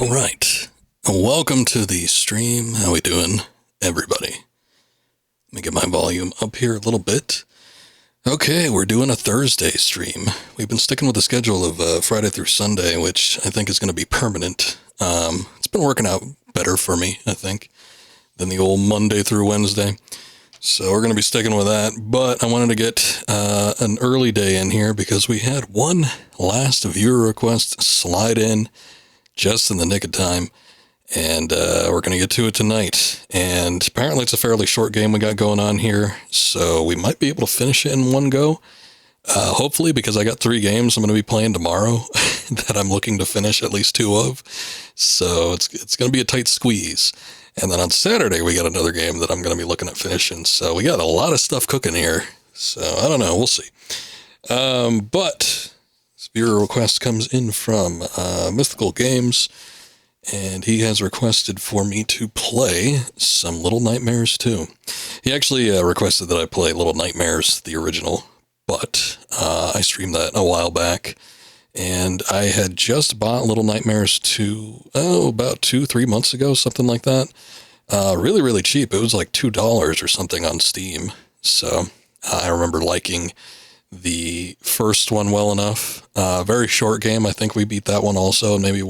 All right. Welcome to the stream. How we doing, everybody? Let me get my volume up here a little bit. Okay, we're doing a Thursday stream. We've been sticking with the schedule of Friday through Sunday, which I think is going to be permanent. It's been working out better for me, I think, than the old Monday through Wednesday. So we're going to be sticking with that. But I wanted to get an early day in here because we had one last viewer request slide in just in the nick of time. And we're going to get to it tonight. And apparently it's a fairly short game we got going on here, so we might be able to finish it in one go. Hopefully, because I got 3 games I'm going to be playing tomorrow that I'm looking to finish at least 2 of. So it's going to be a tight squeeze. And then on Saturday, we got another game that I'm going to be looking at finishing. So we got a lot of stuff cooking here. So I don't know. We'll see. But this viewer request comes in from Mythical Games. And he has requested for me to play some Little Nightmares 2. He actually requested that I play Little Nightmares, the original, but I streamed that a while back. And I had just bought Little Nightmares 2, about 2-3 months ago, something like that. Really, really cheap. It was like $2 or something on Steam. So I remember liking the first one well enough. Very short game. I think we beat that one also, maybe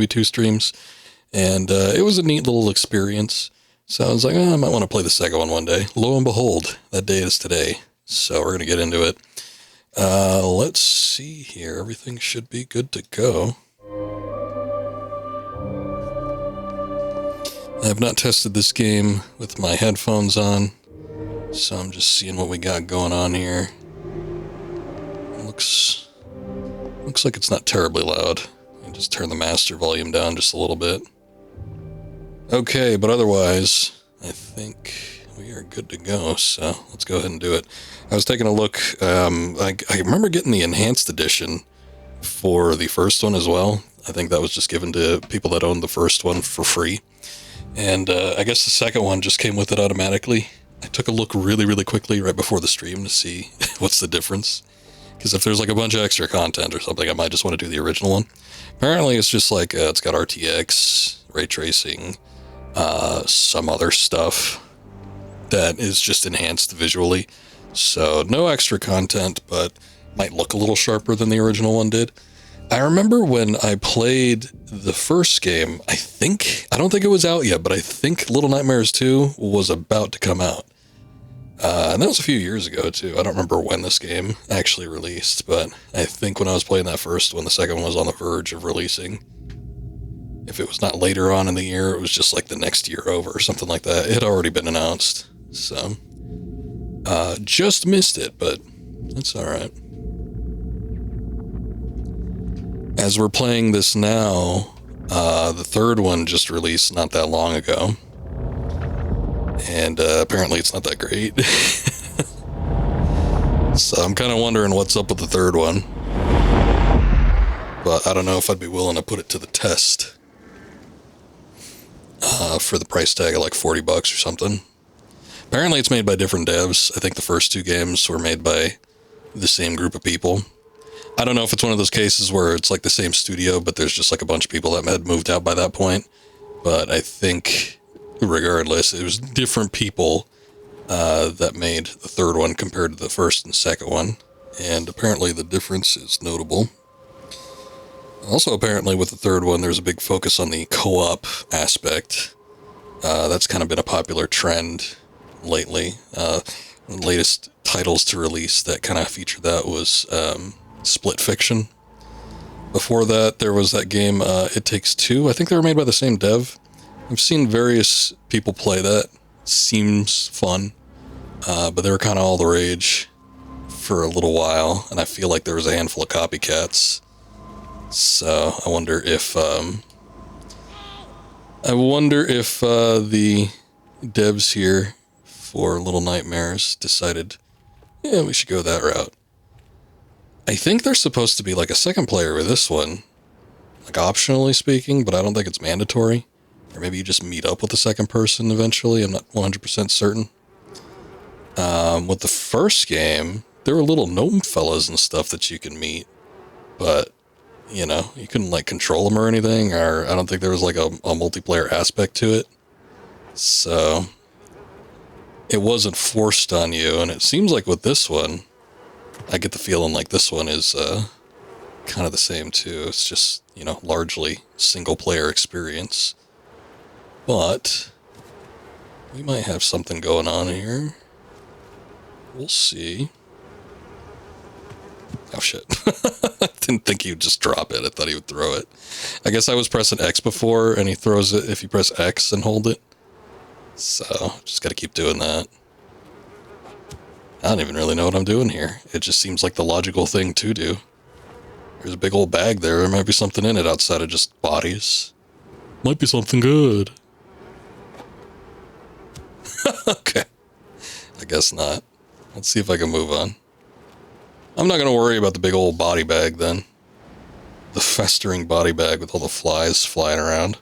2 streams. And it was a neat little experience. So I was like, I might want to play the second one day. Lo and behold, that day is today. So we're going to get into it. Let's see here. Everything should be good to go. I have not tested this game with my headphones on, so I'm just seeing what we got going on here. Looks like it's not terribly loud. I just turn the master volume down just a little bit. Okay, but otherwise, I think we are good to go, so let's go ahead and do it. I was taking a look. I remember getting the enhanced edition for the first one as well. I think that was just given to people that owned the first one for free. And I guess the second one just came with it automatically. I took a look really, really quickly right before the stream to see what's the difference. Because if there's like a bunch of extra content or something, I might just want to do the original one. Apparently it's just like, it's got RTX, ray tracing, some other stuff that is just enhanced visually. So no extra content, but might look a little sharper than the original one did. I remember when I played the first game, I don't think it was out yet, but I think Little Nightmares 2 was about to come out. And that was a few years ago, too. I don't remember when this game actually released, but I think when I was playing that first one, the second one was on the verge of releasing. If it was not later on in the year, it was just like the next year over or something like that. It had already been announced, so just missed it, but that's all right. As we're playing this now, the third one just released not that long ago. And apparently it's not that great. So I'm kind of wondering what's up with the third one. But I don't know if I'd be willing to put it to the test. For the price tag of like $40 or something. Apparently it's made by different devs. I think the first 2 games were made by the same group of people. I don't know if it's one of those cases where it's like the same studio, but there's just like a bunch of people that had moved out by that point. But I think regardless, it was different people that made the third one compared to the first and second one. And apparently the difference is notable. Also, apparently with the third one, there's a big focus on the co-op aspect. That's kind of been a popular trend lately. The latest titles to release that kind of featured that was Split Fiction. Before that, there was that game, It Takes Two. I think they were made by the same dev. I've seen various people play that. Seems fun. But they were kind of all the rage for a little while, and I feel like there was a handful of copycats. So I wonder if the devs here for Little Nightmares decided, yeah, we should go that route. I think there's supposed to be like a second player with this one, like optionally speaking, but I don't think it's mandatory. Or maybe you just meet up with the second person eventually. I'm not 100% certain. With the first game, there were little gnome fellas and stuff that you can meet, but you know, you couldn't like control them or anything, or I don't think there was like a multiplayer aspect to it. So it wasn't forced on you, and it seems like with this one, I get the feeling like this one is kind of the same too. It's just, you know, largely single player experience. But we might have something going on here. We'll see. Oh shit. I didn't think he would just drop it. I thought he would throw it. I guess I was pressing X before, and he throws it if you press X and hold it. So, just gotta keep doing that. I don't even really know what I'm doing here. It just seems like the logical thing to do. There's a big old bag there. There might be something in it outside of just bodies. Might be something good. Okay. I guess not. Let's see if I can move on. I'm not going to worry about the big old body bag then. The festering body bag with all the flies flying around.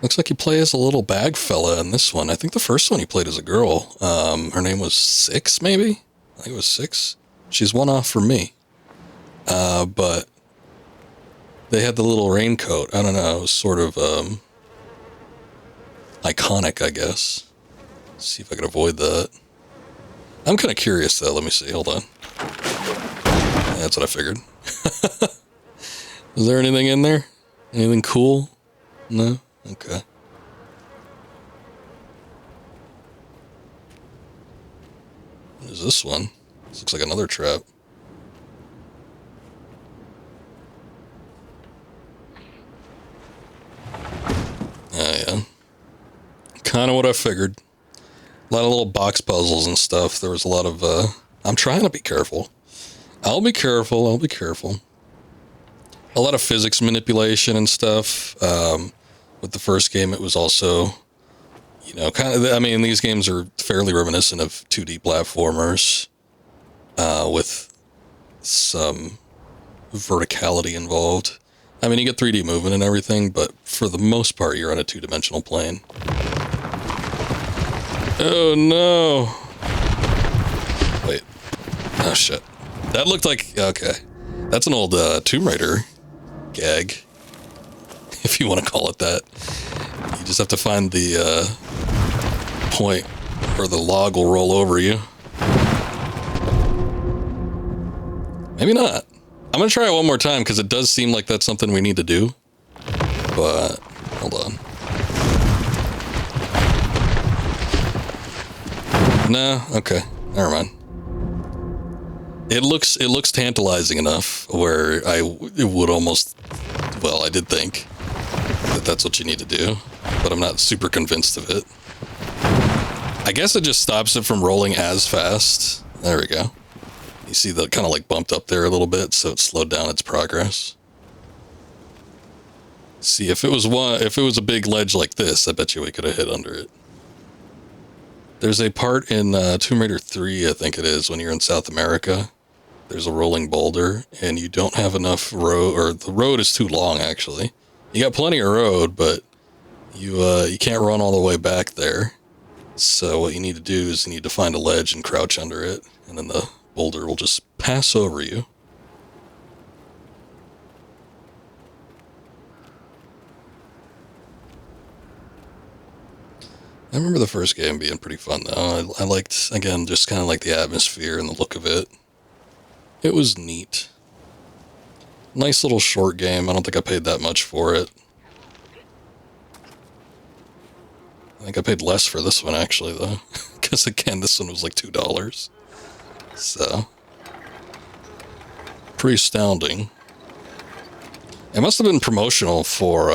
Looks like you play as a little bag fella in this one. I think the first one you played as a girl. Her name was Six, maybe? I think it was Six. She's one off from me. But they had the little raincoat. I don't know. It was sort of iconic, I guess. Let's see if I can avoid that. I'm kind of curious, though. Let me see. Hold on. Yeah, that's what I figured. Is there anything in there? Anything cool? No? Okay. What is this one? This looks like another trap. Oh, yeah. Kind of what I figured. A lot of little box puzzles and stuff. There was a lot of, I'm trying to be careful. I'll be careful. A lot of physics manipulation and stuff. With the first game, it was also, you know, kind of, I mean, these games are fairly reminiscent of 2D platformers, with some verticality involved. I mean, you get 3D movement and everything, but for the most part, you're on a two-dimensional plane. Oh, no. Wait. Oh, shit. That looked like, okay. That's an old Tomb Raider gag, if you want to call it that. You just have to find the point where the log will roll over you. Maybe not. I'm going to try it one more time because it does seem like that's something we need to do. But, hold on. No, okay. Never mind. It looks tantalizing enough where it would almost, well, I did think that that's what you need to do, but I'm not super convinced of it. I guess it just stops it from rolling as fast. There we go. You see that kind of like bumped up there a little bit, so it slowed down its progress. See, if it was a big ledge like this, I bet you we could have hit under it. There's a part in Tomb Raider 3, I think it is, when you're in South America. There's a rolling boulder, and you don't have enough road, or the road is too long, actually. You got plenty of road, but you can't run all the way back there. So what you need to do is you need to find a ledge and crouch under it, and then the boulder will just pass over you. I remember the first game being pretty fun, though. I liked, again, just kind of like the atmosphere and the look of it. It was neat. Nice little short game. I don't think I paid that much for it. I think I paid less for this one, actually, though. Because, again, this one was like $2. So, pretty astounding. It must have been promotional for,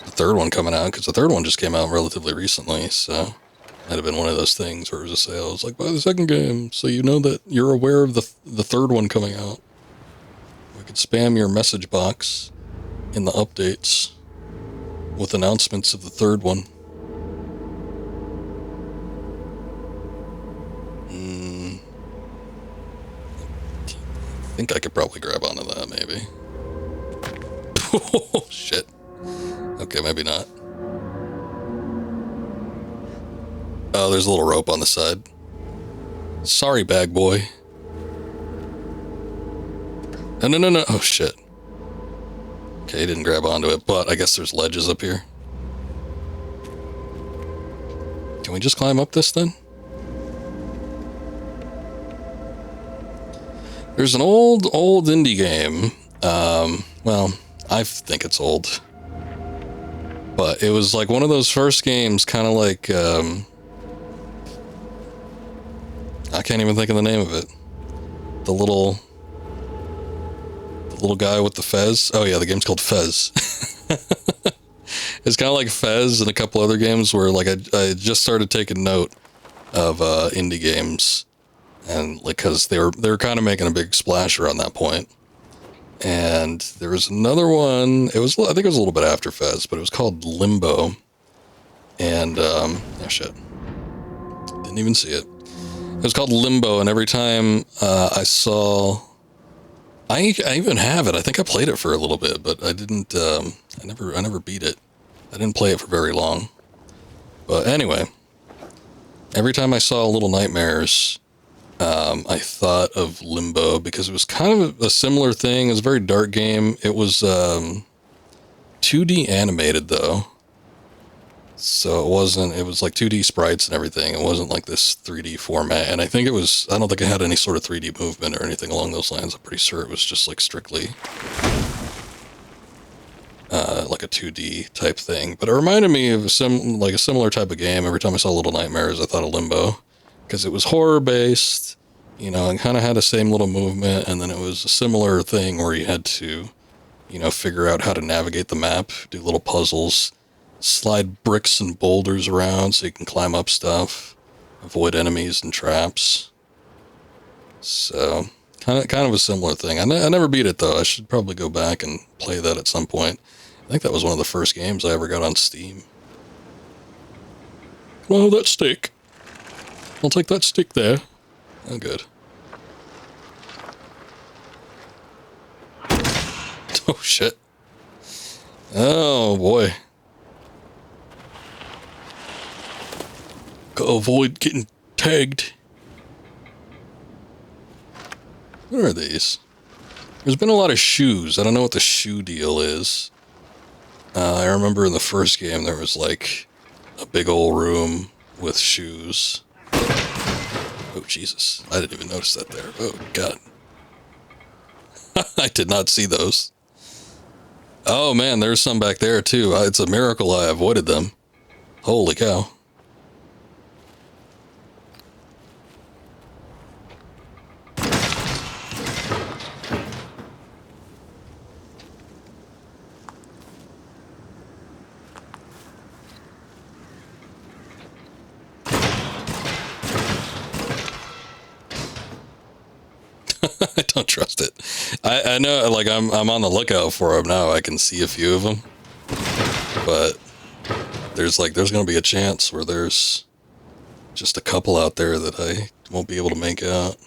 the third one coming out, because the third one just came out relatively recently, so might have been one of those things where it was a sale. It's like, buy the second game, so you know that you're aware of the third one coming out. We could spam your message box in the updates with announcements of the third one. I think I could probably grab onto that, maybe. Oh, shit. Okay, maybe not. Oh, there's a little rope on the side. Sorry, bag boy. No, no, no, no. Oh, shit. Okay, he didn't grab onto it, but I guess there's ledges up here. Can we just climb up this then? There's an old indie game. Well, I think it's old. But it was like one of those first games, kind of like, I can't even think of the name of it. The little guy with the fez. Oh yeah, the game's called Fez. It's kind of like Fez and a couple other games where like I just started taking note of indie games, and like because they were kind of making a big splash around that point. And there was another one. I think it was a little bit after Fez, but it was called Limbo. And oh shit, didn't even see it. It was called Limbo, and every time I saw. I even have it. I think I played it for a little bit, but I didn't. I never beat it. I didn't play it for very long. But anyway, every time I saw Little Nightmares, I thought of Limbo because it was kind of a similar thing. It was a very dark game. It was 2D animated though, so it wasn't. It was like 2D sprites and everything. It wasn't like this 3D format. And I think it was. I don't think it had any sort of 3D movement or anything along those lines. I'm pretty sure it was just like strictly like a 2D type thing. But it reminded me of a similar type of game. Every time I saw Little Nightmares, I thought of Limbo because it was horror based, you know, and kind of had the same little movement. And then it was a similar thing where you had to, you know, figure out how to navigate the map, do little puzzles, slide bricks and boulders around so you can climb up stuff, avoid enemies and traps. So kind of a similar thing. I never beat it though. I should probably go back and play that at some point. I think that was one of the first games I ever got on Steam. Oh, that stick. I'll take that stick there. Oh, good. Oh, shit. Oh, boy. Gotta avoid getting tagged. What are these? There's been a lot of shoes. I don't know what the shoe deal is. I remember in the first game there was like a big old room with shoes. Oh, Jesus. I didn't even notice that there. Oh, God. I did not see those. Oh, man, there's some back there, too. It's a miracle I avoided them. Holy cow. I don't trust it. I know, like, I'm on the lookout for them now. I can see a few of them. But there's going to be a chance where there's just a couple out there that I won't be able to make out.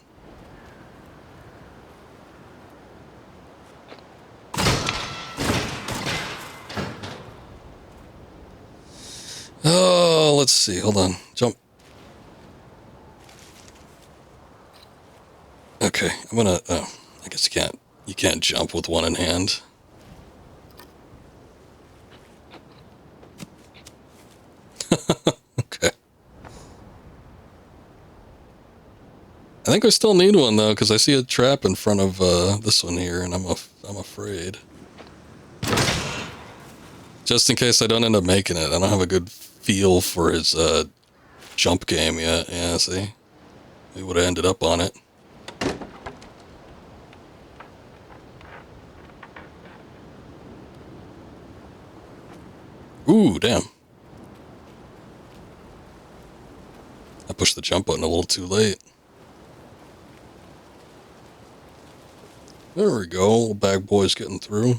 Oh, let's see. Hold on. Jump. Okay, I'm gonna, oh, I guess you can't jump with one in hand. Okay. I think I still need one though, because I see a trap in front of this one here, and I'm afraid. Just in case I don't end up making it. I don't have a good feel for his jump game yet. Yeah, see? We would have ended up on it. Ooh, damn. I pushed the jump button a little too late. There we go, little bag boy's getting through.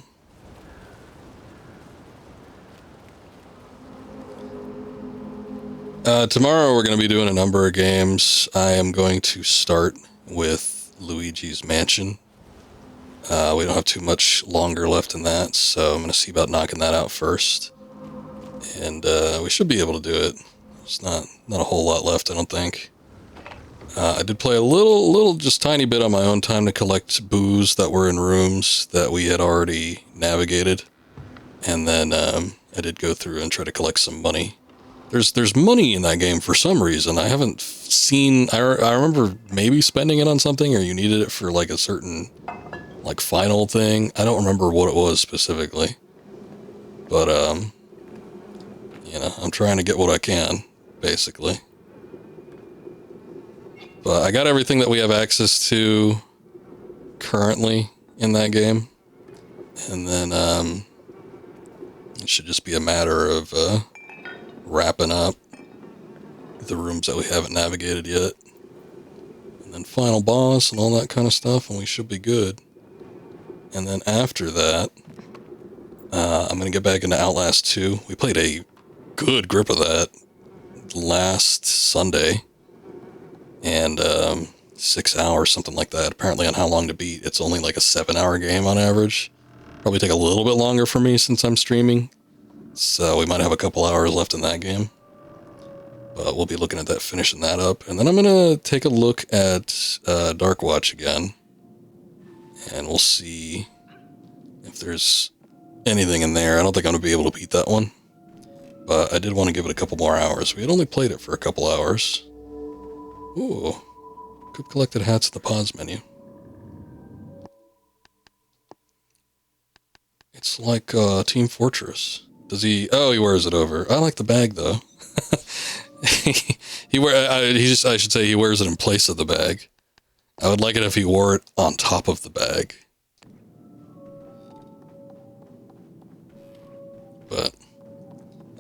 Tomorrow we're going to be doing a number of games. I am going to start with Luigi's Mansion. We don't have too much longer left in that, so I'm going to see about knocking that out first. And we should be able to do it. There's not a whole lot left, I don't think. I did play a little, just tiny bit on my own time to collect boos that were in rooms that we had already navigated. And then I did go through and try to collect some money. There's money in that game for some reason. I haven't seen... I remember maybe spending it on something, or you needed it for like a certain like final thing. I don't remember what it was specifically. But, you know, I'm trying to get what I can, basically. But I got everything that we have access to currently in that game. And then, it should just be a matter of, wrapping up the rooms that we haven't navigated yet. And then final boss and all that kind of stuff, and we should be good. And then after that, I'm going to get back into Outlast 2. We played a good grip of that last Sunday. And 6 hours, something like that. Apparently on How Long to Beat, it's only like a 7-hour game on average. Probably take a little bit longer for me since I'm streaming. So we might have a couple hours left in that game. But we'll be looking at that, finishing that up. And then I'm going to take a look at Dark Watch again. And we'll see if there's anything in there. I don't think I'm going to be able to beat that one. But I did want to give it a couple more hours. We had only played it for a couple hours. Ooh. Good collected hats in the pause menu. It's like Team Fortress. Does he... Oh, he wears it over. I like the bag, though. I should say he wears it in place of the bag. I would like it if he wore it on top of the bag. But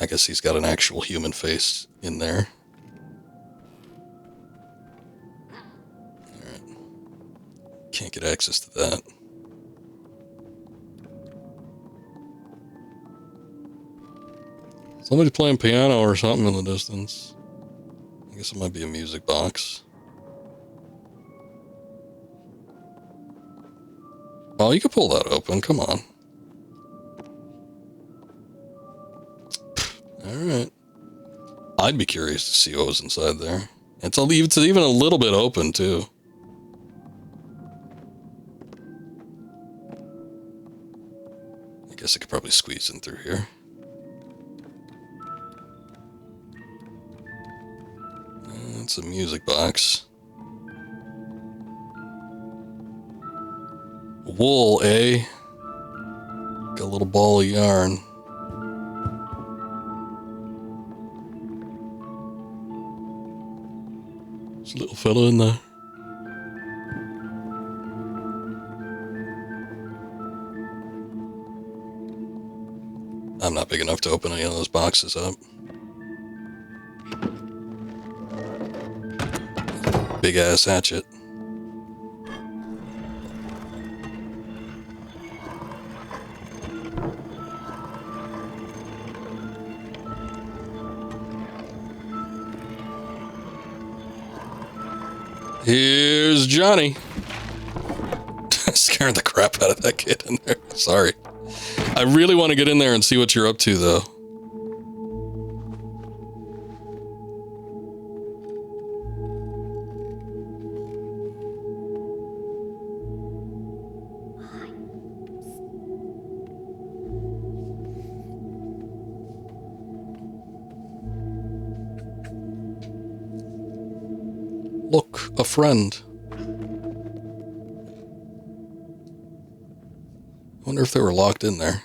I guess he's got an actual human face in there. Alright. Can't get access to that. Somebody playing piano or something in the distance. I guess it might be a music box. Oh, you could pull that open. Come on. Alright. I'd be curious to see what was inside there. It's even a little bit open, too. I guess I could probably squeeze in through here. It's a music box. Wool, eh? Got a little ball of yarn. There's a little fella in there. I'm not big enough to open any of those boxes up. Big ass hatchet. Here's Johnny. Scaring the crap out of that kid in there. Sorry. I really want to get in there and see what you're up to, though. Look, a friend. I wonder if they were locked in there.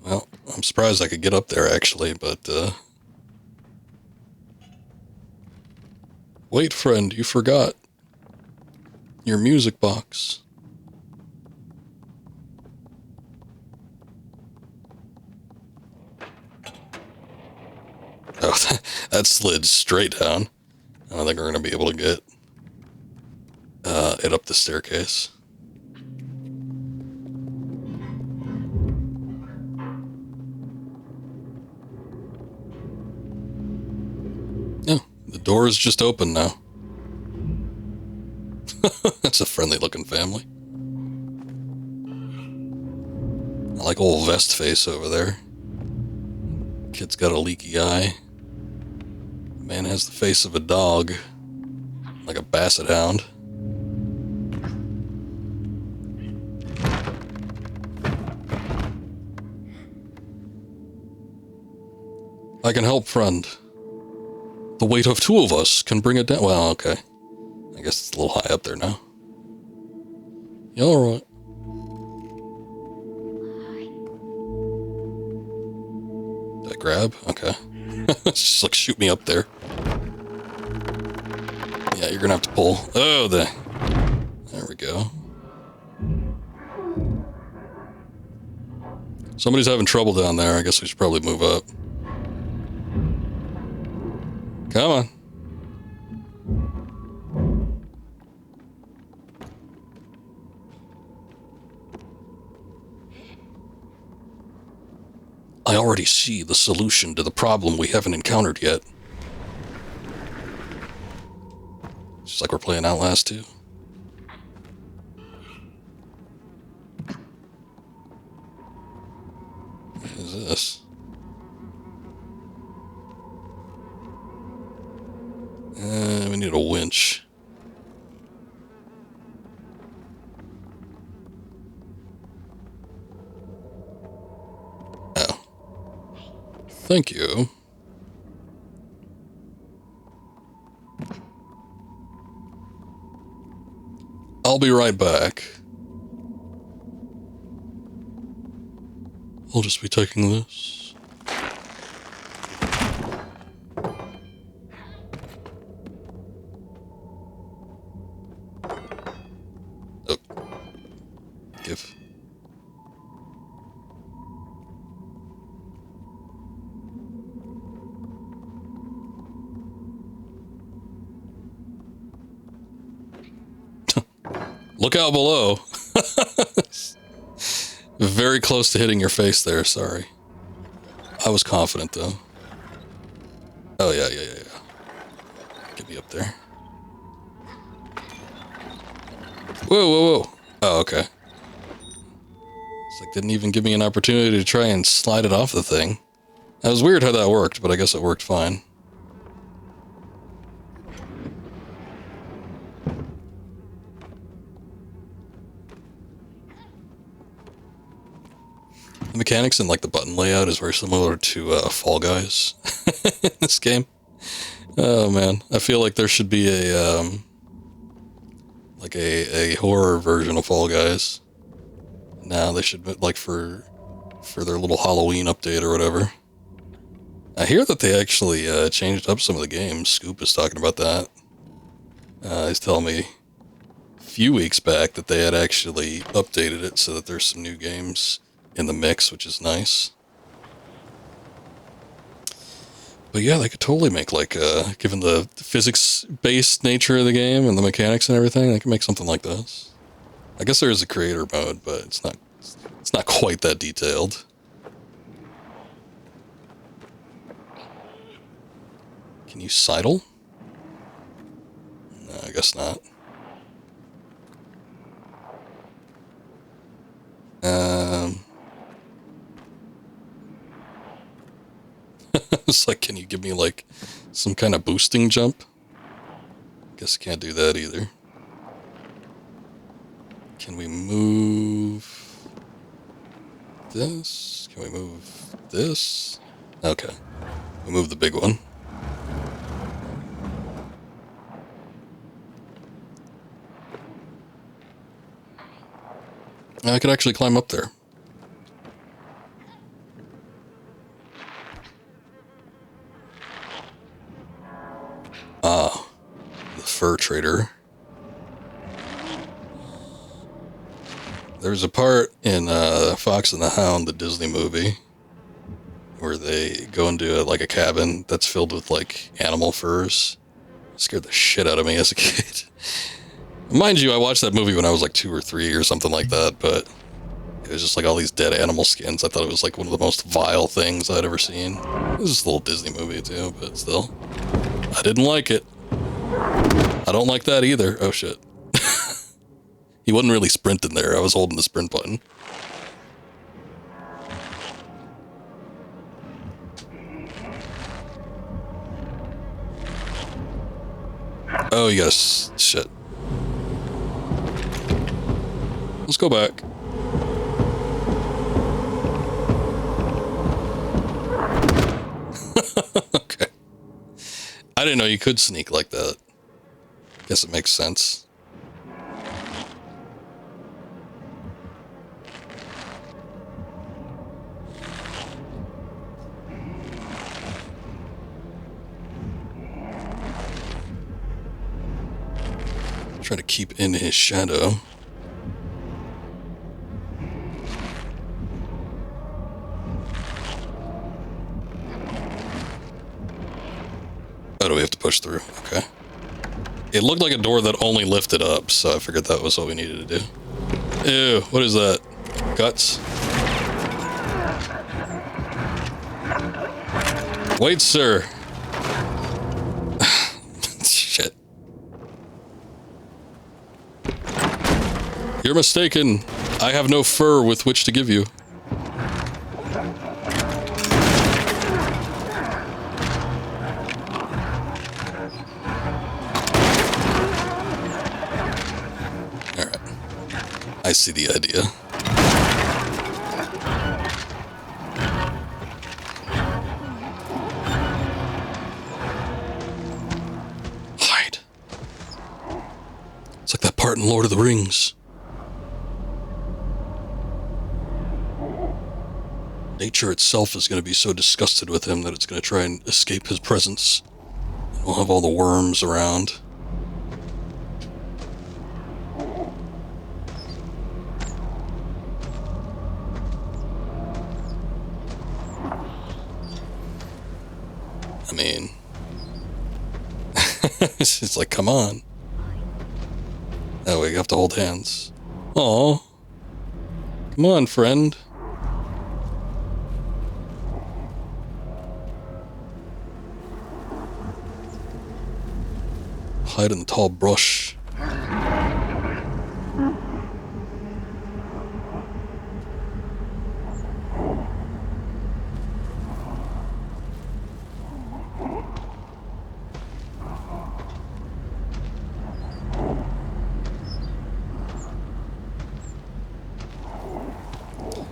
Well, I'm surprised I could get up there, actually, but, Wait, friend, you forgot your music box. Oh, that slid straight down. I don't think we're going to be able to get it up the staircase. Oh, the door is just open now. That's a friendly looking family. like old vest face over there. Kid's got a leaky eye. Man has the face of a dog. Like a basset hound. I can help, friend. The weight of two of us can bring it down. Well, okay. I guess it's a little high up there now. Yeah, alright. Did I grab? Okay. Just like shoot me up there. Yeah, you're gonna have to pull. Oh, there we go. Somebody's having trouble down there. I guess we should probably move up. Come on. I already see the solution to the problem we haven't encountered yet. Just like we're playing Outlast 2. What is this? We need a winch. Oh. Thank you. I'll be right back. I'll just be taking this. Oh. Give. Look out below. Very close to hitting your face there, sorry. I was confident, though. Oh, yeah. Get me up there. Whoa. Oh, okay. It's like, didn't even give me an opportunity to try and slide it off the thing. That was weird how that worked, but I guess it worked fine. The mechanics and like the button layout is very similar to Fall Guys in this game. Oh man, I feel like there should be a like a horror version of Fall Guys. Now they should, like, for their little Halloween update or whatever. I hear that they actually changed up some of the games. Scoop is talking about that. He's telling me a few weeks back that they had actually updated it so that there's some new games in the mix, which is nice. But yeah, they could totally make, like, given the physics-based nature of the game and the mechanics and everything, they could make something like this. I guess there is a creator mode, but it's not quite that detailed. Can you sidle? No, I guess not. It's like, can you give me, like, some kind of boosting jump? Guess I can't do that either. Can we move this? Can we move this? Okay. We move the big one. I could actually climb up there. Ah, the fur trader. There's a part in Fox and the Hound, the Disney movie, where they go into like a cabin that's filled with like animal furs. It scared the shit out of me as a kid. Mind you, I watched that movie when I was like 2 or 3 or something like that, but it was just like all these dead animal skins. I thought it was like one of the most vile things I'd ever seen. It was just a little Disney movie too, but still. I didn't like it. I don't like that either. Oh shit. He wasn't really sprinting there. I was holding the sprint button. Oh, you got shit. Let's go back. Okay. I didn't know you could sneak like that. Guess it makes sense. Try to keep in his shadow. Oh, do we have to push through? Okay. It looked like a door that only lifted up, so I figured that was what we needed to do. Ew, what is that? Guts? Wait, sir. Shit. You're mistaken. I have no fur with which to give you. I see the idea. Hide. It's like that part in Lord of the Rings. Nature itself is going to be so disgusted with him that it's going to try and escape his presence. We'll have all the worms around. I mean, it's like, come on. Oh, we have to hold hands. Aw. Come on, friend. Hide in the tall brush.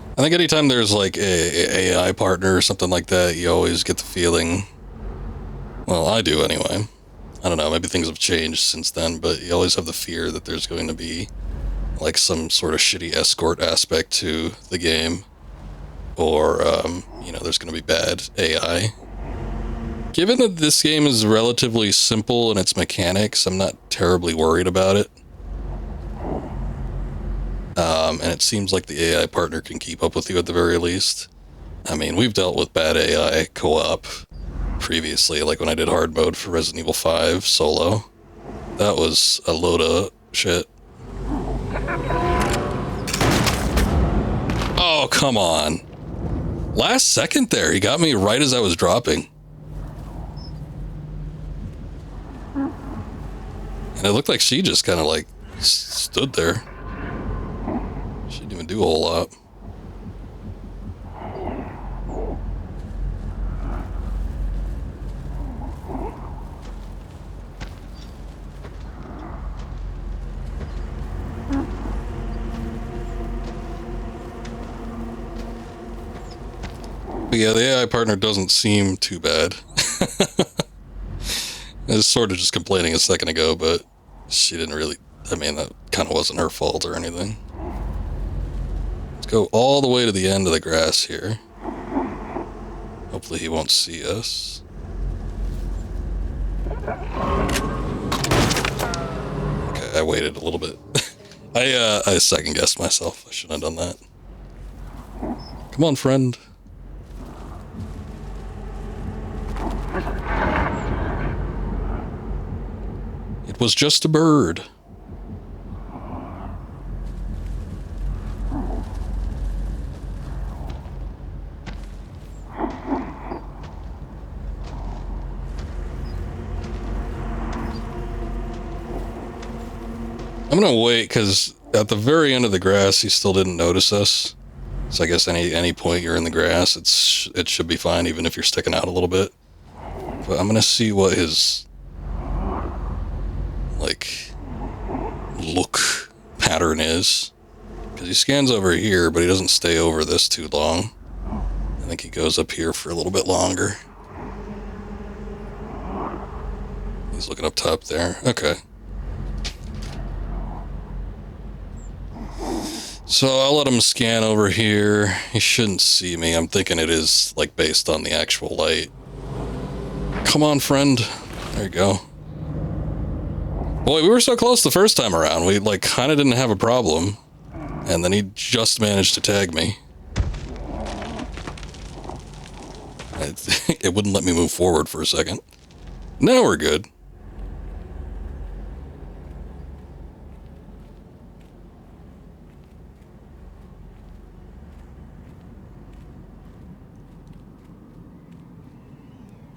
I think anytime there's like a AI partner or something like that, you always get the feeling, well, I do anyway. I don't know, maybe things have changed since then, but you always have the fear that there's going to be like some sort of shitty escort aspect to the game, or, you know, there's going to be bad AI. Given that this game is relatively simple in its mechanics, I'm not terribly worried about it. And it seems like the AI partner can keep up with you at the very least. I mean, we've dealt with bad AI co-op previously, like when I did hard mode for Resident Evil 5 solo. That was a load of shit. Oh, come on. Last second there, he got me right as I was dropping. And it looked like she just kind of like stood there. She didn't even do a whole lot. But yeah, the AI partner doesn't seem too bad. I was sort of just complaining a second ago, but she didn't really, I mean, that kind of wasn't her fault or anything. Let's go all the way to the end of the grass here. Hopefully he won't see us. Okay, I waited a little bit. I second-guessed myself. I shouldn't have done that. Come on, friend. It was just a bird. I'm gonna wait, because at the very end of the grass, he still didn't notice us. So I guess any point you're in the grass, it should be fine, even if you're sticking out a little bit. But I'm gonna see what his like, look pattern is. Because he scans over here, but he doesn't stay over this too long. I think he goes up here for a little bit longer. He's looking up top there. Okay. So I'll let him scan over here. He shouldn't see me. I'm thinking it is, like, based on the actual light. Come on, friend. There you go. Boy, we were so close the first time around. We, like, kind of didn't have a problem. And then he just managed to tag me. It wouldn't let me move forward for a second. Now we're good.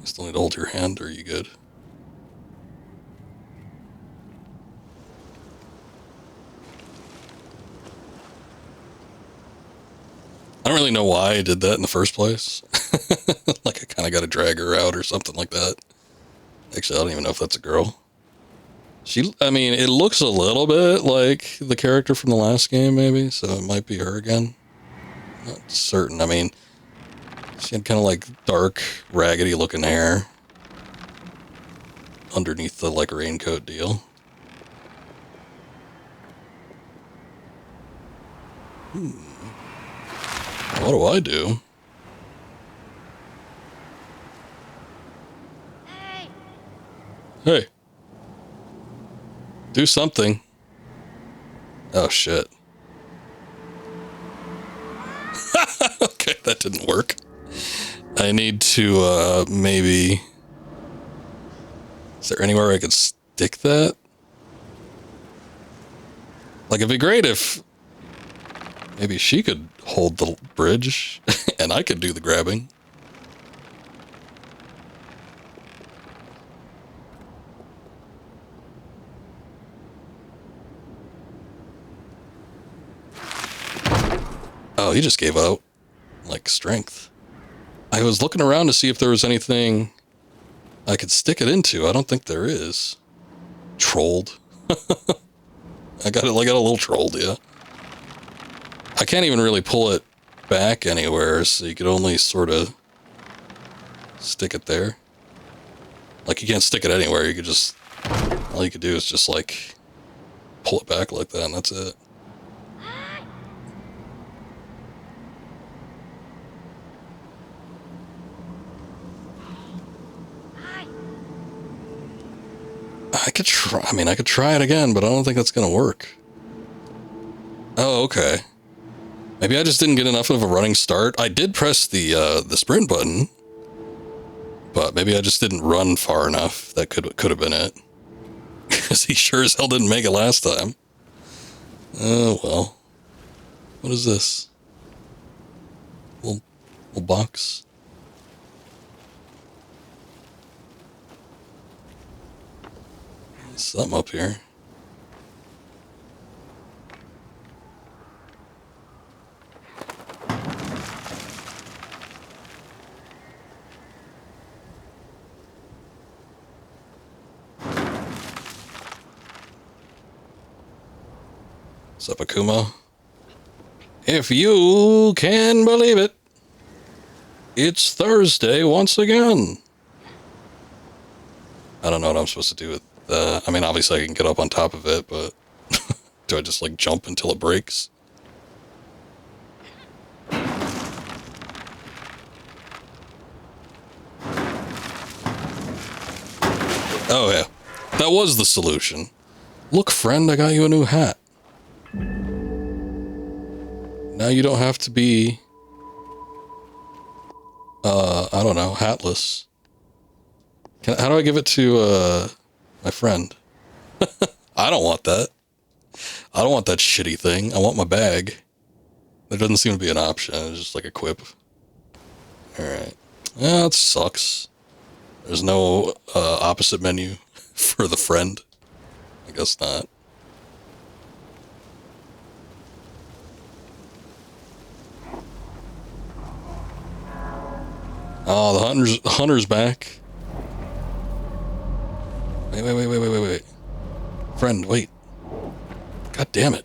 I still need to hold your hand, or are you good? I don't really know why I did that in the first place. Like, I kind of got to drag her out or something like that. Actually, I don't even know if that's a girl. I mean, it looks a little bit like the character from the last game, maybe, so it might be her again. Not certain. I mean, she had kind of like dark, raggedy looking hair underneath the, like, raincoat deal. What do I do? Hey. Do something. Oh, shit. Okay, that didn't work. I need to, maybe... Is there anywhere I could stick that? Like, it'd be great if... Maybe she could hold the bridge, and I could do the grabbing. Oh, he just gave out, like, strength. I was looking around to see if there was anything I could stick it into. I don't think there is. Trolled. I got a little trolled, yeah. I can't even really pull it back anywhere, so you could only sort of stick it there. Like, you can't stick it anywhere, you could just... All you could do is just, like, pull it back like that, and that's it. I could try, I mean, I could try it again, but I don't think that's gonna work. Oh, okay. Maybe I just didn't get enough of a running start. I did press the sprint button, but maybe I just didn't run far enough. That could have been it. Because he sure as hell didn't make it last time. Oh, well. What is this? Little box. Something up here. What's up, Akuma? If you can believe it, it's Thursday once again. I don't know what I'm supposed to do with I mean, obviously I can get up on top of it, but do I just, like, jump until it breaks? Oh, yeah. That was the solution. Look, friend, I got you a new hat. Now you don't have to be, I don't know, hatless. How do I give it to, my friend? I don't want that. I don't want that shitty thing. I want my bag. There doesn't seem to be an option. It's just like a quip. Alright. Yeah, it sucks. There's no, opposite menu for the friend. I guess not. Oh, the hunter's back. Wait. Friend, wait. God damn it.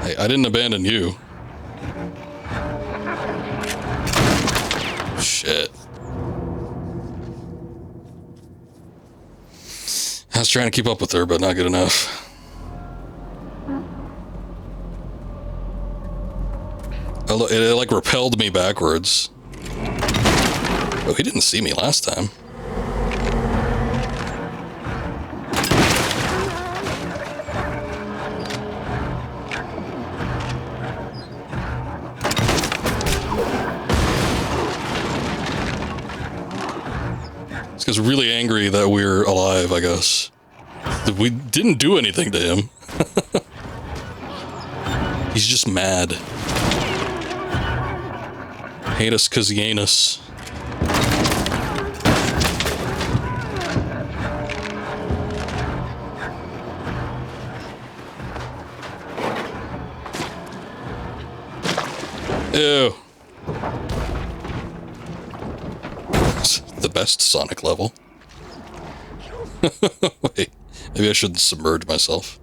Hey, I didn't abandon you. Shit. I was trying to keep up with her, but not good enough. It like repelled me backwards. Oh, he didn't see me last time. This guy's really angry that we're alive, I guess. We didn't do anything to him. He's just mad. Hate us 'cause he ain't us. Ew. It's the best Sonic level. Wait, maybe I shouldn't submerge myself.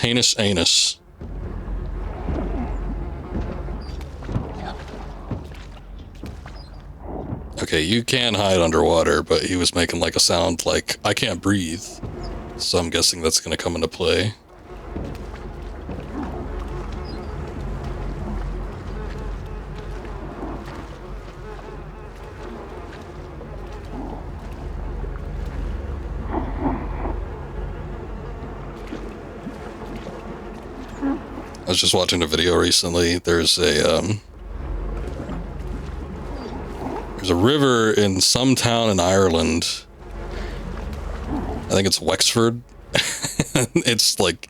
Heinous anus. Okay, you can hide underwater, but he was making like a sound like, I can't breathe. So I'm guessing that's gonna come into play. I was just watching a video recently. There's a river in some town in Ireland. I think it's Wexford. It's like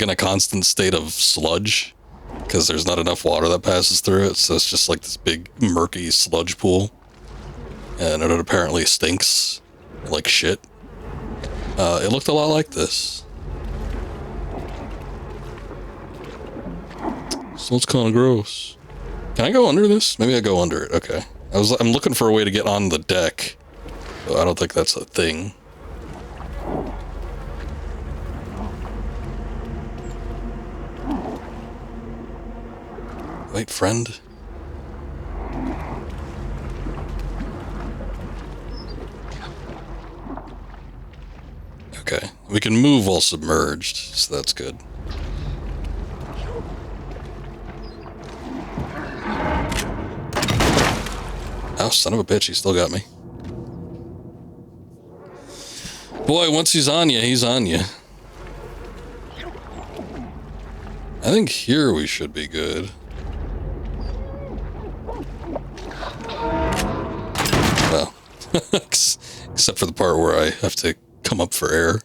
in a constant state of sludge because there's not enough water that passes through it. So it's just like this big murky sludge pool, and it apparently stinks like shit. It looked a lot like this. So it's kind of gross. Can I go under this? Maybe I go under it. Okay. I'm looking for a way to get on the deck. But I don't think that's a thing. Wait, friend. Okay. We can move while submerged, so that's good. Oh, son of a bitch, he still got me. Boy, once he's on you, he's on you. I think here we should be good. Well, except for the part where I have to come up for air.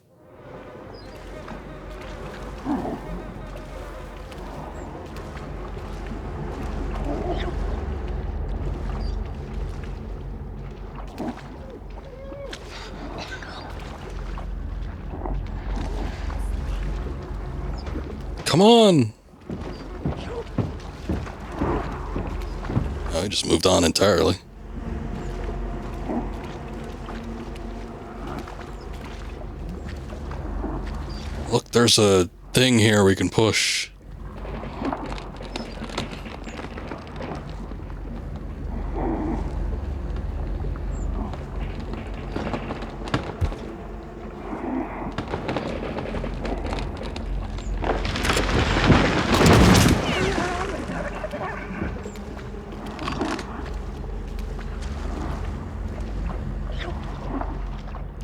Come on! Oh, he just moved on entirely. Look, there's a thing here we can push.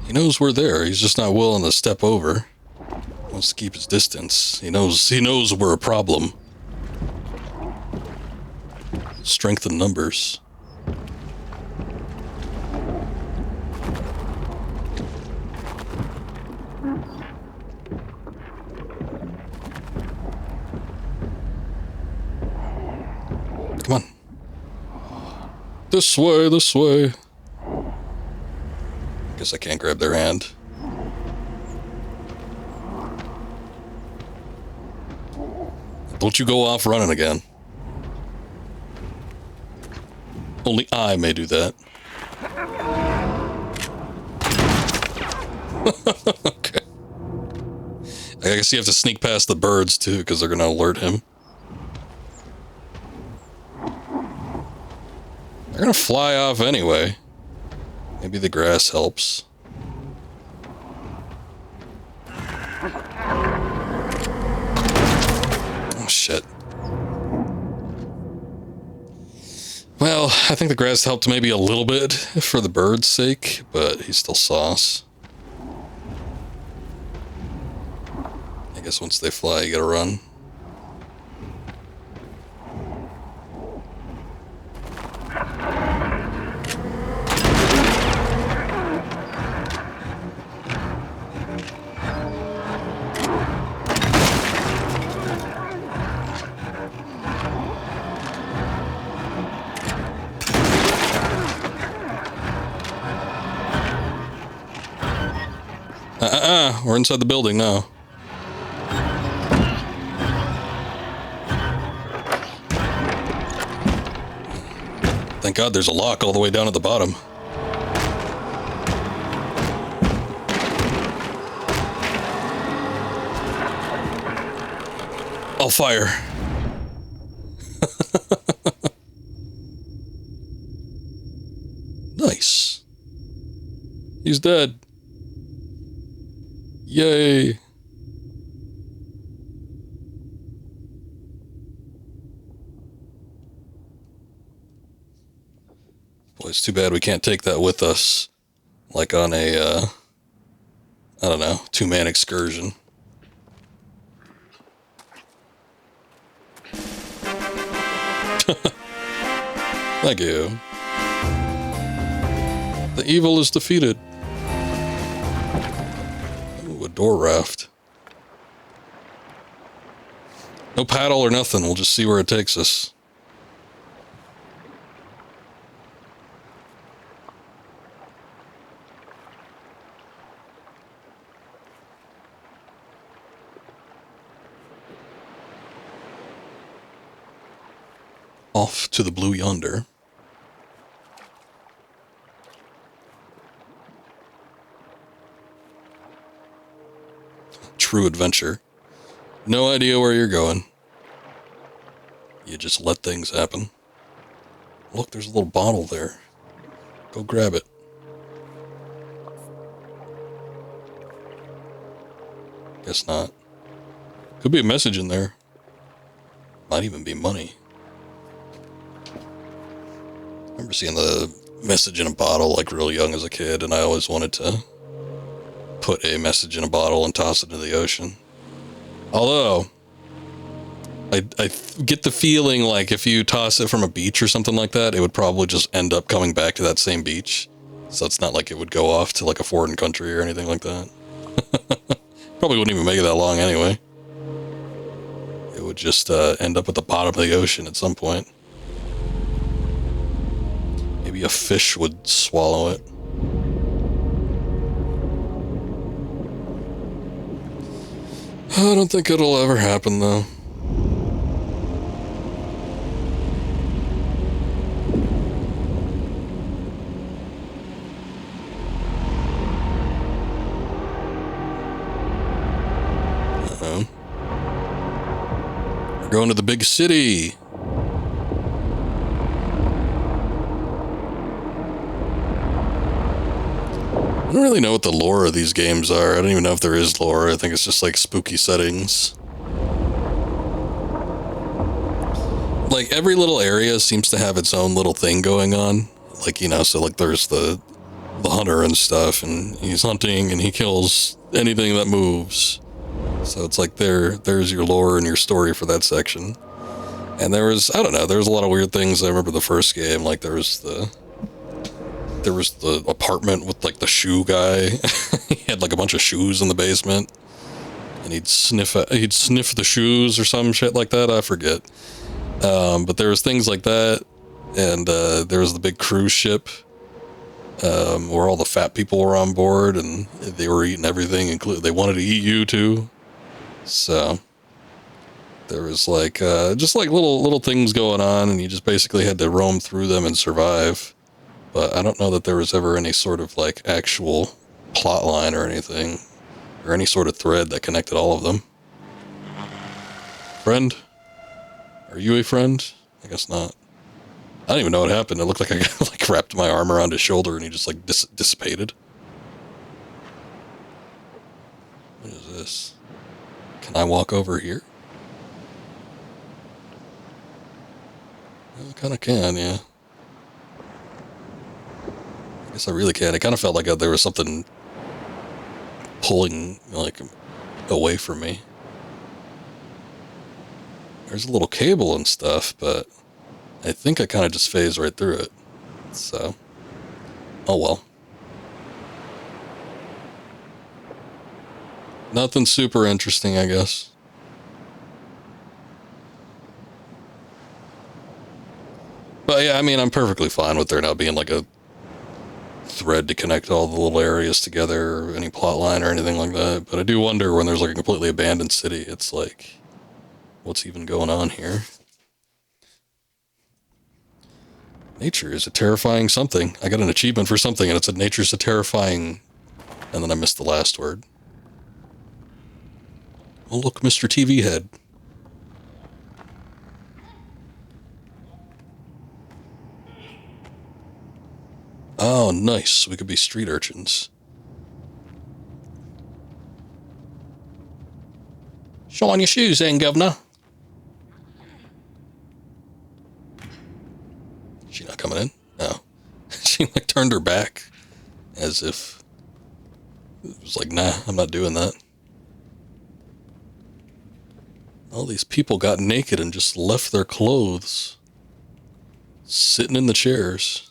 He knows we're there. He's just not willing to step over. He wants to keep his distance. He knows we're a problem. Strength in numbers. Come on. This way, this way. Guess I can't grab their hand. Don't you go off running again. Only I may do that. Okay. I guess you have to sneak past the birds, too, because they're going to alert him. They're going to fly off anyway. Maybe the grass helps. Oh, shit. Well, I think the grass helped maybe a little bit for the bird's sake, but he's still sauce. I guess once they fly, you gotta run. We're inside the building now. Thank God there's a lock all the way down at the bottom. I'll fire. Nice. He's dead. Yay. Boy, it's too bad we can't take that with us. Like on a, I don't know, 2-man excursion. Thank you. The evil is defeated. Ooh, a door raft. No paddle or nothing. We'll just see where it takes us. Off to the blue yonder. True adventure. No idea where you're going. You just let things happen. Look, there's a little bottle there. Go grab it. Guess not. Could be a message in there. Might even be money. I remember seeing the message in a bottle like real young as a kid, and I always wanted to put a message in a bottle and toss it into the ocean. Although, I get the feeling like if you toss it from a beach or something like that, it would probably just end up coming back to that same beach. So it's not like it would go off to like a foreign country or anything like that. Probably wouldn't even make it that long anyway. It would just end up at the bottom of the ocean at some point. Maybe a fish would swallow it. I don't think it'll ever happen, though. Uh-oh. We're going to the big city. I don't really know what the lore of these games are. I don't even know if there is lore. I think it's just like spooky settings. Like every little area seems to have its own little thing going on. Like, you know, so like there's the hunter and stuff, and he's hunting and he kills anything that moves. So it's like there's your lore and your story for that section. And there was, I don't know, there was a lot of weird things. I remember the first game, like there was the apartment with like the shoe guy. He had like a bunch of shoes in the basement, and he'd sniff the shoes or some shit like that. I forget. But there was things like that, and there was the big cruise ship where all the fat people were on board, and they were eating everything, including they wanted to eat you too. So There was like just like little things going on, and you just basically had to roam through them and survive. But I don't know that there was ever any sort of like actual plot line or anything, or any sort of thread that connected all of them. Friend? Are you a friend? I guess not. I don't even know what happened. It looked like I like wrapped my arm around his shoulder and he just like dissipated. What is this? Can I walk over here? I kind of can, yeah. I guess I really can. It kind of felt like there was something pulling, like, away from me. There's a little cable and stuff, but I think I kind of just phased right through it. So, oh well. Nothing super interesting, I guess. But yeah, I mean, I'm perfectly fine with there not being like a thread to connect all the little areas together, or any plot line or anything like that. But I do wonder when there's like a completely abandoned city, it's like, what's even going on here? Nature is a terrifying something. I got an achievement for something and it said nature's a terrifying, and then I missed the last word. Oh look, Mr. TV Head. Oh, nice. We could be street urchins. Show on your shoes then, governor. She not coming in? No. She like turned her back as if it was like, nah, I'm not doing that. All these people got naked and just left their clothes sitting in the chairs.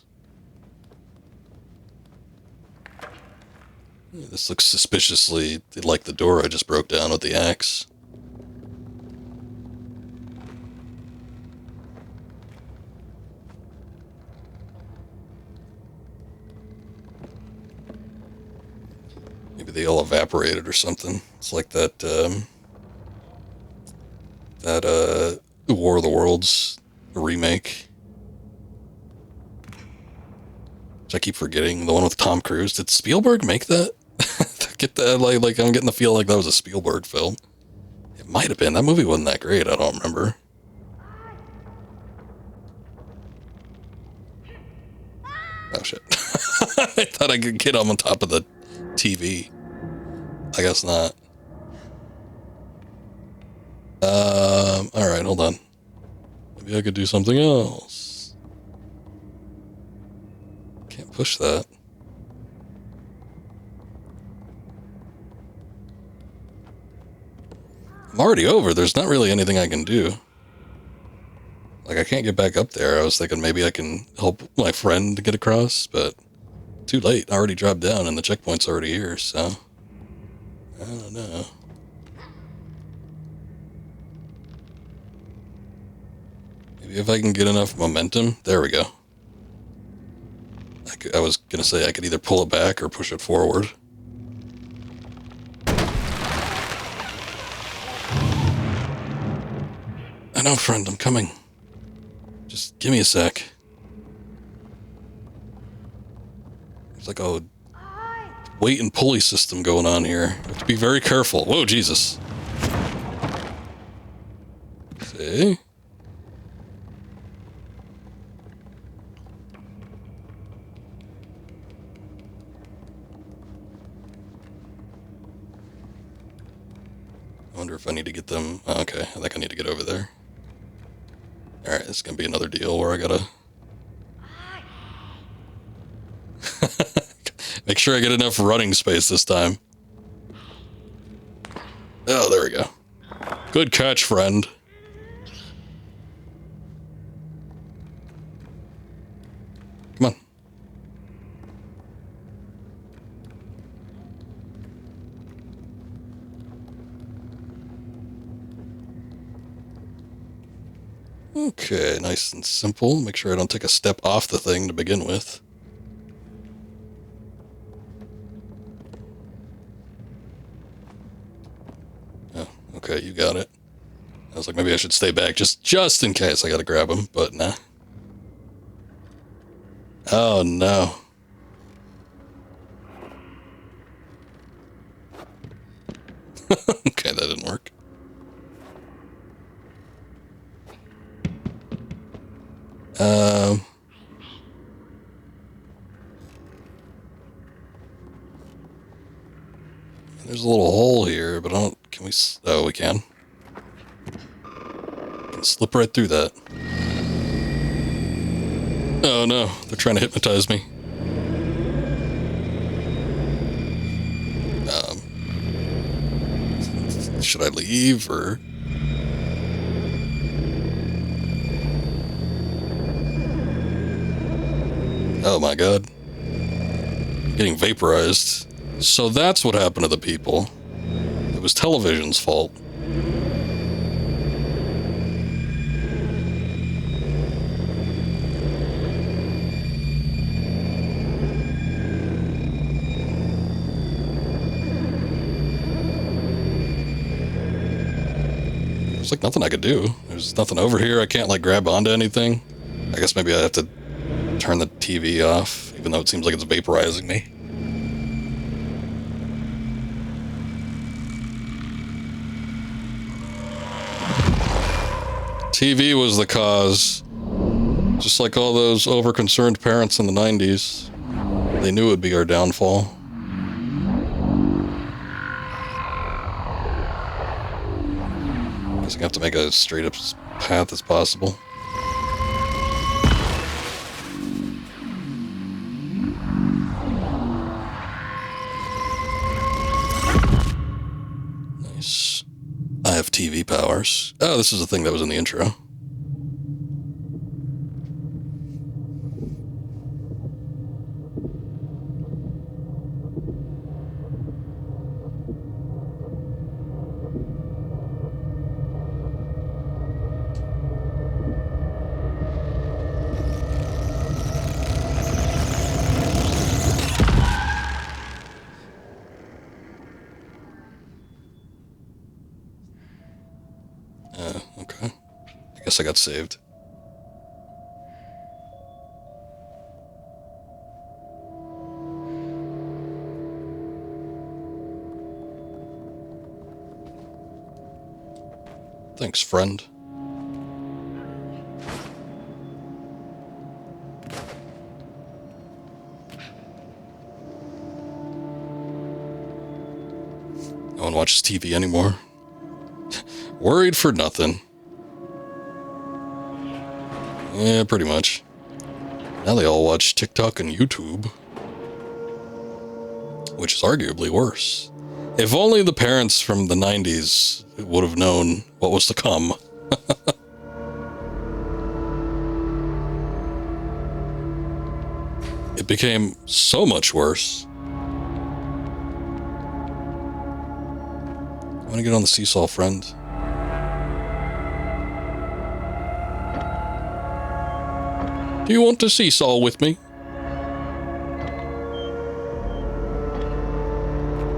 This looks suspiciously like the door I just broke down with the axe. Maybe they all evaporated or something. It's like that, War of the Worlds remake. Which I keep forgetting. The one with Tom Cruise. Did Spielberg make that? Get that? Like I'm getting the feel like that was a Spielberg film. It might have been. That movie wasn't that great. I don't remember. Oh shit. I thought I could get on top of the TV. I guess not. Alright, hold on. Maybe I could do something else. Can't push that. I'm already over. There's not really anything I can do. Like, I can't get back up there. I was thinking maybe I can help my friend get across, but too late. I already dropped down and the checkpoint's already here, so I don't know. Maybe if I can get enough momentum. There we go. I was gonna say I could either pull it back or push it forward. I know, friend, I'm coming. Just give me a sec. There's like a weight and pulley system going on here. You have to be very careful. Whoa, Jesus. See? I wonder if I need to get them. Oh, okay, I think I need to get over there. Alright, it's gonna be another deal where I gotta make sure I get enough running space this time. Oh, there we go. Good catch, friend. Come on. Okay, nice and simple. Make sure I don't take a step off the thing to begin with. Oh, okay, you got it. was like, maybe I should stay back just in case I gotta grab him, but nah. Oh no. Okay, that didn't work. There's a little hole here, but I don't... Can we... Oh, we can. Can slip right through that. Oh no, they're trying to hypnotize me. Should I leave, or... Oh my god. I'm getting vaporized. So that's what happened to the people. It was television's fault. There's like nothing I could do. There's nothing over here. I can't like grab onto anything. I guess maybe I have to turn the TV off, even though it seems like it's vaporizing me. TV was the cause. Just like all those over-concerned parents in the 90s. They knew it would be our downfall. Guess I have to make a straight up path as possible. Nice. I have TV powers. Oh, this is the thing that was in the intro. Okay. I guess I got saved. Thanks, friend. No one watches TV anymore. Worried for nothing. Yeah, pretty much. Now they all watch TikTok and YouTube. Which is arguably worse. If only the parents from the 90s would have known what was to come. It became so much worse. I want to get on the seesaw, friend. Do you want to seesaw with me?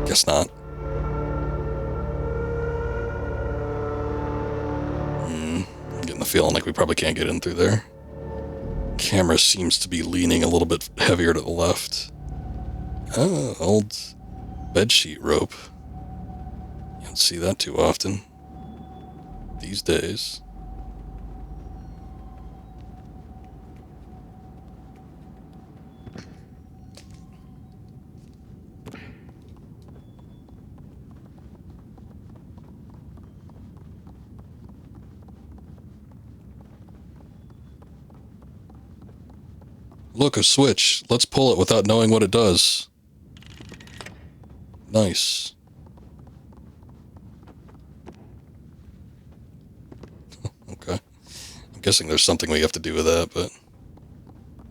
Guess not. I'm getting the feeling like we probably can't get in through there. Camera seems to be leaning a little bit heavier to the left. Oh, old bedsheet rope. You don't see that too often these days. Look, a switch. Let's pull it without knowing what it does. Nice. Okay. I'm guessing there's something we have to do with that, but...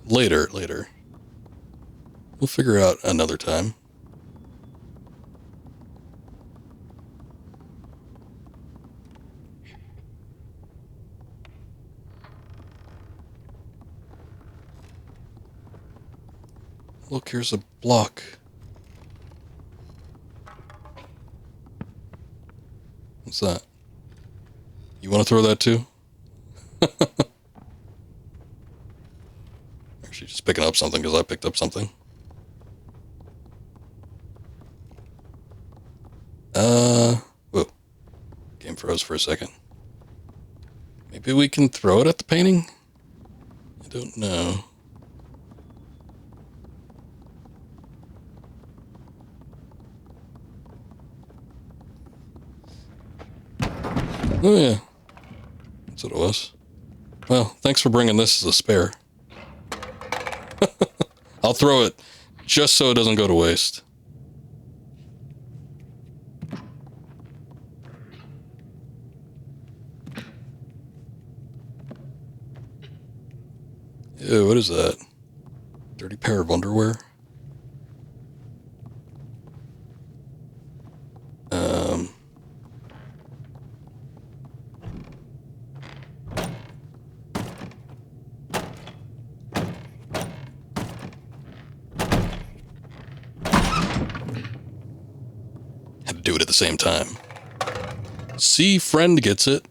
Later. We'll figure out another time. Look, here's a block. What's that? You You want to throw that too? Or she's just picking up something because I picked up something. Whoa. Game froze for a second. Maybe we can throw it at the painting? I don't know. Oh yeah. That's what it was. Well, thanks for bringing this as a spare. I'll throw it just so it doesn't go to waste. Ew, what is that? Dirty pair of underwear? Had to do it at the same time. See, friend gets it.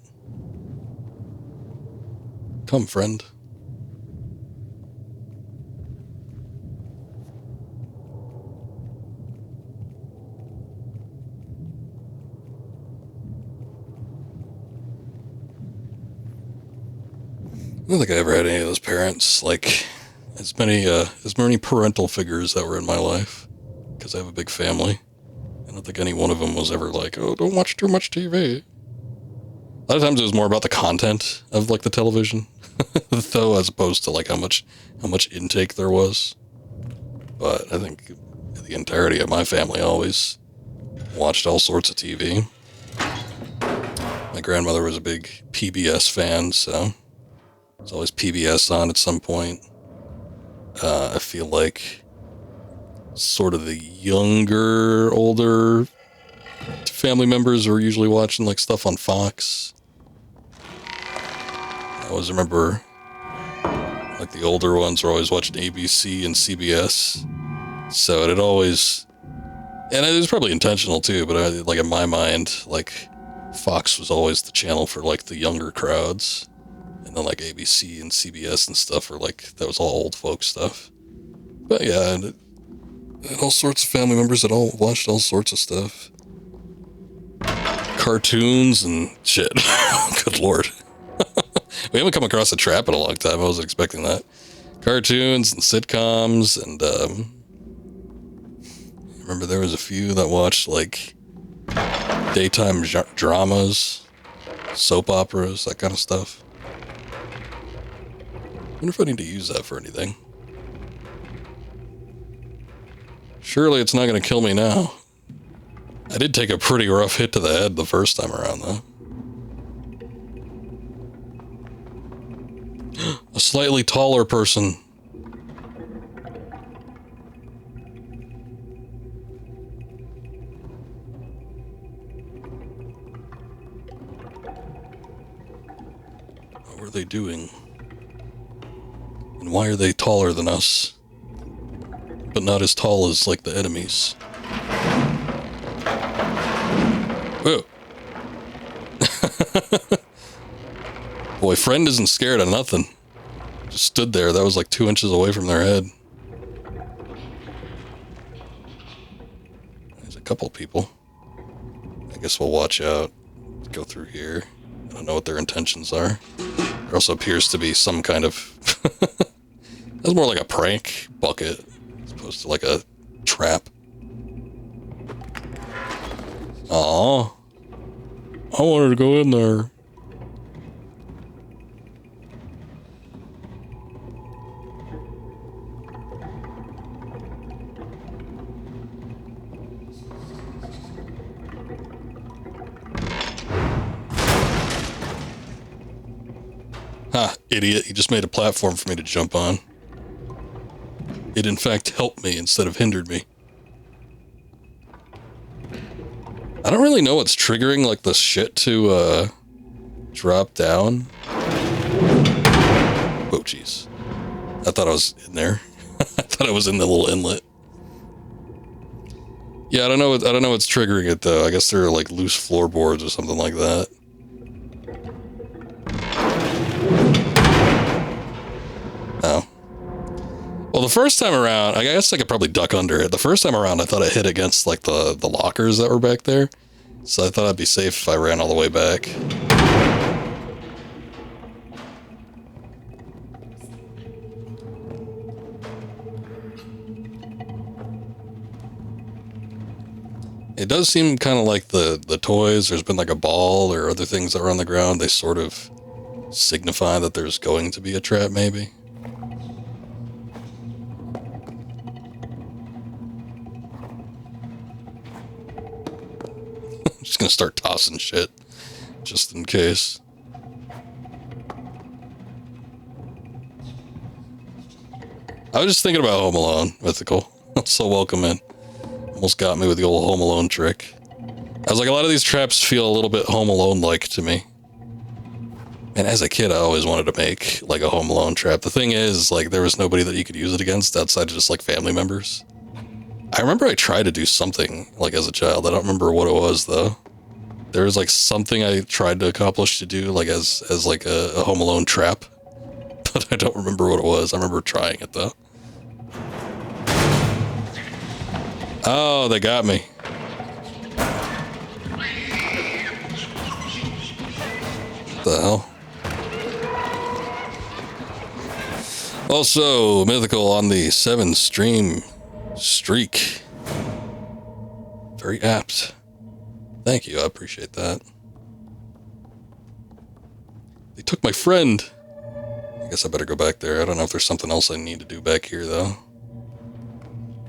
Come, friend. I don't think I ever had any of those parents, like, as many parental figures that were in my life, because I have a big family. I don't think any one of them was ever like, oh, don't watch too much TV. A lot of times it was more about the content of, like, the television, though, as opposed to, like, how much intake there was. But I think the entirety of my family always watched all sorts of TV. My grandmother was a big PBS fan, so there's always PBS on at some point. I feel like sort of the younger, older family members were usually watching like stuff on Fox. I always remember like the older ones were always watching ABC and CBS. So it always, and it was probably intentional too, but like in my mind, like Fox was always the channel for like the younger crowds. And then like ABC and CBS and stuff were like, that was all old folk stuff. But yeah, and all sorts of family members that all watched all sorts of stuff. Cartoons and shit. Good lord. We haven't come across a trap in a long time. I wasn't expecting that. Cartoons and sitcoms and I remember there was a few that watched like daytime dramas, soap operas, that kind of stuff. I wonder if I need to use that for anything. Surely it's not going to kill me now. I did take a pretty rough hit to the head the first time around, though. A slightly taller person. What were they doing? And why are they taller than us? But not as tall as, like, the enemies. Whoa. Boy, friend isn't scared of nothing. Just stood there. That was like 2 inches away from their head. There's a couple people. I guess we'll watch out. Go through here. I don't know what their intentions are. There also appears to be some kind of... That's more like a prank bucket, as opposed to like a trap. Aww. I wanted to go in there. Ha, idiot. You just made a platform for me to jump on. It in fact helped me instead of hindered me. I don't really know what's triggering like the shit to drop down. Oh jeez. I thought I was in there. I thought I was in the little inlet. Yeah, I don't know what's triggering it though. I guess they're like loose floorboards or something like that. Well, the first time around, I guess I could probably duck under it. The first time around, I thought it hit against like the lockers that were back there. So I thought I'd be safe if I ran all the way back. It does seem kind of like the toys. There's been like a ball or other things that were on the ground. They sort of signify that there's going to be a trap, maybe. I'm just gonna start tossing shit, just in case. I was just thinking about Home Alone, Mythical. So welcome in. Almost got me with the old Home Alone trick. I was like, a lot of these traps feel a little bit Home Alone-like to me. And as a kid, I always wanted to make, like, a Home Alone trap. The thing is, like, there was nobody that you could use it against outside of just, like, family members. I remember I tried to do something, like, as a child. I don't remember what it was, though. There was, like, something I tried to accomplish to do, like, as like, a Home Alone trap. But I don't remember what it was. I remember trying it, though. Oh, they got me. What the hell? Also, Mythical on the 7 stream streak. Very apt. Thank you, I appreciate that. They took my friend. I guess I better go back there. I don't know if there's something else I need to do back here, though.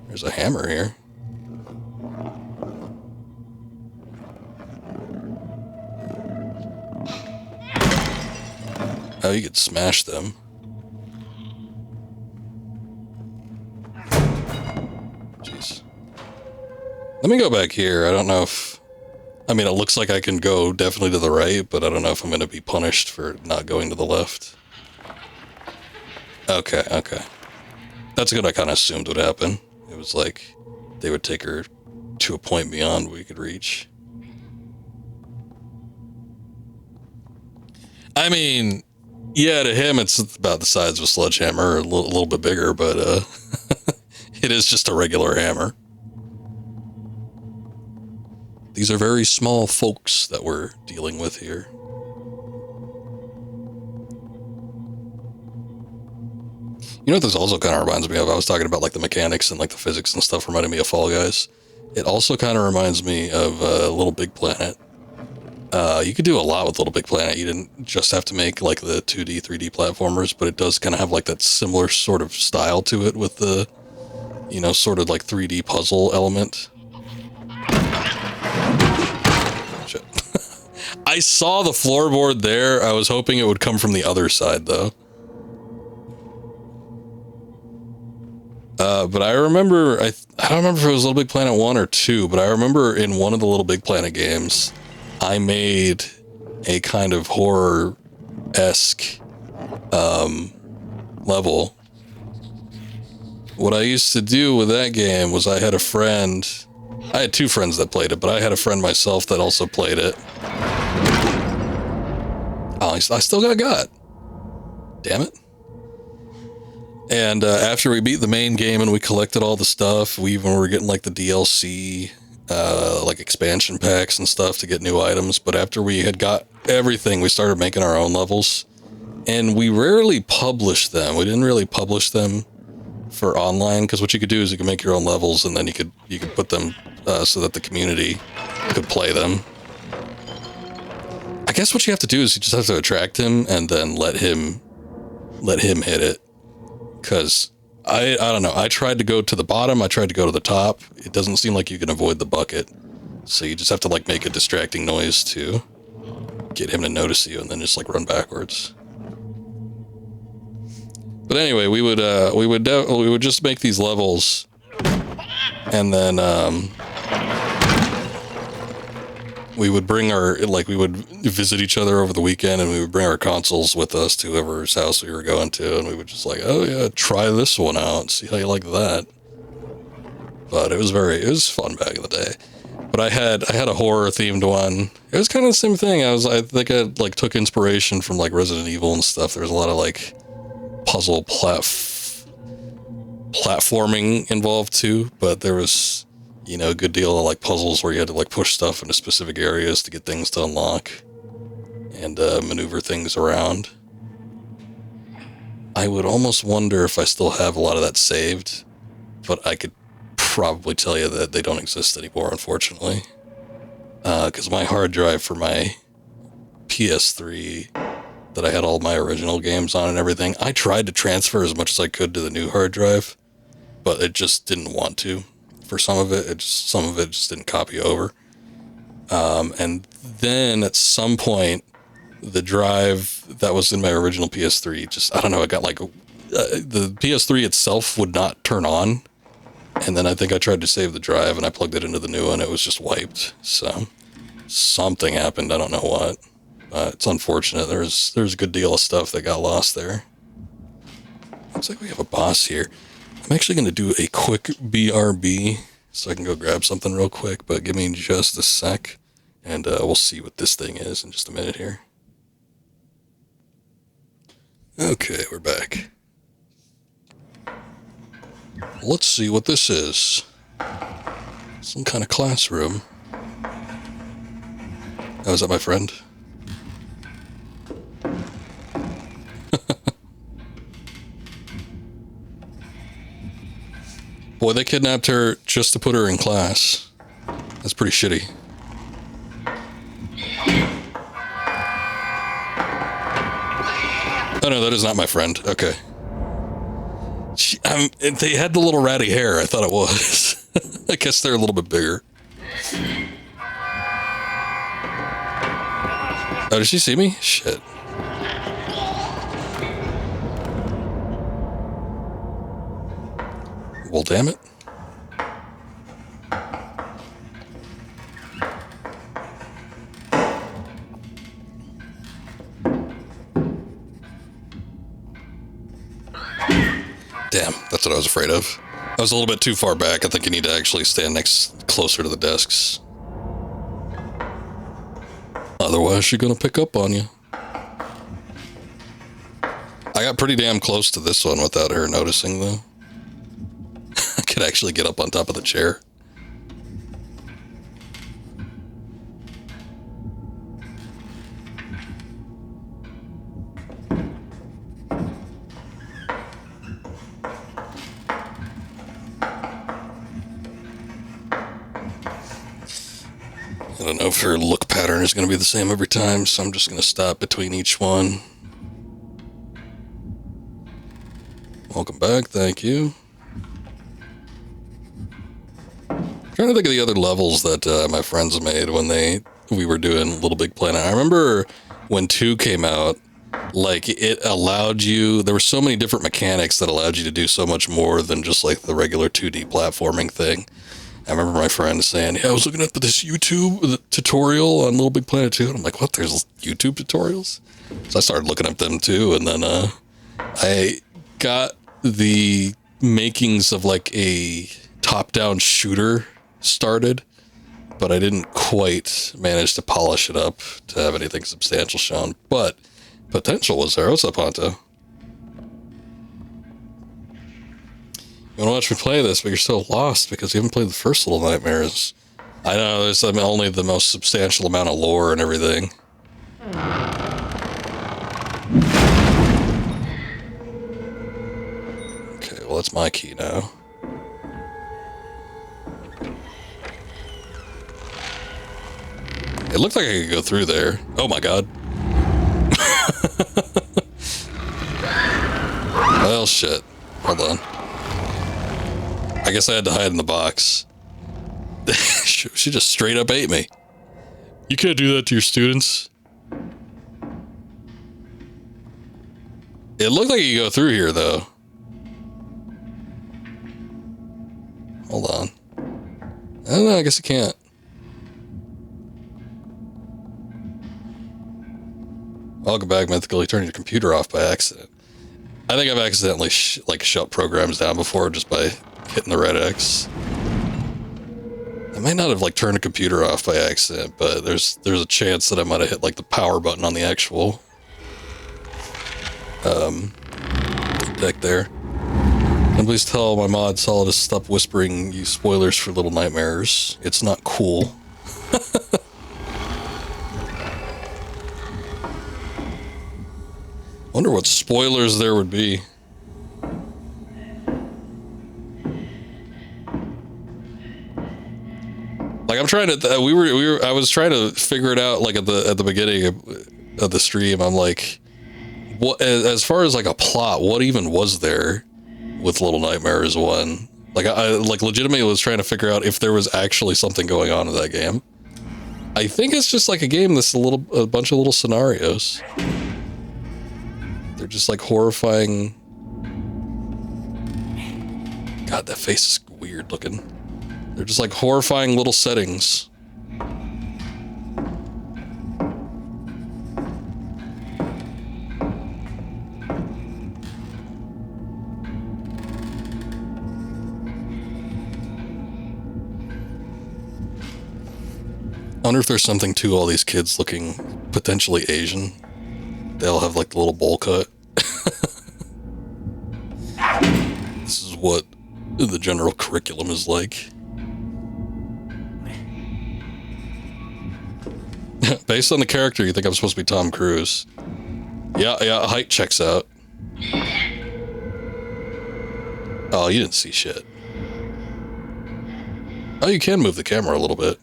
There's a hammer here. Oh, you could smash them. Jeez. Let me go back here. I don't know if... I mean, it looks like I can go definitely to the right, but I don't know if I'm going to be punished for not going to the left. Okay, okay. That's what I kind of assumed would happen. It was like they would take her to a point beyond we could reach. I mean, yeah, to him it's about the size of a sledgehammer, or a little bit bigger, but it is just a regular hammer. These are very small folks that we're dealing with here. You know what this also kind of reminds me of? I was talking about like the mechanics and like the physics and stuff reminding me of Fall Guys. It also kind of reminds me of Little Big Planet. You could do a lot with Little Big Planet. You didn't just have to make like the 2D, 3D platformers, but it does kind of have like that similar sort of style to it with the, you know, sort of like 3D puzzle element. Shit. I saw the floorboard there. I was hoping it would come from the other side though. But I remember, I don't remember if it was Little Big Planet 1 or 2, but I remember in one of the Little Big Planet games, I made a kind of horror-esque level. What I used to do with that game was I had two friends that played it, but I had a friend myself that also played it. Oh, I still got. Damn it. And after we beat the main game and we collected all the stuff, we even were getting like the DLC, like expansion packs and stuff to get new items. But after we had got everything, we started making our own levels. And we rarely published them. We didn't really publish them for online, because what you could do is you could make your own levels and then you could put them so that the community could play them. I guess what you have to do is you just have to attract him and then let him hit it. Because I don't know, I tried to go to the bottom, I tried to go to the top. It doesn't seem like you can avoid the bucket. So you just have to like make a distracting noise to get him to notice you and then just like run backwards. But anyway, we would just make these levels and then we would bring we would visit each other over the weekend and we would bring our consoles with us to whoever's house we were going to, and we would just like, oh yeah, try this one out, see how you like that. But it was fun back in the day. But I had a horror themed one. It was kind of the same thing. I think I like took inspiration from like Resident Evil and stuff. There was a lot of like puzzle platforming involved too, but there was, you know, a good deal of like puzzles where you had to like push stuff into specific areas to get things to unlock and maneuver things around. I would almost wonder if I still have a lot of that saved, but I could probably tell you that they don't exist anymore, unfortunately. Because my hard drive for my PS3 that I had all my original games on and everything, I tried to transfer as much as I could to the new hard drive, but it just didn't want to. For some of it, some of it just didn't copy over. And then at some point, the drive that was in my original PS3 just, I don't know, it got like, the PS3 itself would not turn on. And then I think I tried to save the drive and I plugged it into the new one. It was just wiped. So something happened. I don't know what. It's unfortunate. There's a good deal of stuff that got lost there. Looks like we have a boss here. I'm actually going to do a quick BRB so I can go grab something real quick, but give me just a sec and we'll see what this thing is in just a minute here. Okay, we're back. Let's see what this is. Some kind of classroom. Oh, is that my friend? Boy, they kidnapped her just to put her in class. That's pretty shitty. Oh no, that is not my friend. Okay. They had the little ratty hair. I thought it was. I guess they're a little bit bigger. Oh, did she see me? Shit. Well, damn it. Damn, that's what I was afraid of. I was a little bit too far back. I think you need to actually stand closer to the desks. Otherwise, she's gonna pick up on you. I got pretty damn close to this one without her noticing, though. I could actually get up on top of the chair. I don't know if her look pattern is going to be the same every time, so I'm just going to stop between each one. Welcome back, thank you. Trying to think of the other levels that my friends made when we were doing Little Big Planet. I remember when 2 came out, like it allowed you, there were so many different mechanics that allowed you to do so much more than just like the regular 2D platforming thing. I remember my friend saying, yeah, I was looking at this YouTube tutorial on Little Big Planet 2. And I'm like, what? There's YouTube tutorials? So I started looking up them too. And then I got the makings of like a top-down shooter started, but I didn't quite manage to polish it up to have anything substantial shown. But potential was there. What's up, Honto? You want to watch me play this, but you're so lost because you haven't played the first Little Nightmares. I know, there's only the most substantial amount of lore and everything. Okay, well, that's my key now. It looked like I could go through there. Oh my god. Well, shit. Hold on. I guess I had to hide in the box. She just straight up ate me. You can't do that to your students. It looked like you could go through here, though. Hold on. I don't know, I guess I can't. Welcome back, Mythical. You turned your computer off by accident. I think I've accidentally shut programs down before just by hitting the red X. I might not have turned a computer off by accident, but there's a chance that I might have hit the power button on the actual deck there. And please tell my mod Solid to stop whispering you spoilers for Little Nightmares. It's not cool. Wonder what spoilers there would be. Like I'm trying to, I was trying to figure it out like at the beginning of the stream. I'm like, what as far as like a plot, what even was there with Little Nightmares 1? Like I like legitimately was trying to figure out if there was actually something going on in that game. I think it's just like a game that's a bunch of little scenarios. They're just like horrifying. God, that face is weird looking. They're just like horrifying little settings. I wonder if there's something to all these kids looking potentially Asian. They all have like the little bowl cut. This is what the general curriculum is like. Based on the character, you think I'm supposed to be Tom Cruise. Yeah, height checks out. Oh, you didn't see shit. Oh, you can move the camera a little bit.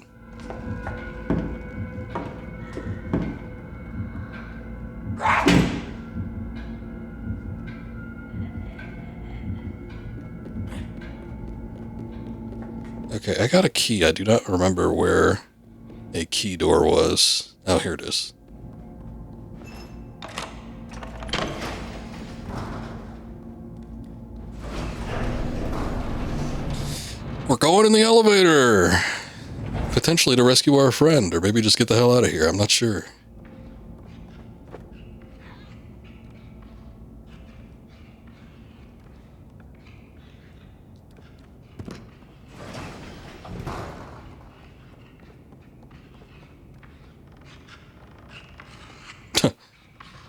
Okay, I got a key. I do not remember where a key door was. Oh, here it is. We're going in the elevator! Potentially to rescue our friend, or maybe just get the hell out of here. I'm not sure.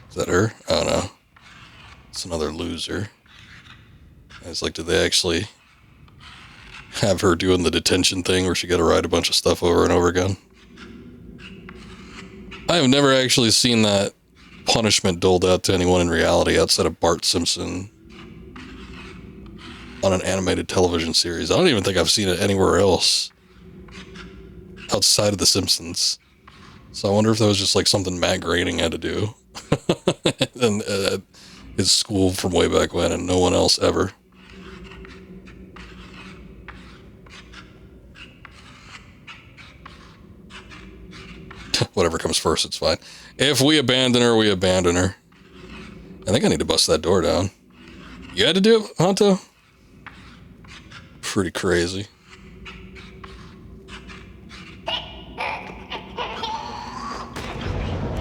Is that her? Oh no. It's another loser. I was like, did they actually have her doing the detention thing where she got to write a bunch of stuff over and over again? I have never actually seen that punishment doled out to anyone in reality outside of Bart Simpson on an animated television series. I don't even think I've seen it anywhere else outside of The Simpsons. So I wonder if that was just like something Matt Groening had to do. And his school from way back when, and no one else ever. Whatever comes first, it's fine. If we abandon her, we abandon her. I think I need to bust that door down. You had to do it, Honto? Pretty crazy.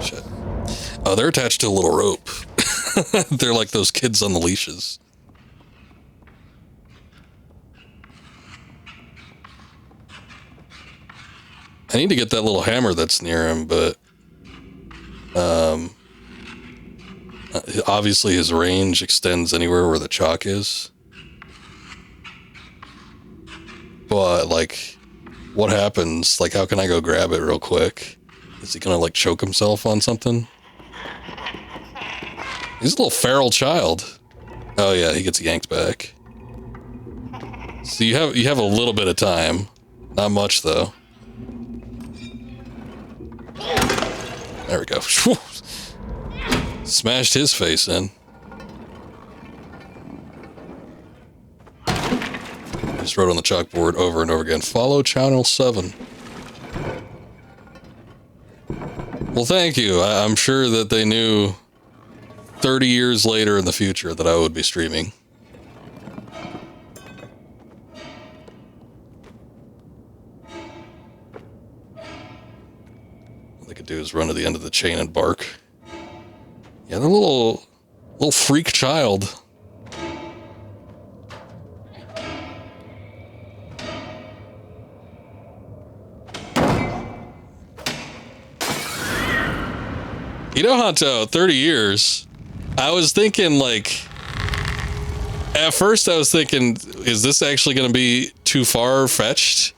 Shit. Oh, they're attached to a little rope. They're like those kids on the leashes. I need to get that little hammer that's near him, but obviously his range extends anywhere where the chalk is. But like, what happens? Like, how can I go grab it real quick? Is he gonna like choke himself on something? He's a little feral child. Oh yeah, he gets yanked back. So you have a little bit of time. Not much though. There we go. Smashed his face in. Just wrote on the chalkboard over and over again. Follow Channel 7. Well, thank you. I'm sure that they knew 30 years later in the future that I would be streaming. All they could do is run to the end of the chain and bark. Yeah, they're a little freak child. You know, Honto, 30 years. I was thinking, like, At first I was thinking, is this actually going to be too far-fetched?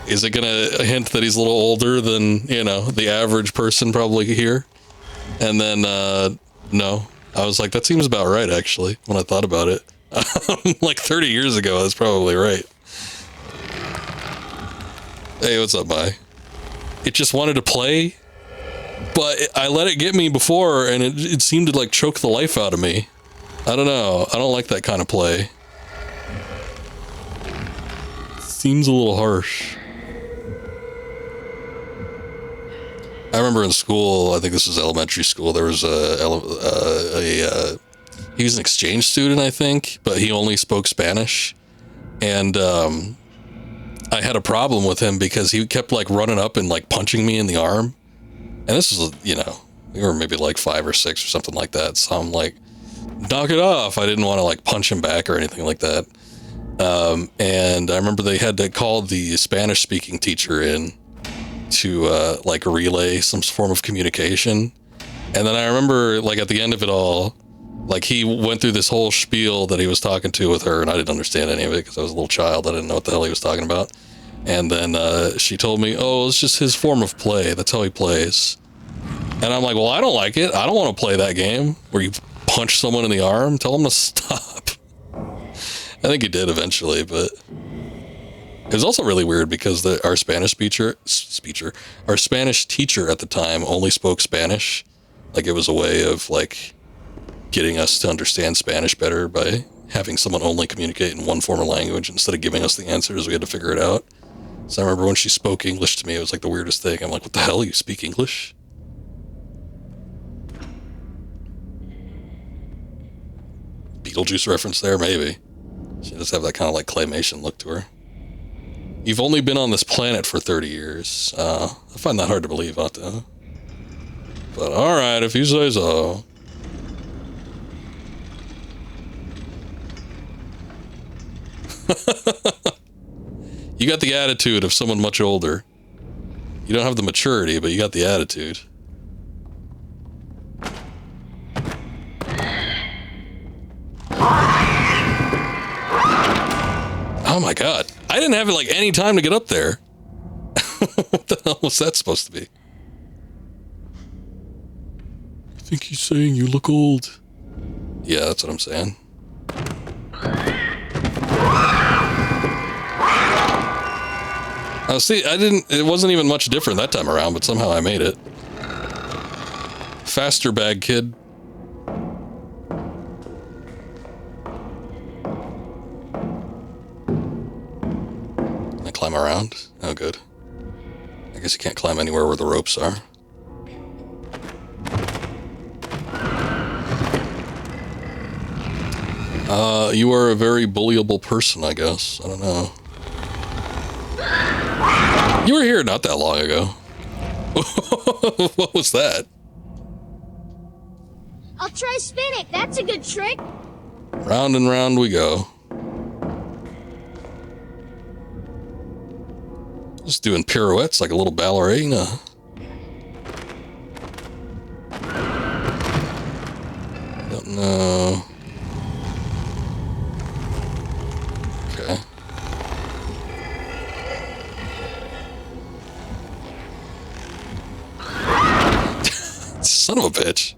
Is it going to hint that he's a little older than, you know, the average person probably here? And then, no. I was like, that seems about right, actually, when I thought about it. Like 30 years ago, that's probably right. Hey, what's up, Mai? It just wanted to play, but I let it get me before, and it seemed to, like, choke the life out of me. I don't know. I don't like that kind of play. Seems a little harsh. I remember in school, I think this was elementary school, there was he was an exchange student, I think, but he only spoke Spanish. And I had a problem with him because he kept like running up and like punching me in the arm. And this was, you know, we were maybe like 5 or 6 or something like that. So I'm like, knock it off. I didn't want to like punch him back or anything like that. And I remember they had to call the Spanish speaking teacher in to like relay some form of communication. And then I remember like at the end of it all, like he went through this whole spiel that he was talking to with her, and I didn't understand any of it because I was a little child. I didn't know what the hell he was talking about. And then she told me, oh, it's just his form of play. That's how he plays. And I'm like, well, I don't like it. I don't want to play that game where you punch someone in the arm. Tell him to stop. I think he did eventually, but it was also really weird because our Spanish our Spanish teacher at the time only spoke Spanish. Like it was a way of like getting us to understand Spanish better by having someone only communicate in one form of language instead of giving us the answers. We had to figure it out. So I remember when she spoke English to me, it was like the weirdest thing. I'm like, what the hell? You speak English? Beetlejuice reference there, maybe. She does have that kind of like claymation look to her. You've only been on this planet for 30 years. I find that hard to believe, Otto. But alright, if you say so. You got the attitude of someone much older. You don't have the maturity, but you got the attitude. Oh my god. I didn't have like any time to get up there. What the hell was that supposed to be? I think he's saying you look old. Yeah, that's what I'm saying. See, it wasn't even much different that time around, but somehow I made it. Faster bag, kid. Can I climb around? Oh, good. I guess you can't climb anywhere where the ropes are. You are a very bullyable person, I guess. I don't know. You were here not that long ago. What was that? I'll try spinning. That's a good trick. Round and round we go. Just doing pirouettes like a little ballerina. Don't know. Okay. Son of a bitch.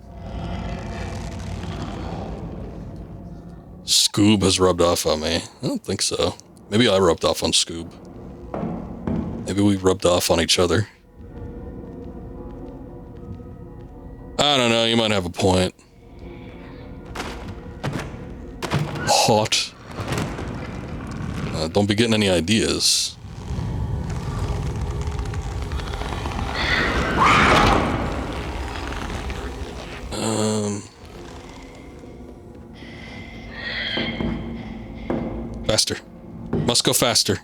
Scoob has rubbed off on me. I don't think so. Maybe I rubbed off on Scoob. Maybe we rubbed off on each other. I don't know, you might have a point. Hot. Don't be getting any ideas. Faster. Must go faster.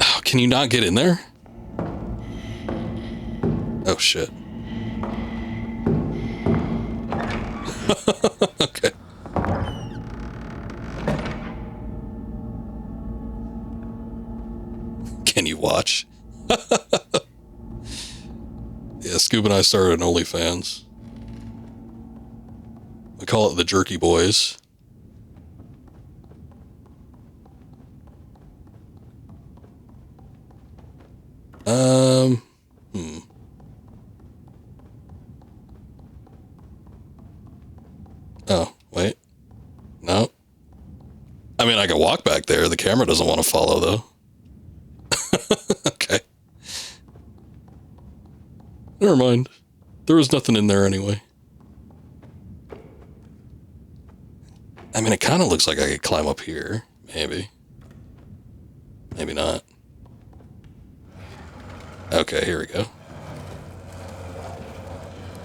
Oh, can you not get in there? Oh, shit. Okay. Can you watch? Yeah, Scoob and I started an OnlyFans. call it the Jerky Boys. Oh, wait. No. I mean, I can walk back there. The camera doesn't want to follow, though. Okay. Never mind. There was nothing in there anyway. I mean, it kind of looks like I could climb up here. Maybe. Maybe not. Okay, here we go.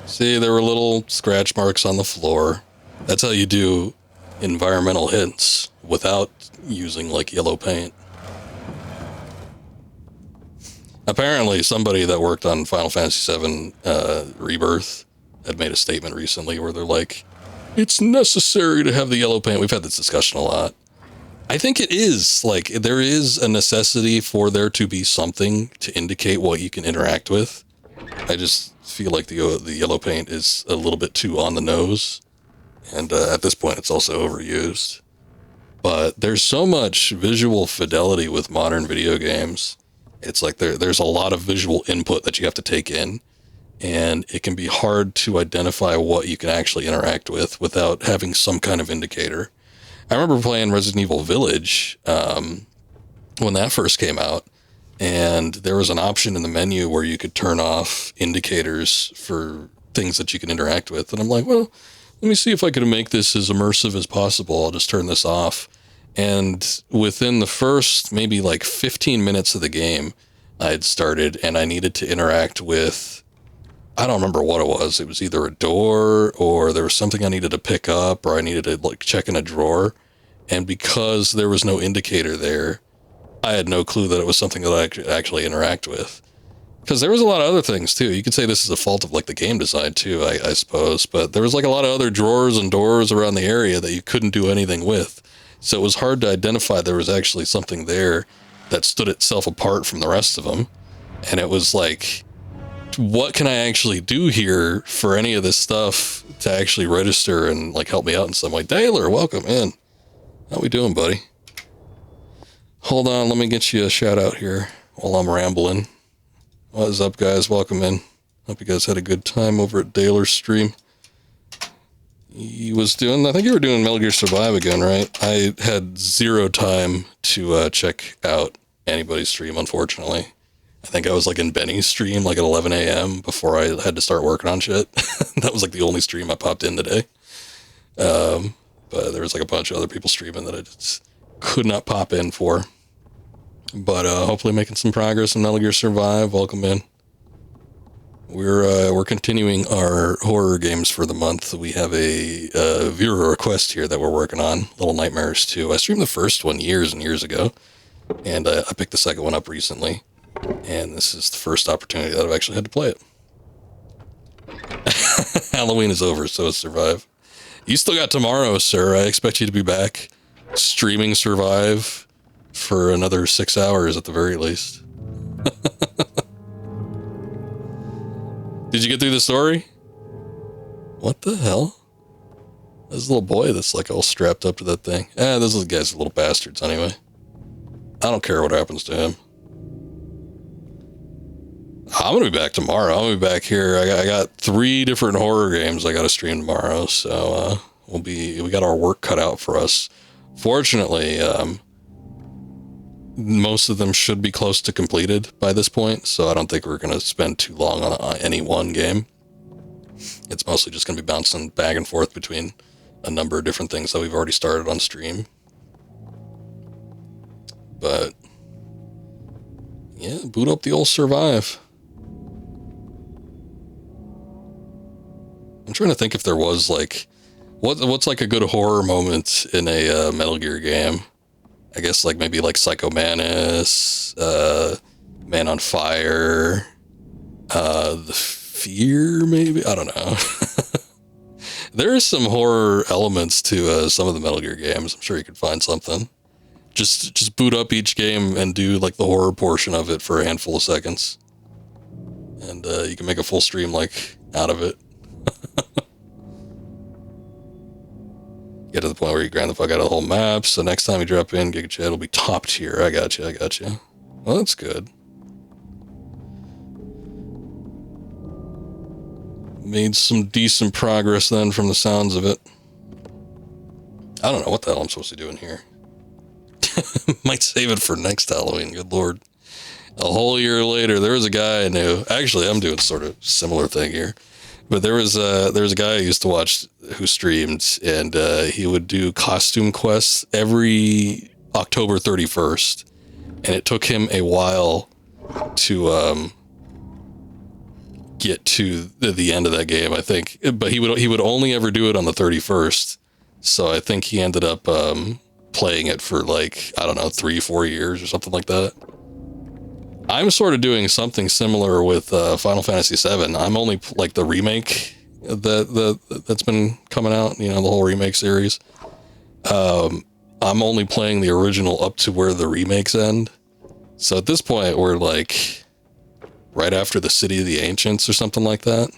See, there were little scratch marks on the floor. That's how you do environmental hints without using, like, yellow paint. Apparently, somebody that worked on Final Fantasy VII Rebirth had made a statement recently where they're like, it's necessary to have the yellow paint. We've had this discussion a lot. I think it is. Like, there is a necessity for there to be something to indicate what you can interact with. I just feel like the yellow paint is a little bit too on the nose. And at this point, it's also overused. But there's so much visual fidelity with modern video games. It's like there's a lot of visual input that you have to take in. And it can be hard to identify what you can actually interact with without having some kind of indicator. I remember playing Resident Evil Village when that first came out, and there was an option in the menu where you could turn off indicators for things that you can interact with. And I'm like, well, let me see if I can make this as immersive as possible. I'll just turn this off. And within the first maybe like 15 minutes of the game, I had started and I needed to interact with, I don't remember what it was. It was either a door or there was something I needed to pick up or I needed to like check in a drawer. And because there was no indicator there, I had no clue that it was something that I could actually interact with. Because there was a lot of other things too. You could say this is a fault of like the game design too, I suppose. But there was like a lot of other drawers and doors around the area that you couldn't do anything with. So it was hard to identify there was actually something there that stood itself apart from the rest of them. And it was like, what can I actually do here for any of this stuff to actually register and like help me out in some way? Taylor, welcome in. How we doing, buddy? Hold on, let me get you a shout out here while I'm rambling. What is up, guys? Welcome in. Hope you guys had a good time over at Taylor's stream. He was doing, I think you were doing Metal Gear Survive again, right? I had zero time to check out anybody's stream, unfortunately. I think I was like in Benny's stream like at 11 a.m. before I had to start working on shit. That was like the only stream I popped in today. But there was like a bunch of other people streaming that I just could not pop in for. But hopefully making some progress in Metal Gear Survive. Welcome in. We're continuing our horror games for the month. We have a viewer request here that we're working on, Little Nightmares 2. I streamed the first one years and years ago, and I picked the second one up recently. And this is the first opportunity that I've actually had to play it. Halloween is over, so is Survive. You still got tomorrow, sir. I expect you to be back streaming Survive for another 6 hours at the very least. Did you get through the story? What the hell? This little boy that's like all strapped up to that thing. Those guys are little bastards anyway. I don't care what happens to him. I'm gonna be back tomorrow. I'm gonna be back here. I got 3 different horror games I gotta stream tomorrow, so we got our work cut out for us. Fortunately, most of them should be close to completed by this point, so I don't think we're gonna spend too long on any one game. It's mostly just gonna be bouncing back and forth between a number of different things that we've already started on stream. But yeah, boot up the old Survive. I'm trying to think if there was like, what's like a good horror moment in a Metal Gear game? I guess like maybe like Psycho Manus, Man on Fire, The Fear maybe? I don't know. There is some horror elements to some of the Metal Gear games. I'm sure you could find something. Just boot up each game and do like the horror portion of it for a handful of seconds. And you can make a full stream like out of it. get to the point where you grind the fuck out of the whole map. So next time you drop in, Giga Chad will be top tier. I got you. Well, that's good. Made some decent progress then from the sounds of it. I don't know what the hell I'm supposed to do in here. Might save it for next Halloween, good lord. A whole year later, there was a guy I knew. Actually, I'm doing sort of similar thing here. But there was a guy I used to watch who streamed, and he would do costume quests every October 31st. And it took him a while to get to the end of that game, I think. But he would only ever do it on the 31st. So I think he ended up playing it for like, I don't know, 3-4 years or something like that. I'm sort of doing something similar with Final Fantasy VII. I'm only like the remake that's been coming out, you know, the whole remake series. I'm only playing the original up to where the remakes end. So at this point, we're like right after the City of the Ancients or something like that.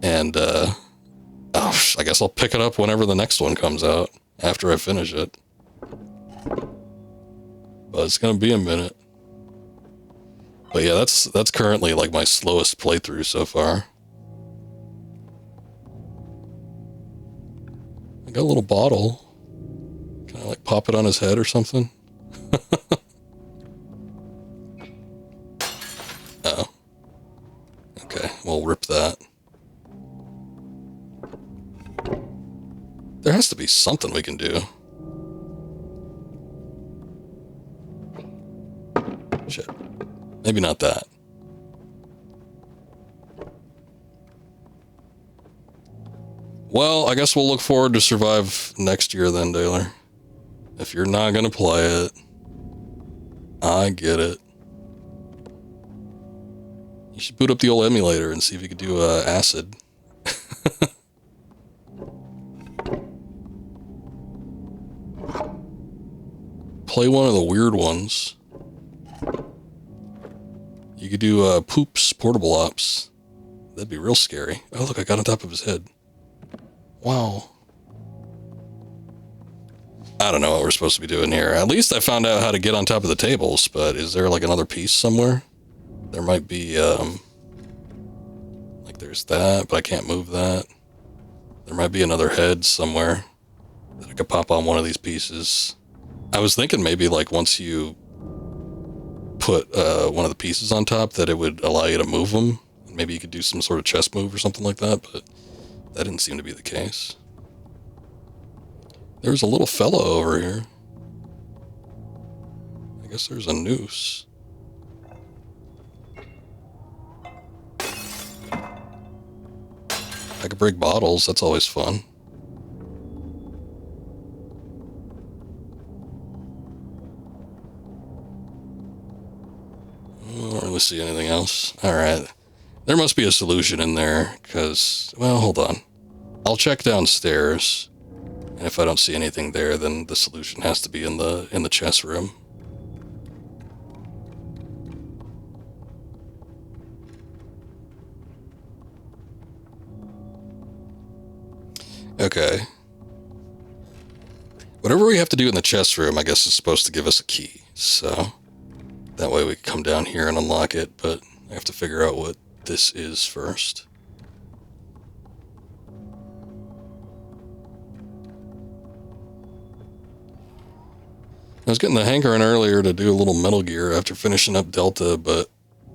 And I guess I'll pick it up whenever the next one comes out after I finish it. But it's gonna be a minute. But yeah, that's currently like my slowest playthrough so far. I got a little bottle. Can I like pop it on his head or something? Oh. Okay, we'll rip that. There has to be something we can do. Shit. Maybe not that. Well, I guess we'll look forward to Survive next year then, Taylor. If you're not gonna play it, I get it. You should boot up the old emulator and see if you could do acid. Play one of the weird ones. You could do Poops Portable Ops. That'd be real scary. Oh, look, I got on top of his head. Wow. I don't know what we're supposed to be doing here. At least I found out how to get on top of the tables, but is there like another piece somewhere? There might be, like there's that, but I can't move that. There might be another head somewhere that I could pop on one of these pieces. I was thinking maybe like once you put one of the pieces on top that it would allow you to move them. Maybe you could do some sort of chest move or something like that, but that didn't seem to be the case. There's a little fella over here. I guess there's a noose. I could break bottles, that's always fun. I don't really see anything else. Alright. There must be a solution in there, because, well, hold on. I'll check downstairs, and if I don't see anything there, then the solution has to be in the chest room. Okay. Whatever we have to do in the chest room, I guess, is supposed to give us a key, so that way we can come down here and unlock it, but I have to figure out what this is first. I was getting the hankering earlier to do a little Metal Gear after finishing up Delta, but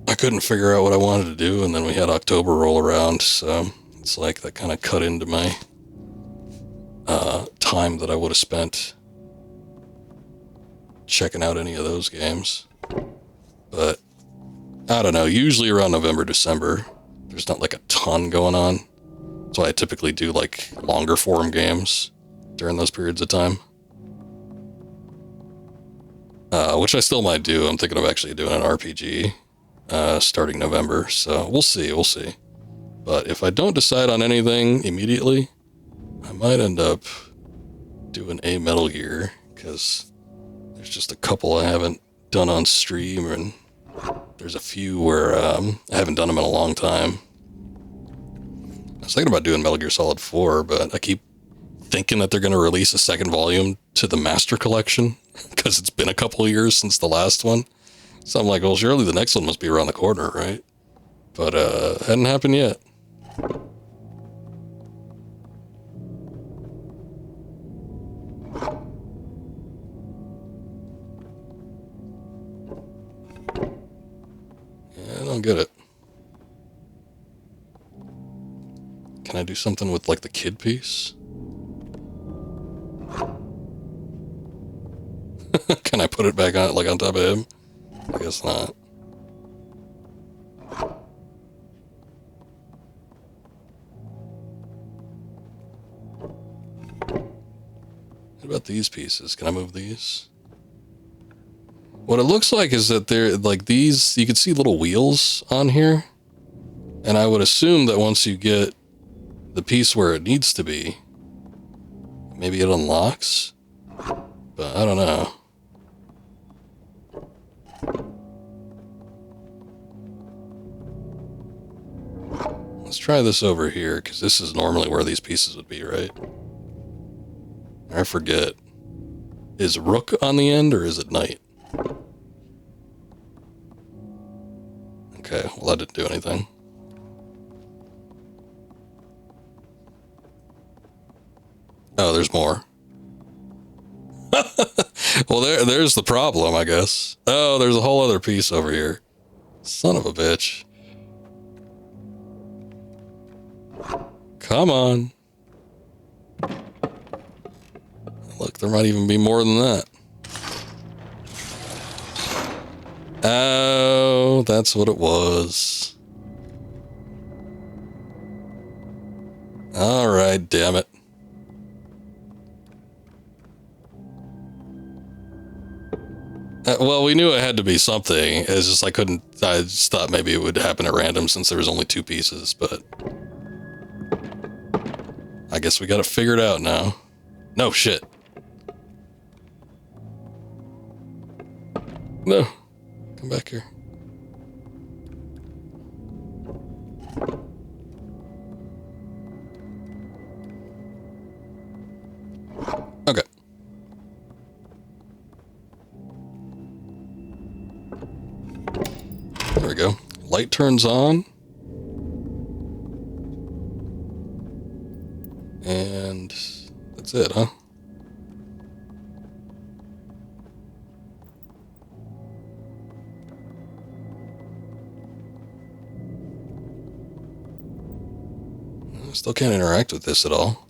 I couldn't figure out what I wanted to do, and then we had October roll around, so it's like that kind of cut into my time that I would have spent checking out any of those games. But I don't know, usually around November, December, there's not like a ton going on. So I typically do like longer form games during those periods of time. Which I still might do. I'm thinking of actually doing an RPG starting November. So we'll see. But if I don't decide on anything immediately, I might end up doing a Metal Gear, because there's just a couple I haven't done on stream, and there's a few where I haven't done them in a long time. I was thinking about doing Metal Gear Solid 4, but I keep thinking that they're going to release a second volume to the Master Collection because it's been a couple of years since the last one. So I'm like, well, surely the next one must be around the corner, right? But hadn't happened yet. I don't get it. Can I do something with, like, the kid piece? Can I put it back on, like, on top of him? I guess not. What about these pieces? Can I move these? What it looks like is that they're, like, these, you can see little wheels on here. And I would assume that once you get the piece where it needs to be, maybe it unlocks, but I don't know. Let's try this over here, because this is normally where these pieces would be, right? I forget. Is rook on the end, or is it knight? Okay, well that didn't do anything. Oh, there's more. Well, there's the problem, I guess. Oh, there's a whole other piece over here. Son of a bitch. Come on. Look, there might even be more than that. Oh, that's what it was. All right, damn it. Well, we knew it had to be something. It's just I just thought maybe it would happen at random since there was only two pieces, but I guess we got it figured out now. No shit. No. Come back here. Okay. There we go. Light turns on. And that's it, huh? I still can't interact with this at all.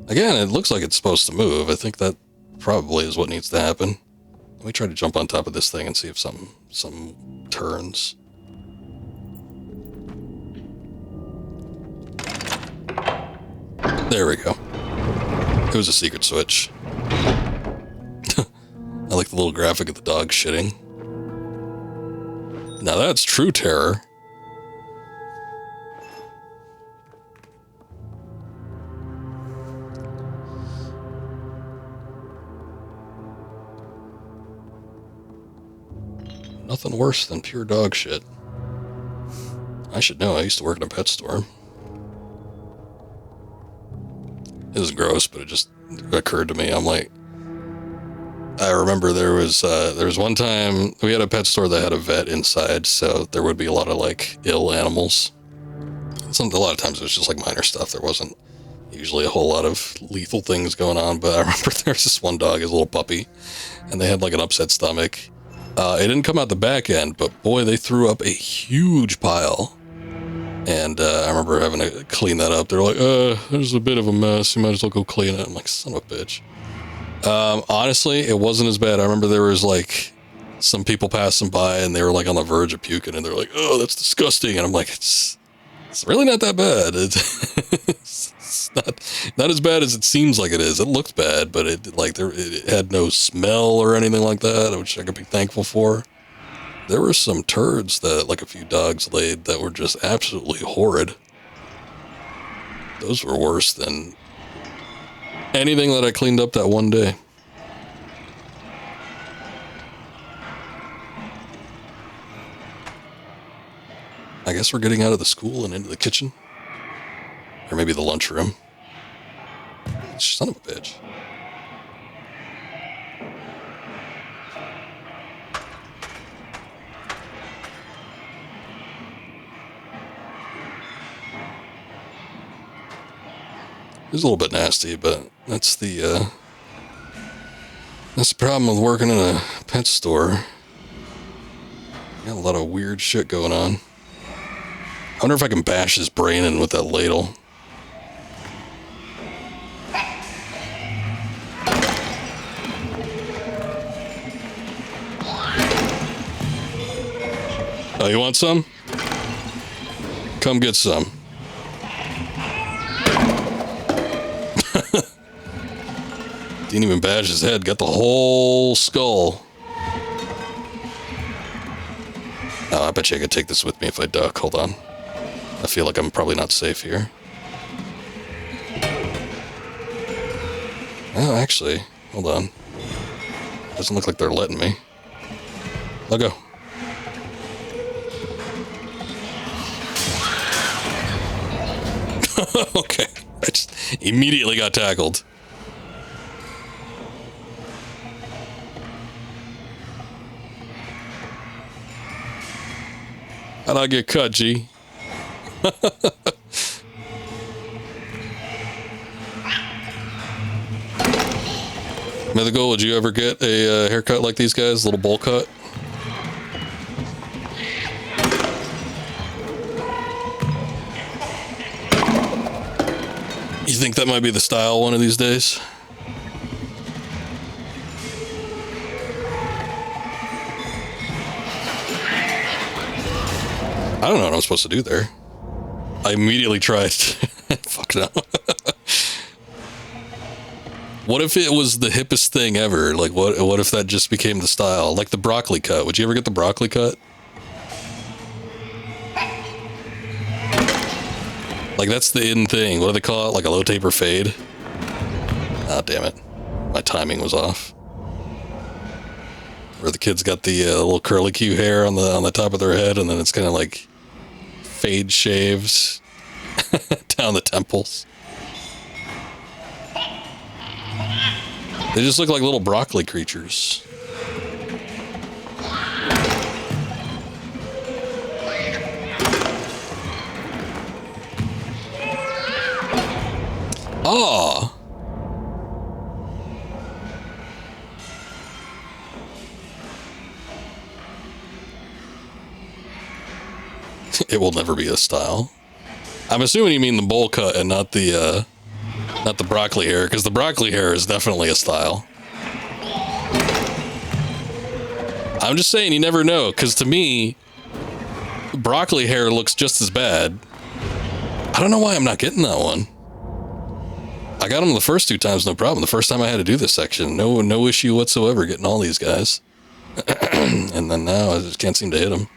Again, it looks like it's supposed to move. I think that probably is what needs to happen. Let me try to jump on top of this thing and see if some turns. There we go. It was a secret switch. I like the little graphic of the dog shitting. Now that's true terror. Nothing worse than pure dog shit. I should know, I used to work in a pet store. It was gross, but it just occurred to me. I'm like, I remember there was one time we had a pet store that had a vet inside, so there would be a lot of like ill animals. A lot of times it was just like minor stuff. There wasn't usually a whole lot of lethal things going on, but I remember there was this one dog, his little puppy, and they had like an upset stomach. It didn't come out the back end, but boy, they threw up a huge pile. And I remember having to clean that up. They're like, there's a bit of a mess. You might as well go clean it. I'm like, son of a bitch. Honestly, it wasn't as bad. I remember there was like some people passing by and they were like on the verge of puking and they're like, oh, that's disgusting. And I'm like, it's really not that bad. It's not as bad as it seems like it is. It looked bad, but it had no smell or anything like that, which I could be thankful for. There were some turds that like a few dogs laid that were just absolutely horrid. Those were worse than anything that I cleaned up that one day. I guess we're getting out of the school and into the kitchen. Or maybe the lunchroom. Son of a bitch. It's a little bit nasty, but that's the problem with working in a pet store. Got a lot of weird shit going on. I wonder if I can bash his brain in with that ladle. Oh, you want some? Come get some. Didn't even bash his head. Got the whole skull. Oh, I bet you I could take this with me if I duck. Hold on. I feel like I'm probably not safe here. Oh, actually, hold on. Doesn't look like they're letting me. Let go. Okay. I just immediately got tackled. How'd I get cut, G? Mythical, would you ever get a haircut like these guys? A little bowl cut? You think that might be the style one of these days? I don't know what I'm supposed to do there. I immediately tried. Fuck no. What if it was the hippest thing ever? Like, what if that just became the style? Like the broccoli cut. Would you ever get the broccoli cut? Like, that's the in thing. What do they call it? Like a low taper fade? Ah, damn it. My timing was off. Where the kids got the little curly Q hair on the top of their head, and then it's kind of like fade shaves down the temples. They just look like little broccoli creatures. Ah. It will never be a style. I'm assuming you mean the bowl cut and not the broccoli hair, because the broccoli hair is definitely a style. I'm just saying, you never know, because to me, broccoli hair looks just as bad. I don't know why I'm not getting that one. I got them the first 2 times, no problem. The first time I had to do this section, no issue whatsoever getting all these guys. And then now I just can't seem to hit them.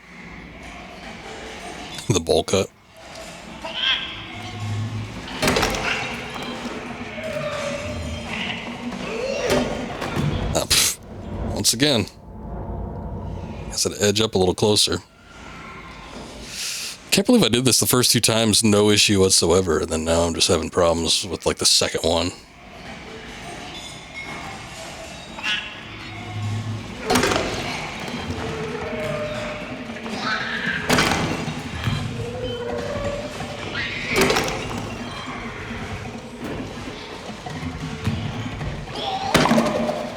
The bowl cut. Once again, I guess I'd edge up a little closer. Can't believe I did this the first 2 times, no issue whatsoever, and then now I'm just having problems with like the second one.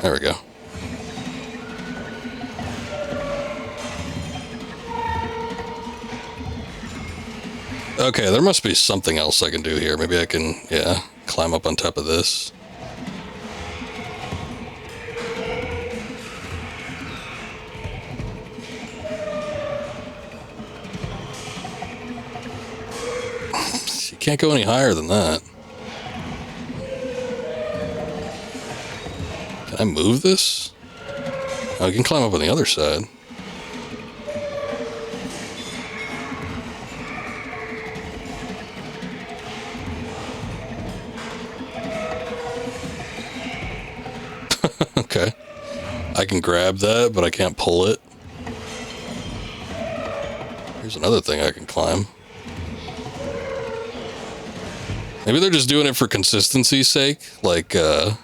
There we go. Okay, there must be something else I can do here. Maybe I can, yeah, climb up on top of this. You can't go any higher than that. Can I move this? Oh, I can climb up on the other side. Okay. I can grab that, but I can't pull it. Here's another thing I can climb. Maybe they're just doing it for consistency's sake. Like, oh.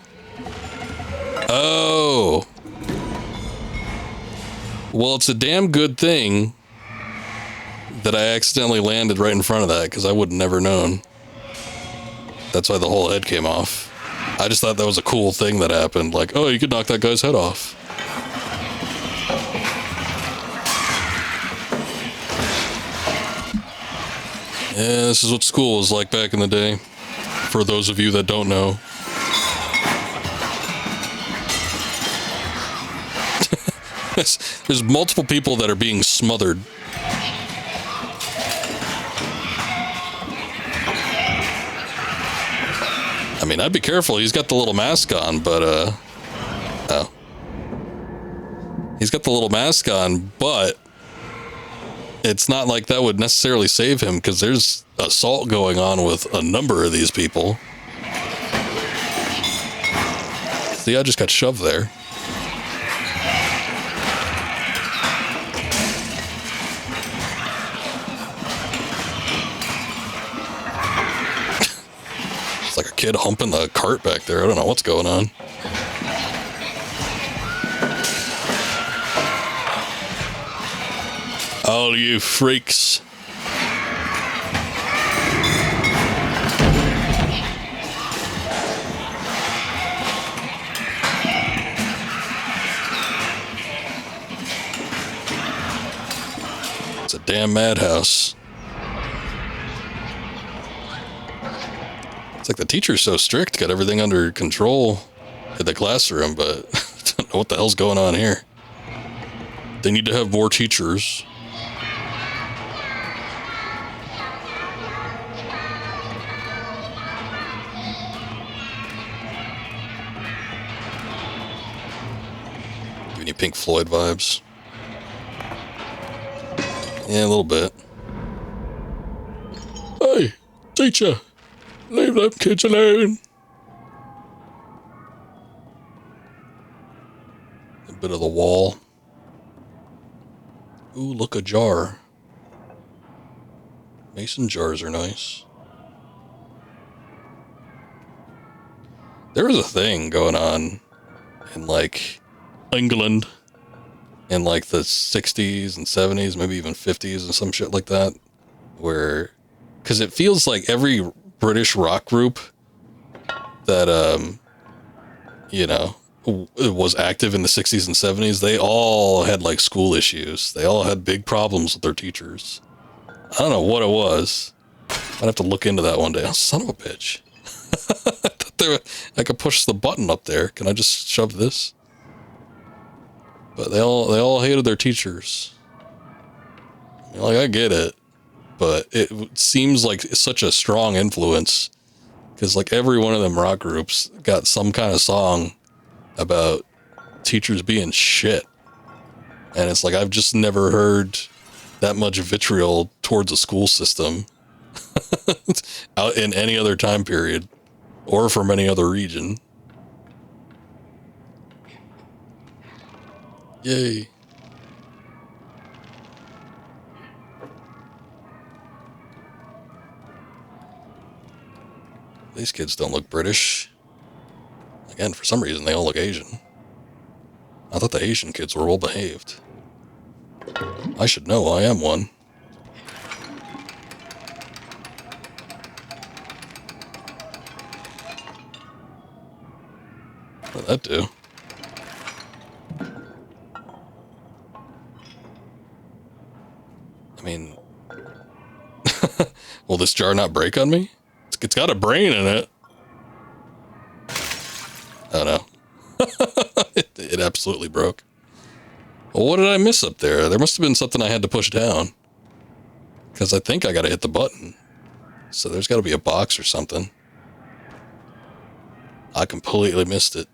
Well, it's a damn good thing that I accidentally landed right in front of that, because I would have never known. That's why the whole head came off. I just thought that was a cool thing that happened. Like, oh, you could knock that guy's head off. Yeah, this is what school was like back in the day. For those of you that don't know. There's multiple people that are being smothered. I mean, I'd be careful. He's got the little mask on, but, oh. He's got the little mask on, but it's not like that would necessarily save him, because there's assault going on with a number of these people. See, I just got shoved there. It's like a kid humping the cart back there. I don't know what's going on. All you freaks. It's a damn madhouse. It's like the teacher's so strict, got everything under control in the classroom, but I don't know what the hell's going on here. They need to have more teachers. Giving you Pink Floyd vibes. Yeah, a little bit. Hey, teacher, leave them kids alone. A bit of the wall. Ooh, look, a jar. Mason jars are nice. There was a thing going on in, like, England in, like, the 60s and 70s, maybe even 50s and some shit like that, where, because it feels like every British rock group that, you know, was active in the 60s and 70s, they all had, like, school issues. They all had big problems with their teachers. I don't know what it was. I'd have to look into that one day. Oh, son of a bitch. I thought I could push the button up there. Can I just shove this? But they all hated their teachers. Like, I get it, but it seems like such a strong influence, because like every one of them rock groups got some kind of song about teachers being shit, and it's like I've just never heard that much vitriol towards a school system out in any other time period or from any other region. Yay. These kids don't look British. Again, for some reason, they all look Asian. I thought the Asian kids were well behaved. I should know, I am one. What did that do? I mean, will this jar not break on me? It's got a brain in it. Oh no. It absolutely broke. Well, what did I miss up there? There must have been something I had to push down, because I think I gotta hit the button. So there's gotta be a box or something. I completely missed it.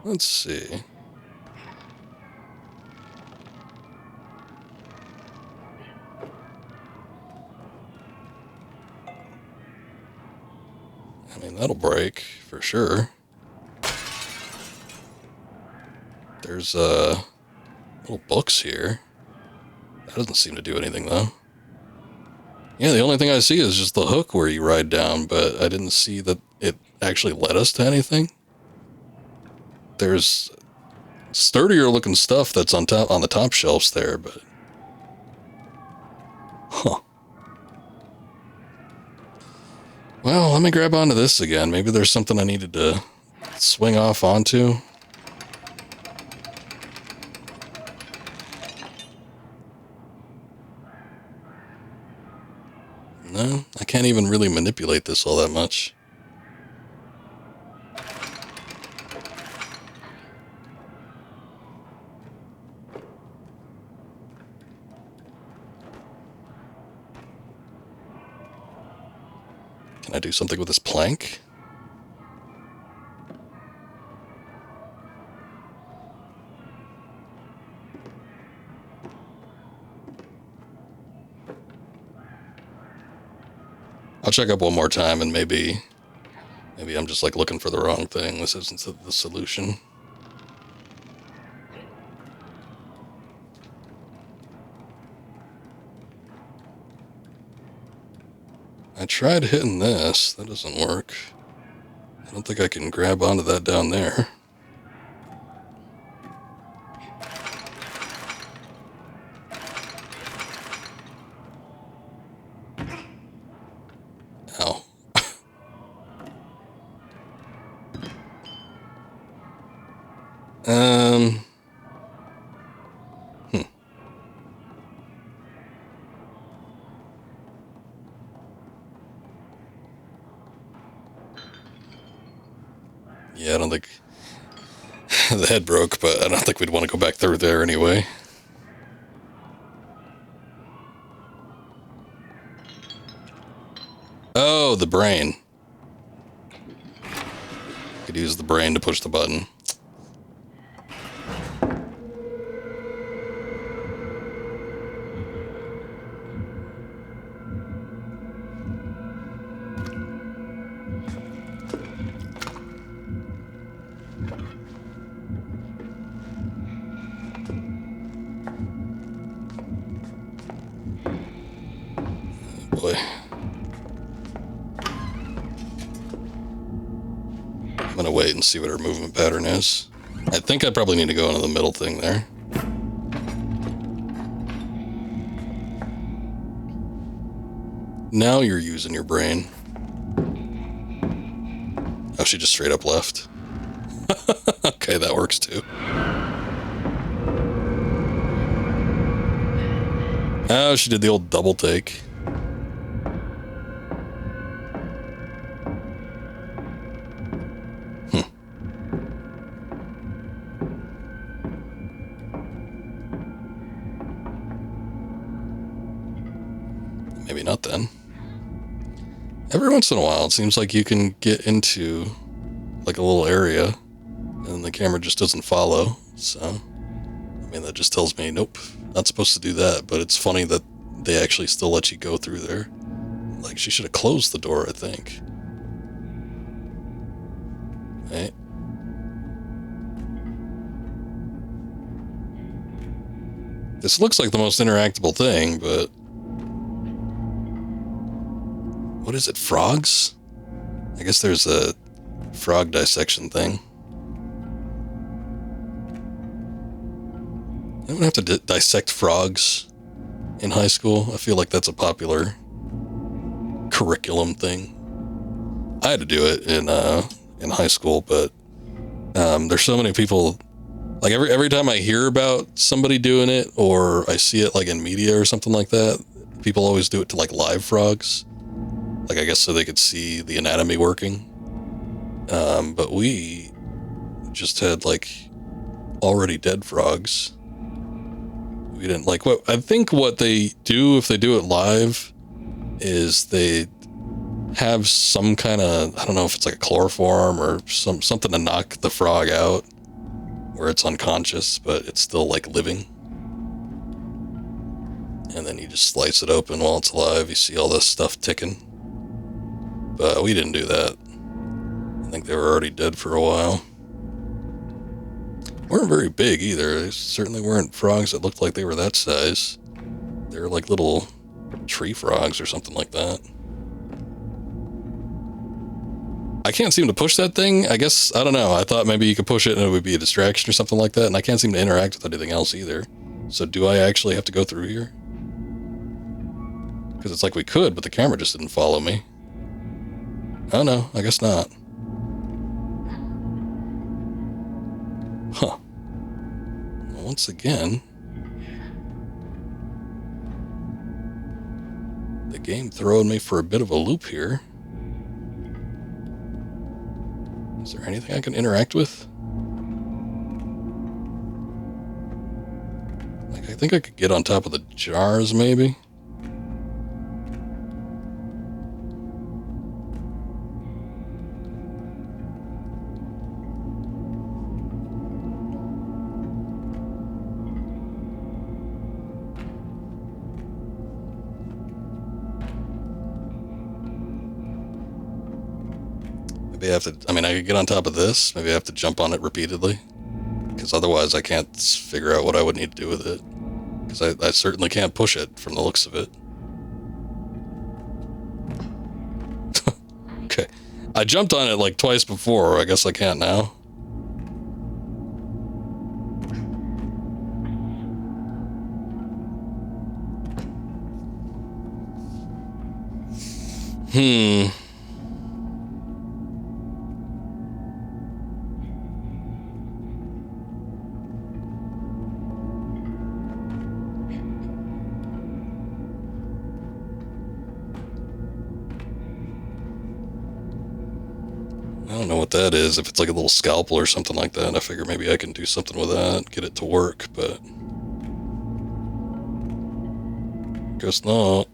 Let's see. I mean, that'll break for sure. There's Little books here. That doesn't seem to do anything, though. Yeah, the only thing I see is just the hook where you ride down, but I didn't see that it actually led us to anything. There's sturdier looking stuff that's on the top shelves there, but... Huh. Well, let me grab onto this again. Maybe there's something I needed to swing off onto. No, I can't even really manipulate this all that much. Can I do something with this plank? I'll check up one more time and maybe I'm just like looking for the wrong thing. This isn't the solution. I tried hitting this. That doesn't work. I don't think I can grab onto that down there. Ow. Yeah, I don't think the head broke, but I don't think we'd want to go back through there anyway. Oh, the brain. Could use the brain to push the button. Oh boy. I'm gonna wait and see what her movement pattern is. I think I probably need to go into the middle thing there. Now you're using your brain. Oh, she just straight up left. Okay, that works too. Oh, she did the old double take. Maybe not then. Every once in a while, it seems like you can get into like a little area and the camera just doesn't follow. So, I mean, that just tells me, nope, not supposed to do that. But it's funny that they actually still let you go through there. Like, she should have closed the door, I think. Right? This looks like the most interactable thing, but... What is it, frogs? I guess there's a frog dissection thing. I don't have to dissect frogs in high school. I feel like that's a popular curriculum thing. I had to do it in high school, but there's so many people. Like every time I hear about somebody doing it, or I see it like in media or something like that, people always do it to like live frogs. Like, I guess so they could see the anatomy working. But we just had like already dead frogs. We didn't like what I think what they do if they do it live is they have some kind of, I don't know if it's like a chloroform or something to knock the frog out where it's unconscious, but it's still like living. And then you just slice it open while it's alive. You see all this stuff ticking. But we didn't do that. I think they were already dead for a while. weren't very big either. They certainly weren't frogs that looked like they were that size. They were like little tree frogs or something like that. I can't seem to push that thing. I guess, I don't know. I thought maybe you could push it and it would be a distraction or something like that, and I can't seem to interact with anything else either. So do I actually have to go through here? Because it's like we could, but the camera just didn't follow me. Oh no, I guess not. Huh. Well, once again, the game throwing me for a bit of a loop here. Is there anything I can interact with? Like, I think I could get on top of the jars, maybe? Maybe I have to, I mean, I could get on top of this. Maybe I have to jump on it repeatedly. Because otherwise I can't figure out what I would need to do with it. Because I certainly can't push it from the looks of it. Okay. I jumped on it like twice before. I guess I can't now. I don't know what that is. If it's like a little scalpel or something like that, I figure maybe I can do something with that, get it to work, but guess not.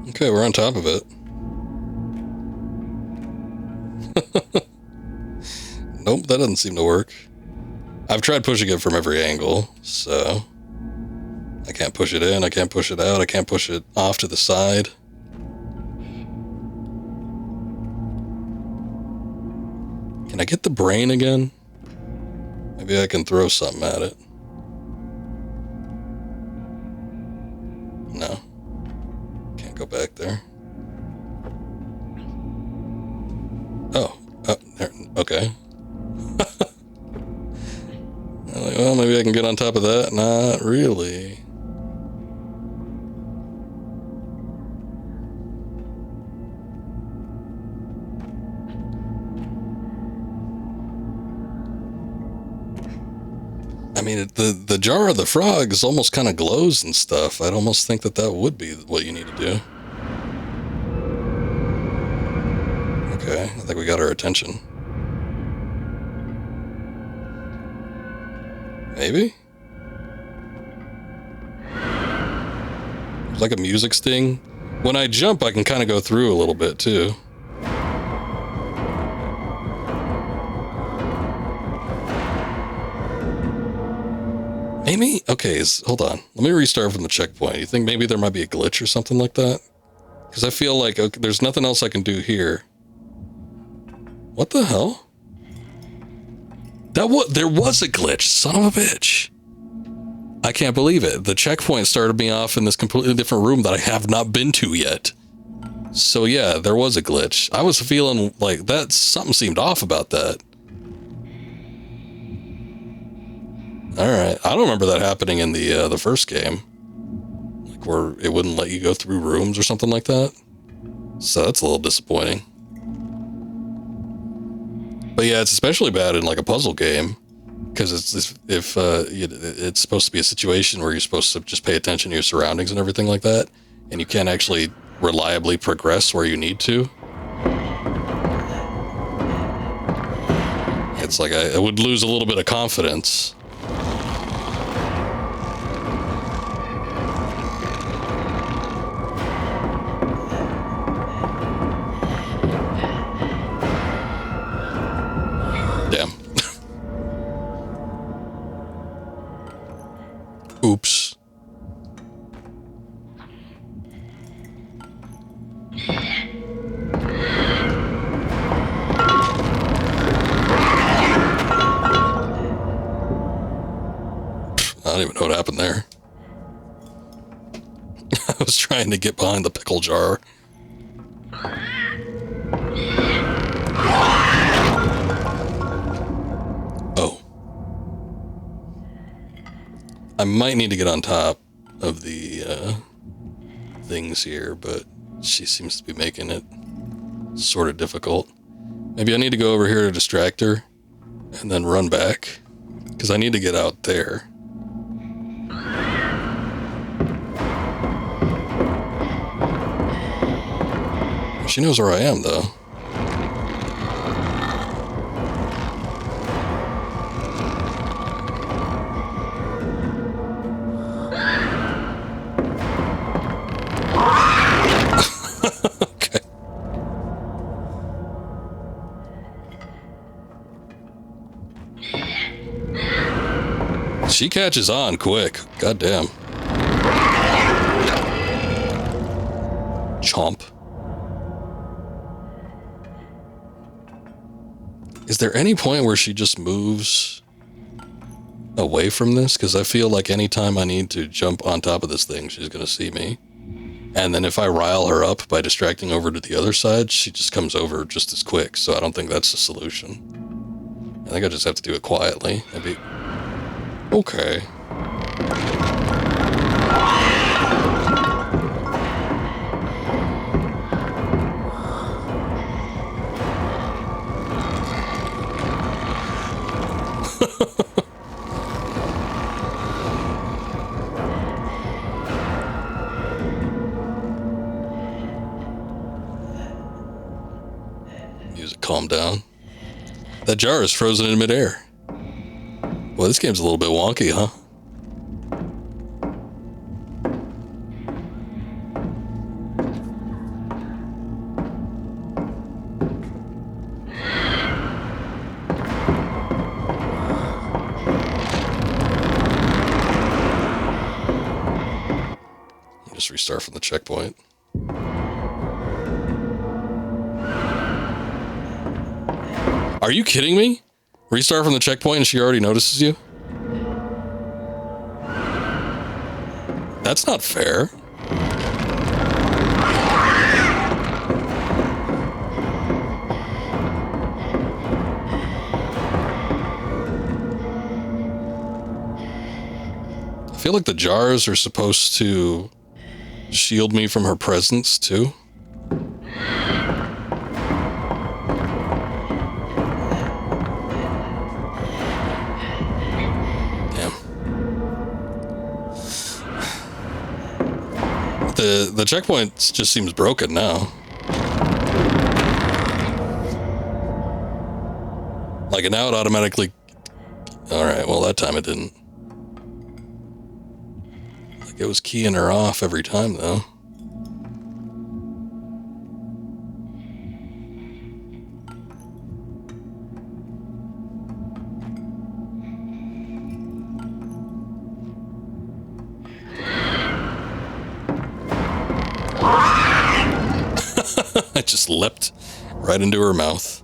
Okay, we're on top of it. Nope, that doesn't seem to work. I've tried pushing it from every angle, so I can't push it in, I can't push it out, I can't push it off to the side. Can I get the brain again? Maybe I can throw something at it. No. Can't go back there. Oh, there, okay. Like, well, maybe I can get on top of that. Not really. I mean, the jar of the frogs almost kind of glows and stuff. I'd almost think that would be what you need to do. Okay, I think we got her attention. Maybe? It's like a music sting. When I jump, I can kind of go through a little bit, too. Maybe? Okay, hold on. Let me restart from the checkpoint. You think maybe there might be a glitch or something like that? Because I feel like there's nothing else I can do here. What the hell? There was a glitch, son of a bitch. I can't believe it. The checkpoint started me off in this completely different room that I have not been to yet. So yeah, there was a glitch. I was feeling like something seemed off about that. Alright, I don't remember that happening in the first game. Like where it wouldn't let you go through rooms or something like that. So that's a little disappointing. But yeah, it's especially bad in like a puzzle game, because it's supposed to be a situation where you're supposed to just pay attention to your surroundings and everything like that, and you can't actually reliably progress where you need to. It's like I would lose a little bit of confidence. Damn. Oops. don't even know what happened there. I was trying to get behind the pickle jar. Oh. I might need to get on top of the things here, but she seems to be making it sort of difficult. Maybe I need to go over here to distract her and then run back, because I need to get out there. She knows where I am, though. Okay. She catches on quick. Goddamn. Chomp. Is there any point where she just moves away from this? Because I feel like anytime I need to jump on top of this thing, she's going to see me. And then if I rile her up by distracting over to the other side, she just comes over just as quick. So I don't think that's the solution. I think I just have to do it quietly. Maybe. Okay. Music calm down. That jar is frozen in midair. Well, this game's a little bit wonky, huh? Just restart from the checkpoint. Are you kidding me? Restart from the checkpoint and she already notices you? That's not fair. I feel like the jars are supposed to shield me from her presence, too. The checkpoint just seems broken now. Like, now it automatically... Alright, well, that time it didn't. Like, it was keying her off every time, though. I just leapt right into her mouth.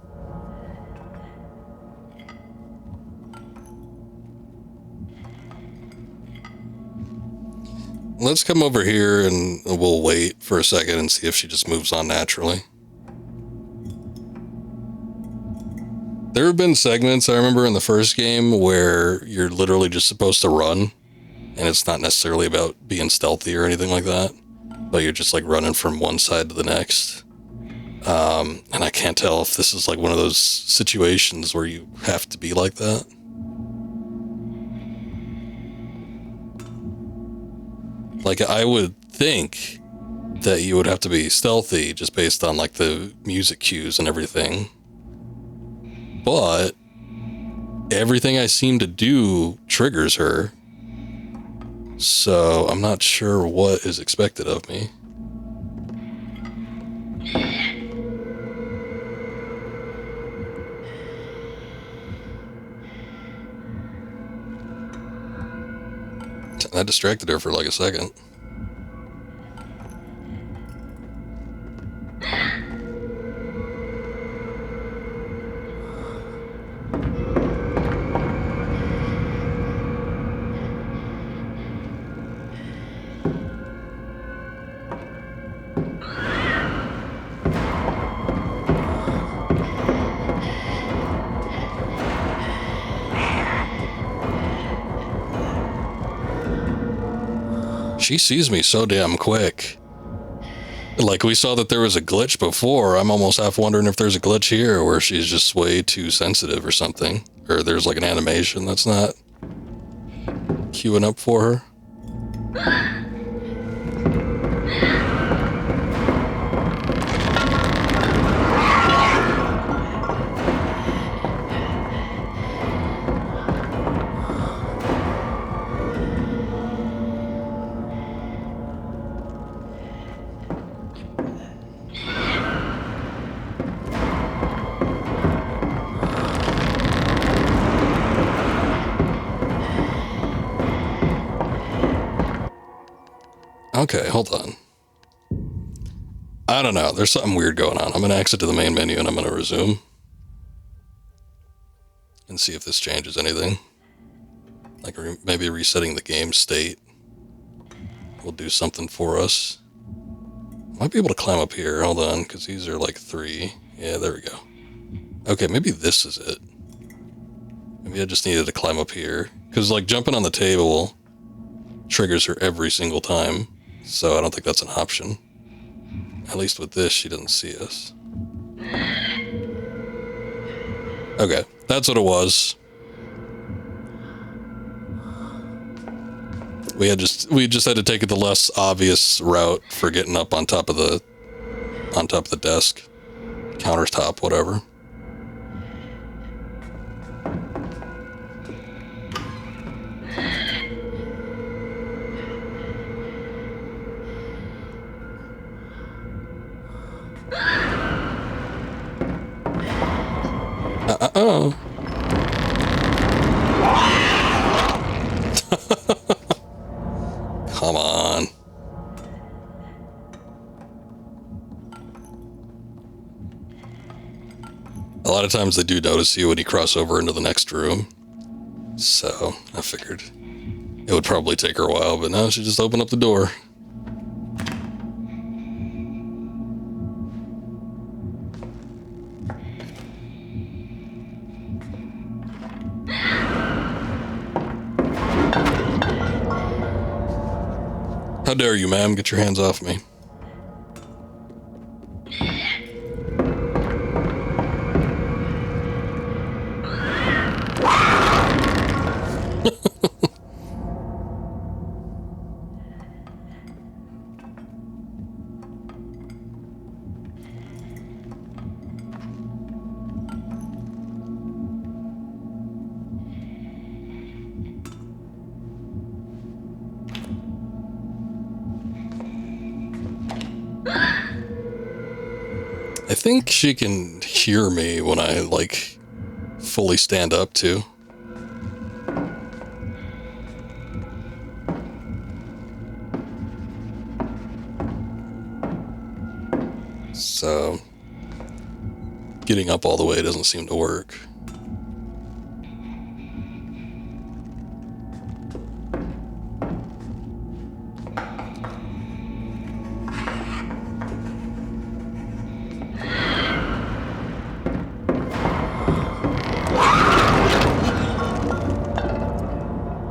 Let's come over here and we'll wait for a second and see if she just moves on naturally. There have been segments, I remember in the first game, where you're literally just supposed to run, and it's not necessarily about being stealthy or anything like that, but you're just like running from one side to the next. And I can't tell if this is like one of those situations where you have to be like that. Like, I would think that you would have to be stealthy just based on like the music cues and everything. But everything I seem to do triggers her. So I'm not sure what is expected of me. I distracted her for like a second. she sees me so damn quick. Like, we saw that there was a glitch before. I'm almost half wondering if there's a glitch here where she's just way too sensitive or something. Or there's like an animation that's not queuing up for her. Okay, hold on. I don't know. There's something weird going on. I'm going to exit to the main menu and I'm going to resume. And see if this changes anything. Like maybe resetting the game state will do something for us. Might be able to climb up here. Hold on, because these are like 3. Yeah, there we go. Okay, maybe this is it. Maybe I just needed to climb up here. Because like jumping on the table triggers her every single time. So I don't think that's an option. At least with this, she doesn't see us. Okay, that's what it was. We just had to take the less obvious route for getting up on top of the desk, countertop, whatever. Come on. A lot of times they do notice you when you cross over into the next room. So I figured it would probably take her a while, but now she just opened up the door. How dare you, ma'am? Get your hands off me. I think she can hear me when I, like, fully stand up, too. So, getting up all the way doesn't seem to work.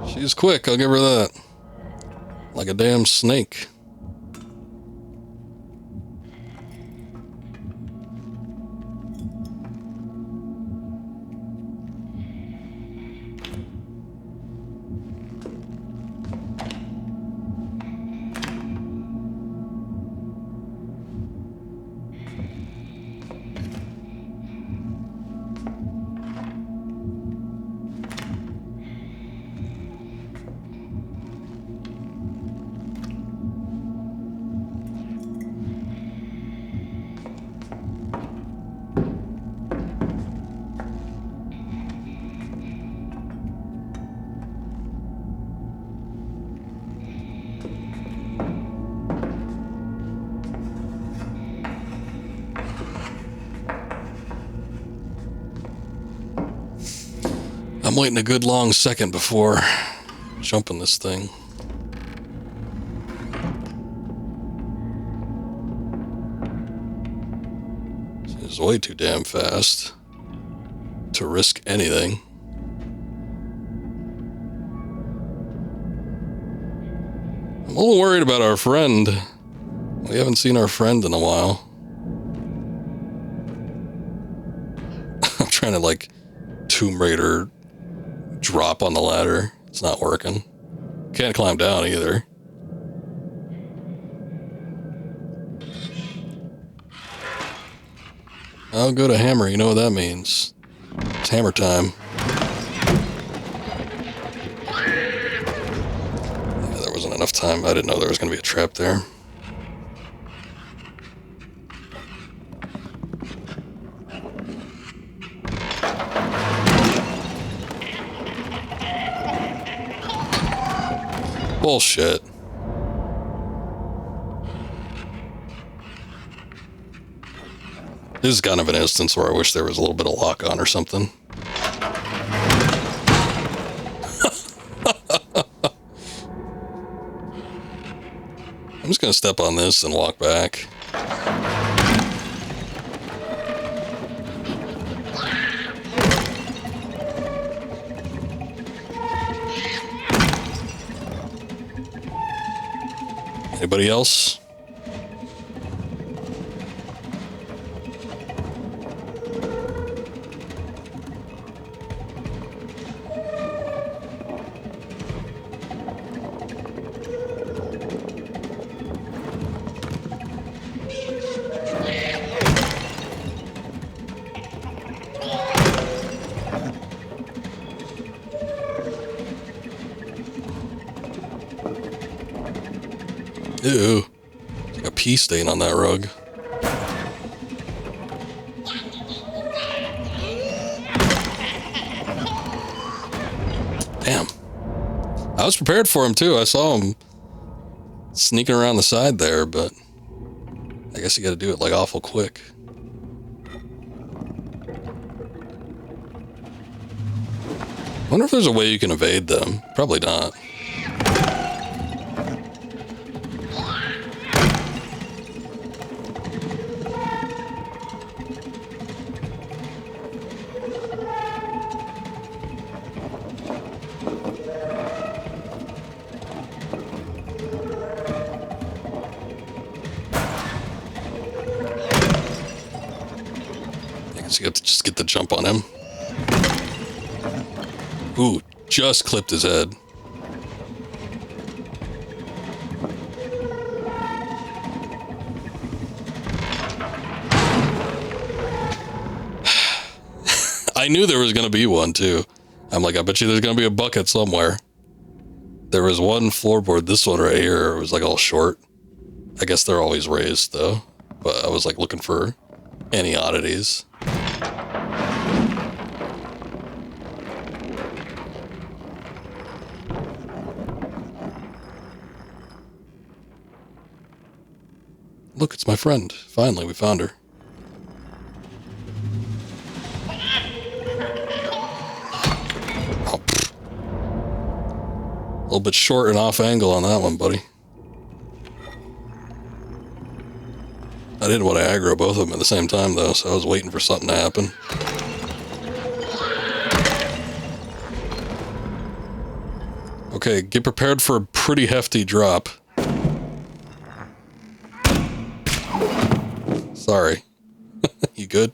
She's quick, I'll give her that. Like a damn snake. I'm waiting a good long second before jumping this thing. It's way too damn fast to risk anything. I'm a little worried about our friend. We haven't seen our friend in a while. I'm trying to, like, Tomb Raider drop on the ladder. It's not working. Can't climb down either. I'll go to hammer. You know what that means. It's hammer time. Yeah, there wasn't enough time. I didn't know there was going to be a trap there. Bullshit. This is kind of an instance where I wish there was a little bit of lock on or something. I'm just gonna step on this and walk back. Anybody else? Ew. Like a pee stain on that rug. Damn. I was prepared for him too. I saw him sneaking around the side there, but I guess you gotta do it like awful quick. Wonder if there's a way you can evade them. Probably not. I guess you have to just get the jump on him. Ooh, just clipped his head. I knew there was going to be one, too. I'm like, I bet you there's going to be a bucket somewhere. There was one floorboard, this one right here, it was like all short. I guess they're always raised, though. But I was like looking for any oddities. Look, it's my friend. Finally, we found her. Oh, pfft. A little bit short and off angle on that one, buddy. I didn't want to aggro both of them at the same time, though, so I was waiting for something to happen. Okay, get prepared for a pretty hefty drop. Sorry. You good?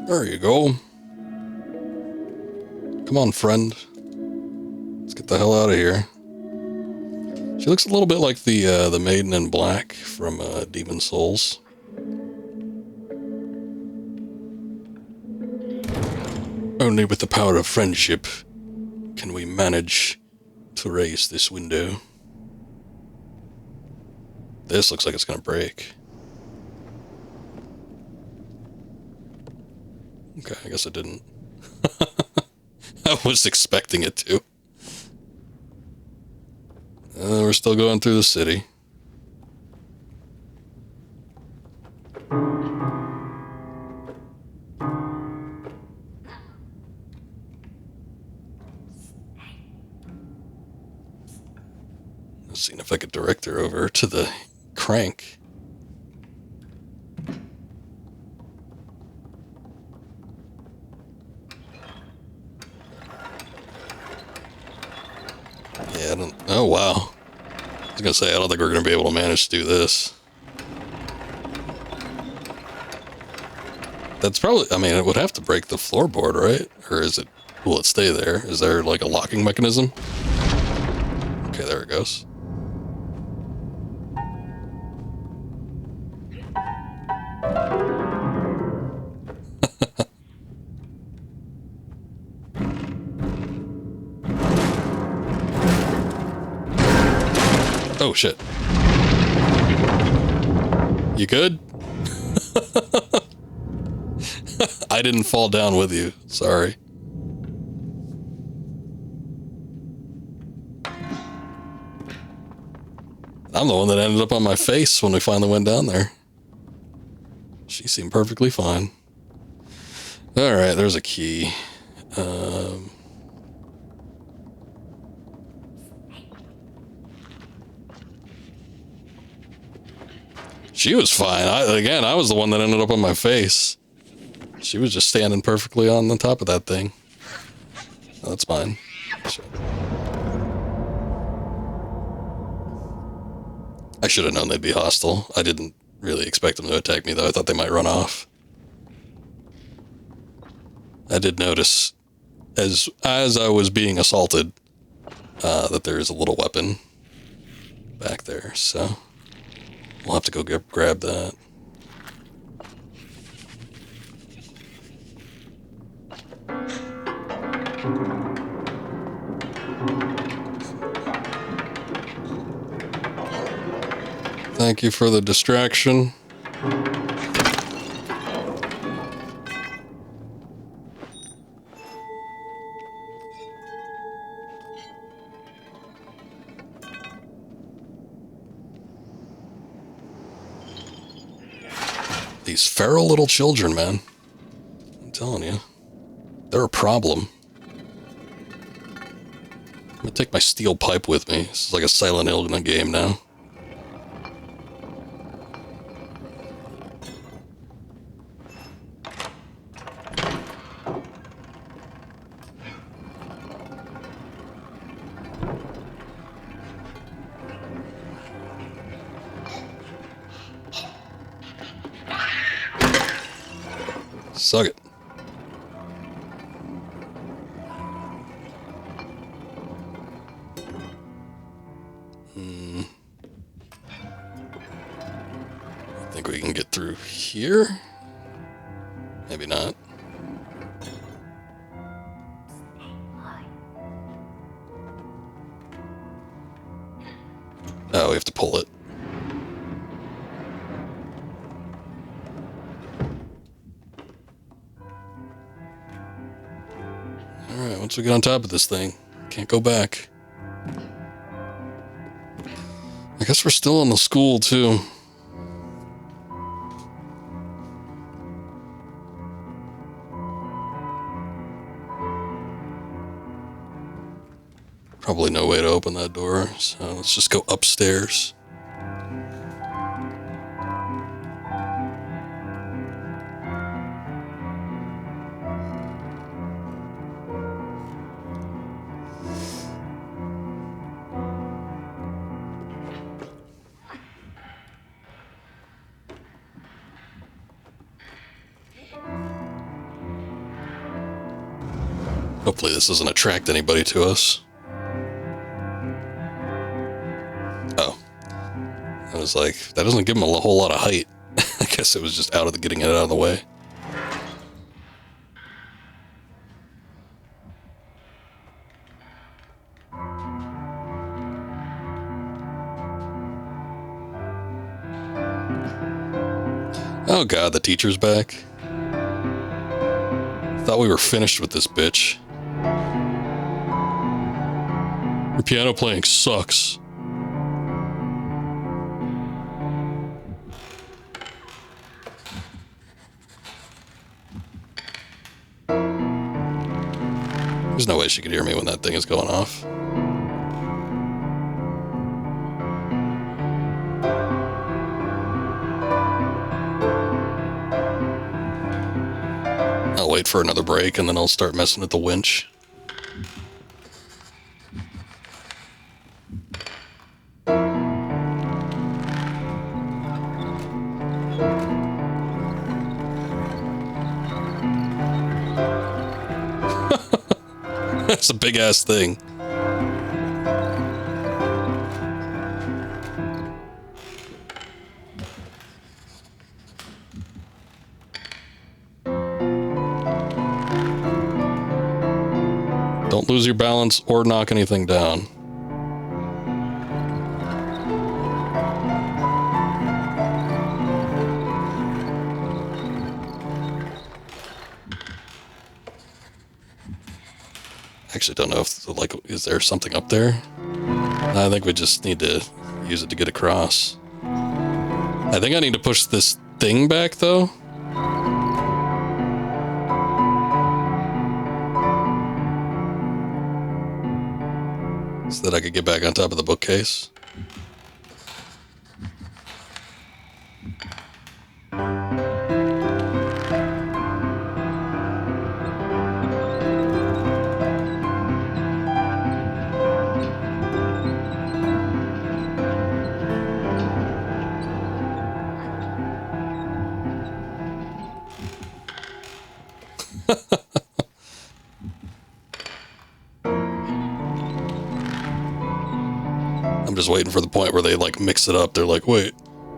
There you go. Come on, friend. Let's get the hell out of here. She looks a little bit like the maiden in black from Demon Souls. Only with the power of friendship can we manage to raise this window. This looks like it's gonna break. Okay, I guess it didn't. I was expecting it to. We're still going through the city. Seeing if I could direct her over to the crank. Yeah, I don't... Oh, wow. I was gonna say, I don't think we're gonna be able to manage to do this. That's probably... I mean, it would have to break the floorboard, right? Or is it... Will it stay there? Is there, like, a locking mechanism? Okay, there it goes. Oh, shit. You good? I didn't fall down with you. Sorry. I'm the one that ended up on my face when we finally went down there. She seemed perfectly fine. Alright, there's a key. She was fine. I was the one that ended up on my face. She was just standing perfectly on the top of that thing. Oh, that's mine. Shit. I should have known they'd be hostile. I didn't really expect them to attack me, though. I thought they might run off. I did notice, as I was being assaulted, that there is a little weapon back there, so we'll have to go grab that. Thank you for the distraction. These feral little children, man. I'm telling you. They're a problem. I'm gonna take my steel pipe with me. This is like a Silent Hill in a game now. Suck it. I think we can get through here? Maybe not. Oh, we have to pull it. Alright, once we get on top of this thing, can't go back. I guess we're still in the school, too. Probably no way to open that door, so let's just go upstairs. Hopefully this doesn't attract anybody to us. Oh. I was like, that doesn't give him a whole lot of height. I guess it was just getting it out of the way. Oh god, the teacher's back. Thought we were finished with this bitch. Your piano playing sucks. There's no way she could hear me when that thing is going off. wait for another break, and then I'll start messing with the winch. That's a big-ass thing. Don't lose your balance or knock anything down. Actually don't know if, like, is there something up there? I think we just need to use it to get across. I think I need to push this thing back, though. So that I could get back on top of the bookcase. I'm just waiting for the point where they, like, mix it up. They're like, wait,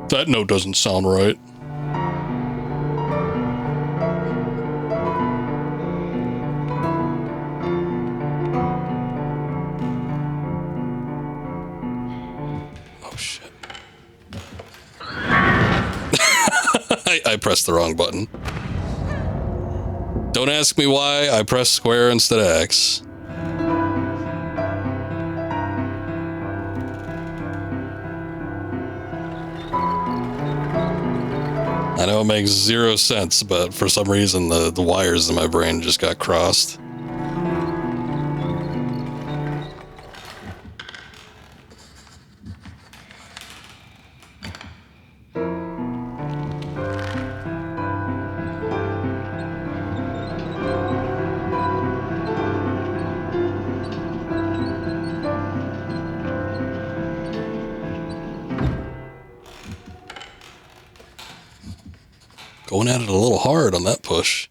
that note doesn't sound right. Oh, shit. I pressed the wrong button. Don't ask me why I pressed square instead of X. I know it makes zero sense, but for some reason the wires in my brain just got crossed. Going at it a little hard on that push.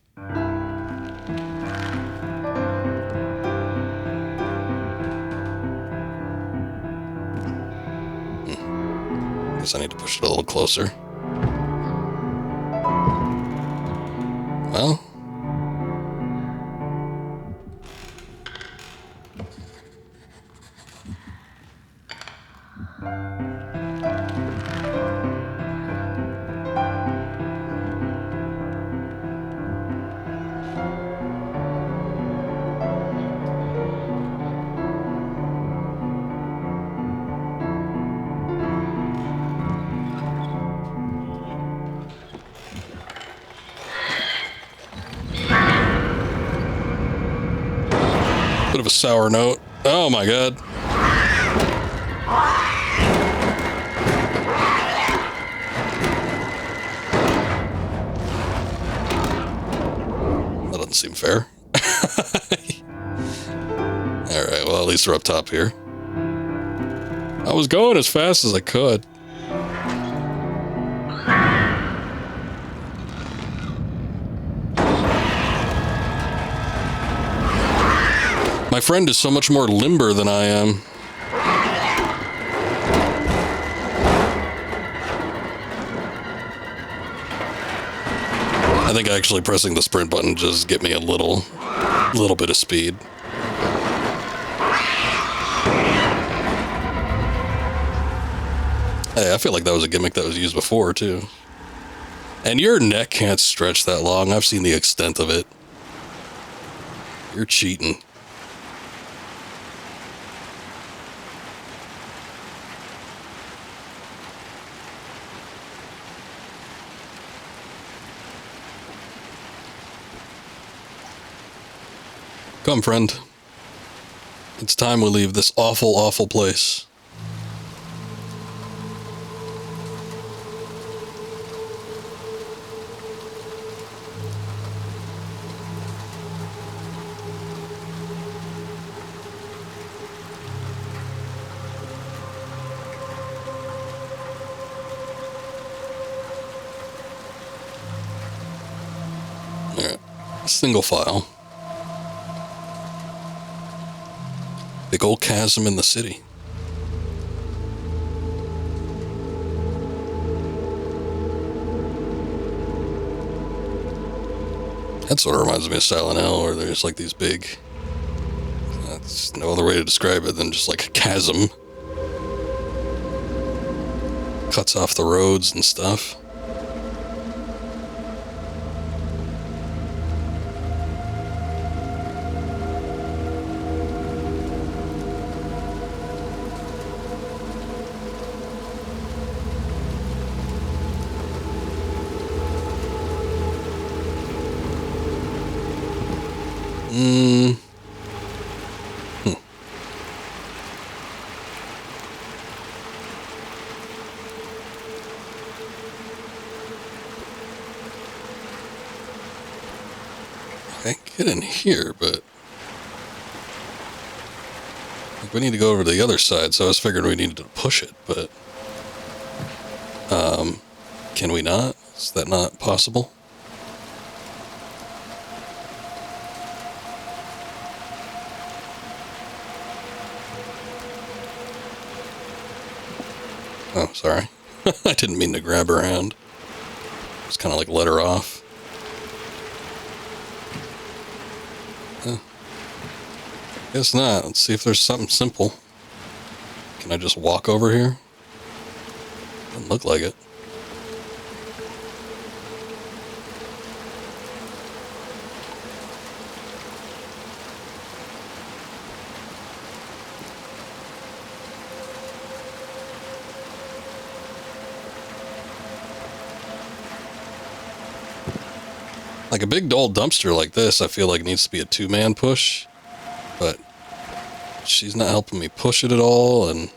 Guess I need to push it a little closer. Well. Bit of a sour note. Oh my god. That doesn't seem fair. Alright, well, at least we're up top here. I was going as fast as I could. My friend is so much more limber than I am. I think actually pressing the sprint button just get me a little bit of speed. Hey, I feel like that was a gimmick that was used before, too. And your neck can't stretch that long. I've seen the extent of it. You're cheating. Come, friend. It's time we leave this awful, awful place. Single file. Big old chasm in the city. That sort of reminds me of Silent Hill, where there's like these big... That's no other way to describe it than just like a chasm. Cuts off the roads and stuff. I can get in here, but we need to go over to the other side, so I was figuring we needed to push it, but can we not? Is that not possible? Oh, sorry. I didn't mean to grab her hand. Just kind of like let her off. Guess not. Let's see if there's something simple. Can I just walk over here? Doesn't look like it. Like a big old dumpster like this, I feel like needs to be a two-man push, but she's not helping me push it at all, and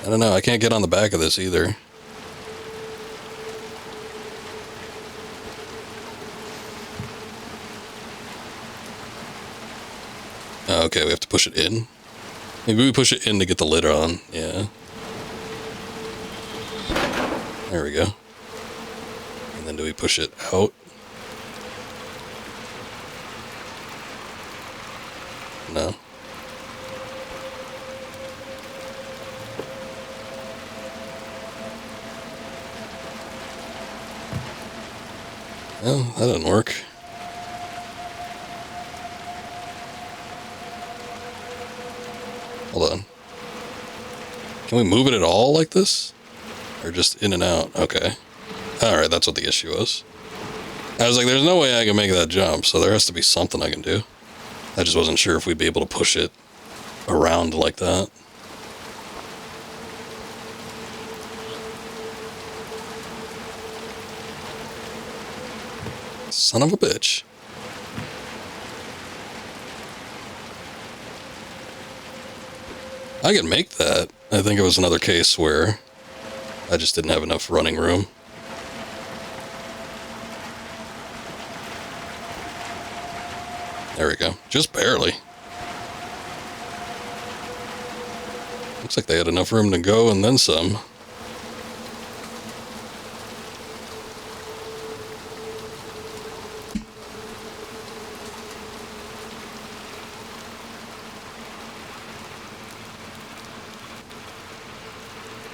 I don't know, I can't get on the back of this either. Oh, okay, we have to push it in. Maybe we push it in to get the lid on, yeah. There we go. And then do we push it out? No. Well, that didn't work. Hold on. Can we move it at all like this? Or just in and out? Okay. Alright, that's what the issue was. I was like, there's no way I can make that jump, so there has to be something I can do. I just wasn't sure if we'd be able to push it around like that. Son of a bitch. I could make that. I think it was another case where I just didn't have enough running room. There we go. Just barely. Looks like they had enough room to go and then some.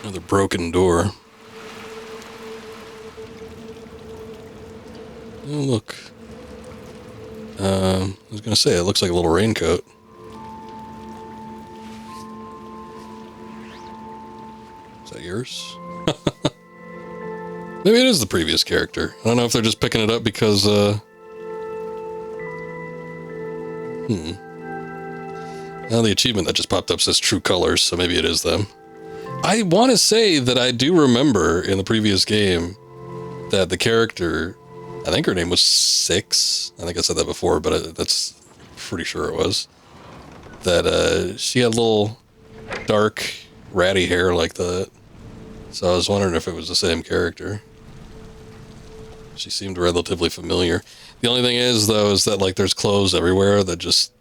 Another broken door. Oh, look. I was going to say, it looks like a little raincoat. Is that yours? Maybe it is the previous character. I don't know if they're just picking it up because, Now the achievement that just popped up says true colors, so maybe it is them. I want to say that I do remember in the previous game that the character, I think her name was Six. I think I said that before, but that's pretty sure it was. That she had little dark, ratty hair like that. So I was wondering if it was the same character. She seemed relatively familiar. The only thing is, though, is that like there's clothes everywhere that just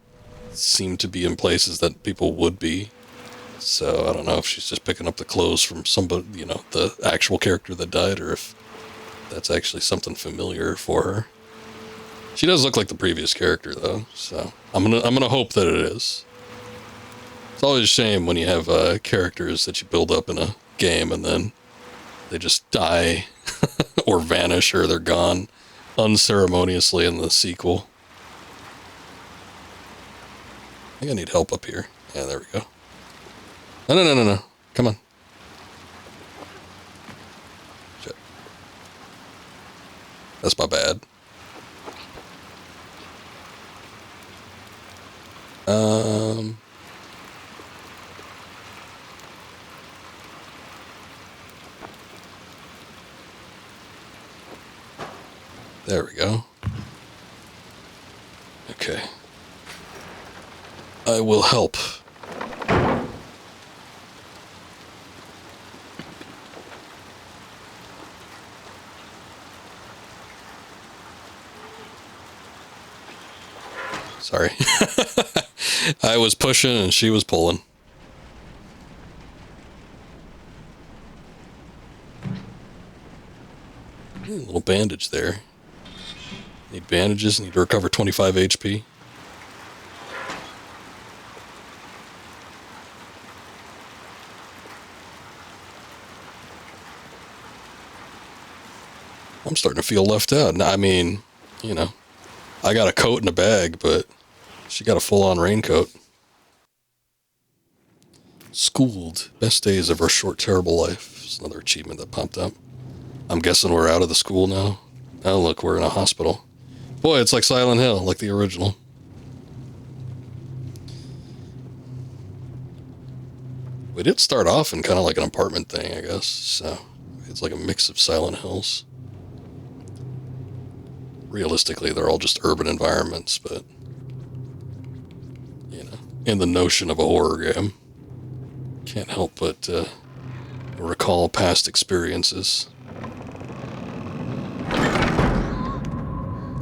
seem to be in places that people would be. So I don't know if she's just picking up the clothes from somebody, you know, the actual character that died, or if that's actually something familiar for her. She does look like the previous character though, so I'm gonna hope that it is. It's always a shame when you have characters that you build up in a game and then they just die or vanish or they're gone unceremoniously in the sequel. I think I need help up here. Yeah, there we go. No. Come on. Shit. That's my bad. There we go. Okay. I will help. Sorry. I was pushing and she was pulling. A little bandage there. Need bandages, need to recover 25 HP. I'm starting to feel left out. I mean, you know, I got a coat and a bag, but she got a full-on raincoat. Schooled. Best days of her short, terrible life. It's another achievement that popped up. I'm guessing we're out of the school now. Oh, look, we're in a hospital. Boy, it's like Silent Hill, like the original. We did start off in kind of like an apartment thing, I guess. So it's like a mix of Silent Hills. Realistically, they're all just urban environments, but, you know, in the notion of a horror game, can't help but recall past experiences.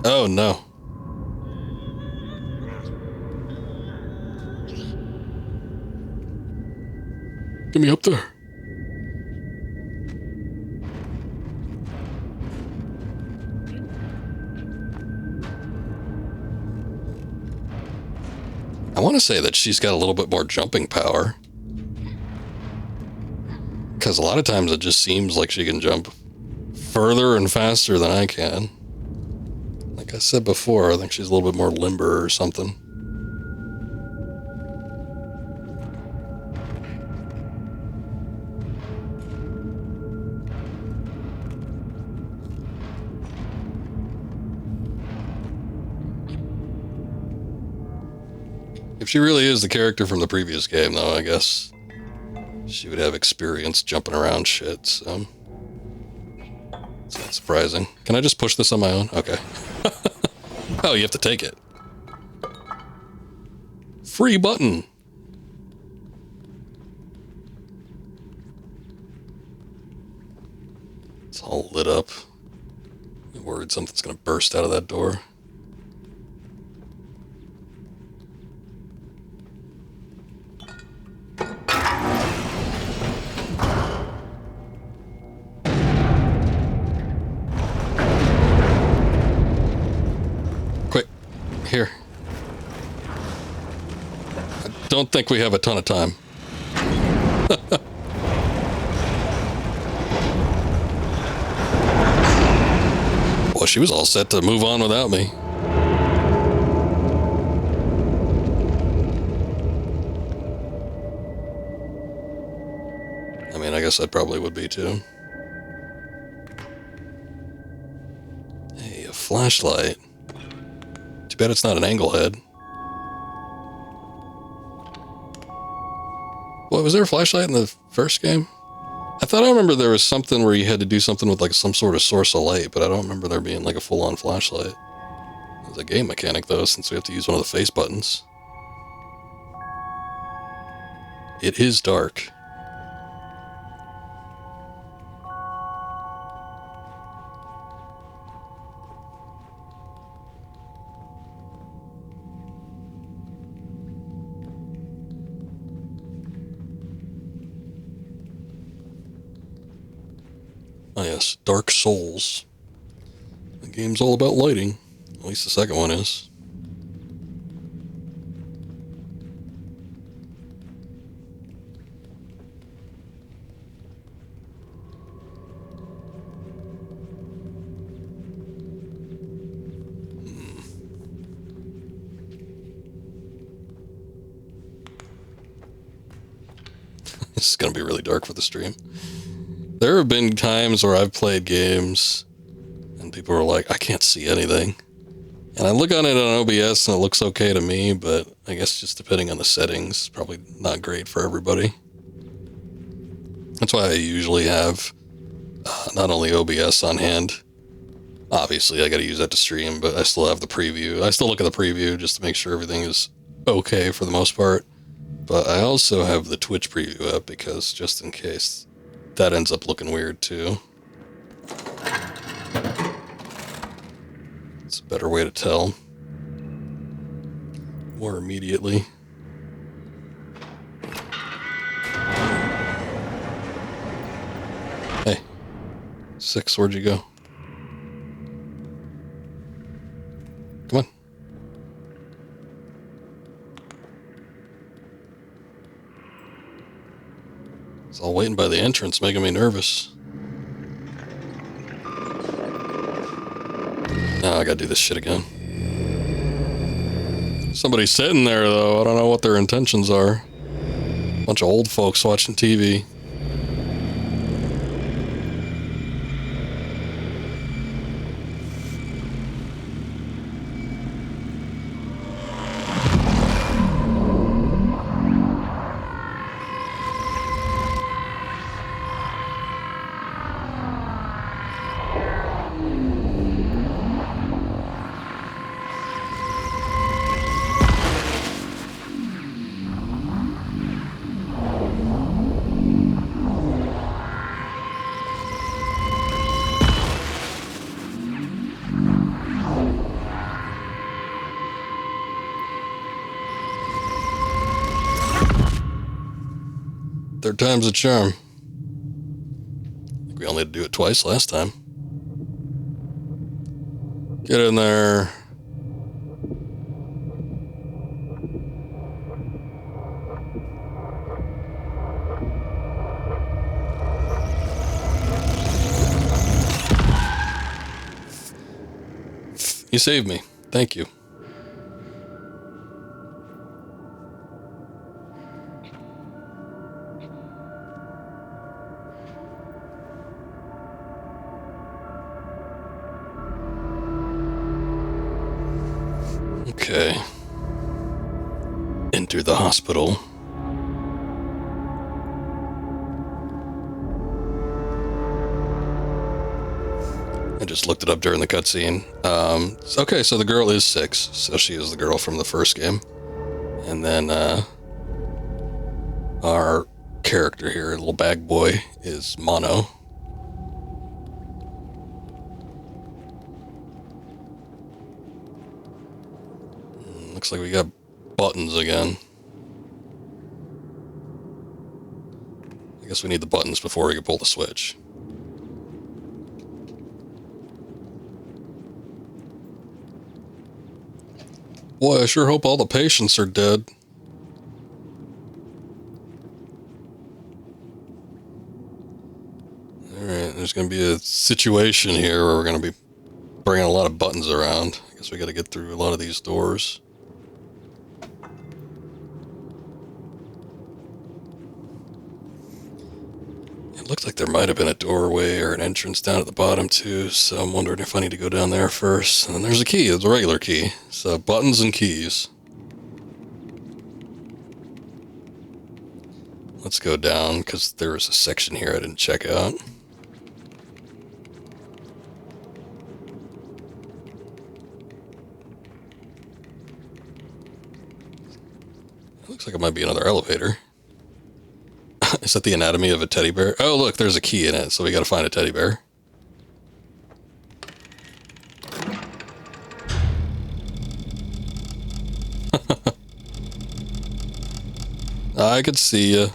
Oh, no. Get me up there. I want to say that she's got a little bit more jumping power. Because a lot of times it just seems like she can jump further and faster than I can. Like I said before, I think she's a little bit more limber or something. If she really is the character from the previous game, though, I guess she would have experience jumping around shit, so it's not surprising. Can I just push this on my own? Okay. Oh, you have to take it. Free button. It's all lit up. I'm worried something's gonna burst out of that door. Quick, here. I don't think we have a ton of time. Well, she was all set to move on without me. I mean, I guess I probably would be too. Hey, a flashlight. Too bad it's not an angle head. What, was there a flashlight in the first game? I thought I remember there was something where you had to do something with like some sort of source of light, but I don't remember there being like a full-on flashlight. There's a game mechanic though, since we have to use one of the face buttons. It is dark. Oh yes, Dark Souls. game's all about lighting. At least the second one is. This is going to be really dark for the stream. There have been times where I've played games and people are like, I can't see anything. And I look on it on OBS and it looks okay to me, but I guess just depending on the settings, probably not great for everybody. That's why I usually have not only OBS on hand. Obviously, I got to use that to stream, but I still have the preview. I still look at the preview just to make sure everything is okay for the most part. But I also have the Twitch preview up because just in case that ends up looking weird too. It's a better way to tell more immediately. Hey, 6, where'd you go? Come on. It's all waiting by the entrance, making me nervous. Now I gotta do this shit again. Somebody's sitting there, though. I don't know what their intentions are. Bunch of old folks watching TV. Third time's a charm. I think we only had to do it twice last time. Get in there. You saved me. Thank you. Okay. Enter the hospital. I just looked it up during the cutscene. Okay, so the girl is 6, so she is the girl from the first game. And then, our character here, little bag boy, is Mono. Looks like we got buttons again. I guess we need the buttons before we can pull the switch. Boy, I sure hope all the patients are dead. Alright, there's going to be a situation here where we're going to be bringing a lot of buttons around. I guess we got to get through a lot of these doors. It looks like there might have been a doorway or an entrance down at the bottom too, so I'm wondering if I need to go down there first. And then there's a key, it's a regular key. So buttons and keys. Let's go down, because there was a section here I didn't check out. It looks like it might be another elevator. Is that the anatomy of a teddy bear? Oh, look, there's a key in it, so we gotta find a teddy bear. I could see ya.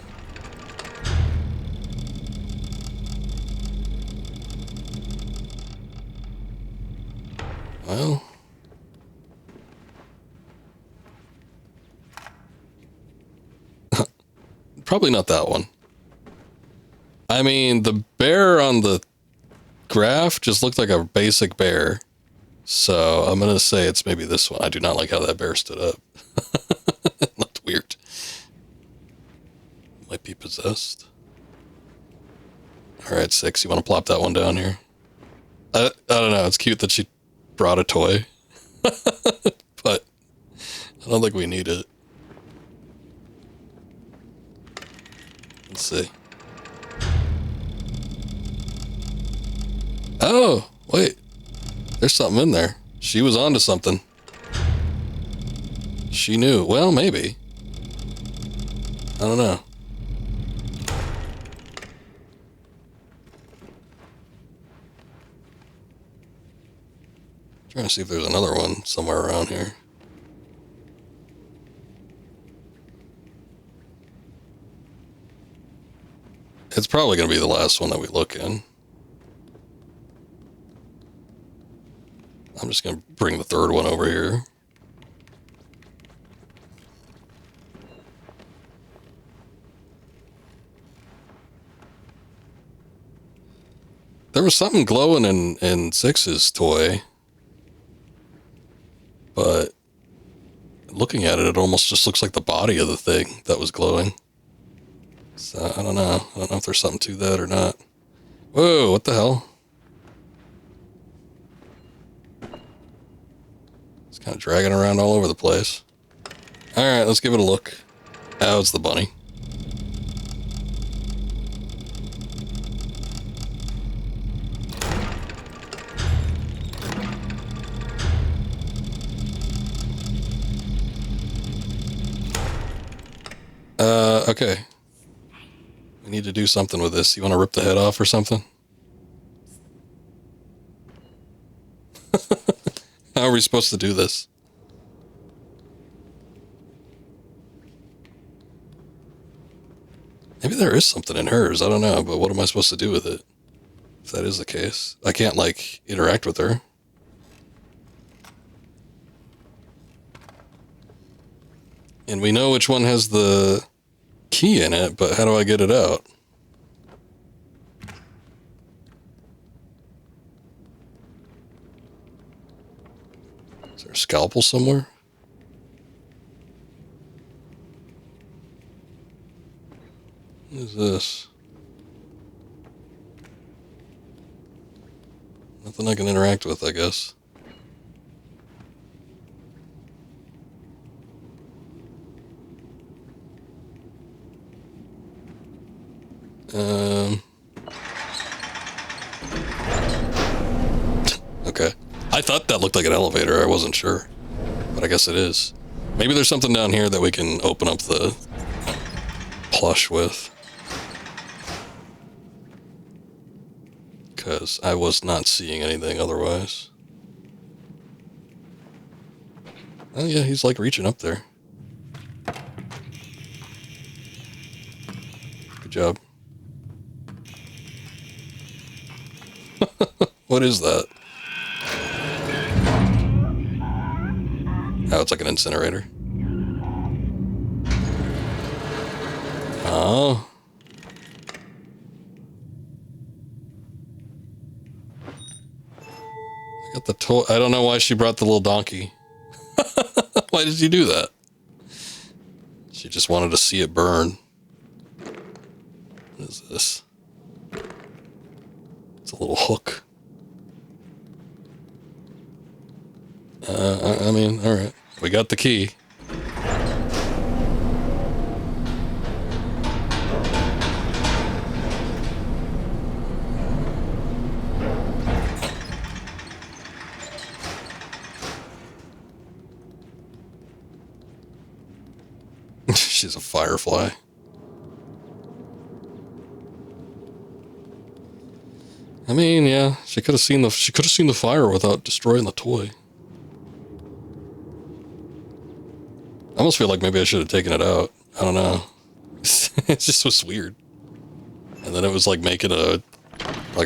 Well. Probably not that one. I mean, the bear on the graph just looked like a basic bear. So I'm going to say it's maybe this one. I do not like how that bear stood up. It looked weird. Might be possessed. All right, 6. You want to plop that one down here? I don't know. It's cute that she brought a toy. But I don't think we need it. Let's see. Oh, wait. There's something in there. She was onto something. She knew. Well, maybe. I don't know. Trying to see if there's another one somewhere around here. It's probably going to be the last one that we look in. I'm just going to bring the third one over here. There was something glowing in 6's toy. But looking at it, it almost just looks like the body of the thing that was glowing. So, I don't know. I don't know if there's something to that or not. Whoa, what the hell? It's kind of dragging around all over the place. Alright, let's give it a look. Oh, it's the bunny. Okay. We need to do something with this. You want to rip the head off or something? How are we supposed to do this? Maybe there is something in hers. I don't know, but what am I supposed to do with it? If that is the case. I can't, like, interact with her. And we know which one has the key in it, but how do I get it out? Is there a scalpel somewhere? What is this? Nothing I can interact with, I guess. Okay. I thought that looked like an elevator. I wasn't sure. But I guess it is. Maybe there's something down here that we can open up the plush with. Because I was not seeing anything otherwise. Oh yeah, he's like reaching up there. Good job. What is that? Oh, it's like an incinerator. Oh. I got the toy. I don't know why she brought the little donkey. Why did you do that? She just wanted to see it burn. What is this? It's a little hook. I mean, alright. We got the key. She's a firefly. I mean, yeah, she could have seen the fire without destroying the toy. I almost feel like maybe I should have taken it out. I don't know. It just was weird. And then it was like making a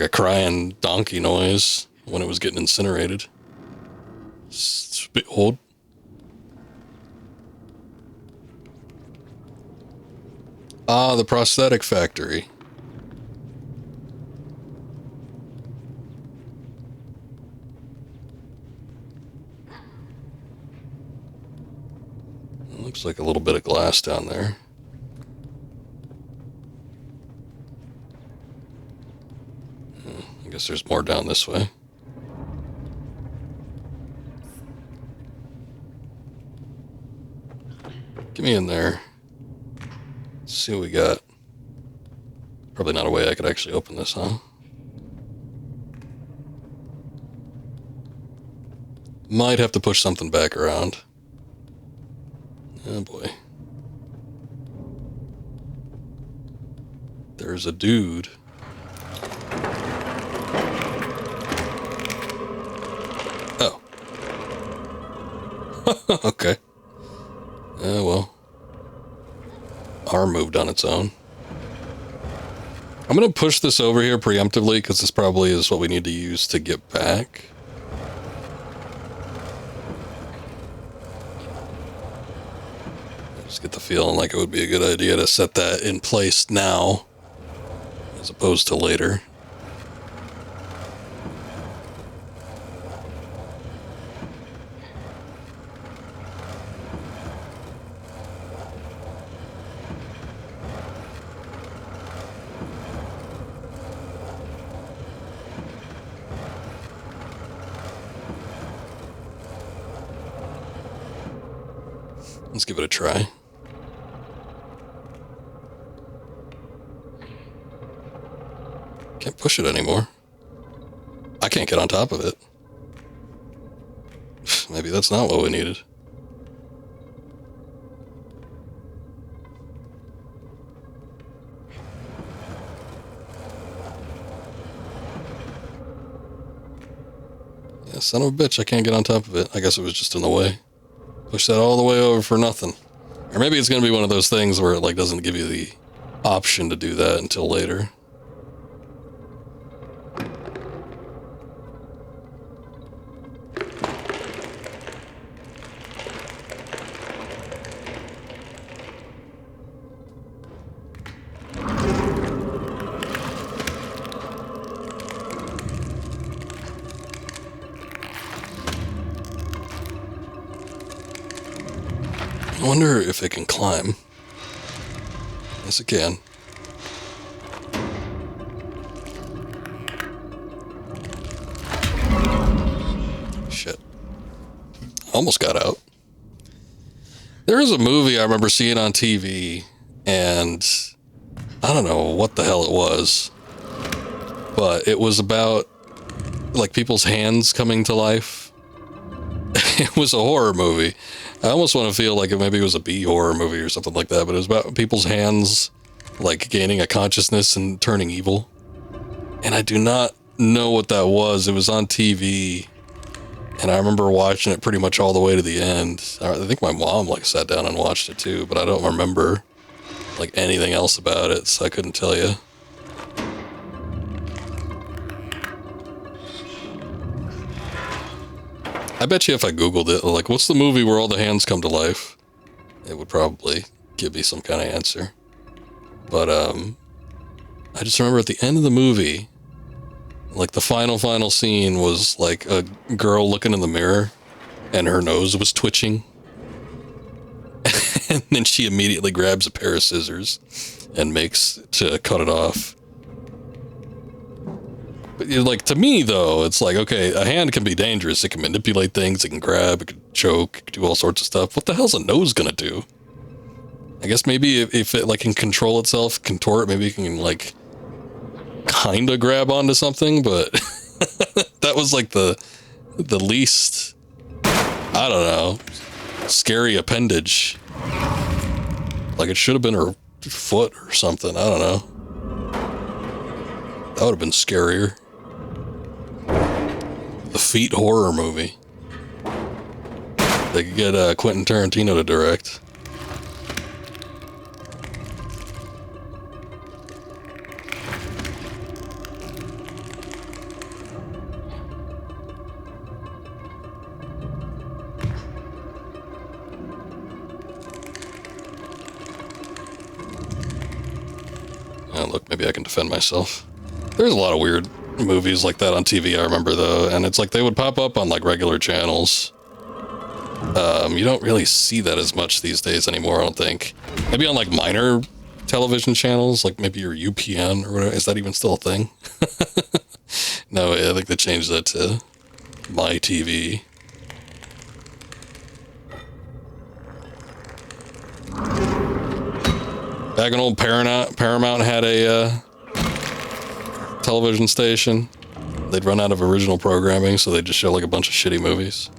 crying donkey noise when it was getting incinerated. Hold. Ah, the prosthetic factory. It looks like a little bit of glass down there. I guess there's more down this way. Get me in there. Let's see what we got. Probably not a way I could actually open this, huh? Might have to push something back around. Oh boy. There's a dude. Oh. Okay. Well. Arm moved on its own. I'm going to push this over here preemptively because this probably is what we need to use to get back. I just get the feeling like it would be a good idea to set that in place now as opposed to later. Let's give it a try. Can't push it anymore. I can't get on top of it. Maybe that's not what we needed. Yeah, son of a bitch, I can't get on top of it. I guess it was just in the way. Push that all the way over for nothing. Or maybe it's going to be one of those things where it like doesn't give you the option to do that until later. I wonder if it can climb. Yes, it can. Shit. Almost got out. There is a movie I remember seeing on TV, and I don't know what the hell it was, but it was about like people's hands coming to life. It was a horror movie. I almost want to feel like maybe it was a B horror movie or something like that, but it was about people's hands like gaining a consciousness and turning evil. And I do not know what that was. It was on TV, and I remember watching it pretty much all the way to the end. I think my mom like sat down and watched it too, but I don't remember like anything else about it, so I couldn't tell you. I bet you if I Googled it, like, what's the movie where all the hands come to life? It would probably give me some kind of answer. But, I just remember at the end of the movie, like, the final scene was, like, a girl looking in the mirror, and her nose was twitching. And then she immediately grabs a pair of scissors and makes to cut it off. But like, to me though, it's like, okay, a hand can be dangerous. It can manipulate things, it can grab, it can choke, it can do all sorts of stuff. What the hell's a nose gonna do? I guess maybe if it like can control itself, contort, maybe it can like kinda grab onto something, but that was like the least, I don't know, scary appendage. Like it should have been her foot or something, I don't know. That would have been scarier. The Feet horror movie. They could get Quentin Tarantino to direct. Oh, look, maybe I can defend myself. There's a lot of weird movies like that on TV, I remember, though, and it's like they would pop up on, like, regular channels. You don't really see that as much these days anymore, I don't think. Maybe on, like, minor television channels, like maybe your UPN or whatever. Is that even still a thing? No, I think they changed that to My TV. Back in old Paramount had a television station. They'd run out of original programming, so they'd just show like a bunch of shitty movies.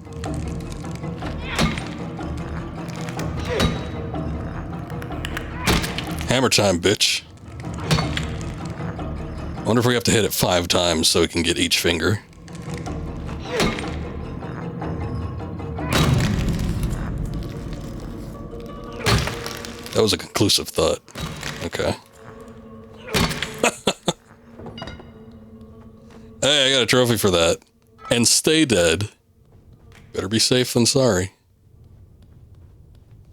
Hammer time, bitch. I wonder if we have to hit it 5 times so we can get each finger. That was a conclusive thought. Okay. Hey, I got a trophy for that. And stay dead. Better be safe than sorry.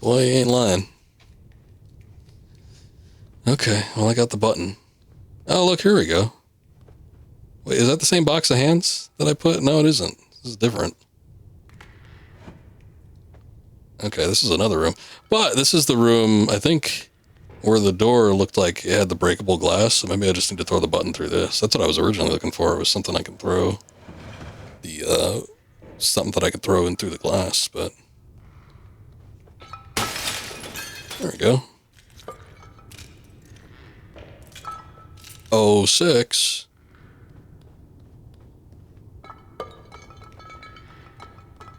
Boy, you ain't lying. Okay, well, I got the button. Oh, look, here we go. Wait, is that the same box of hands that I put? No, it isn't. This is different. Okay, this is another room. But this is the room, I think, where the door looked like it had the breakable glass, so maybe I just need to throw the button through this. That's what I was originally looking for. It was something I could throw. Something that I could throw in through the glass, but... There we go. 06.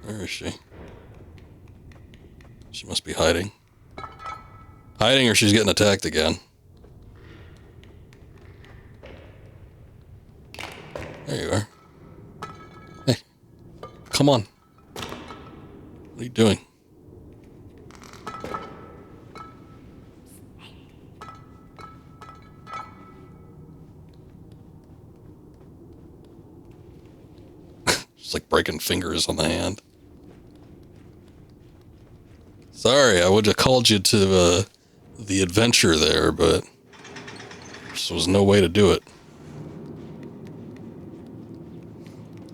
Where is she? She must be hiding. Hiding or she's getting attacked again. There you are. Hey. Come on. What are you doing? It's like breaking fingers on the hand. Sorry, I would have called you to the adventure there, but there was no way to do it.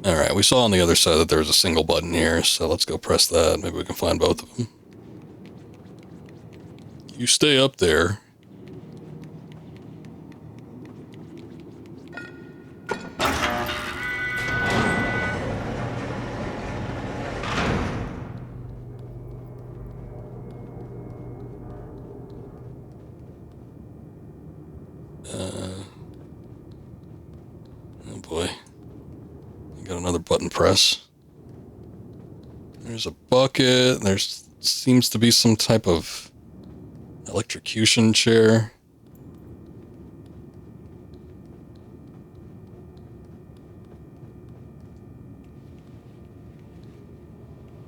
Alright, we saw on the other side that there was a single button here, so let's go press that. Maybe we can find both of them. You stay up there. Oh boy. Got another button press. There's a bucket. There seems to be some type of electrocution chair.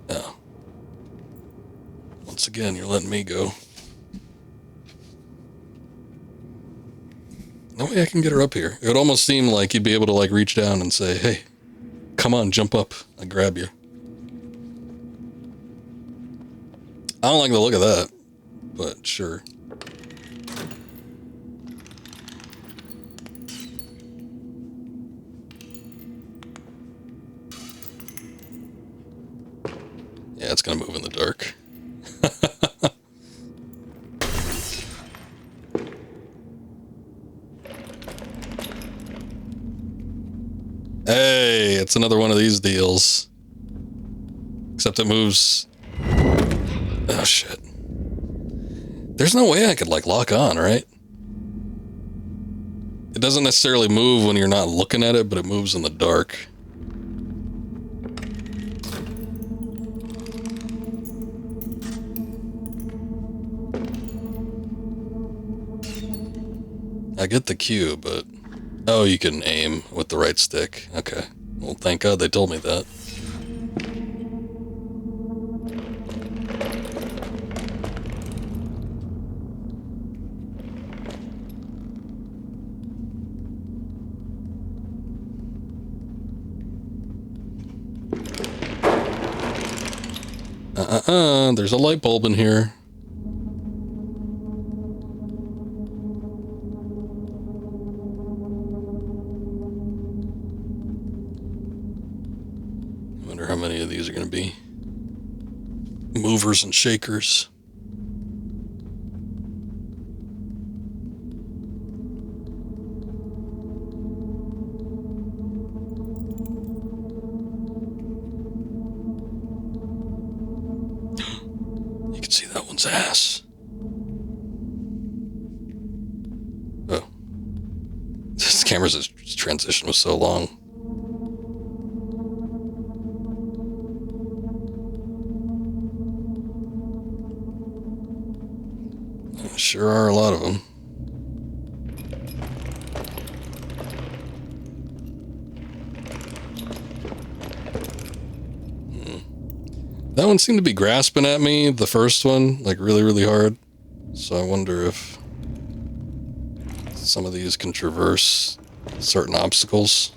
Oh. Once again, you're letting me go. No way I can get her up here. It would almost seem like you'd be able to like reach down and say, hey, come on, jump up. I grab you. I don't like the look of that, but sure. Yeah, it's gonna move in the dark. Hey, it's another one of these deals. Except it moves. Oh, shit. There's no way I could, like, lock on, right? It doesn't necessarily move when you're not looking at it, but it moves in the dark. I get the cue, but... Oh, you can aim with the right stick. Okay. Well, thank God they told me that. There's a light bulb in here. many of these are going to be movers and shakers. You can see that one's ass. Oh. This camera's transition was so long. Sure are a lot of them. That one seemed to be grasping at me, the first one, like really, really hard. So I wonder if some of these can traverse certain obstacles.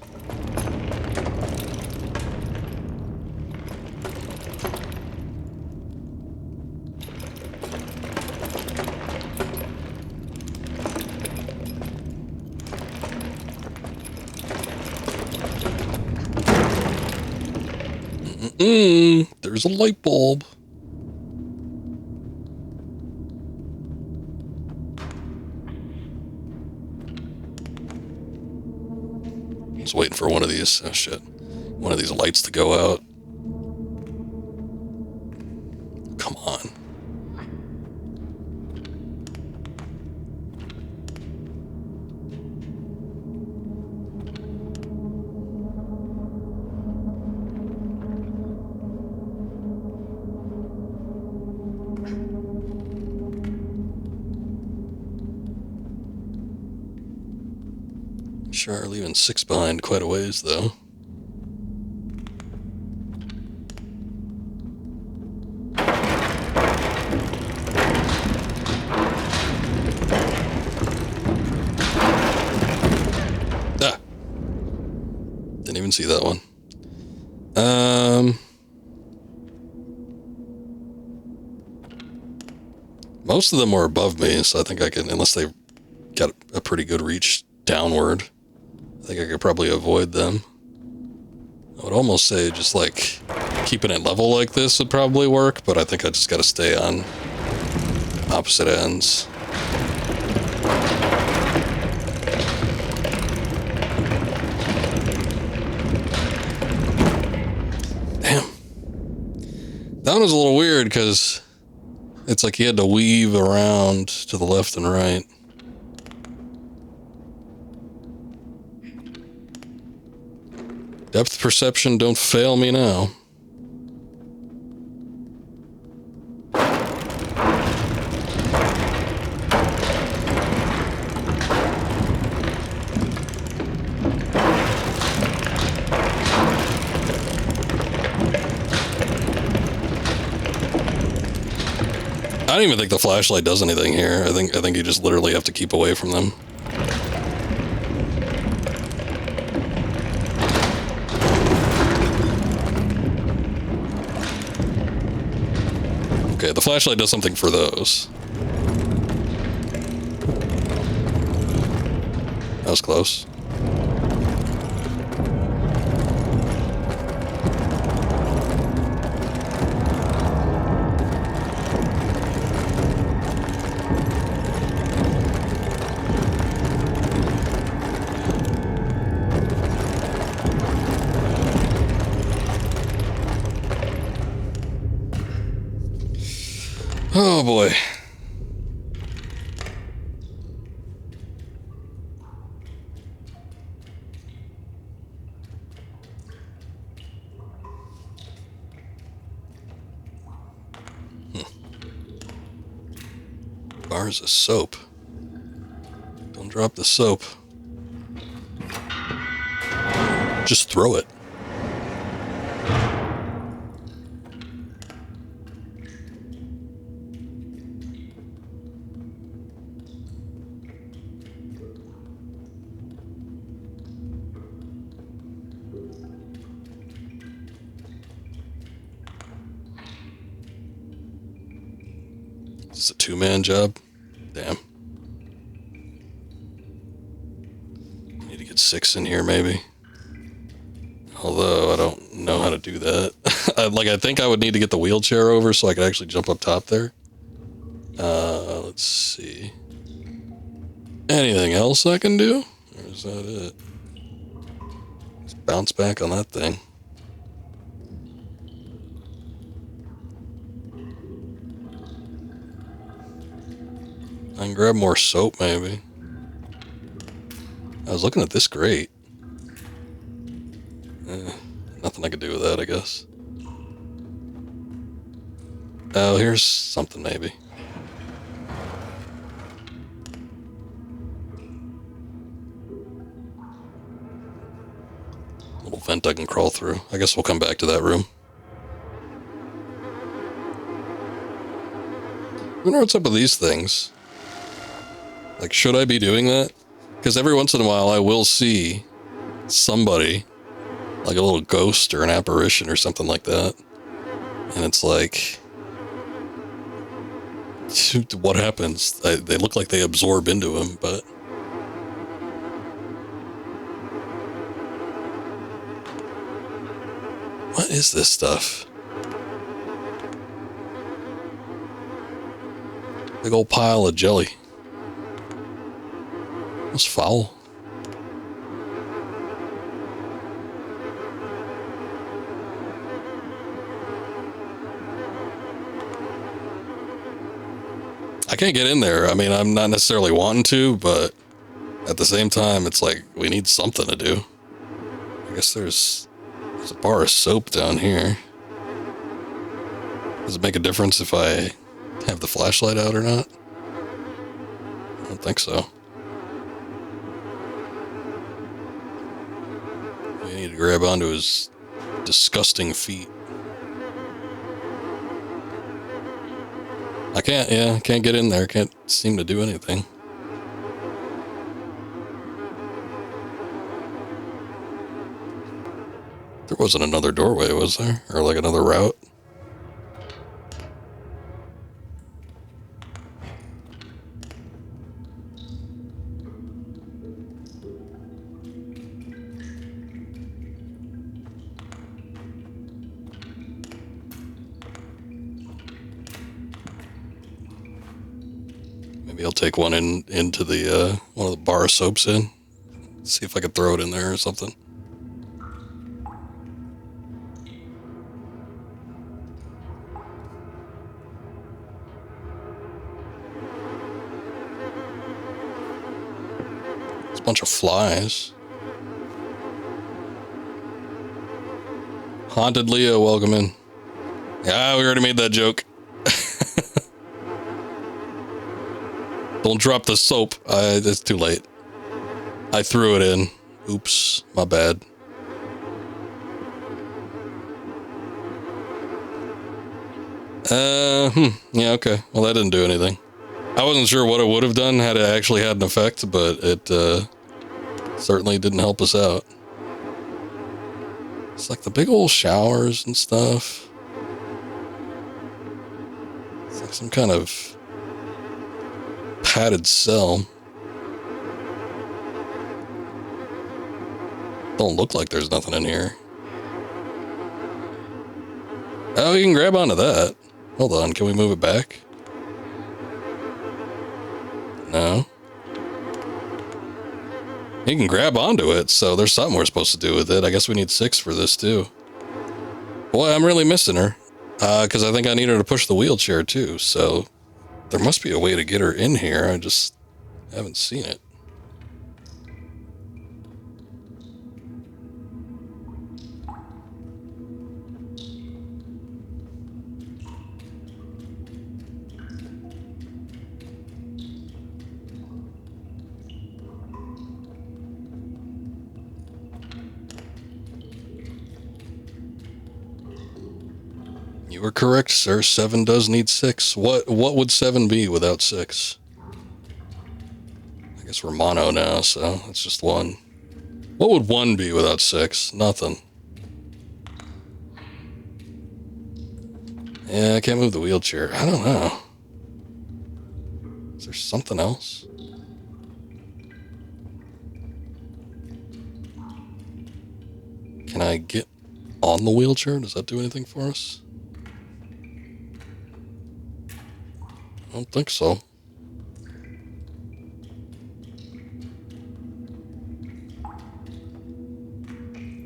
There's a light bulb. Just waiting for one of these. Oh shit. One of these lights to go out. Come on. Sure, leaving 6 behind quite a ways, though. Ah! Didn't even see that one. Most of them were above me, so I think I can, unless they got a pretty good reach downward, I think I could probably avoid them. I would almost say just like keeping it level like this would probably work, but I think I just got to stay on opposite ends. Damn. That one was a little weird because it's like you had to weave around to the left and right. Depth perception, don't fail me now. I don't even think the flashlight does anything here. I think you just literally have to keep away from them. Okay, the flashlight does something for those. That was close. Oh boy. Bars of soap. Don't drop the soap. Just throw it. It's a two-man job. Damn. Need to get 6 in here, maybe. Although I don't know how to do that. I think I would need to get the wheelchair over so I could actually jump up top there. Let's see. Anything else I can do? Or is that it? Just bounce back on that thing. I can grab more soap, maybe. I was looking at this grate. Nothing I could do with that, I guess. Oh, here's something, maybe. Little vent I can crawl through. I guess we'll come back to that room. I wonder what's up with these things. Like, should I be doing that? Because every once in a while I will see somebody, like a little ghost or an apparition or something like that. And it's like, what happens? They look like they absorb into him, but... What is this stuff? Big old pile of jelly. That's foul. I can't get in there. I mean, I'm not necessarily wanting to, but at the same time, it's like, we need something to do. I guess there's a bar of soap down here. Does it make a difference if I have the flashlight out or not? I don't think so. We need to grab onto his disgusting feet. I can't get in there. Can't seem to do anything. There wasn't another doorway, was there? Or like another route? Maybe I'll take one into the one of the bar soaps in. See if I can throw it in there or something. It's a bunch of flies. Haunted Leo, welcome in. Yeah, we already made that joke. Don't drop the soap. It's too late. I threw it in. Oops, my bad. Yeah, okay. Well, that didn't do anything. I wasn't sure what it would have done had it actually had an effect, but it certainly didn't help us out. It's like the big old showers and stuff. It's like some kind of padded cell. Don't look like there's nothing in here. Oh, you can grab onto that. Hold on, can we move it back? No. You can grab onto it, so there's something we're supposed to do with it. I guess we need 6 for this, too. Boy, I'm really missing her. Because I think I need her to push the wheelchair, too, so... There must be a way to get her in here, I just haven't seen it. You were correct, sir. 7 does need 6. What would 7 be without 6? I guess we're mono now, so it's just 1. What would 1 be without 6? Nothing. Yeah, I can't move the wheelchair. I don't know. Is there something else? Can I get on the wheelchair? Does that do anything for us? I don't think so.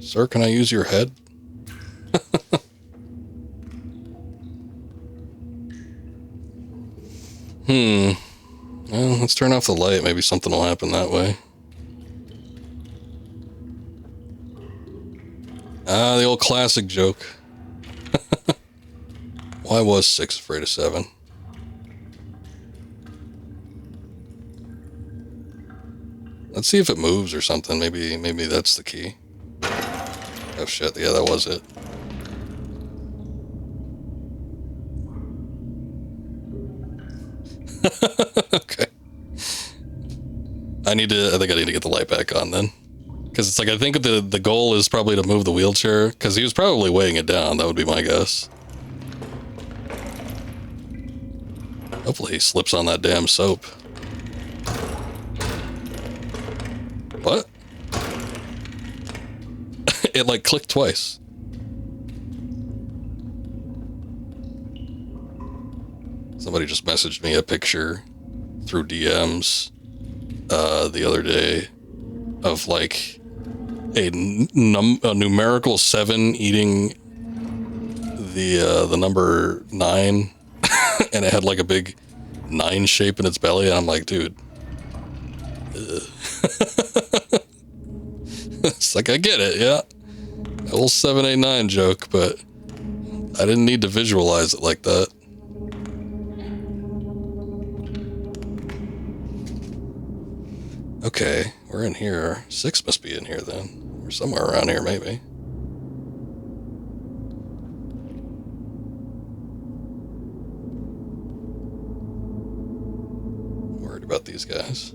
Sir, can I use your head? Well, let's turn off the light. Maybe something will happen that way. Ah, the old classic joke. Why was 6 afraid of 7? Let's see if it moves or something. Maybe that's the key. Oh shit, yeah, that was it. Okay. I think I need to get the light back on then. Because it's like, I think the goal is probably to move the wheelchair, because he was probably weighing it down. That would be my guess. Hopefully he slips on that damn soap. What? It like clicked twice. Somebody just messaged me a picture through DMs the other day of like a numerical 7 eating the number 9 and it had like a big 9 shape in its belly, and I'm like, dude. It's like, I get it, yeah. The whole 789 joke, but I didn't need to visualize it like that. Okay, we're in here. 6 must be in here then. Or somewhere around here, maybe. I'm worried about these guys.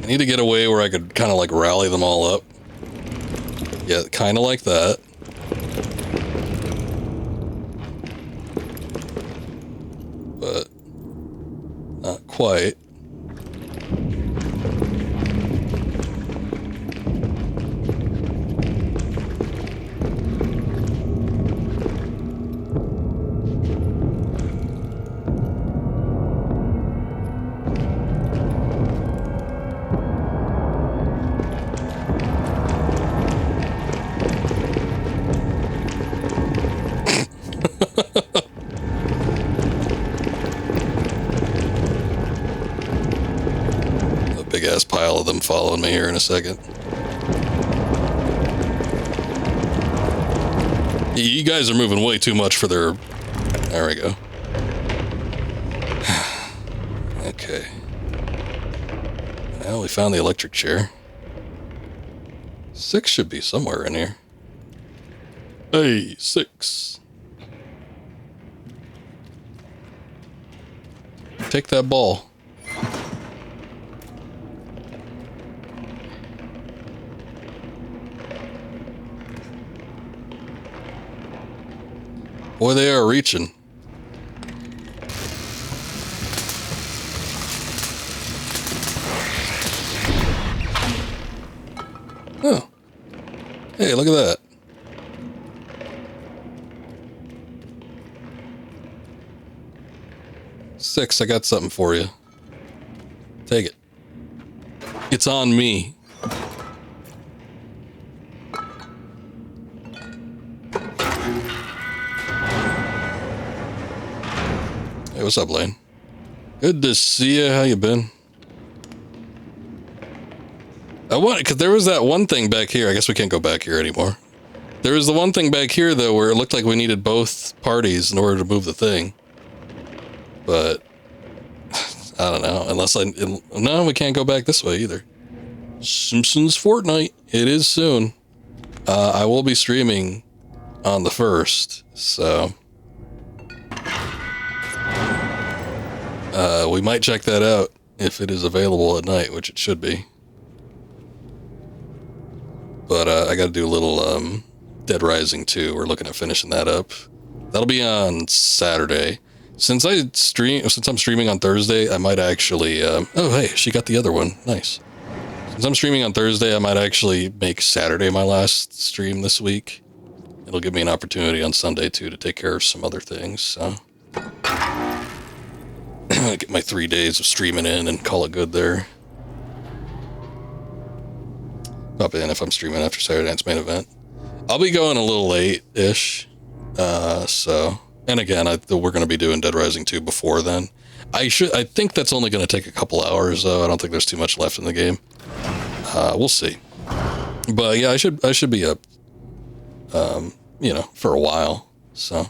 I need to get away where I could kind of like rally them all up. Yeah, kind of like that. But not quite. Pile of them following me here in a second. You guys are moving way too much for their... There we go. Okay. Well, we found the electric chair. 6 should be somewhere in here. Hey, 6. Take that ball. Boy, they are reaching. Oh. Hey, look at that. Six, I got something for you. Take it. It's on me. Hey, what's up, Lane? Good to see you. How you been? Because there was that one thing back here. I guess we can't go back here anymore. There was the one thing back here, though, where it looked like we needed both parties in order to move the thing. But I don't know. No, we can't go back this way either. Simpsons Fortnite. It is soon. I will be streaming on the 1st, so we might check that out if it is available at night, which it should be. But I got to do a little Dead Rising 2. We're looking at finishing that up. That'll be on Saturday. Since I'm streaming on Thursday, I might actually... oh, hey, she got the other one. Nice. Since I'm streaming on Thursday, I might actually make Saturday my last stream this week. It'll give me an opportunity on Sunday, too, to take care of some other things, so... get my 3 days of streaming in and call it good there. Pop in if I'm streaming after Saturday night's main event. I'll be going a little late-ish, so... And again, we're going to be doing Dead Rising 2 before then. I think that's only going to take a couple hours, though. I don't think there's too much left in the game. We'll see. But yeah, I should be up, you know, for a while. So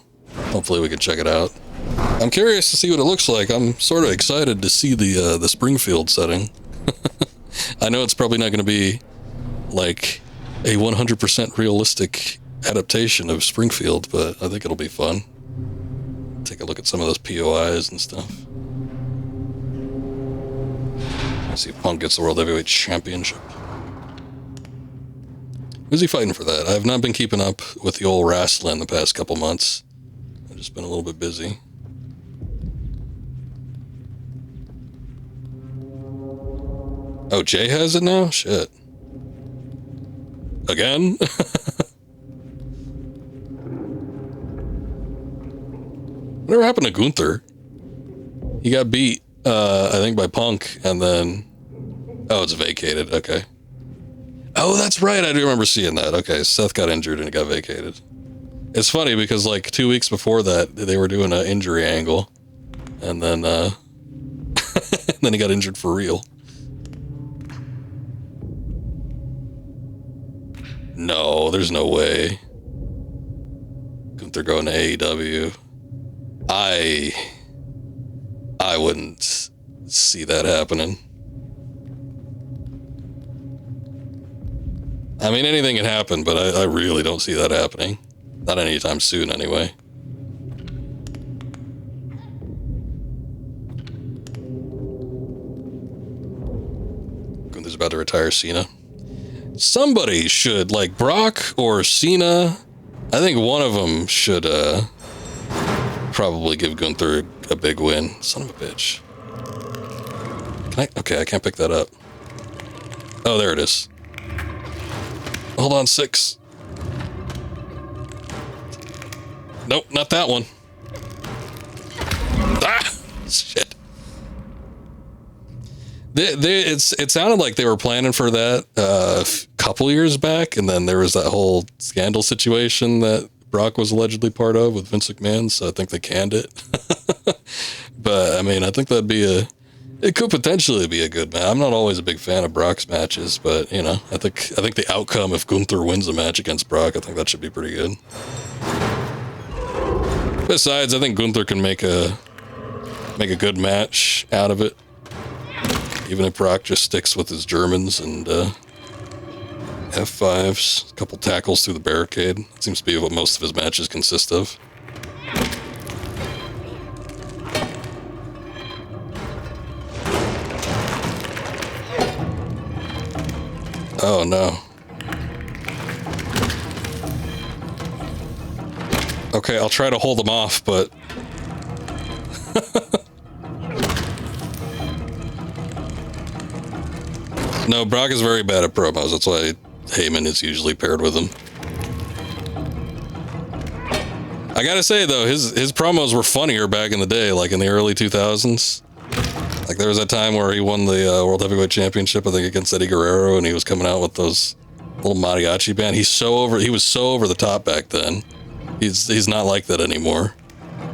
hopefully we can check it out. I'm curious to see what it looks like. I'm sort of excited to see the Springfield setting. I know it's probably not going to be like a 100% realistic adaptation of Springfield, but I think it'll be fun. Take a look at some of those POIs and stuff. Let's see if Punk gets the World Heavyweight Championship. Who's he fighting for that? I have not been keeping up with the old wrestling the past couple months. I've just been a little bit busy. Oh, Jay has it now? Shit. Again? Whatever happened to Gunther? He got beat, I think, by Punk, and then... Oh, it's vacated. Okay. Oh, that's right. I do remember seeing that. Okay, Seth got injured and it got vacated. It's funny because, like, 2 weeks before that, they were doing an injury angle, and then, and then he got injured for real. No, there's no way. Gunther going to AEW. I wouldn't see that happening. I mean, anything can happen, but I really don't see that happening. Not anytime soon, anyway. Gunther's about to retire Cena. Somebody should, like Brock or Cena, I think one of them should probably give Gunther a big win. Son of a bitch. Okay, I can't pick that up. Oh, there it is. Hold on, 6. Nope, not that one. Ah, shit. It sounded like they were planning for that a couple years back, and then there was that whole scandal situation that Brock was allegedly part of with Vince McMahon, so I think they canned it. But, I mean, I think it could potentially be a good match. I'm not always a big fan of Brock's matches, but, you know, I think the outcome, if Gunther wins a match against Brock, I think that should be pretty good. Besides, I think Gunther can make a good match out of it. Even if Brock just sticks with his Germans and F5s, a couple tackles through the barricade. It seems to be what most of his matches consist of. Oh no. Okay, I'll try to hold them off, but... No, Brock is very bad at promos. That's why Heyman is usually paired with him. I gotta say, though, his promos were funnier back in the day, like in the early 2000s. Like, there was that time where he won the World Heavyweight Championship, I think, against Eddie Guerrero, and he was coming out with those little mariachi band. He was so over the top back then. He's not like that anymore.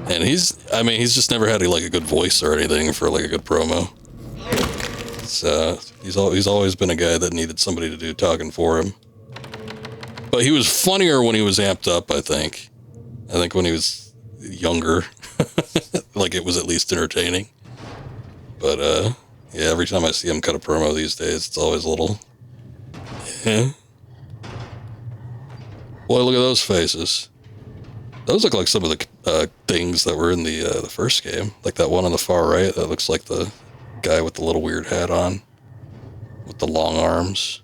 And he's just never had a good voice or anything for like a good promo. So he's always been a guy that needed somebody to do talking for him. But he was funnier when he was amped up, I think. I think when he was younger, like it was at least entertaining. But yeah, every time I see him cut a promo these days, it's always a little. Yeah. Boy, look at those faces. Those look like some of the things that were in the first game. Like that one on the far right, that looks like the guy with the little weird hat on, with the long arms.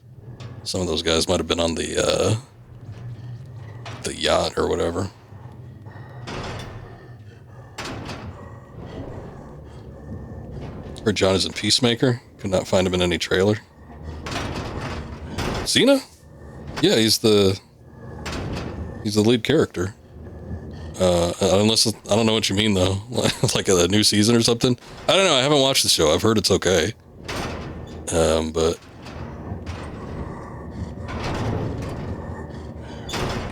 Some of those guys might have been on the yacht or whatever. Heard John is in Peacemaker. Could not find him in any trailer. Xena? Yeah, he's the lead character. Unless, I don't know what you mean though. Like a new season or something? I don't know, I haven't watched the show. I've heard it's okay. But...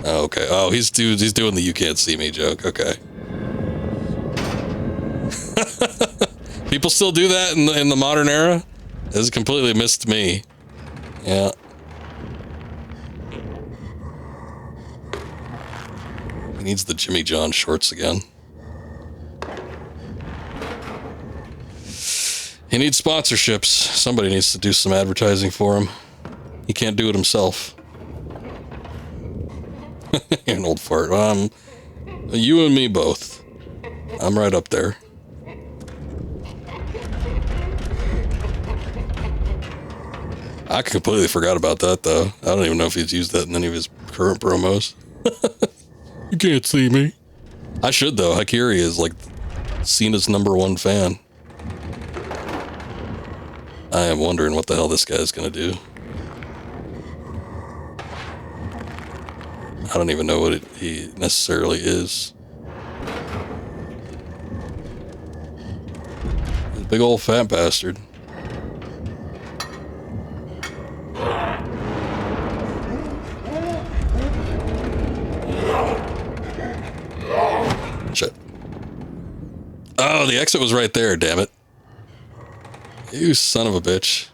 Oh, okay. Oh, he's doing the "you can't see me" joke. Okay. People still do that in the modern era? It's completely missed me. Yeah. He needs the Jimmy John shorts again. He needs sponsorships. Somebody needs to do some advertising for him. He can't do it himself. You're an old fart. You and me both. I'm right up there. I completely forgot about that, though. I don't even know if he's used that in any of his current promos. You can't see me. I should, though. Hakiri is, like, Cena's #1 fan. I am wondering what the hell this guy's gonna do. I don't even know what he necessarily is. He's a big old fat bastard. Shit. Oh, the exit was right there, damn it. You son of a bitch.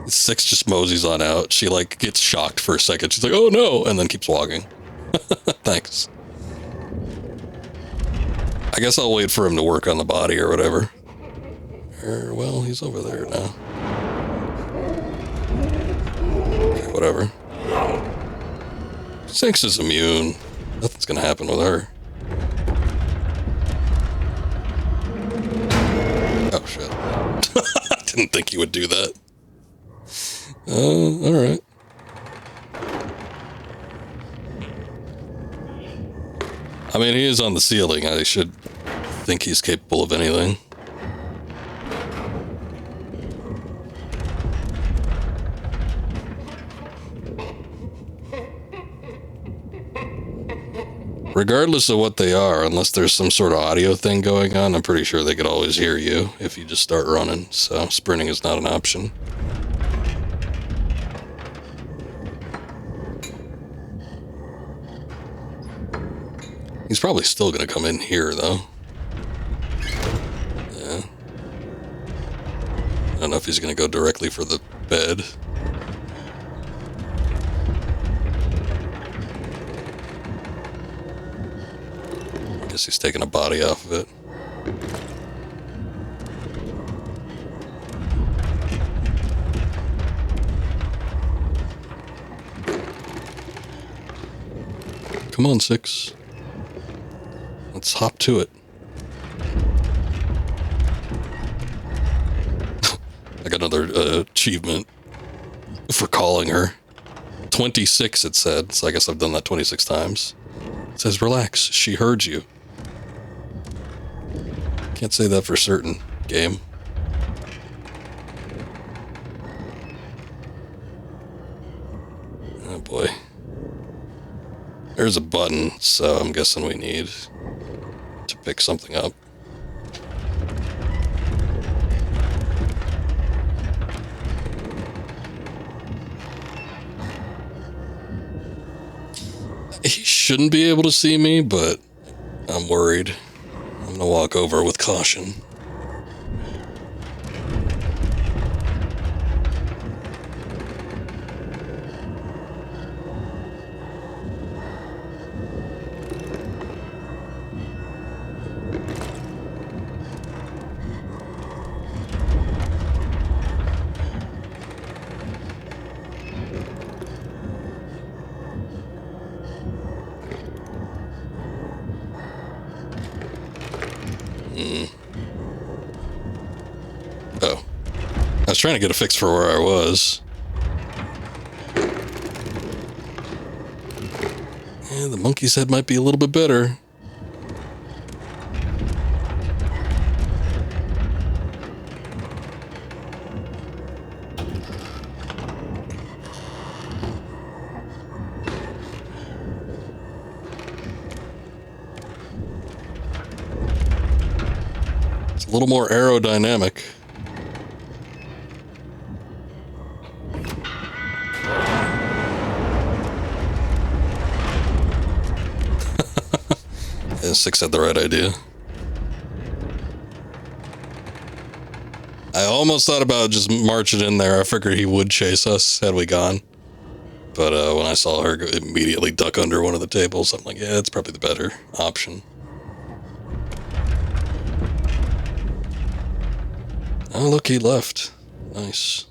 6 just moseys on out. She, like, gets shocked for a second. She's like, oh no, and then keeps walking. Thanks. I guess I'll wait for him to work on the body or whatever. Well, he's over there now. Okay, whatever. Sinks is immune. Nothing's gonna happen with her. Oh, shit. I didn't think he would do that. Alright. I mean, he is on the ceiling. I should think he's capable of anything. Regardless of what they are, unless there's some sort of audio thing going on, I'm pretty sure they could always hear you if you just start running, so sprinting is not an option. He's probably still gonna come in here, though. Yeah. I don't know if he's gonna go directly for the bed. I guess he's taking a body off of it. Come on, 6. Let's hop to it. I got another achievement for calling her. 26 it said, so I guess I've done that 26 times. It says, relax, she heard you. Can't say that for certain, game. Oh boy. There's a button, so I'm guessing we need to pick something up. He shouldn't be able to see me, but I'm worried. I'm gonna walk over with caution. Oh. I was trying to get a fix for where I was. Yeah, the monkey's head might be a little bit better. A little more aerodynamic. Yeah, Six had the right idea. I almost thought about just marching in there. I figured he would chase us had we gone. But when I saw her immediately duck under one of the tables, I'm like, yeah, that's probably the better option. Oh, look, he left. Nice.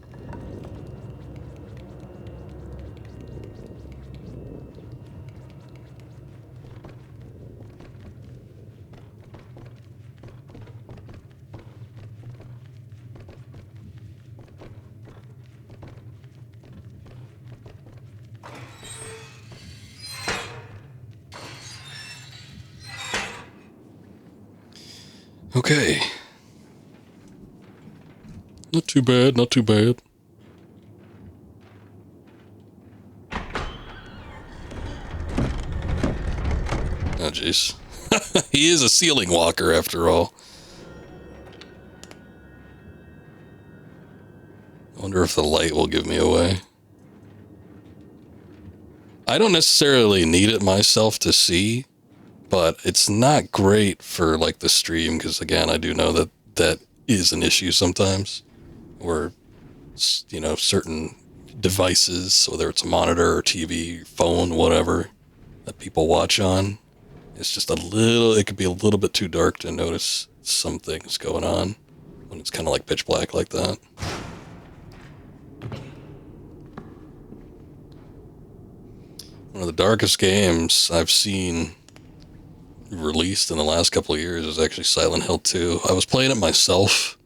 Okay. Not too bad, not too bad. Oh, jeez. He is a ceiling walker, after all. I wonder if the light will give me away. I don't necessarily need it myself to see, but it's not great for, like, the stream, because, again, I do know that that is an issue sometimes, where, you know, certain devices, whether it's a monitor or TV, phone, whatever, that people watch on, it's just a little, it could be a little bit too dark to notice some things going on when it's kind of like pitch black like that. One of the darkest games I've seen released in the last couple of years is actually Silent Hill 2. I was playing it myself,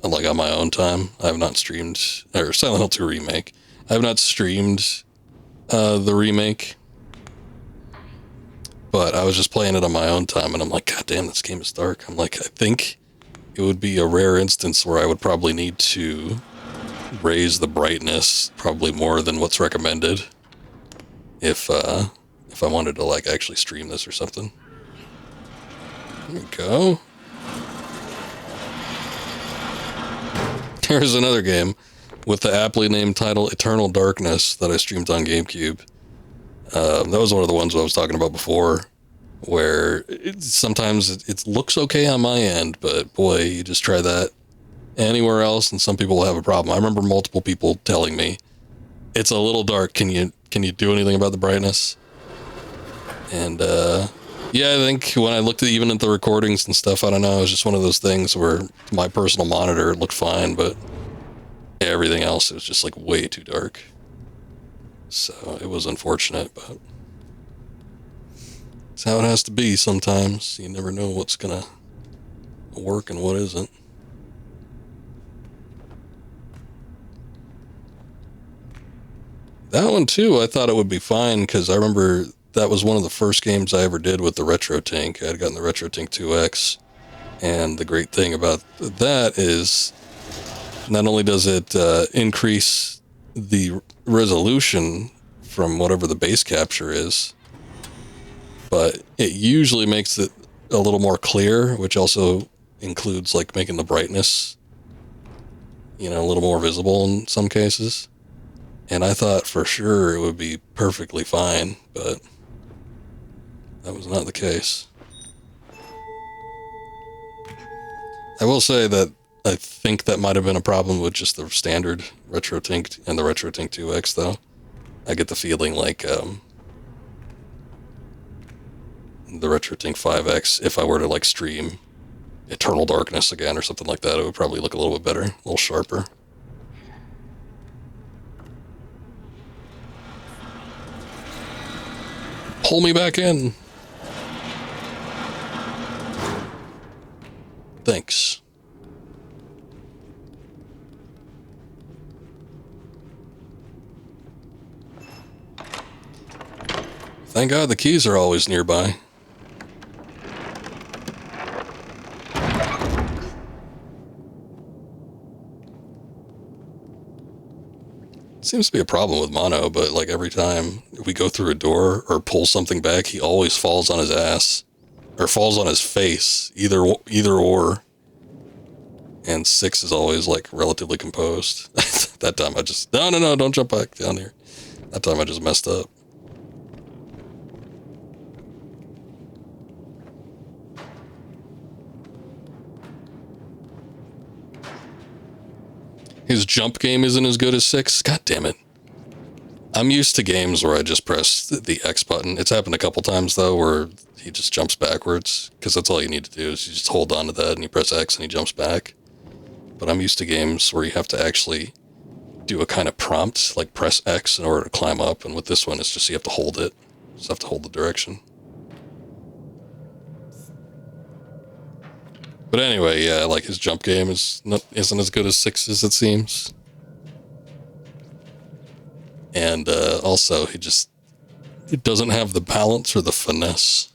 like on my own time. I have not streamed, or Silent Hill 2 remake. I have not streamed the remake, but I was just playing it on my own time, and I'm like, God damn, this game is dark. I'm like, I think it would be a rare instance where I would probably need to raise the brightness probably more than what's recommended if I wanted to, like, actually stream this or something. There we go. Here's another game with the aptly named title Eternal Darkness that I streamed on GameCube. That was one of the ones I was talking about before, where sometimes it looks okay on my end, but boy, you just try that anywhere else and some people will have a problem. I remember multiple people telling me, it's a little dark, can you do anything about the brightness? And yeah, I think when I looked at even at the recordings and stuff, I don't know, it was just one of those things where my personal monitor looked fine, but everything else, it was just like way too dark. So it was unfortunate, but it's how it has to be sometimes. You never know what's gonna work and what isn't. That one too, I thought it would be fine, because I remember that was one of the first games I ever did with the RetroTink. I had gotten the RetroTink 2X, and the great thing about that is not only does it increase the resolution from whatever the base capture is, but it usually makes it a little more clear, which also includes, like, making the brightness, you know, a little more visible in some cases. And I thought for sure it would be perfectly fine, but that was not the case. I will say that I think that might have been a problem with just the standard RetroTink and the RetroTink 2X, though. I get the feeling like the RetroTink 5X, if I were to, like, stream Eternal Darkness again or something like that, it would probably look a little bit better, a little sharper. Pull me back in. Thanks. Thank God the keys are always nearby. Seems to be a problem with Mono, but, like, every time we go through a door or pull something back, he always falls on his ass. Or falls on his face. Either or. And 6 is always like relatively composed. That time I just, no, don't jump back down here. That time I just messed up. His jump game isn't as good as 6. God damn it. I'm used to games where I just press the X button. It's happened a couple times, though, where he just jumps backwards. Because that's all you need to do is you just hold on to that and you press X and he jumps back. But I'm used to games where you have to actually do a kind of prompt, like press X in order to climb up. And with this one, it's just you have to hold it. You just have to hold the direction. But anyway, yeah, like his jump game isn't as good as 6's, it seems. And also, he doesn't have the balance or the finesse.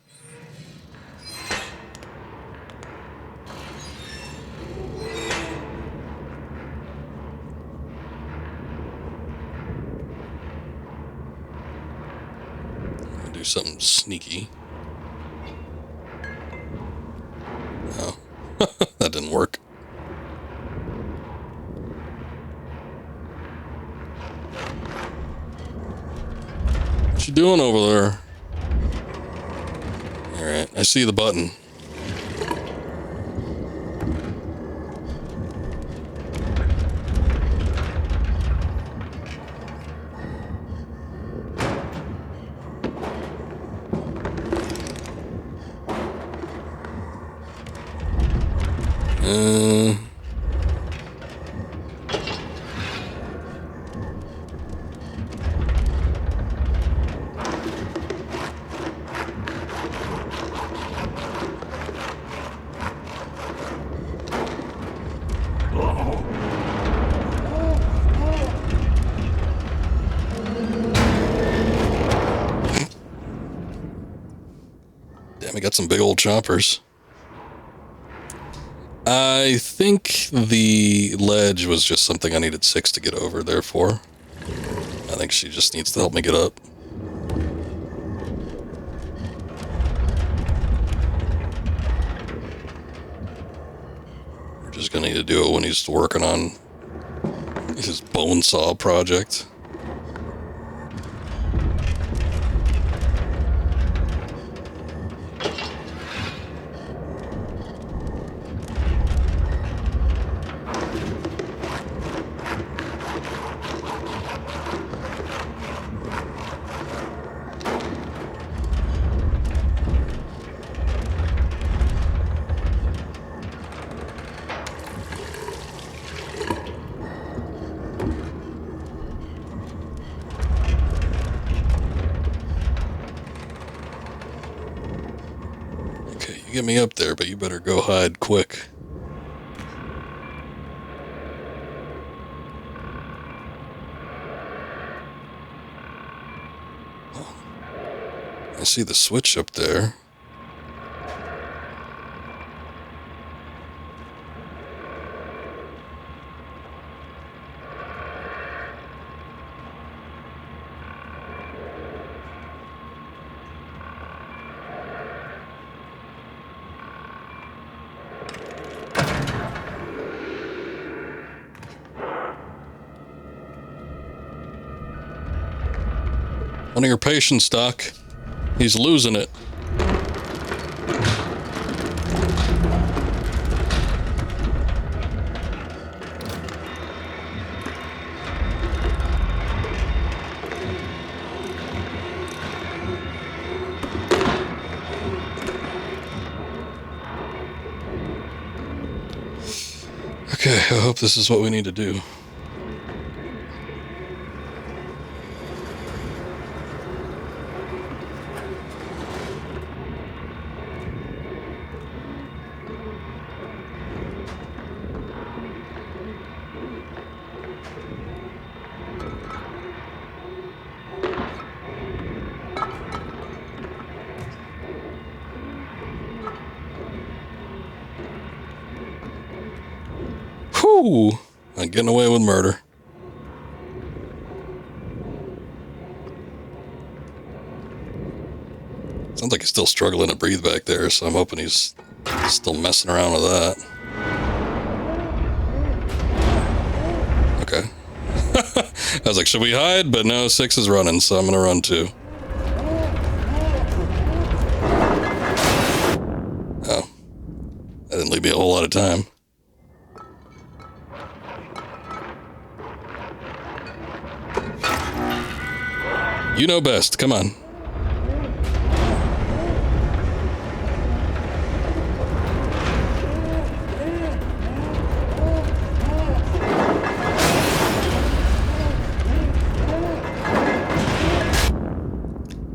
I'll do something sneaky. Oh, that didn't work. What you doing over there? Alright, I see the button. Damn, we got some big old choppers. I think the ledge was just something I needed 6 to get over, therefore. I think she just needs to help me get up. We're just gonna need to do it when he's working on his bone saw project. Get me up there, but you better go hide quick. Oh, I see the switch up there. One of your patients, Doc. He's losing it. Okay, I hope this is what we need to do. Whew! Not getting away with murder. Sounds like he's still struggling to breathe back there, so I'm hoping he's still messing around with that. I was like, should we hide? But no, 6 is running, so I'm gonna run too. Oh. That didn't leave me a whole lot of time. You know best, come on.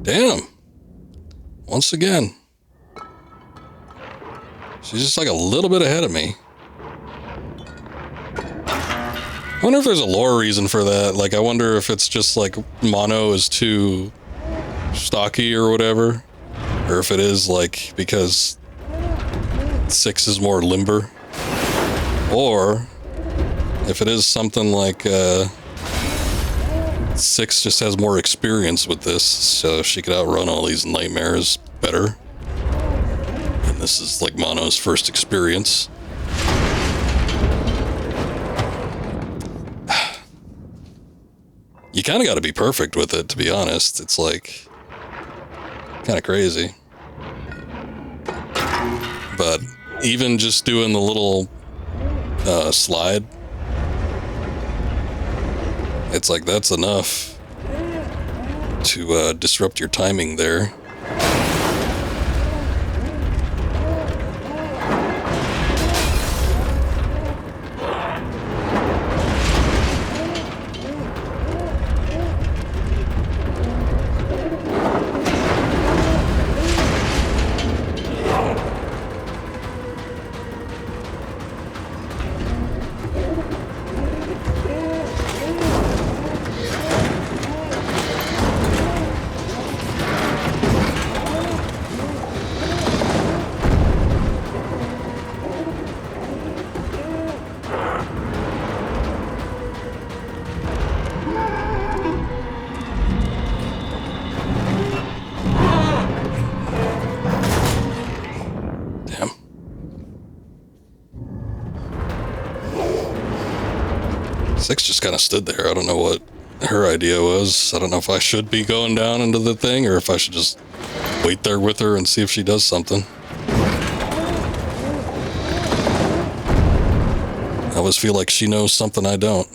Damn. Once again. She's just like a little bit ahead of me. I wonder if there's a lore reason for that. Like, I wonder if it's just like mono is too stocky or whatever. Or if it is like because 6 is more limber. Or if it is something like 6 just has more experience with this, so she could outrun all these nightmares better. And this is like mono's first experience. You kind of got to be perfect with it, to be honest. It's like kind of crazy. But even just doing the little slide, it's like that's enough to disrupt your timing there. Six just kind of stood there. I don't know what her idea was. I don't know if I should be going down into the thing or if I should just wait there with her and see if she does something. I always feel like she knows something I don't.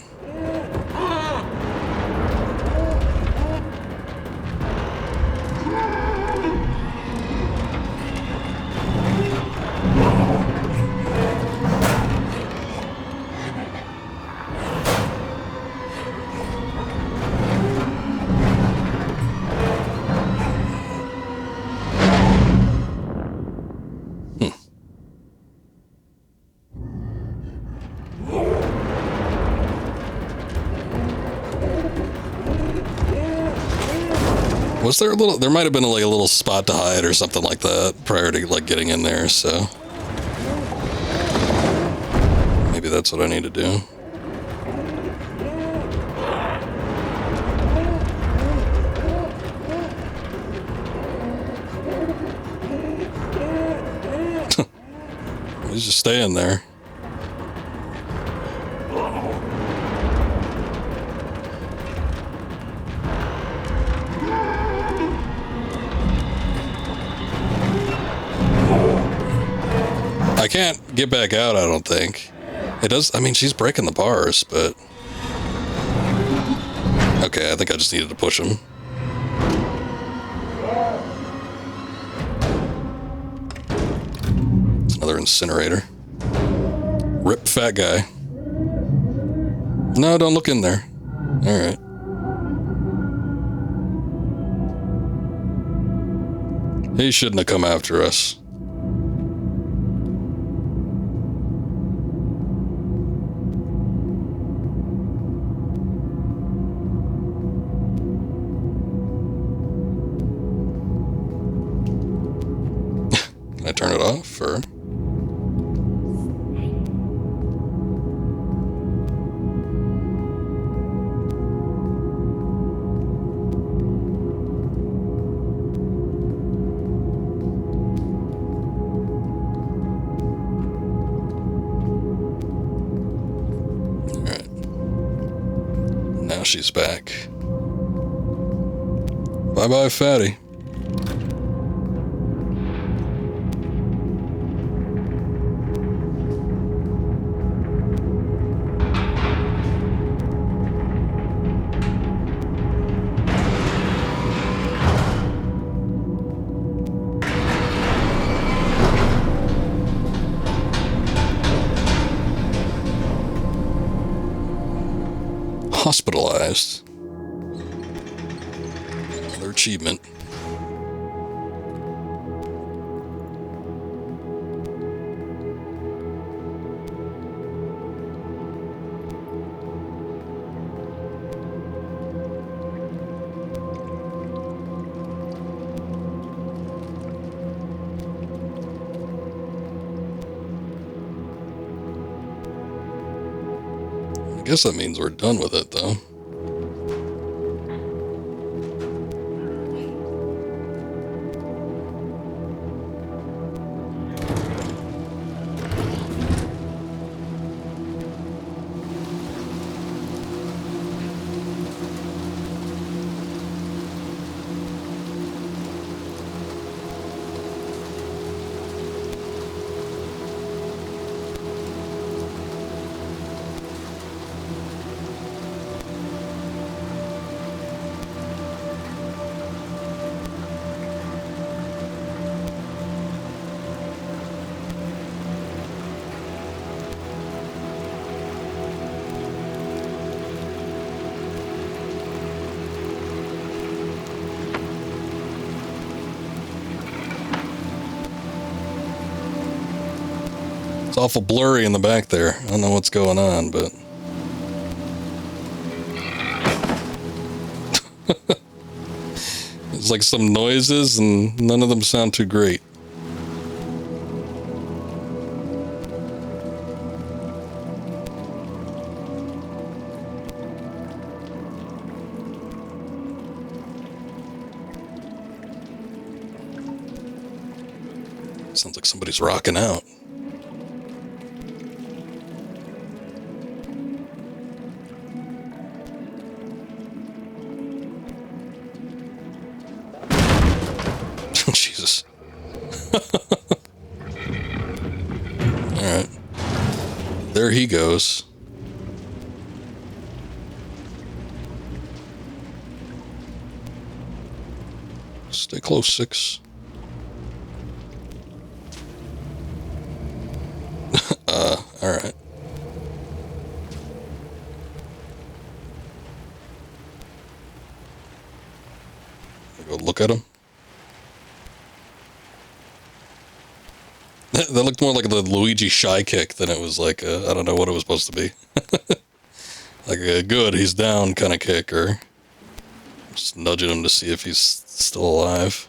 Was there a little, there might have been like a little spot to hide or something like that prior to like getting in there, so maybe that's what I need to do. He's just staying there. I can't get back out, I don't think. It does, I mean, she's breaking the bars, but... Okay, I think I just needed to push him. It's another incinerator. Rip fat guy. No, don't look in there. Alright. He shouldn't have come after us. Can I turn it off, or? she's back. Bye-bye, fatty. Hospitalized. Another achievement. I guess that means we're done with it, though. It's awful blurry in the back there. I don't know what's going on, but... There's like some noises, and none of them sound too great. Sounds like somebody's rocking out. Jesus. Alright. There he goes. Stay close, 6. Alright. Go look at him. That looked more like the Luigi shy kick than it was like I don't know what it was supposed to be. Like a good, he's down kind of kick, or just nudging him to see if he's still alive.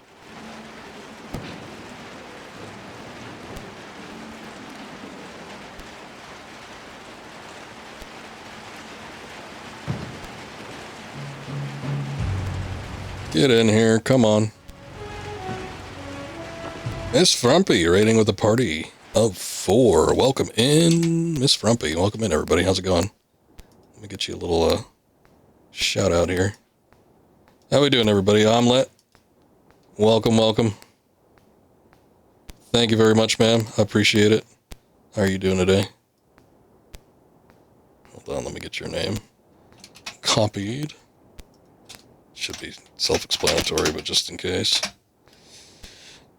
Get in here, come on. Miss Frumpy, rating with a party of 4. Welcome in, Miss Frumpy. Welcome in, everybody. How's it going? Let me get you a little shout out here. How we doing, everybody? Omelette. Welcome, welcome. Thank you very much, ma'am. I appreciate it. How are you doing today? Hold on, let me get your name. Copied. Should be self-explanatory, but just in case.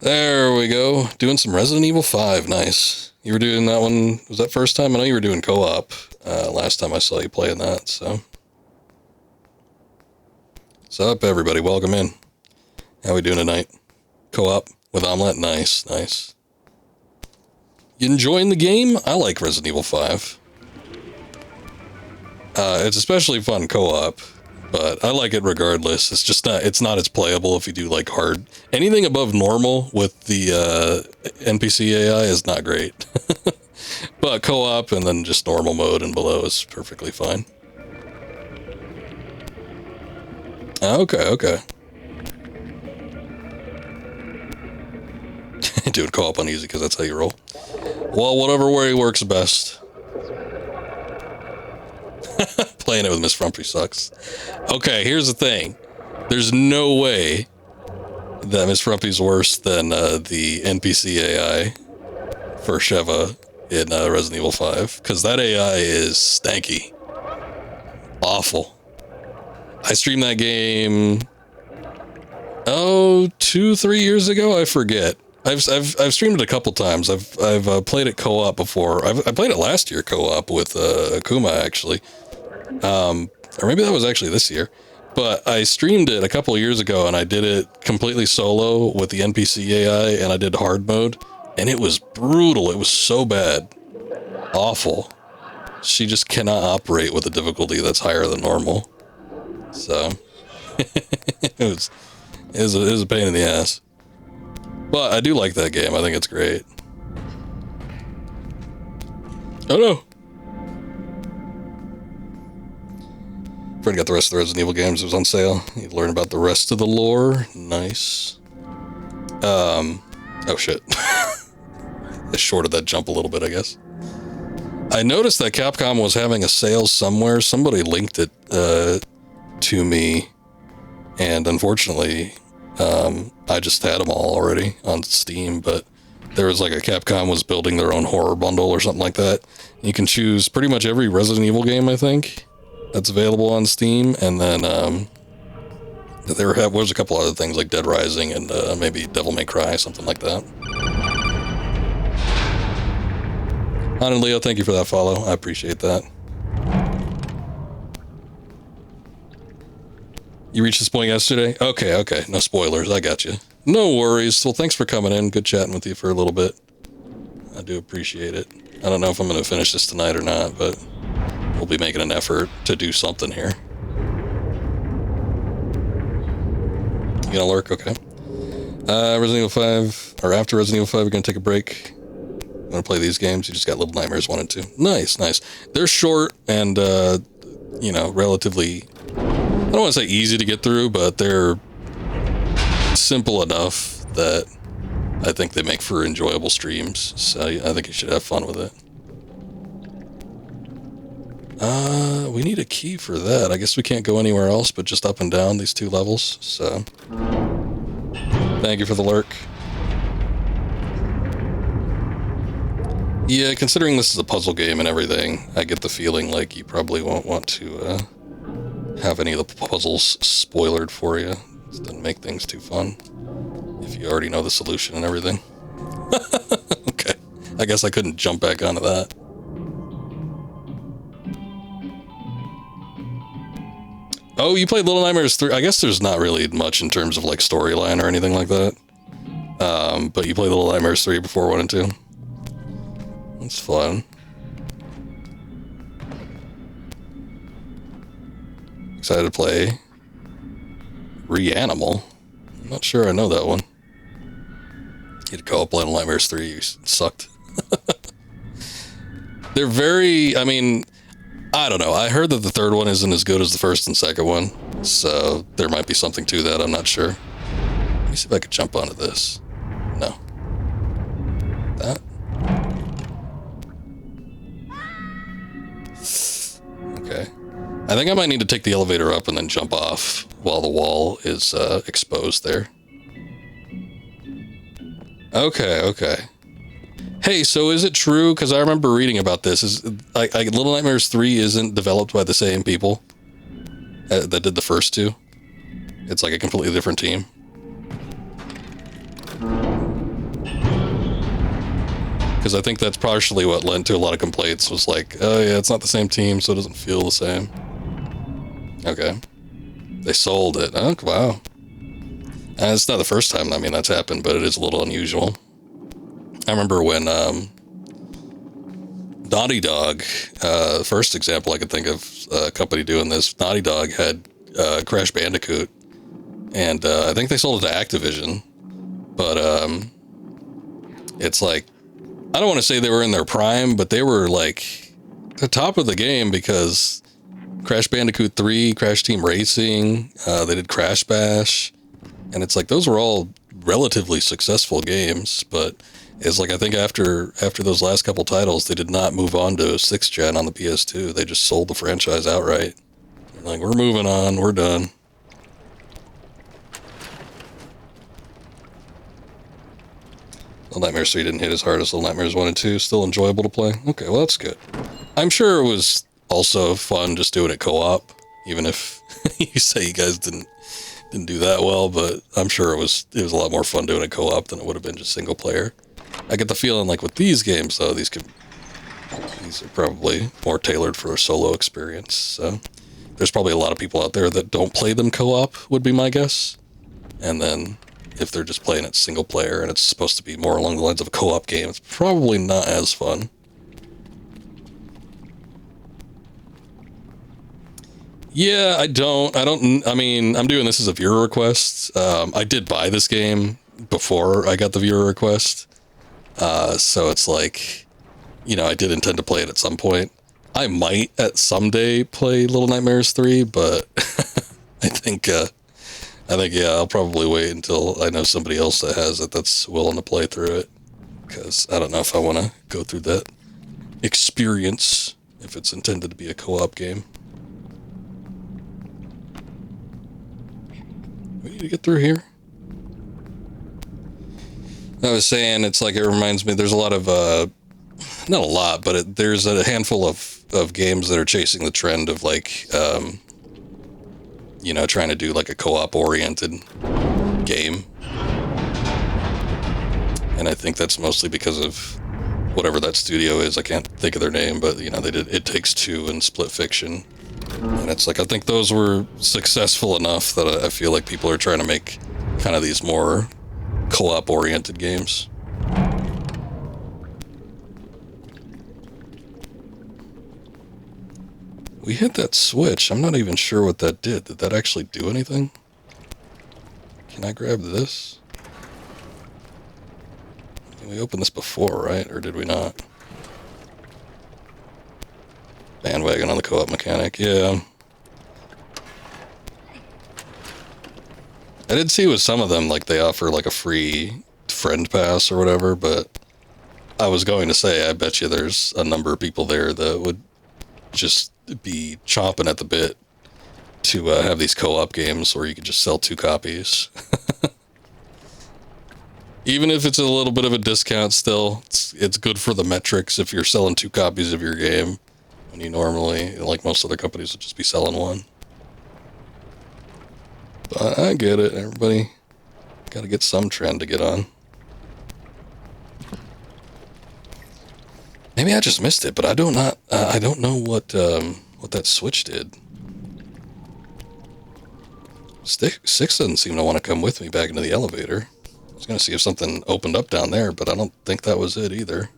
There we go. Doing some Resident Evil 5. Nice. You were doing that one, was that first time? I know you were doing co-op last time I saw you playing that, so. What's up, everybody? Welcome in. How we doing tonight? Co-op with Omelette? Nice, nice. You enjoying the game? I like Resident Evil 5. It's especially fun co-op. But I like it regardless. It's just not, it's not as playable if you do like hard. Anything above normal with the NPC AI is not great. But co-op and then just normal mode and below is perfectly fine. Okay, okay. Doing co-op on easy because that's how you roll. Well, whatever way works best. Playing it with Miss Frumpy sucks. Okay, here's the thing. There's no way that Miss Frumpy's worse than the NPC AI for Sheva in Resident Evil 5, because that AI is stanky. Awful. I streamed that game, 2-3 years ago, I forget. I've streamed it a couple times. I've played it co-op before. I played it last year co-op with Akuma, actually. Or maybe that was actually this year. But I streamed it a couple of years ago, and I did it completely solo with the NPC AI, and I did hard mode, and it was brutal. It was so bad. Awful. She just cannot operate with a difficulty that's higher than normal. So, it was a pain in the ass. But I do like that game. I think it's great. Oh no! Fred got the rest of the Resident Evil games. It was on sale. You learn about the rest of the lore. Nice. Oh shit. I shorted that jump a little bit, I guess. I noticed that Capcom was having a sale somewhere. Somebody linked it to me, and unfortunately, I just had them all already on Steam, but there was like a Capcom was building their own horror bundle or something like that. You can choose pretty much every Resident Evil game, I think, that's available on Steam, and then there was a couple other things like Dead Rising and maybe Devil May Cry, something like that. Han and Leo, thank you for that follow. I appreciate that. You reached this point yesterday? Okay. No spoilers. I got you. No worries. Well, thanks for coming in. Good chatting with you for a little bit. I do appreciate it. I don't know if I'm going to finish this tonight or not, but we'll be making an effort to do something here. You gonna lurk? Okay. Resident Evil 5, or after Resident Evil 5, we're going to take a break. I'm going to play these games. You just got Little Nightmares 1 and 2. Nice. They're short and, relatively, I don't want to say easy to get through, but they're simple enough that I think they make for enjoyable streams. So I think you should have fun with it. We need a key for that. I guess we can't go anywhere else but just up and down these 2 levels. So thank you for the lurk. Yeah, considering this is a puzzle game and everything, I get the feeling like you probably won't want to have any of the puzzles spoiled for you. It doesn't make things too fun if you already know the solution and everything. Okay, I guess I couldn't jump back onto that. Oh, you played Little Nightmares 3. I guess there's not really much in terms of like storyline or anything like that. But you played Little Nightmares 3 before 1 and 2. It's fun. Excited to play Reanimal. I'm not sure I know that one. You'd go up Little Nightmares 3, you sucked. They're very, I mean, I don't know. I heard that the third one isn't as good as the first and second one, so there might be something to that, I'm not sure. Let me see if I could jump onto this. No. That? Okay. I think I might need to take the elevator up and then jump off while the wall is exposed there. Okay. Hey, so is it true, because I remember reading about this, is Little Nightmares 3 isn't developed by the same people that did the first 2? It's like a completely different team. Because I think that's partially what led to a lot of complaints, was like, oh yeah, it's not the same team, so it doesn't feel the same. Okay. They sold it. Oh, wow. It's not the first time, I mean, that's happened, but it is a little unusual. I remember when Naughty Dog, first example I could think of a company doing this, Naughty Dog had Crash Bandicoot, and I think they sold it to Activision, but it's like, I don't want to say they were in their prime, but they were like the top of the game, because Crash Bandicoot 3, Crash Team Racing, they did Crash Bash, and it's like those were all relatively successful games, but It's like I think after those last couple titles, they did not move on to 6th gen on the PS2. They just sold the franchise outright. They're like, we're moving on, we're done. Little Nightmares 3 didn't hit as hard as Little Nightmares 1 and 2. Still enjoyable to play. Okay, well that's good. I'm sure it was also fun just doing it co-op, even if you say you guys didn't do that well, but I'm sure it was a lot more fun doing it co-op than it would have been just single player. I get the feeling like with these games though, these are probably more tailored for a solo experience. So there's probably a lot of people out there that don't play them co-op, would be my guess. And then if they're just playing it single player and it's supposed to be more along the lines of a co-op game, it's probably not as fun. Yeah, I mean, I'm doing this as a viewer request. I did buy this game before I got the viewer request. So it's like, I did intend to play it at some point. I might at someday play Little Nightmares 3, but I think, yeah, I'll probably wait until I know somebody else that has it that's willing to play through it. Because I don't know if I want to go through that experience if it's intended to be a co-op game. We need to get through here. I was saying, it's like, it reminds me, there's a lot of, not a lot, but there's a handful of games that are chasing the trend of like, trying to do like a co-op oriented game. And I think that's mostly because of whatever that studio is. I can't think of their name, but they did It Takes Two and Split Fiction. And it's like, I think those were successful enough that I feel like people are trying to make kind of these more co-op oriented games. We hit that switch. I'm not even sure what that did. Did that actually do anything? Can I grab this? We opened this before, right? Or did we not? Bandwagon on the co-op mechanic, yeah. I did see with some of them, like, they offer, like, a free friend pass or whatever, but I was going to say, I bet you there's a number of people there that would just be chomping at the bit to have these co-op games where you could just sell 2 copies. Even if it's a little bit of a discount still, it's good for the metrics if you're selling 2 copies of your game, when you normally, like most other companies, would just be selling 1. But I get it, everybody gotta get some trend to get on. Maybe I just missed it, but I don't know what that switch did. 6 doesn't seem to want to come with me back into the elevator. I was gonna see if something opened up down there, but I don't think that was it either.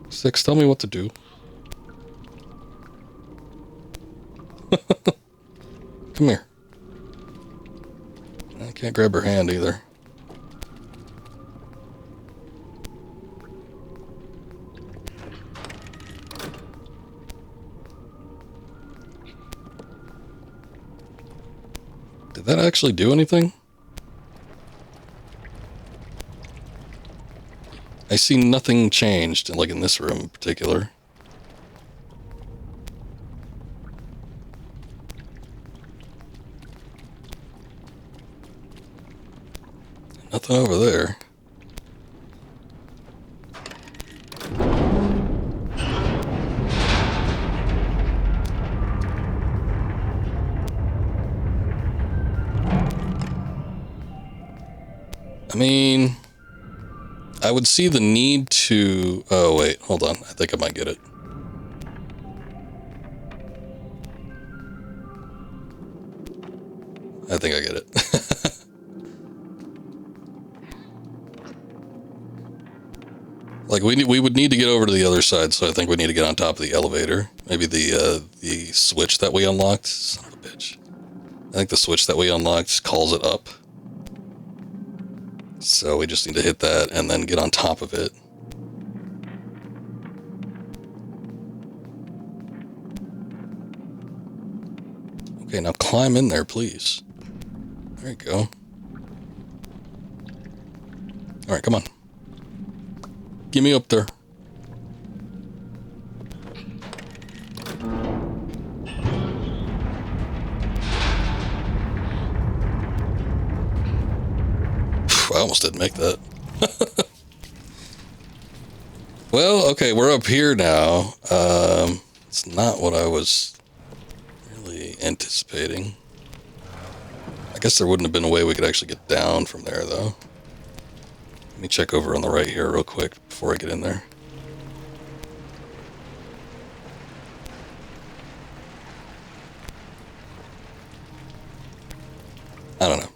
6, tell me what to do. Come here. I can't grab her hand either. Did that actually do anything? I see nothing changed, like in this room in particular. Nothing over there. I mean, I would see the need to... Oh, wait, hold on. I think I might get it. I think I get it. Like, we would need to get over to the other side, so I think we need to get on top of the elevator. Maybe the switch that we unlocked... Son of a bitch. I think the switch that we unlocked calls it up. So we just need to hit that and then get on top of it. Okay, now climb in there, please. There you go. Alright, come on. Get me up there. I almost didn't make that. Well, okay, we're up here now. It's not what I was really anticipating. I guess there wouldn't have been a way we could actually get down from there, though. Let me check over on the right here real quick before I get in there. I don't know.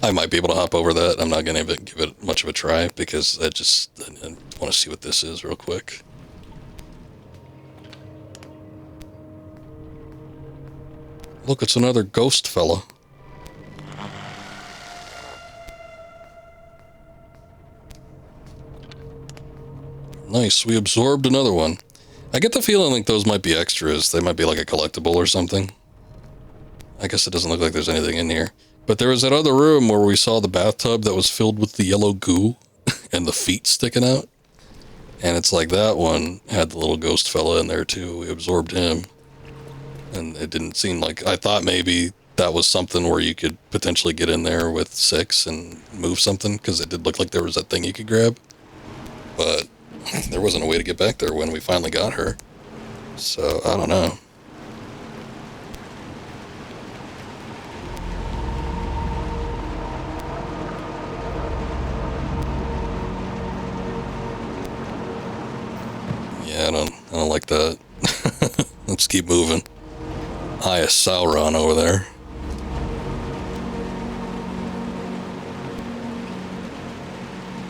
I might be able to hop over that. I'm not going to give it much of a try because I want to see what this is real quick. Look, it's another ghost fella. Nice, we absorbed another one. I get the feeling like those might be extras. They might be like a collectible or something. I guess it doesn't look like there's anything in here. But there was that other room where we saw the bathtub that was filled with the yellow goo and the feet sticking out. And it's like that one had the little ghost fella in there too. We absorbed him. And it didn't seem like... I thought maybe that was something where you could potentially get in there with 6 and move something, because it did look like there was that thing you could grab. But there wasn't a way to get back there when we finally got her. So, I don't know. Yeah, I don't like that. Let's keep moving. Eye of Sauron over there.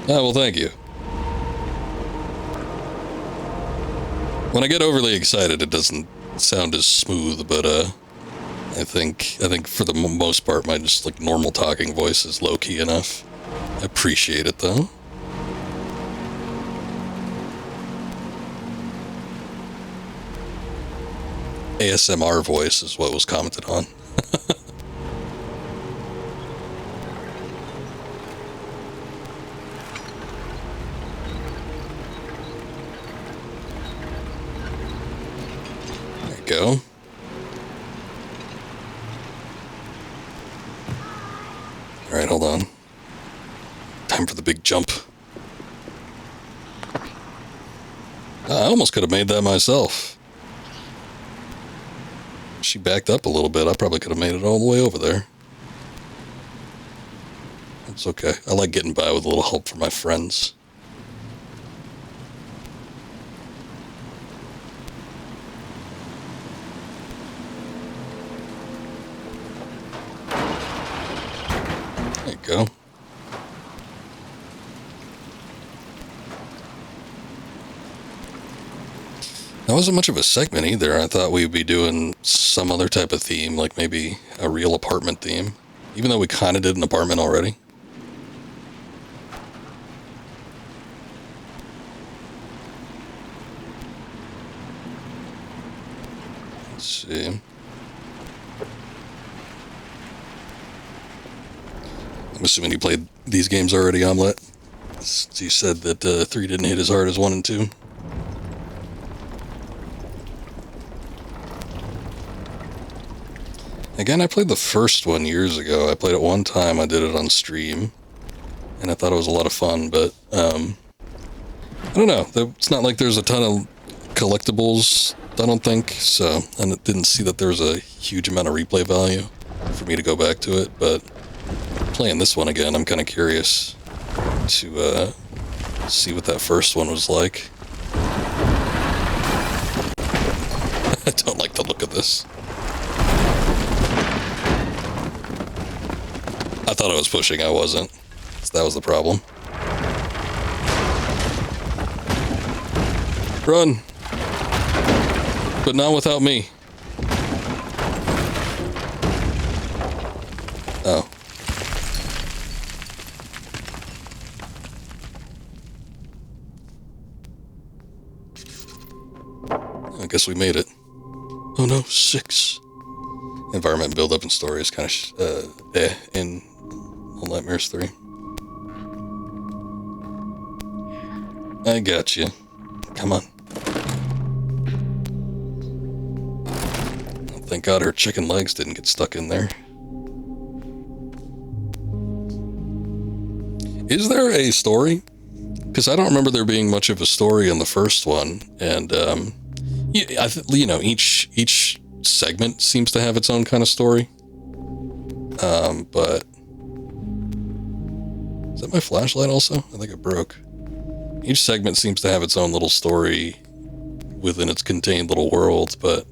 Oh, well, thank you. When I get overly excited, it doesn't sound as smooth, but I think for the most part, my just like normal talking voice is low key enough. I appreciate it though. ASMR voice is what was commented on. There you go. Alright, hold on. Time for the big jump. I almost could have made that myself. She backed up a little bit. I probably could have made it all the way over there. It's okay. I like getting by with a little help from my friends. There you go. That wasn't much of a segment either. I thought we'd be doing some other type of theme, like maybe a real apartment theme. Even though we kind of did an apartment already. Let's see. I'm assuming you played these games already, Omelette. You said that 3 didn't hit as hard as 1 and 2. Again, I played the first one years ago. I played it one time. I did it on stream. And I thought it was a lot of fun, but I don't know. It's not like there's a ton of collectibles, I don't think. So, and it didn't see that there was a huge amount of replay value for me to go back to it. But playing this one again, I'm kind of curious to see what that first one was like. I don't like the look of this. I thought I was pushing, I wasn't. So that was the problem. Run! But not without me. Oh. I guess we made it. Oh no, 6. Environment build-up and story is kind of in Little Nightmares 3. I got you. Come on. Thank God her chicken legs didn't get stuck in there. Is there a story? Because I don't remember there being much of a story in the first one, and each segment seems to have its own kind of story. But is that my flashlight also? I think it broke. Each segment seems to have its own little story within its contained little world, but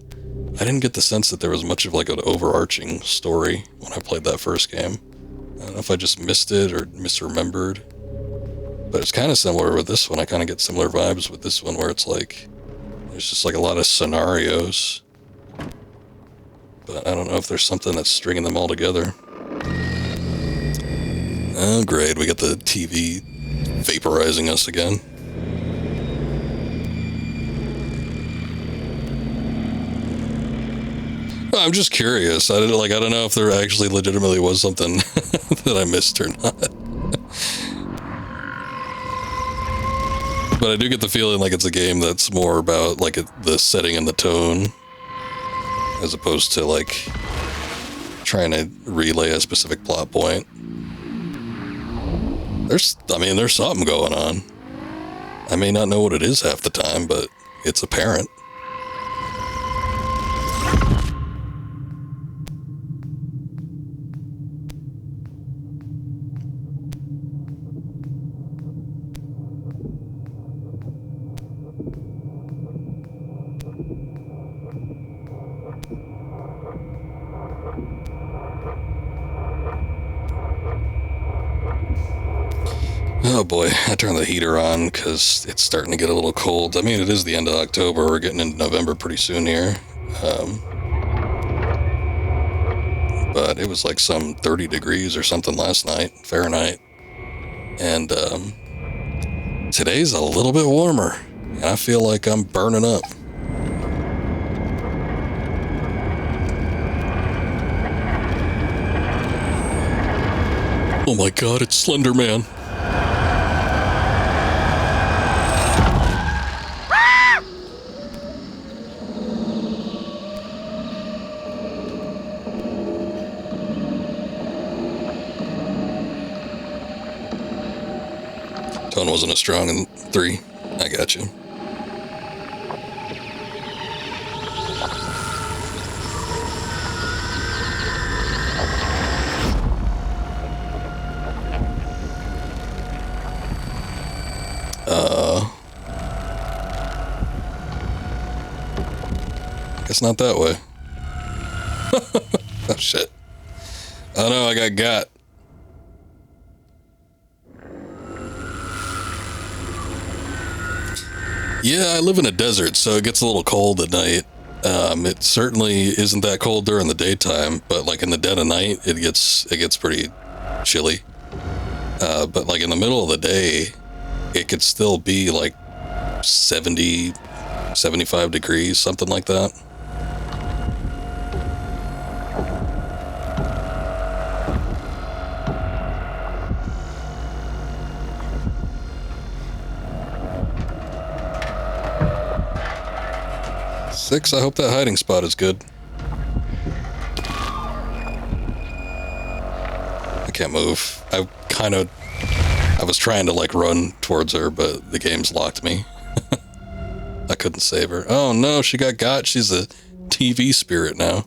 I didn't get the sense that there was much of like an overarching story when I played that first game. I don't know if I just missed it or misremembered. But it's kind of similar with this one. I kind of get similar vibes with this one where it's like, there's just like a lot of scenarios. But I don't know if there's something that's stringing them all together. Oh, great. We got the TV vaporizing us again. I'm just curious. I don't know if there actually legitimately was something that I missed or not. But I do get the feeling like it's a game that's more about like the setting and the tone, as opposed to like trying to relay a specific plot point. There's something going on. I may not know what it is half the time, but it's apparent. Oh boy, I turned the heater on because it's starting to get a little cold. I mean, it is the end of October. We're getting into November pretty soon here. But it was like some 30 degrees or something last night, Fahrenheit. And today's a little bit warmer. And I feel like I'm burning up. Oh my God, it's Slender Man. Tone wasn't as strong in 3. I got you. Guess not that way. Oh shit. Oh no, I got. Yeah, I live in a desert, so it gets a little cold at night. It certainly isn't that cold during the daytime, but like in the dead of night, it gets pretty chilly. But like in the middle of the day, it could still be like 70, 75 degrees, something like that. Six, I hope that hiding spot is good. I can't move. I was trying to like run towards her, but the game's locked me. I couldn't save her. Oh no, she got. She's a TV spirit now.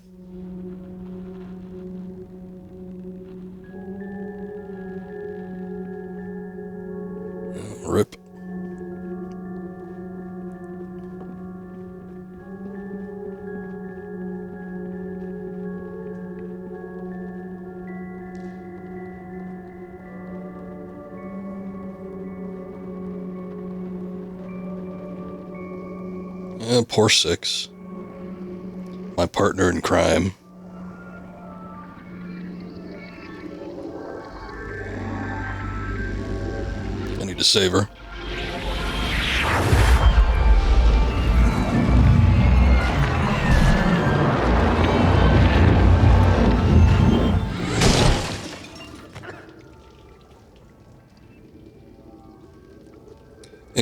Rip. Poor Six. My partner in crime. I need to save her.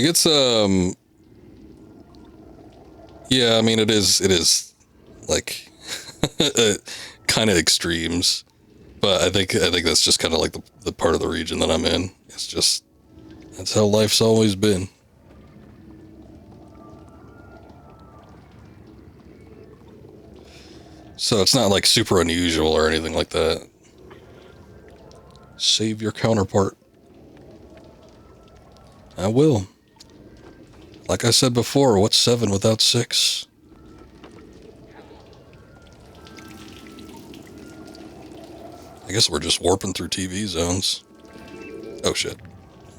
Like it's yeah, I mean it is like kind of extremes, but I think that's just kind of like the part of the region that I'm in. It's just that's how life's always been. So it's not like super unusual or anything like that. Save your counterpart. I will. Like I said before, what's 7 without 6? I guess we're just warping through TV zones. Oh shit.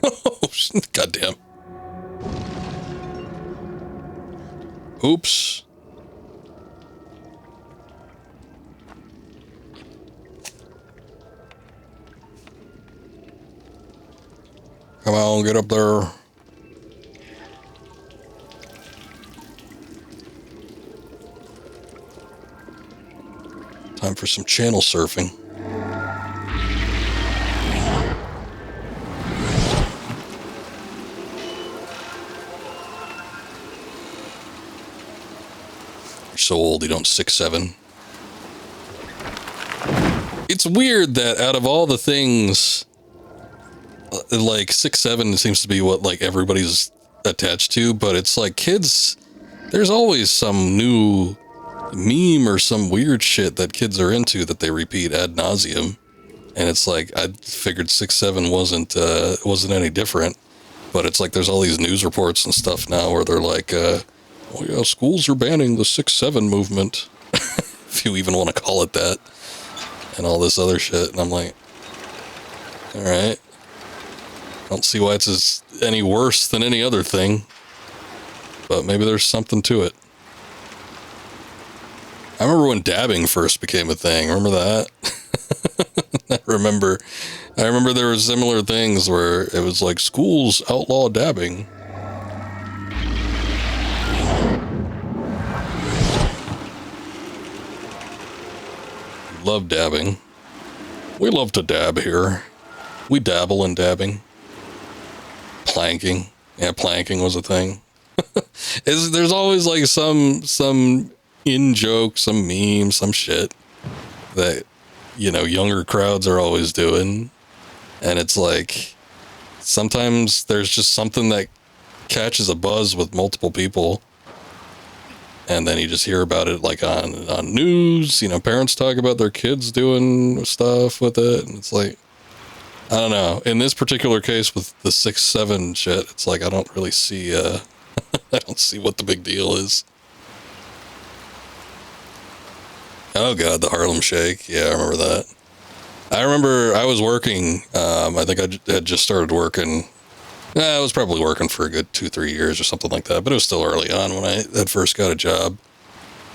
Oh, goddamn. Oops. Come on, get up there. Time for some channel surfing. You're so old you don't 6'7". It's weird that out of all the things, like 6'7" seems to be what like everybody's attached to, but it's like kids, there's always some new meme or some weird shit that kids are into that they repeat ad nauseum, and it's like I figured 6'7" wasn't any different, but it's like there's all these news reports and stuff now where they're like, oh yeah, schools are banning the 6'7" movement, if you even want to call it that, and all this other shit, and I'm like, all right, I don't see why it's any worse than any other thing, but maybe there's something to it. I remember when dabbing first became a thing. Remember that? I remember there were similar things where it was like schools outlaw dabbing. Love dabbing. We love to dab here. We dabble in dabbing. Planking. Yeah, planking was a thing. There's always like some in joke, some meme, some shit that, you know, younger crowds are always doing. And it's like, sometimes there's just something that catches a buzz with multiple people. And then you just hear about it like on news, you know, parents talk about their kids doing stuff with it. And it's like, I don't know. In this particular case with the 6'7" shit, it's like, I don't really see, I don't see what the big deal is. Oh god, the Harlem Shake. Yeah, I remember that. I remember I was working, I think I had just started working. I was probably working for a good 2-3 years or something like that, but it was still early on when I had first got a job.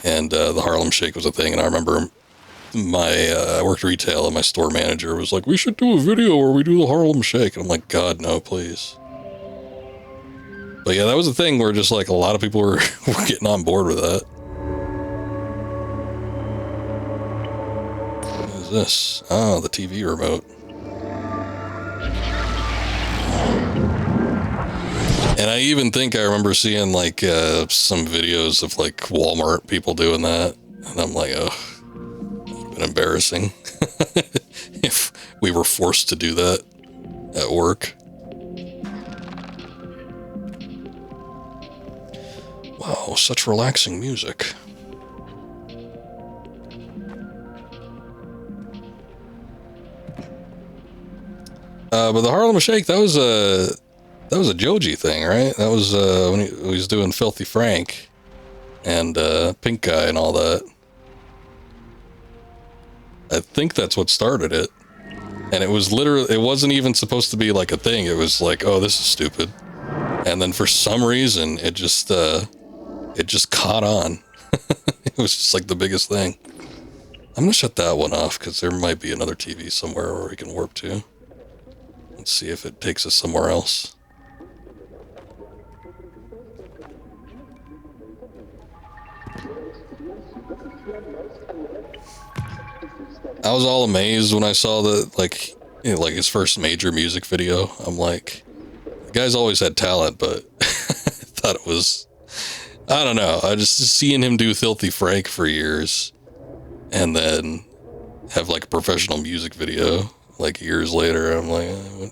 And the Harlem Shake was a thing, and I remember I worked retail, and my store manager was like, we should do a video where we do the Harlem Shake. And I'm like, God, no, please. But yeah, that was a thing where just like a lot of people were getting on board with that. This? Oh, the TV remote. And I even think I remember seeing like some videos of like Walmart people doing that, and I'm like, oh, it would have been embarrassing if we were forced to do that at work. Wow, such relaxing music. But the Harlem Shake, that was a Joji thing, right? That was when he was doing Filthy Frank and Pink Guy and all that. I think that's what started it. And it was literally, it wasn't even supposed to be like a thing. It was like, oh, this is stupid. And then for some reason, it just caught on. It was just like the biggest thing. I'm gonna shut that one off because there might be another TV somewhere where we can warp to. Let's see if it takes us somewhere else. I was all amazed when I saw the like his first major music video. I'm like, the guy's always had talent, but I thought it was, I don't know. I just seeing him do Filthy Frank for years and then have like a professional music video like years later. I'm like,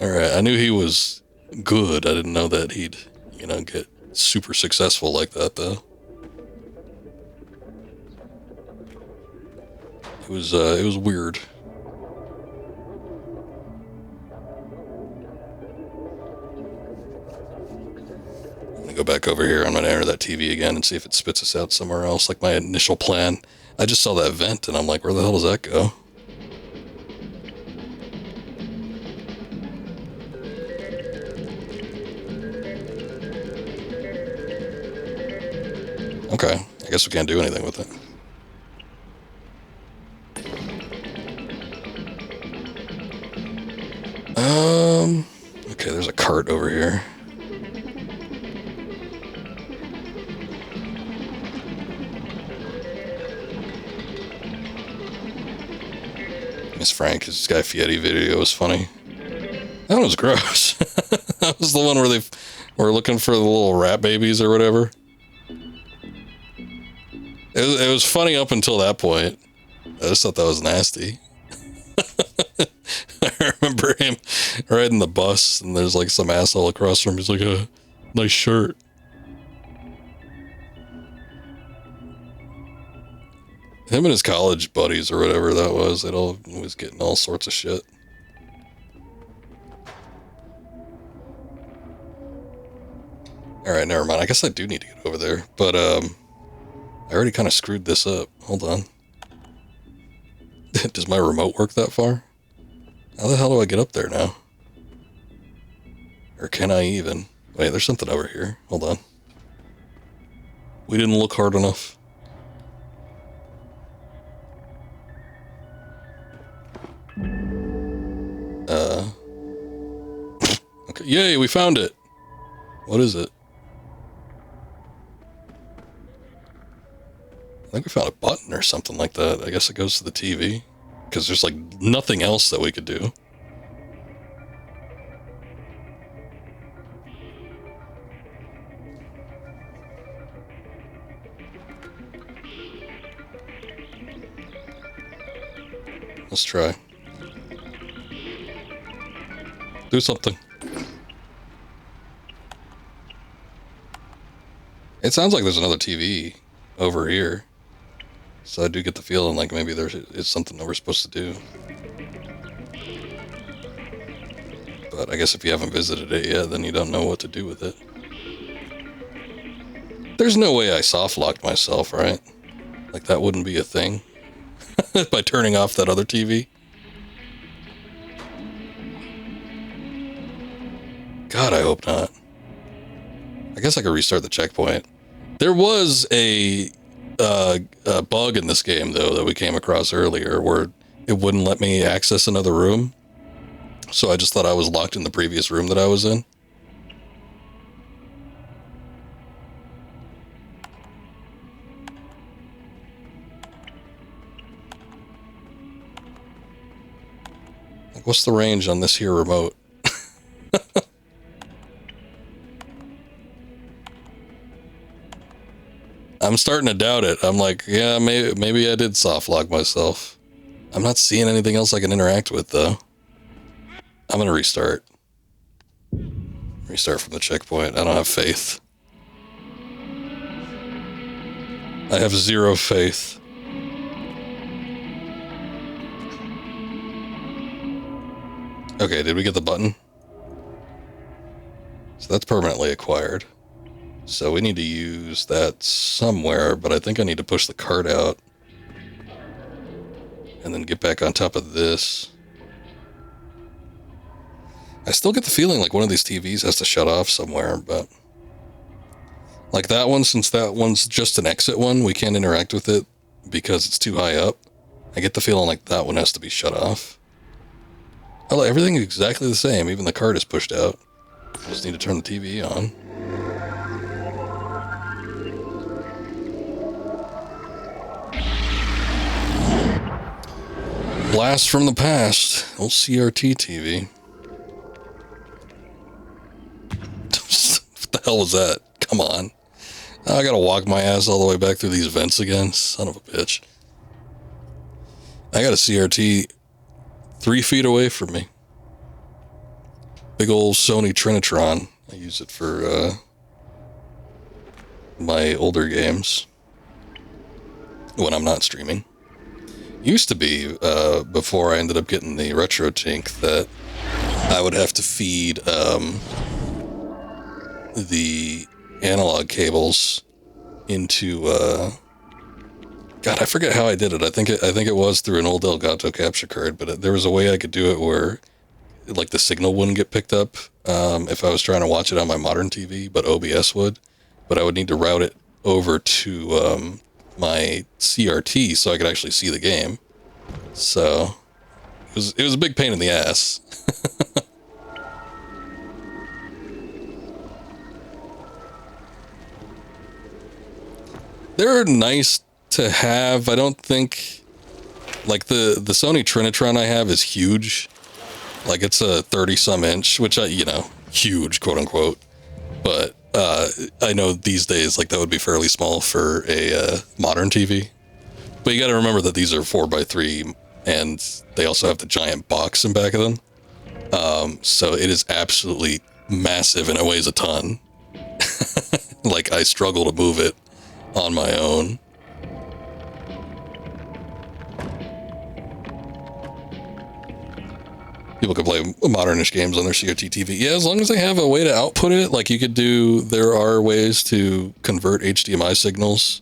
all right. I knew he was good. I didn't know that he'd, get super successful like that though. It was weird. I'm gonna go back over here. I'm gonna enter that TV again and see if it spits us out somewhere else, like my initial plan. I just saw that vent and I'm like, where the hell does that go? Okay, I guess we can't do anything with it. Okay, there's a cart over here. Miss Frank, his Guy Fieri video was funny. That one was gross. That was the one where they were looking for the little rat babies or whatever. It was funny up until that point. I just thought that was nasty. I remember him riding the bus and there's like some asshole across from him. He's like, a nice shirt. Him and his college buddies or whatever that was, they'd all was getting all sorts of shit. Alright, never mind. I guess I do need to get over there. But, I already kind of screwed this up. Hold on. Does my remote work that far? How the hell do I get up there now? Or can I even? Wait, there's something over here. Hold on. We didn't look hard enough. Okay, yay, we found it. What is it? I think we found a button or something like that. I guess it goes to the TV. Because there's like nothing else that we could do. Let's try. Do something. It sounds like there's another TV over here. So I do get the feeling like maybe it's something that we're supposed to do. But I guess if you haven't visited it yet, then you don't know what to do with it. There's no way I soft locked myself, right? Like that wouldn't be a thing. By turning off that other TV. God, I hope not. I guess I could restart the checkpoint. There was a bug in this game, though, that we came across earlier where it wouldn't let me access another room. So I just thought I was locked in the previous room that I was in. Like, what's the range on this here remote? I'm starting to doubt it. I'm like, yeah, maybe I did soft lock myself. I'm not seeing anything else I can interact with, though. I'm gonna restart. Restart from the checkpoint. I don't have faith. I have zero faith. Okay, did we get the button? So that's permanently acquired. So we need to use that somewhere, but I think I need to push the cart out. And then get back on top of this. I still get the feeling like one of these TVs has to shut off somewhere, but... Like that one, since that one's just an exit one, we can't interact with it because it's too high up. I get the feeling like that one has to be shut off. Oh, everything is exactly the same, even the cart is pushed out. Just need to turn the TV on. Blast from the past. Old CRT TV. hell was that? Come on. I gotta walk my ass all the way back through these vents again. Son of a bitch. I got a CRT 3 feet away from me. Big old Sony Trinitron. I use it for my older games when I'm not streaming. Used to be, before I ended up getting the Retro Tink, that I would have to feed the analog cables into God, I forget how I did it. I think it was through an old Elgato capture card, but there was a way I could do it where like the signal wouldn't get picked up if I was trying to watch it on my modern TV, but OBS would. But I would need to route it over to my CRT so I could actually see the game. So it was a big pain in the ass. They're nice to have. I don't think, like, the Sony Trinitron I have is huge. Like, it's a 30-some inch, which huge, quote unquote. But I know these days, like, that would be fairly small for a modern TV. But you got to remember that these are 4x3, and they also have the giant box in back of them. So it is absolutely massive, and it weighs a ton. Like, I struggle to move it on my own. People can play modernish games on their CRT TV. Yeah, as long as they have a way to output it, like you could do, there are ways to convert HDMI signals.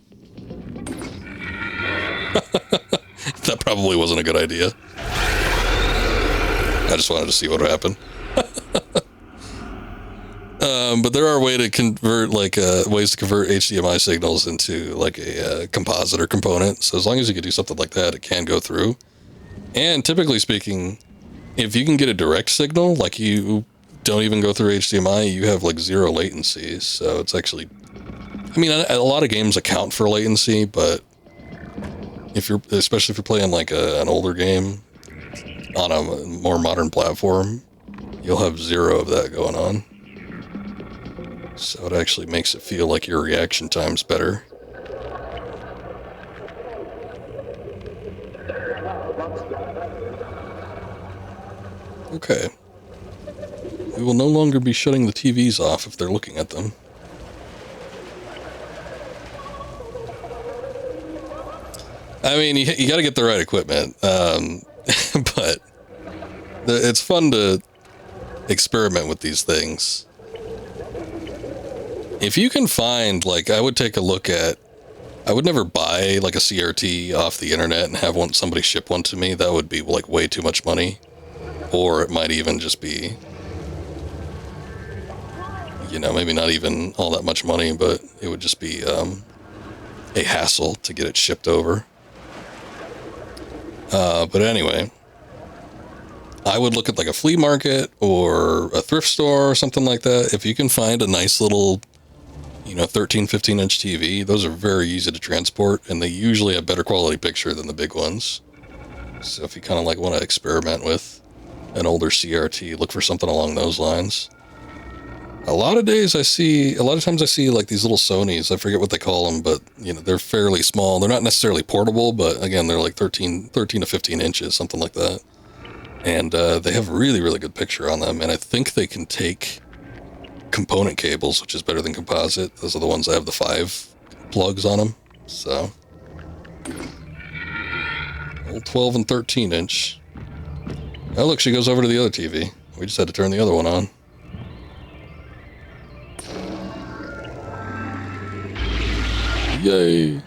That probably wasn't a good idea. I just wanted to see what would happen. But there are ways to convert HDMI signals into like a compositor component. So as long as you can do something like that, it can go through. And typically speaking, if you can get a direct signal, like you don't even go through HDMI, you have like zero latency. So it's actually, I mean, a lot of games account for latency, but especially if you're playing like an older game on a more modern platform, you'll have zero of that going on. So it actually makes it feel like your reaction time's better. Okay. We will no longer be shutting the TVs off if they're looking at them. I mean, you got to get the right equipment. But it's fun to experiment with these things. If you can find, like, I would take a look at, I would never buy like a CRT off the internet and have somebody ship one to me. That would be like way too much money. Or it might even just be, maybe not even all that much money, but it would just be a hassle to get it shipped over. But anyway, I would look at like a flea market or a thrift store or something like that. If you can find a nice little 13, 15-inch TV, those are very easy to transport, and they usually have better quality picture than the big ones. So if you kind of like want to experiment with an older CRT, look for something along those lines. A lot of times I see like these little Sonys, I forget what they call them, but they're fairly small. They're not necessarily portable, but again, they're like 13 to 15 inches, something like that. And they have really, really good picture on them, and I think they can take component cables, which is better than composite. Those are the ones that have the 5 plugs on them. So old 12 and 13 inch. Oh look, she goes over to the other TV. We just had to turn the other one on. Yay.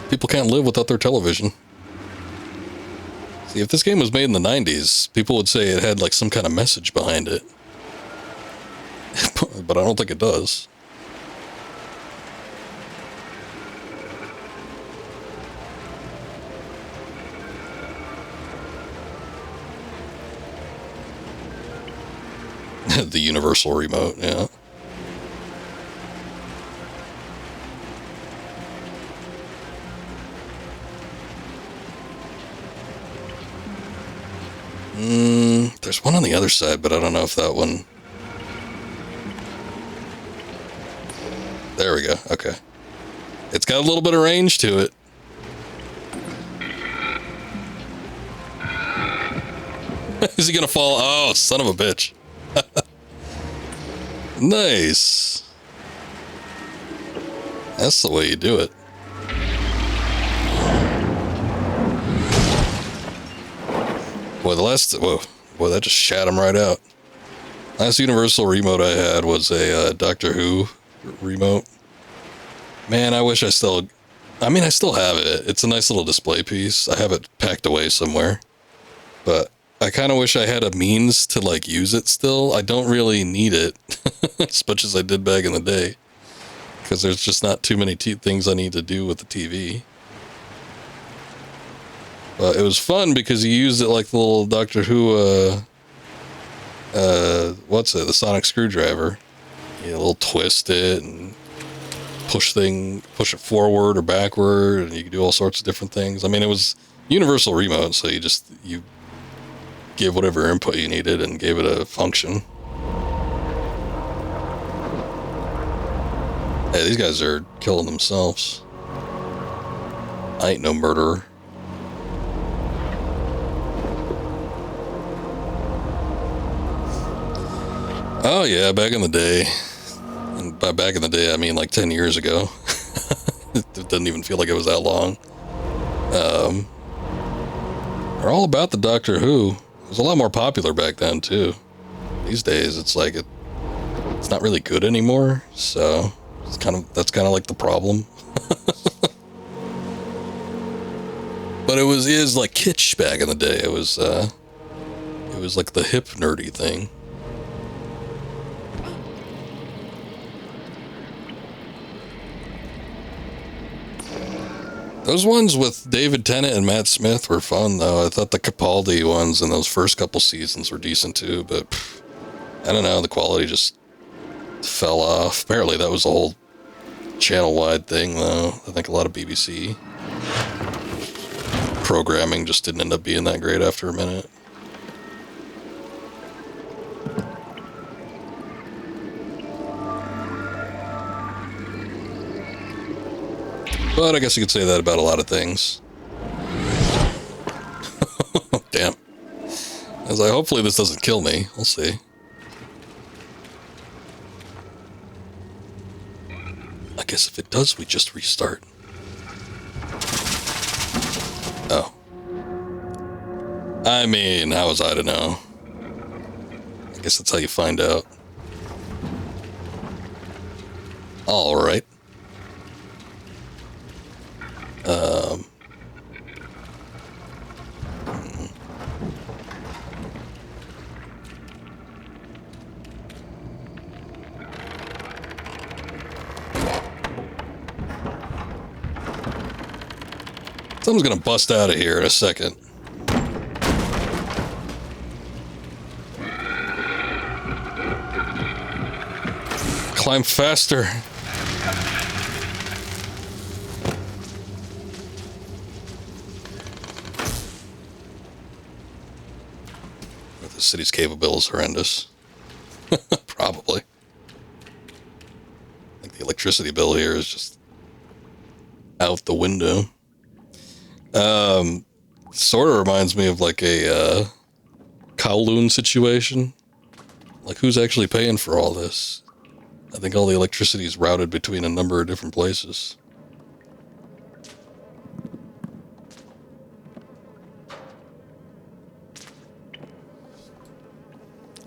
People can't live without their television. See, if this game was made in the 90s, people would say it had like some kind of message behind it. But I don't think it does. The universal remote, yeah. There's There's one on the other side, but I don't know if that one... There we go. Okay. It's got a little bit of range to it. Is he gonna fall? Oh, son of a bitch. Nice. That's the way you do it. Boy, boy, that just shat him right out. Last Universal remote I had was a Doctor Who remote. Man, I wish I still have it. It's a nice little display piece. I have it packed away somewhere. But I kind of wish I had a means to, like, use it still. I don't really need it as much as I did back in the day. Because there's just not too many things I need to do with the TV. But it was fun because you used it like the little Doctor Who, the sonic screwdriver. You a little twist it and push it forward or backward, and you can do all sorts of different things. I mean, it was universal remote, so you give whatever input you needed and gave it a function. Hey, these guys are killing themselves. I ain't no murderer. Oh yeah, back in the day. And by back in the day, I mean like 10 years ago. It doesn't even feel like it was that long. They're all about the Doctor Who. It was a lot more popular back then too. These days, it's like it's not really good anymore. So that's kind of like the problem. But it is like kitsch back in the day. It was like the hip nerdy thing. Those ones with David Tennant and Matt Smith were fun, though. I thought the Capaldi ones in those first couple seasons were decent, too, but I don't know, the quality just fell off. Apparently that was a whole channel-wide thing, though. I think a lot of BBC programming just didn't end up being that great after a minute. But I guess you could say that about a lot of things. Damn. I was like, hopefully this doesn't kill me. We'll see. I guess if it does, we just restart. Oh. I mean, how was I to know? I guess that's how you find out. All right. Something's gonna bust out of here in a second. Climb faster. The city's cable bill is horrendous. Probably. I think the electricity bill here is just out the window. Sort of reminds me of like a Kowloon situation. Like, who's actually paying for all this? I think all the electricity is routed between a number of different places.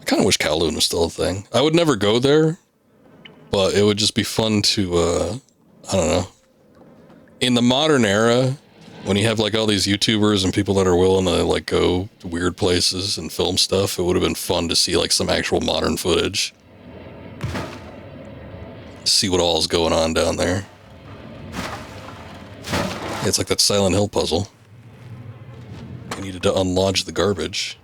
I kind of wish Kowloon was still a thing. I would never go there, but it would just be fun to, I don't know. In the modern era, when you have like all these YouTubers and people that are willing to like go to weird places and film stuff, it would have been fun to see like some actual modern footage. See what all is going on down there. It's like that Silent Hill puzzle. I needed to unlodge the garbage.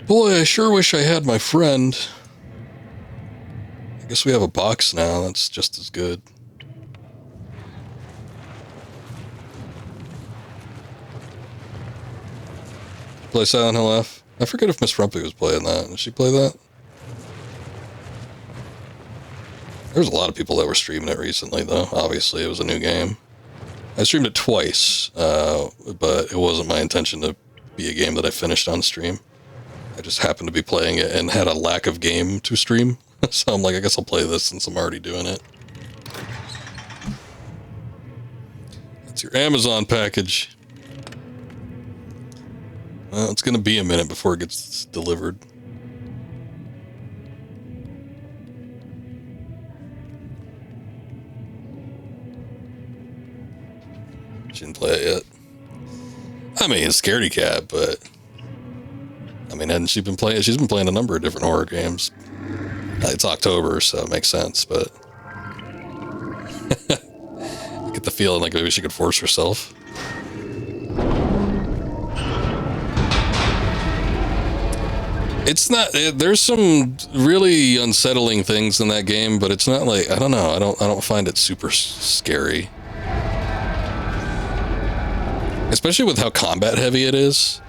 Boy, I sure wish I had my friend. I guess we have a box now, that's just as good. Play Silent Hill F? I forget if Miss Frumpy was playing that. Did she play that? There's a lot of people that were streaming it recently, though. Obviously, it was a new game. I streamed it twice, but it wasn't my intention to be a game that I finished on stream. I just happened to be playing it and had a lack of game to stream. So I'm like, I guess I'll play this since I'm already doing it. That's your Amazon package. Well, it's going to be a minute before it gets delivered. She didn't play it yet. I mean, it's Scaredy Cat, but I mean, hadn't she been playing? She's been playing a number of different horror games. It's October, so it makes sense, but I get the feeling like maybe she could force herself. It's not. There's some really unsettling things in that game, but it's not like, I don't know. I don't find it super scary. Especially with how combat heavy it is.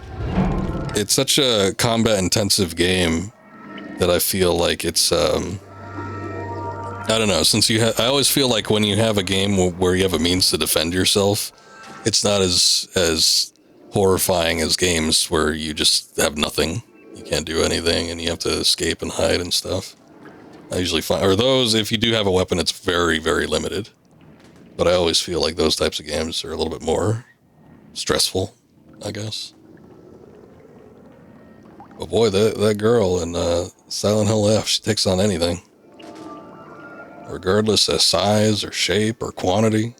It's such a combat intensive game that I feel like it's, I don't know, since I always feel like when you have a game where you have a means to defend yourself, it's not as horrifying as games where you just have nothing. You can't do anything and you have to escape and hide and stuff. I usually find, or those, if you do have a weapon, it's very, very limited. But I always feel like those types of games are a little bit more stressful, I guess. But boy, that girl in Silent Hill F, she takes on anything. Regardless of size or shape or quantity.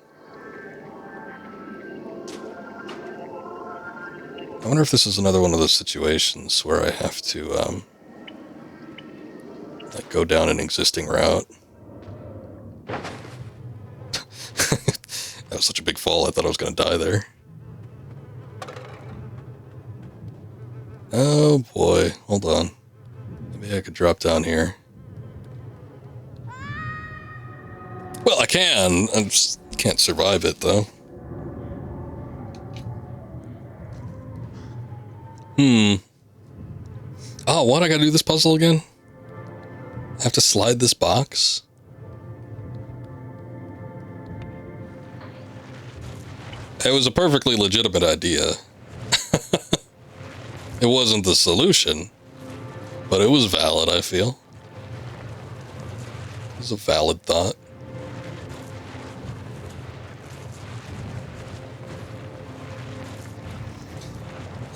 I wonder if this is another one of those situations where I have to like go down an existing route. That was such a big fall, I thought I was going to die there. Oh boy, hold on. Maybe I could drop down here. Well, I can. I just can't survive it, though. Oh, what? I gotta do this puzzle again? I have to slide this box? It was a perfectly legitimate idea. It wasn't the solution, but it was valid, I feel. It was a valid thought.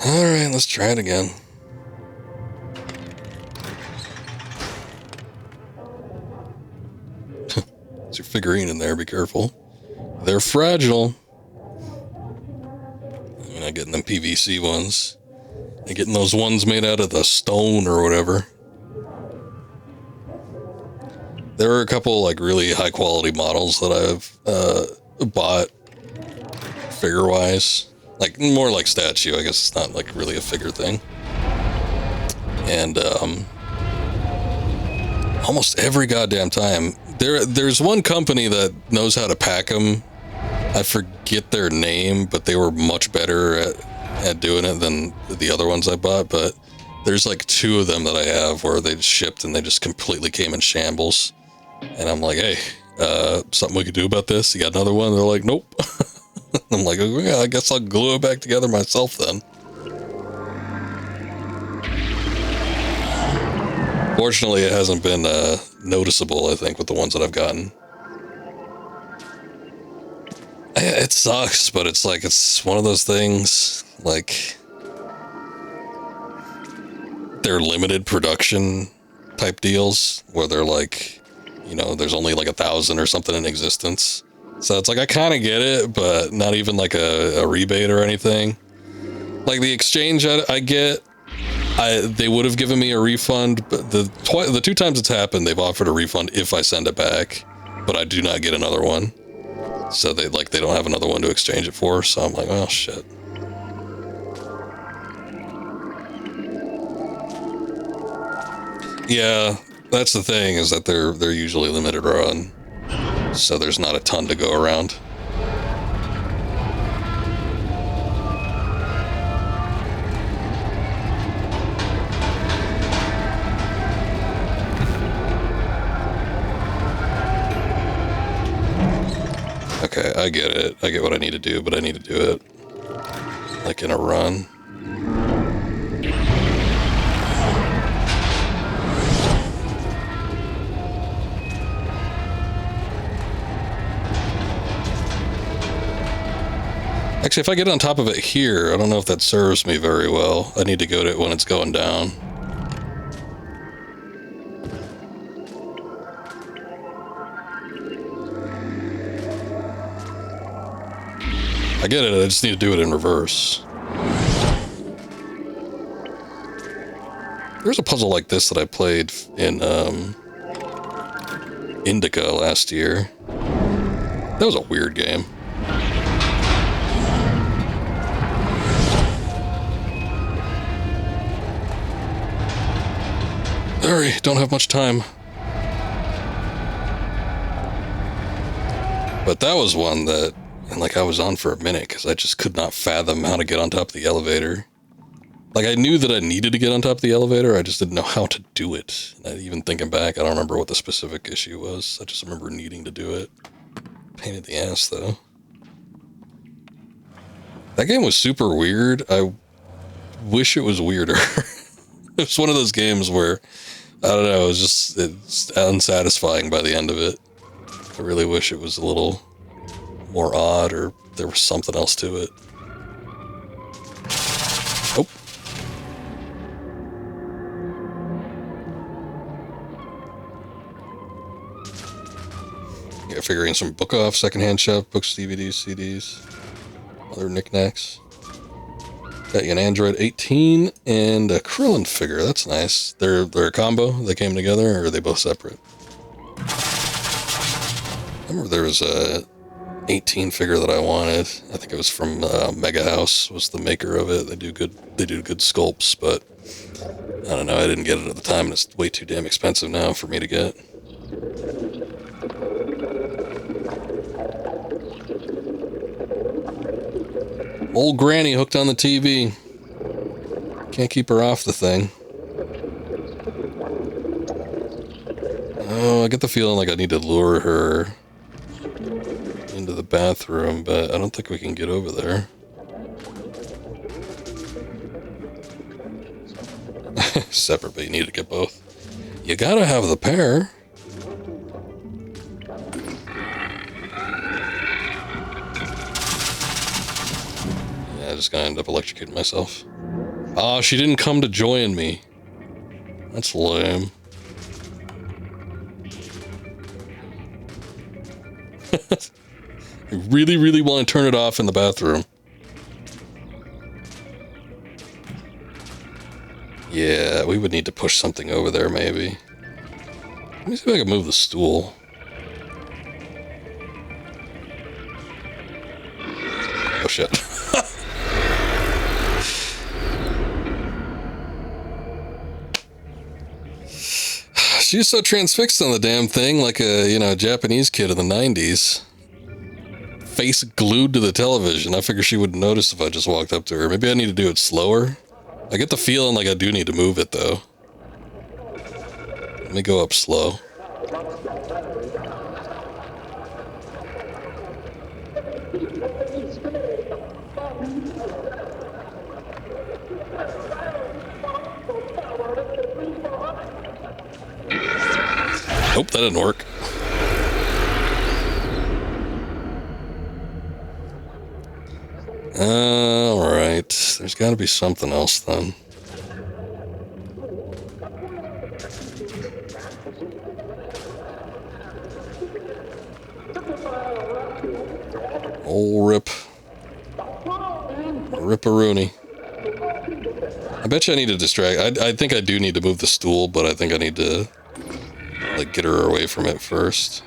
Alright, let's try it again. There's your figurine in there, be careful. They're fragile. You're not getting them PVC ones. You're getting those ones made out of the stone or whatever. There are a couple like really high quality models that I've bought figure wise. Like more like statue, I guess it's not like really a figure thing. And almost every goddamn time, there's one company that knows how to pack them. I forget their name, but they were much better at doing it than the other ones I bought. But there's like two of them that I have where they shipped and they just completely came in shambles. And I'm like, hey, something we could do about this? You got another one? They're like, nope. I'm like, oh, yeah, I guess I'll glue it back together myself then. Fortunately, it hasn't been noticeable, I think, with the ones that I've gotten. It sucks, but it's like, it's one of those things, like, they're limited production type deals where they're like, you know, there's only like 1,000 or something in existence. So it's like, I kind of get it, but not even like a rebate or anything. Like the exchange I get, they would have given me a refund, but the two times it's happened, they've offered a refund if I send it back, but I do not get another one. So they don't have another one to exchange it for. So I'm like, oh shit. Yeah, that's the thing, is that they're usually limited run. So there's not a ton to go around. I get it. I get what I need to do, but I need to do it like in a run. Actually, if I get on top of it here, I don't know if that serves me very well. I need to go to it when it's going down. I get it, I just need to do it in reverse. There's a puzzle like this that I played in Indica last year. That was a weird game. Sorry, don't have much time. But that was one that, and like I was on for a minute because I just could not fathom how to get on top of the elevator. Like I knew that I needed to get on top of the elevator, I just didn't know how to do it. And even thinking back, I don't remember what the specific issue was. I just remember needing to do it. Pain in the ass though. That game was super weird. I wish it was weirder. It was one of those games where, I don't know, it's unsatisfying by the end of it. I really wish it was a little more odd or there was something else to it. Oh. Yeah, figuring some book off, secondhand shop, books, DVDs, CDs, other knickknacks. Got you an Android 18 and a Krillin figure. That's nice. They're a combo. They came together, or are they both separate? I remember there was a 18 figure that I wanted. I think it was from Mega House. Was the maker of it. They do good sculpts, but I don't know. I didn't get it at the time, and it's way too damn expensive now for me to get. Old Granny hooked on the TV. Can't keep her off the thing. Oh, I get the feeling like I need to lure her into the bathroom, but I don't think we can get over there. Separate, but you need to get both. You gotta have the pair. Yeah, I'm just gonna end up electrocuting myself. Oh, she didn't come to join me. That's lame. I really, really want to turn it off in the bathroom. Yeah, we would need to push something over there, maybe. Let me see if I can move the stool. Oh, shit. She's so transfixed on the damn thing, like a, Japanese kid in the 90s. Face glued to the television. I figure she wouldn't notice if I just walked up to her. Maybe I need to do it slower. I get the feeling like I do need to move it, though. Let me go up slow. Nope, that didn't work. Alright, there's gotta be something else then. Old Rip. Ripperoonie. I bet you I need to distract. I think I do need to move the stool, but I think I need to, get her away from it first.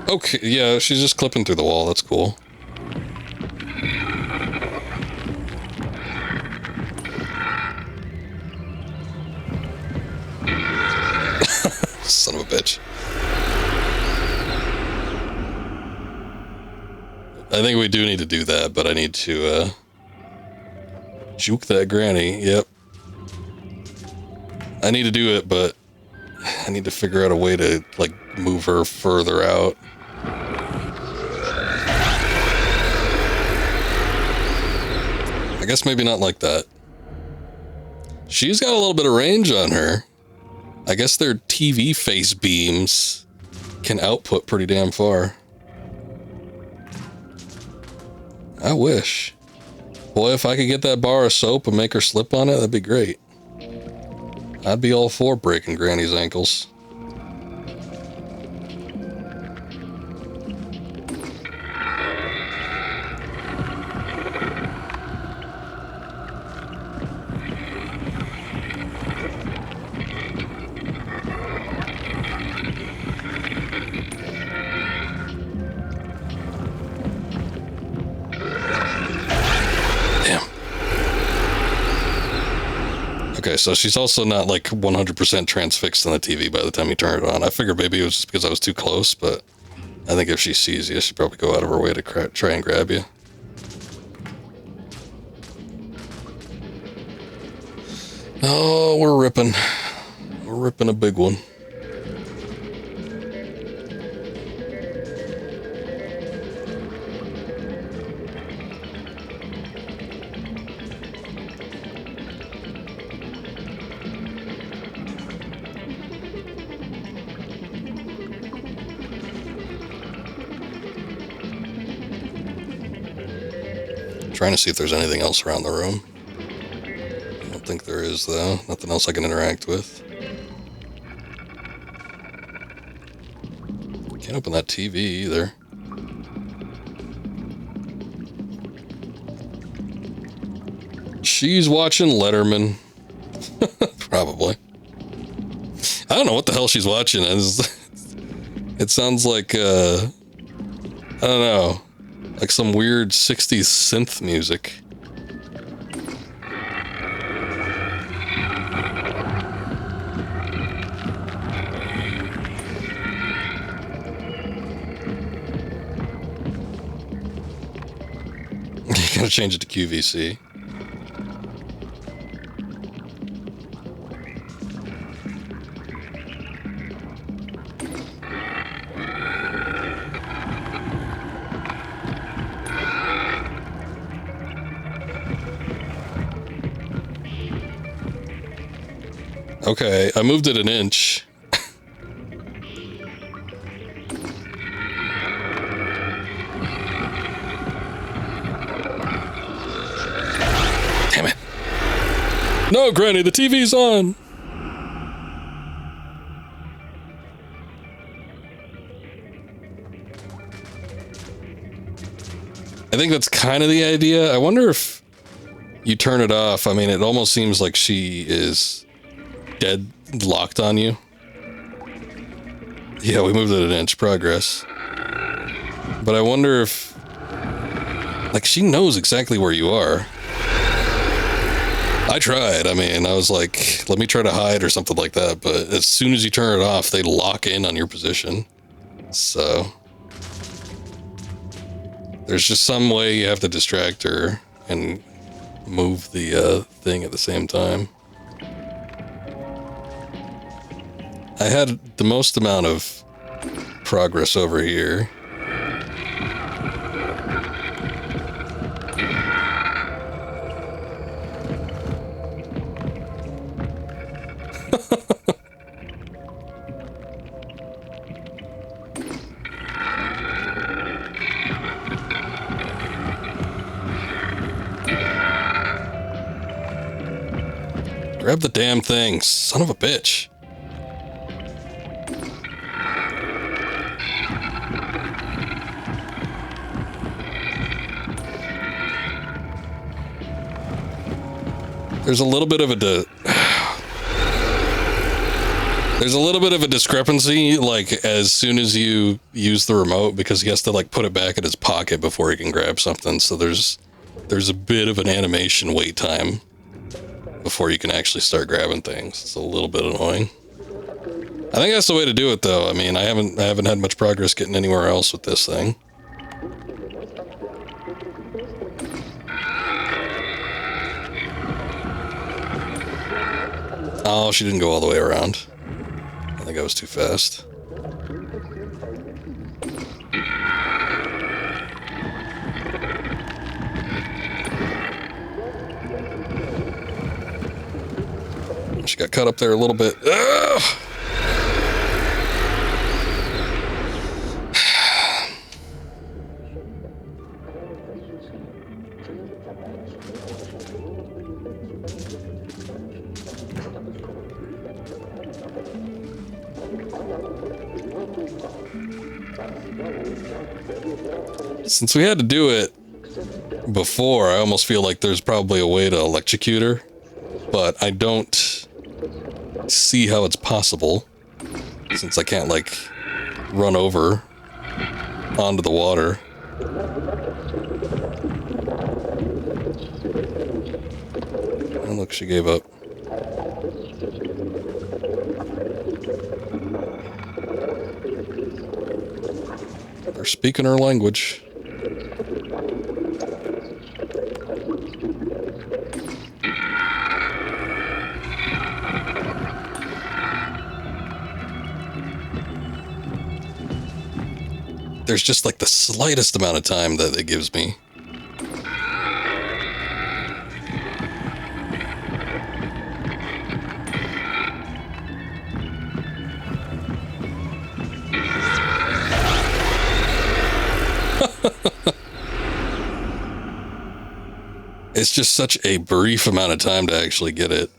Okay, yeah, she's just clipping through the wall. That's cool. Son of a bitch. I think we do need to do that, but I need to, juke that granny. Yep. I need to do it, but I need to figure out a way to, move her further out. I guess maybe not like that. She's got a little bit of range on her. I guess their TV face beams can output pretty damn far. I wish. Boy, if I could get that bar of soap and make her slip on it, that'd be great. I'd be all for breaking Granny's ankles. Okay, so she's also not like 100% transfixed on the TV by the time you turn it on. I figured maybe it was just because I was too close, but I think if she sees you, she'd probably go out of her way to try and grab you. Oh, we're ripping. We're ripping a big one. Trying to see if there's anything else around the room. I don't think there is, though. Nothing else I can interact with. Can't open that TV either. She's watching Letterman. Probably. I don't know what the hell she's watching. It sounds like, I don't know. Like some weird 60s synth music. You gotta change it to QVC. Okay, I moved it an inch. Damn it. No, Granny, the TV's on. I think that's kind of the idea. I wonder if you turn it off. I mean, it almost seems like she is dead locked on you. Yeah, we moved it an inch. Progress. But I wonder if, like, she knows exactly where you are. I tried. I mean, I was like, let me try to hide or something like that. But as soon as you turn it off, they lock in on your position. So there's just some way you have to distract her and move the thing at the same time. I had the most amount of progress over here. Grab the damn thing, son of a bitch. There's a little bit of a discrepancy, like, as soon as you use the remote, because he has to, like, put it back in his pocket before he can grab something. So there's a bit of an animation wait time before you can actually start grabbing things. It's a little bit annoying. I think that's the way to do it, though. I mean, I haven't had much progress getting anywhere else with this thing. Oh, she didn't go all the way around. I think I was too fast. She got cut up there a little bit. Ugh! Since we had to do it before, I almost feel like there's probably a way to electrocute her, but I don't see how it's possible, since I can't, like, run over onto the water. And look, she gave up. They're speaking her language. There's just like the slightest amount of time that it gives me. It's just such a brief amount of time to actually get it.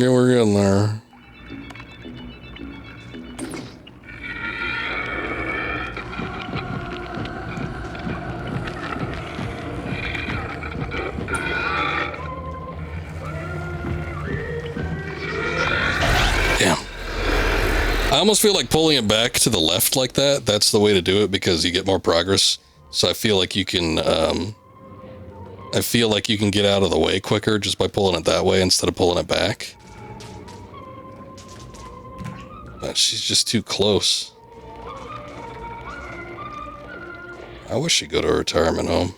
We're getting there. Damn. I almost feel like pulling it back to the left like that. That's the way to do it because you get more progress. So I feel like you can, get out of the way quicker just by pulling it that way instead of pulling it back. But she's just too close. I wish she'd go to a retirement home.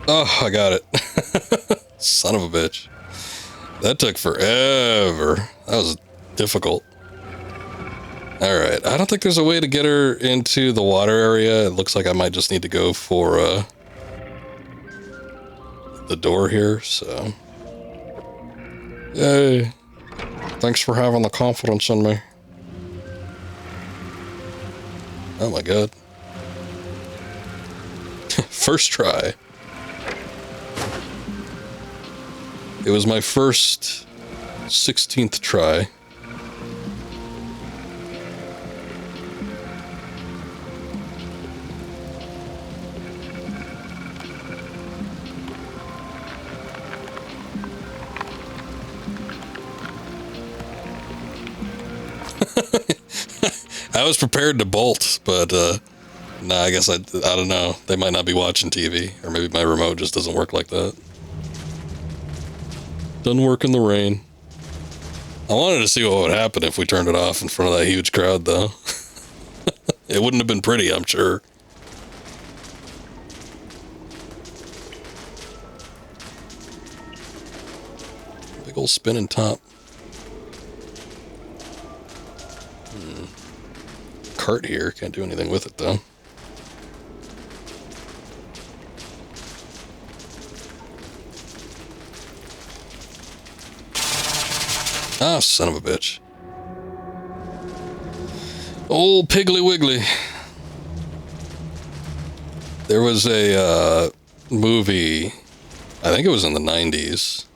Oh, I got it. Son of a bitch. That took forever. That was difficult. Alright, I don't think there's a way to get her into the water area. It looks like I might just need to go for the door here, so... Yay. Thanks for having the confidence in me. Oh my god. First try. It was my first 16th try. I was prepared to bolt, but nah, I guess I don't know. They might not be watching TV, or maybe my remote just doesn't work like that. Doesn't work in the rain. I wanted to see what would happen if we turned it off in front of that huge crowd, though. It wouldn't have been pretty, I'm sure. Big old spinning top. Cart here. Can't do anything with it, though. Ah, son of a bitch. Old Piggly Wiggly. There was a movie, I think it was in the 90s.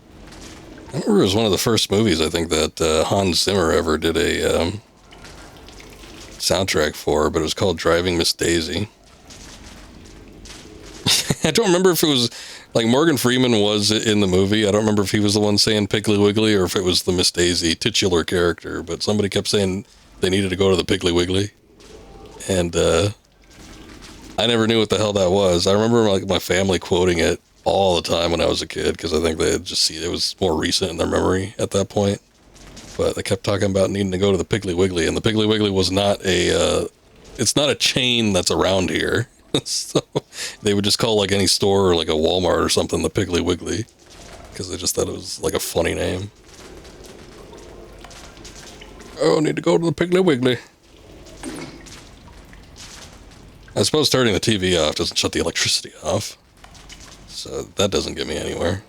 I remember it was one of the first movies I think that Hans Zimmer ever did a soundtrack for, but it was called Driving Miss Daisy. I don't remember if it was... Like, Morgan Freeman was in the movie. I don't remember if he was the one saying Piggly Wiggly or if it was the Miss Daisy titular character, but somebody kept saying they needed to go to the Piggly Wiggly. And I never knew what the hell that was. I remember like my family quoting it all the time when I was a kid because I think they had just seen it was more recent in their memory at that point. But they kept talking about needing to go to the Piggly Wiggly, and the Piggly Wiggly was not it's not a chain that's around here. So they would just call like any store or like a Walmart or something the Piggly Wiggly because they just thought it was like a funny name. Oh, I need to go to the Piggly Wiggly. I suppose turning the TV off doesn't shut the electricity off. So that doesn't get me anywhere.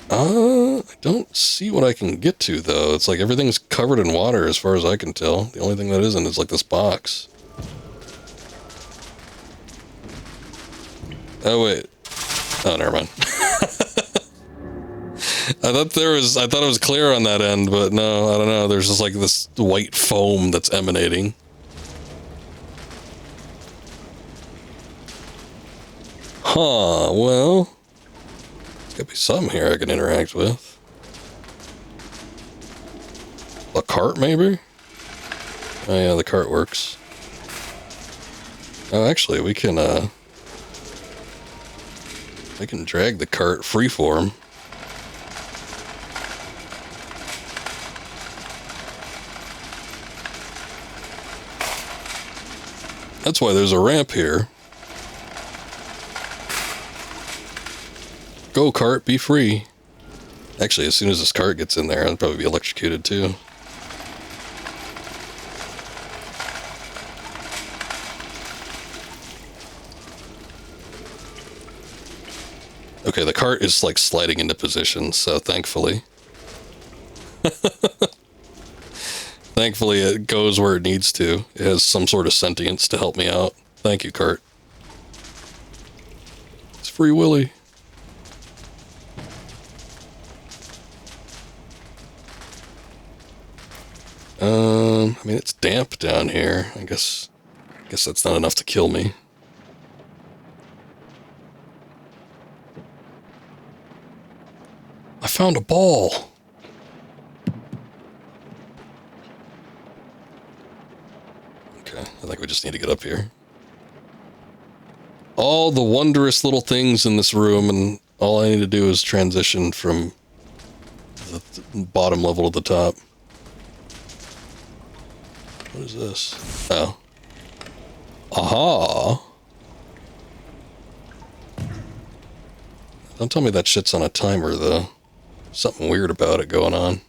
I don't see what I can get to, though. It's like everything's covered in water as far as I can tell. The only thing that isn't is like this box. Oh, wait. Oh, never mind. I thought it was clear on that end, but no, I don't know. There's just like this white foam that's emanating. Huh, well, there's gotta be something here I can interact with. A cart, maybe? Oh yeah, the cart works. Oh, actually, we can drag the cart freeform. That's why there's a ramp here. Go, cart, be free. Actually, as soon as this cart gets in there, I'll probably be electrocuted too. Okay, the cart is like sliding into position, so thankfully. Thankfully, it goes where it needs to. It has some sort of sentience to help me out. Thank you, cart. It's Free Willy. I mean, it's damp down here. I guess that's not enough to kill me. I found a ball. Okay, I think we just need to get up here. All the wondrous little things in this room, and all I need to do is transition from the bottom level to the top. What is this? Oh. Aha! Don't tell me that shit's on a timer, though. Something weird about it going on.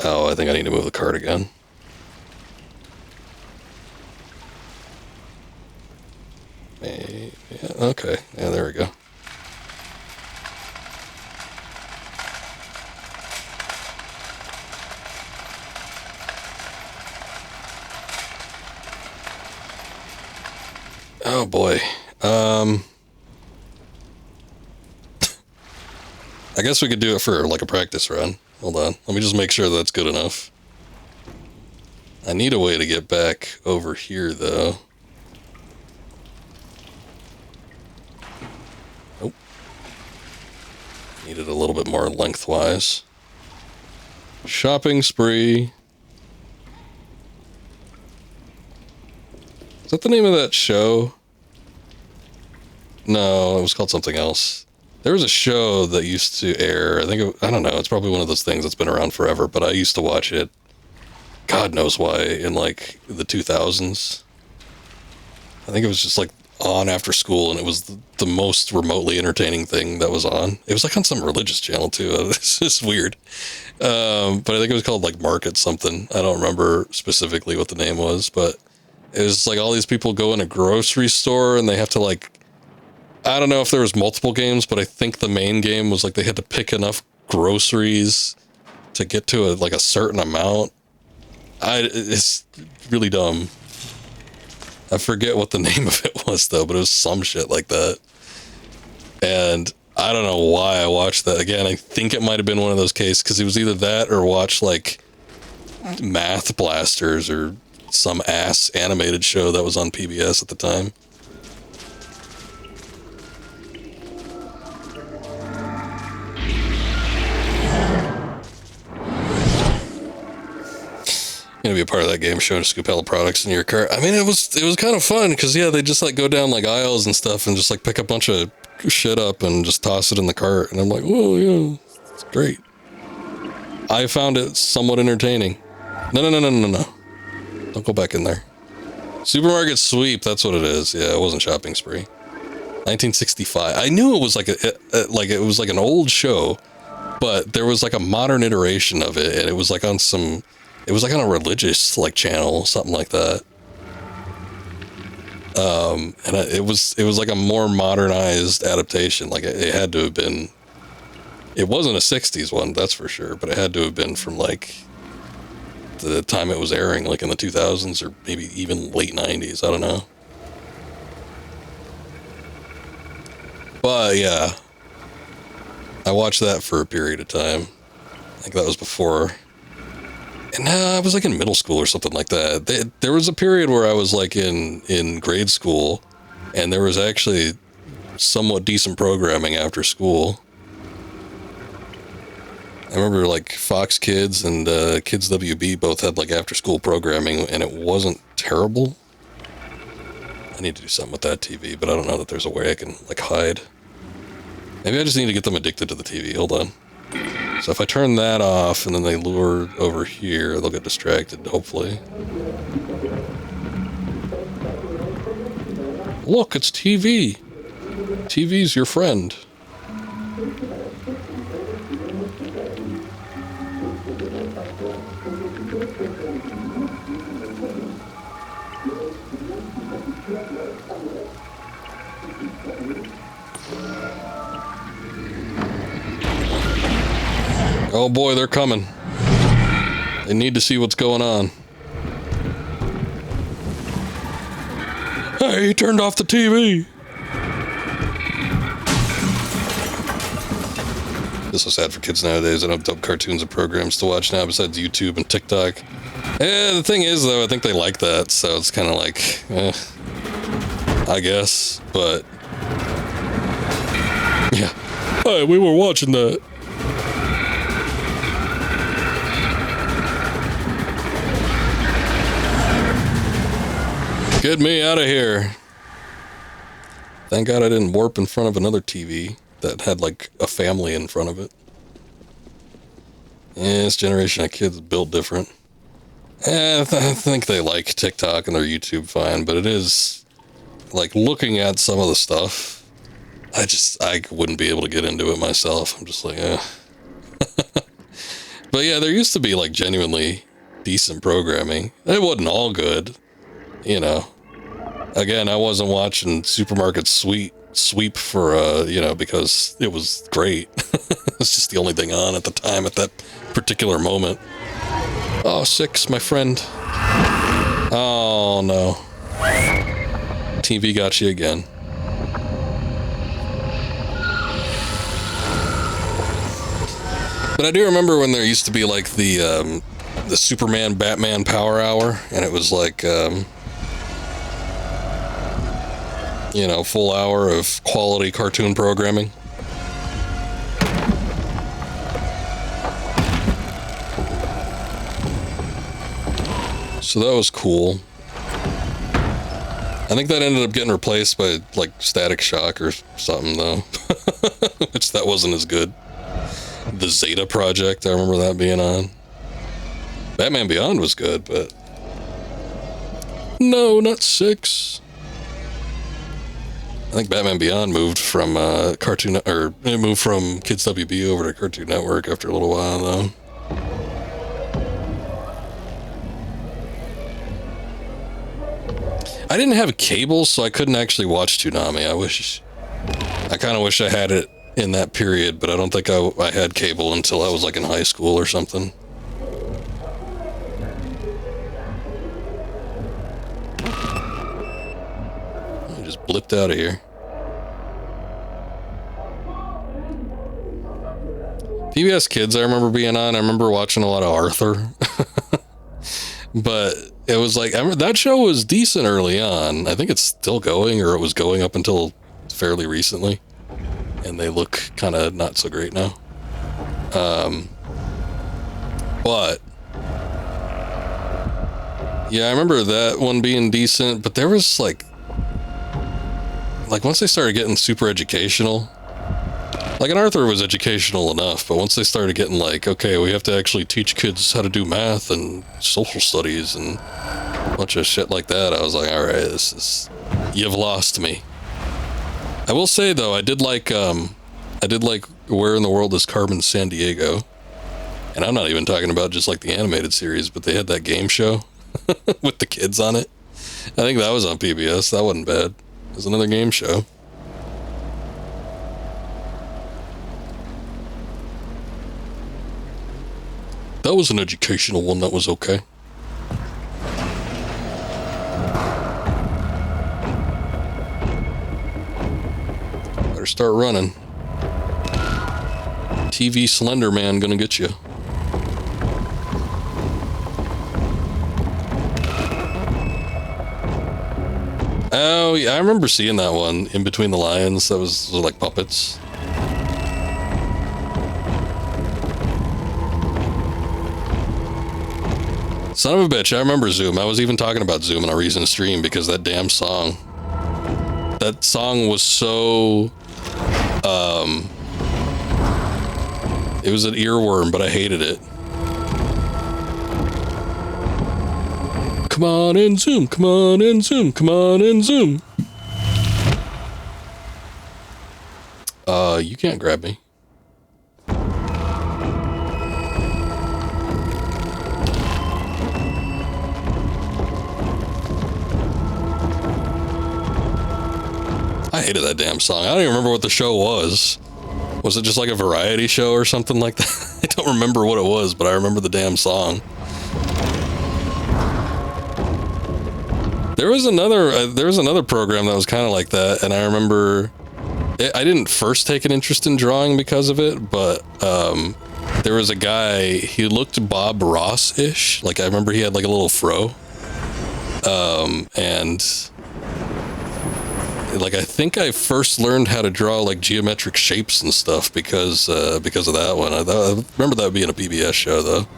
Oh, I think I need to move the cart again. Maybe, yeah, okay. Yeah, there we go. Oh boy. I guess we could do it for like a practice run. Hold on. Let me just make sure that's good enough. I need a way to get back over here though. Oh. Needed a little bit more lengthwise. Shopping spree. Is that the name of that show? No, it was called something else. There was a show that used to air, I don't know, it's probably one of those things that's been around forever, but I used to watch it, God knows why, in like the 2000s. I think it was just like on after school, and it was the most remotely entertaining thing that was on. It was like on some religious channel too. It's just weird. But I think it was called like Market something. I don't remember specifically what the name was, but it was like all these people go in a grocery store and they have to like, I don't know if there was multiple games, but I think the main game was like they had to pick enough groceries to get to like a certain amount. It's really dumb. I forget what the name of it was though, but it was some shit like that. And I don't know why I watched that again. I think it might have been one of those cases because it was either that or watch like Math Blasters or some ass animated show that was on PBS at the time. gonna be a part of that game showing Scoopella products in your car. I mean, it was kind of fun because yeah, they just like go down like aisles and stuff and just like pick a bunch of shit up and just toss it in the cart, and I'm like, whoa, yeah, it's great. I found it somewhat entertaining. No. Don't go back in there. Supermarket sweep, that's what it is. Yeah, it wasn't shopping spree. 1965. I knew it was like it was like an old show, but there was like a modern iteration of it, and it was like on some, it was like on a religious like channel, something like that. And it was like a more modernized adaptation. Like it had to have been. It wasn't a 60s one, that's for sure, but it had to have been from like the time it was airing, like in the 2000s or maybe even late 90s. I don't know. But yeah, I watched that for a period of time. I think that was before. And I was like in middle school or something like that. There was a period where I was like in grade school, and there was actually somewhat decent programming after school. I remember like Fox Kids and Kids WB both had like after school programming, and it wasn't terrible. I need to do something with that TV, but I don't know that there's a way I can like hide. Maybe I just need to get them addicted to the TV. Hold on. So if I turn that off and then they lure over here, they'll get distracted, hopefully. Look, it's TV. TV's your friend. Oh boy, they're coming. They need to see what's going on. Hey, he turned off the TV. This is sad for kids nowadays. I don't have cartoons and programs to watch now besides YouTube and TikTok. Yeah, the thing is, though, I think they like that, so it's kind of like, I guess, but yeah. Hey, we were watching that. Get me out of here. Thank God I didn't warp in front of another TV that had like a family in front of it. Yeah, this generation of kids is built different. I think they like TikTok and their YouTube fine, but it is like looking at some of the stuff. I wouldn't be able to get into it myself. I'm just like, eh. But yeah, there used to be like genuinely decent programming. It wasn't all good, you know. Again, I wasn't watching Supermarket Sweep for, because it was great. It's just the only thing on at the time at that particular moment. Oh, 6, my friend. Oh, no. TV got you again. But I do remember when there used to be like the Superman Batman Power Hour, and it was like, full hour of quality cartoon programming. So that was cool. I think that ended up getting replaced by like Static Shock or something though. Which that wasn't as good. The Zeta Project, I remember that being on. Batman Beyond was good, but no, not 6. I think Batman Beyond moved from it moved from Kids WB over to Cartoon Network after a little while though. I didn't have cable, so I couldn't actually watch Toonami. I kind of wish I had it in that period, but I don't think I had cable until I was like in high school or something. I just blipped out of here. PBS Kids, I remember being on. I remember watching a lot of Arthur. But it was like, I remember that show was decent early on. I think it's still going, or it was going up until fairly recently. And they look kind of not so great now. But Yeah, I remember that one being decent, but there was like once they started getting super educational, like an Arthur was educational enough, but once they started getting like, okay, we have to actually teach kids how to do math and social studies and a bunch of shit like that, I was like, all right, you've lost me. I will say though, I did like Where in the World is Carmen Sandiego, and I'm not even talking about just like the animated series, but they had that game show with the kids on it. I think that was on PBS. That wasn't bad. It was another game show. That was an educational one. That was okay. Better start running. TV Slender Man gonna get you. Oh, yeah, I remember seeing that one, In Between the Lions. That was like puppets. Son of a bitch, I remember Zoom. I was even talking about Zoom in a recent stream because that damn song. That song was so... it was an earworm, but I hated it. Come on and Zoom, come on and Zoom, come on and Zoom. You can't grab me. I hated that damn song. I don't even remember what the show was. Was it just like a variety show or something like that? I don't remember what it was, but I remember the damn song. There was another program that was kind of like that, and I remember I didn't first take an interest in drawing because of it, but there was a guy, he looked Bob Ross-ish. Like I remember he had like a little fro, and like I think I first learned how to draw like geometric shapes and stuff because of that one. I remember that being a PBS show though.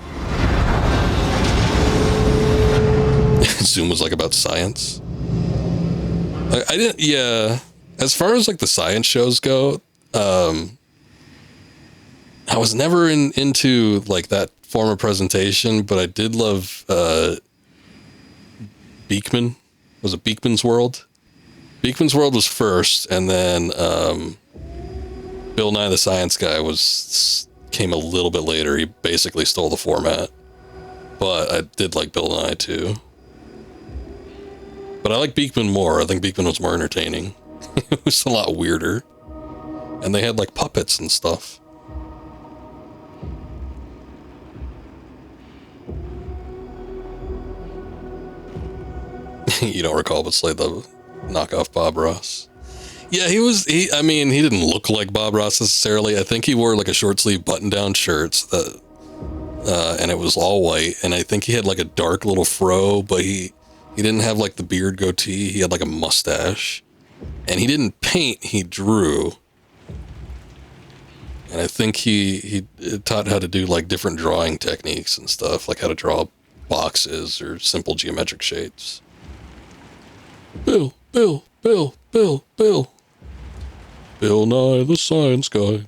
Zoom was like about science. I didn't, yeah. As far as like the science shows go, I was never into like that form of presentation, but I did love Beekman. Was it Beekman's World? Beekman's World was first, and then Bill Nye the Science Guy came a little bit later. He basically stole the format, but I did like Bill Nye too. But I like Beekman more. I think Beekman was more entertaining. It was a lot weirder, and they had like puppets and stuff. You don't recall, but Slade the knockoff Bob Ross. Yeah, I mean, he didn't look like Bob Ross necessarily. I think he wore like a short sleeve button down shirt that, and it was all white. And I think he had like a dark little fro, but he didn't have like the beard goatee. He had like a mustache, and he didn't paint, he drew. And I think he taught how to do like different drawing techniques and stuff, like how to draw boxes or simple geometric shapes. Bill Nye the Science Guy.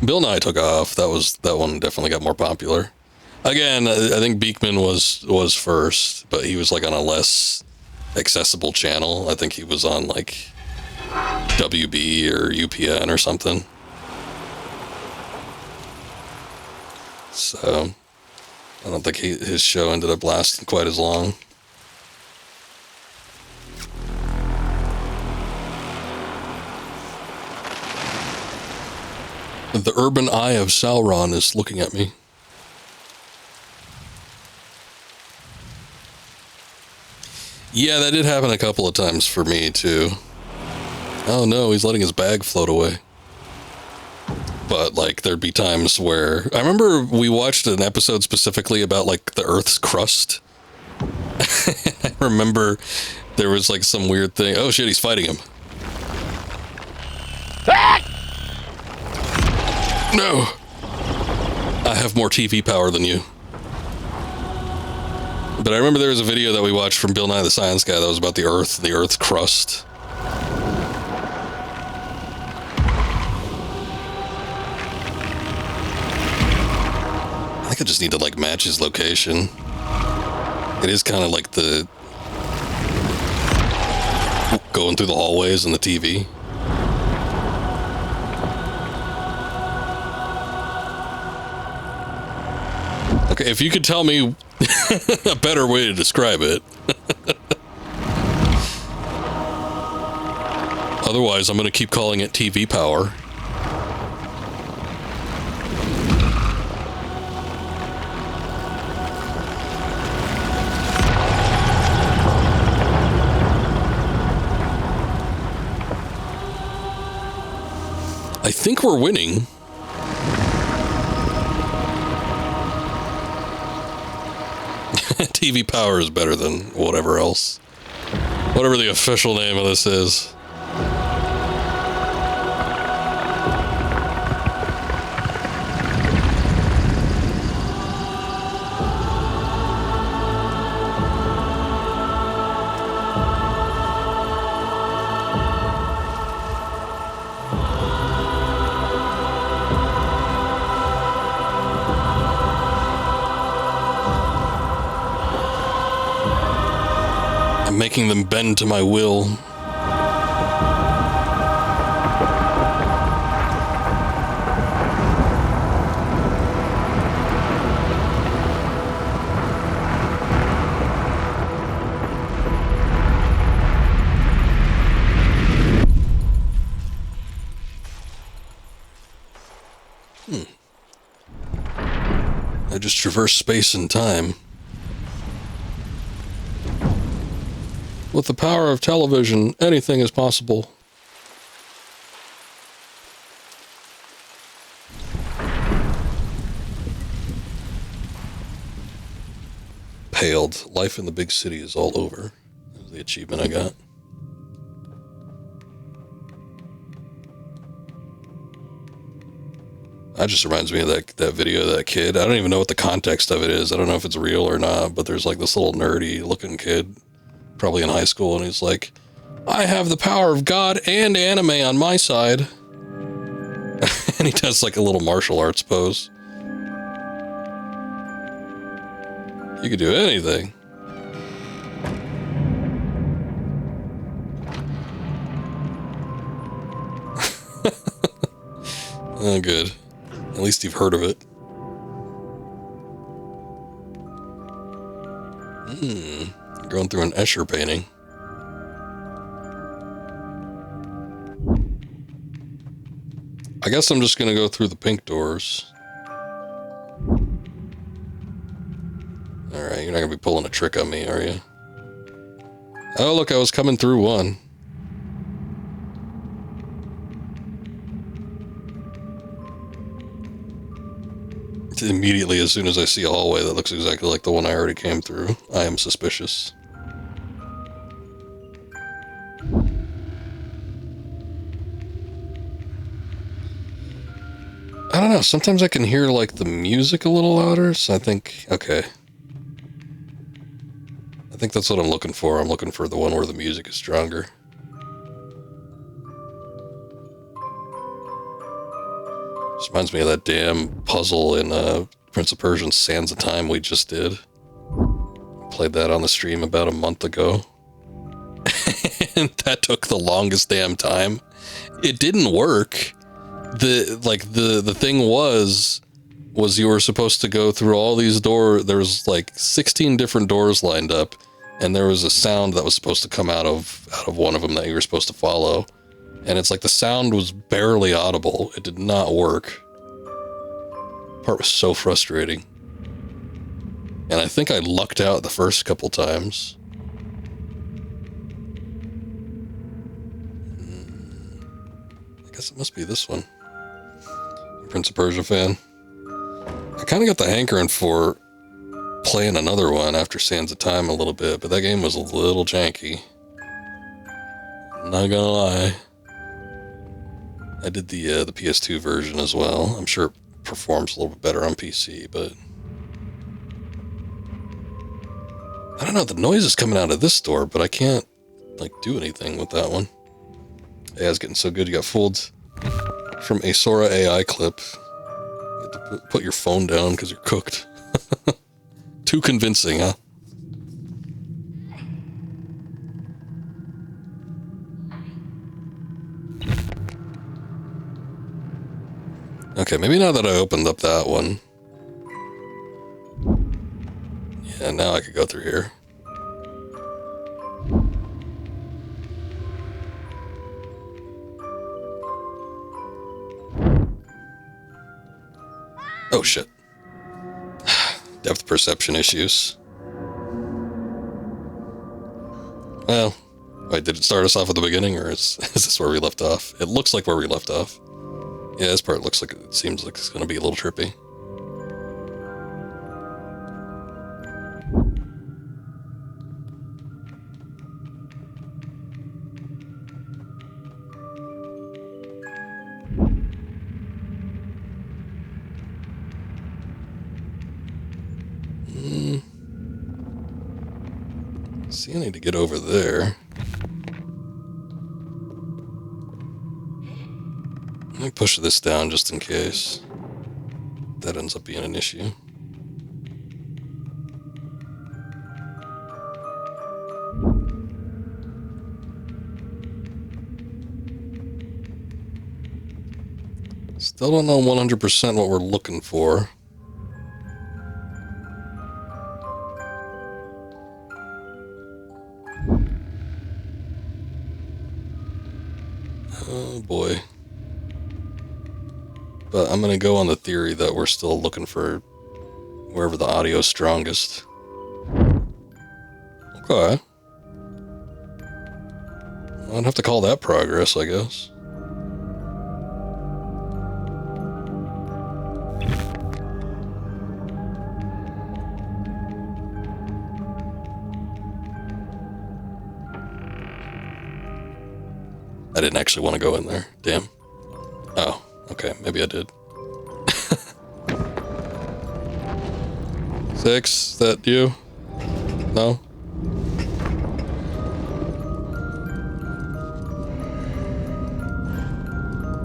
Bill Nye took off. That one definitely got more popular. Again, I think Beekman was first, but he was like on a less accessible channel. I think he was on like WB or UPN or something. So I don't think his show ended up lasting quite as long. The urban eye of Sauron is looking at me. Yeah, that did happen a couple of times for me, too. Oh no, he's letting his bag float away. But, like, there'd be times where... I remember we watched an episode specifically about, like, the Earth's crust. I remember there was, like, some weird thing. Oh shit, he's fighting him. No! I have more TV power than you. But I remember there was a video that we watched from Bill Nye the Science Guy that was about the Earth's crust. I think I just need to like match his location. It is kind of like the going through the hallways and the TV. Okay, if you could tell me a better way to describe it. Otherwise, I'm going to keep calling it TV power. I think we're winning. TV power is better than whatever else. Whatever the official name of this is. Making them bend to my will. I just traverse space and time. With the power of television, anything is possible. Paled. Life in the big city is all over. That was the achievement I got. That just reminds me of that video of that kid. I don't even know what the context of it is. I don't know if it's real or not, but there's like this little nerdy looking kid, probably in high school, and he's like, I have the power of God and anime on my side. And he does like a little martial arts pose. You could do anything. Oh, good. At least you've heard of it. Going through an Escher painting. I guess I'm just going to go through the pink doors. Alright, you're not going to be pulling a trick on me, are you? Oh, look, I was coming through one. Immediately, as soon as I see a hallway that looks exactly like the one I already came through, I am suspicious. I don't know, sometimes I can hear like the music a little louder, so I think, okay. I think that's what I'm looking for. I'm looking for the one where the music is stronger. This reminds me of that damn puzzle in Prince of Persia's Sands of Time we just did. Played that on the stream about a month ago. And that took the longest damn time. It didn't work. The thing was you were supposed to go through all these doors. There was like 16 different doors lined up, and there was a sound that was supposed to come out of one of them that you were supposed to follow. And it's like the sound was barely audible. It did not work. Part was so frustrating. And I think I lucked out the first couple times. I guess it must be this one. Prince of Persia fan. I kind of got the hankering for playing another one after Sands of Time a little bit, but that game was a little janky. Not gonna lie. I did the PS2 version as well. I'm sure it performs a little bit better on PC, but I don't know, the noise is coming out of this door, but I can't, like, do anything with that one. Yeah, it's getting so good. You got fooled from a Sora AI clip. You have to put your phone down because you're cooked. Too convincing, huh? Okay, maybe now that I opened up that one. Yeah, now I could go through here. Oh shit. Depth perception issues. Well, wait, did it start us off at the beginning, or is this where we left off? It looks like where we left off. Yeah, this part looks like it seems like it's going to be a little trippy. See, I need to get over there. Let me push this down just in case that ends up being an issue. Still don't know 100% what we're looking for. Oh boy. But I'm gonna go on the theory that we're still looking for wherever the audio's strongest. Okay. I'd have to call that progress, I guess. I didn't actually want to go in there. Damn. Oh, okay. Maybe I did. 6, is that you? No?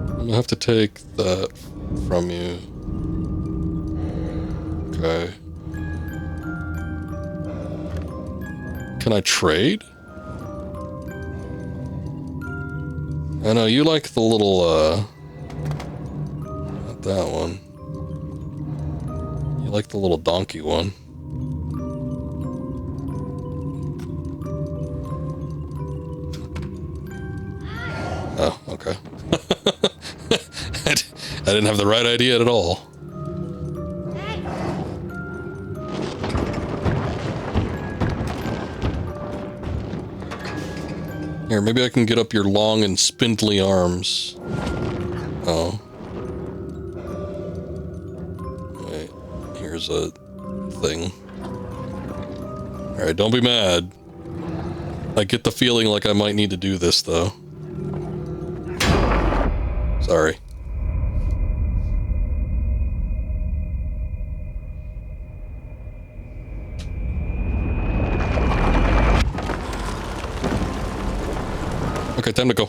I'm gonna have to take that from you. Okay. Can I trade? I know, you like the little, not that one. You like the little donkey one. Oh, okay. I didn't have the right idea at all. Here, maybe I can get up your long and spindly arms. Oh. Wait, here's a thing. Alright, don't be mad. I get the feeling like I might need to do this, though. Sorry. Okay, time to go.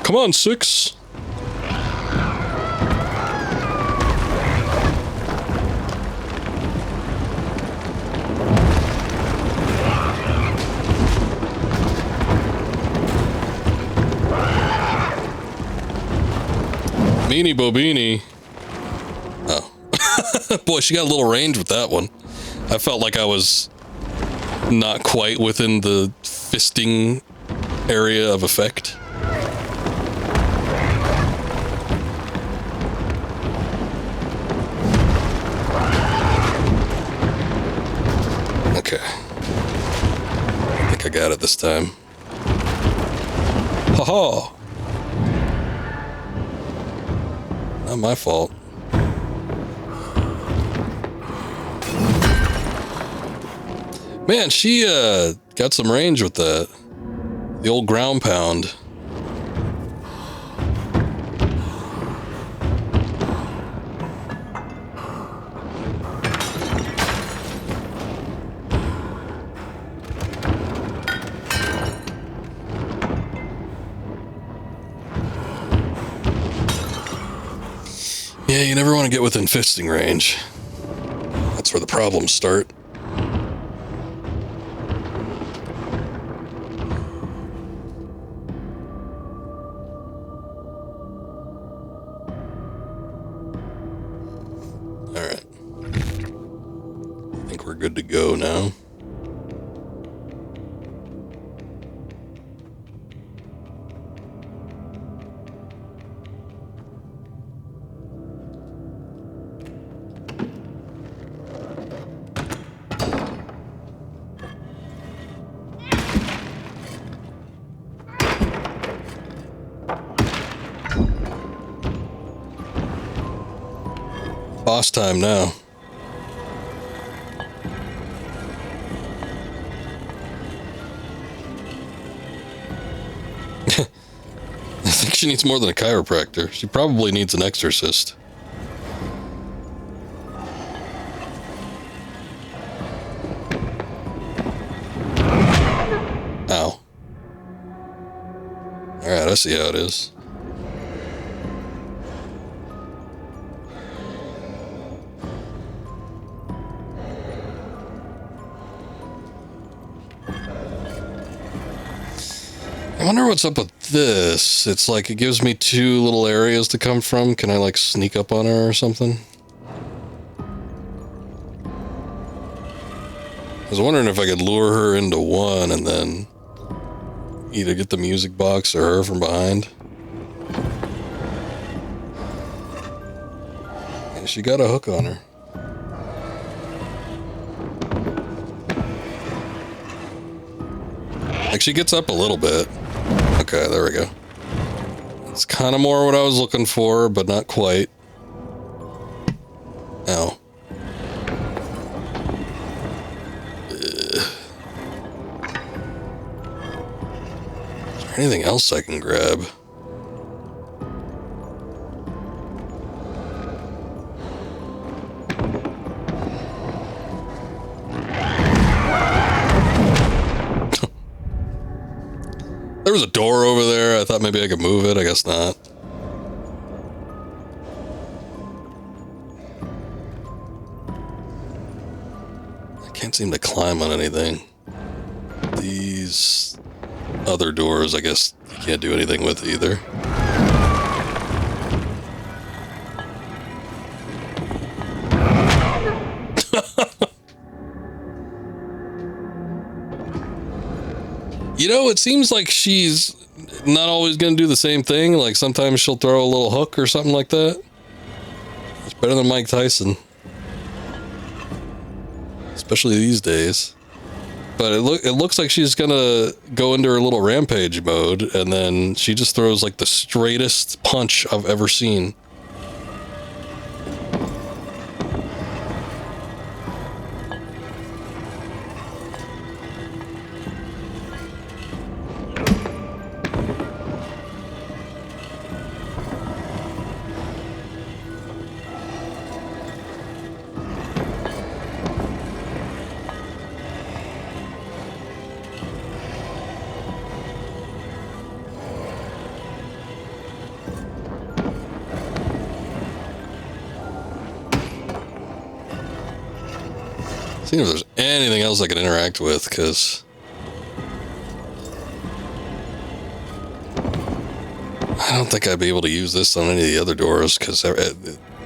Come on, 6. Meanie Bobini. Oh. Boy, she got a little range with that one. I felt like I was not quite within the fisting area of effect. Okay. I think I got it this time. Ha-ha! Not my fault. Man, she got some range with that. The old ground pound. Yeah, you never want to get within fisting range. That's where the problems start. Alright. I think we're good to go now. Boss time now. I think she needs more than a chiropractor. She probably needs an exorcist. Ow. Alright, I see how it is. I wonder what's up with this. It's like it gives me two little areas to come from. Can I like sneak up on her or something? I was wondering if I could lure her into one and then either get the music box or her from behind. Yeah, she got a hook on her. Like she gets up a little bit. Okay, there we go. It's kind of more what I was looking for, but not quite. Ow. Is there anything else I can grab? There was a door over there. I thought maybe I could move it. I guess not. I can't seem to climb on anything. These other doors, I guess you can't do anything with either. You know, it seems like she's not always going to do the same thing. Like sometimes she'll throw a little hook or something like that. It's better than Mike Tyson. Especially these days. But it looks like she's going to go into her little rampage mode, and then she just throws like the straightest punch I've ever seen. See if there's anything else I can interact with, because I don't think I'd be able to use this on any of the other doors, because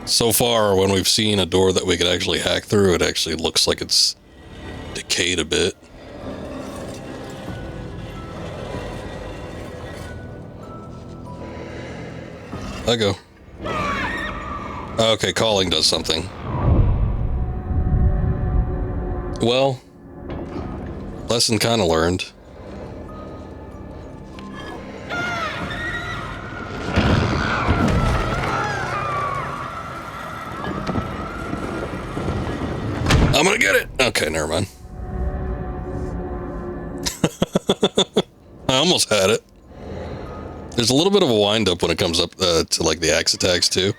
so far when we've seen a door that we could actually hack through, it actually looks like it's decayed a bit. I go. Okay, calling does something. Well, lesson kind of learned. I'm gonna get it! Okay, never mind. I almost had it. There's a little bit of a wind-up when it comes up to, like, the axe attacks, too.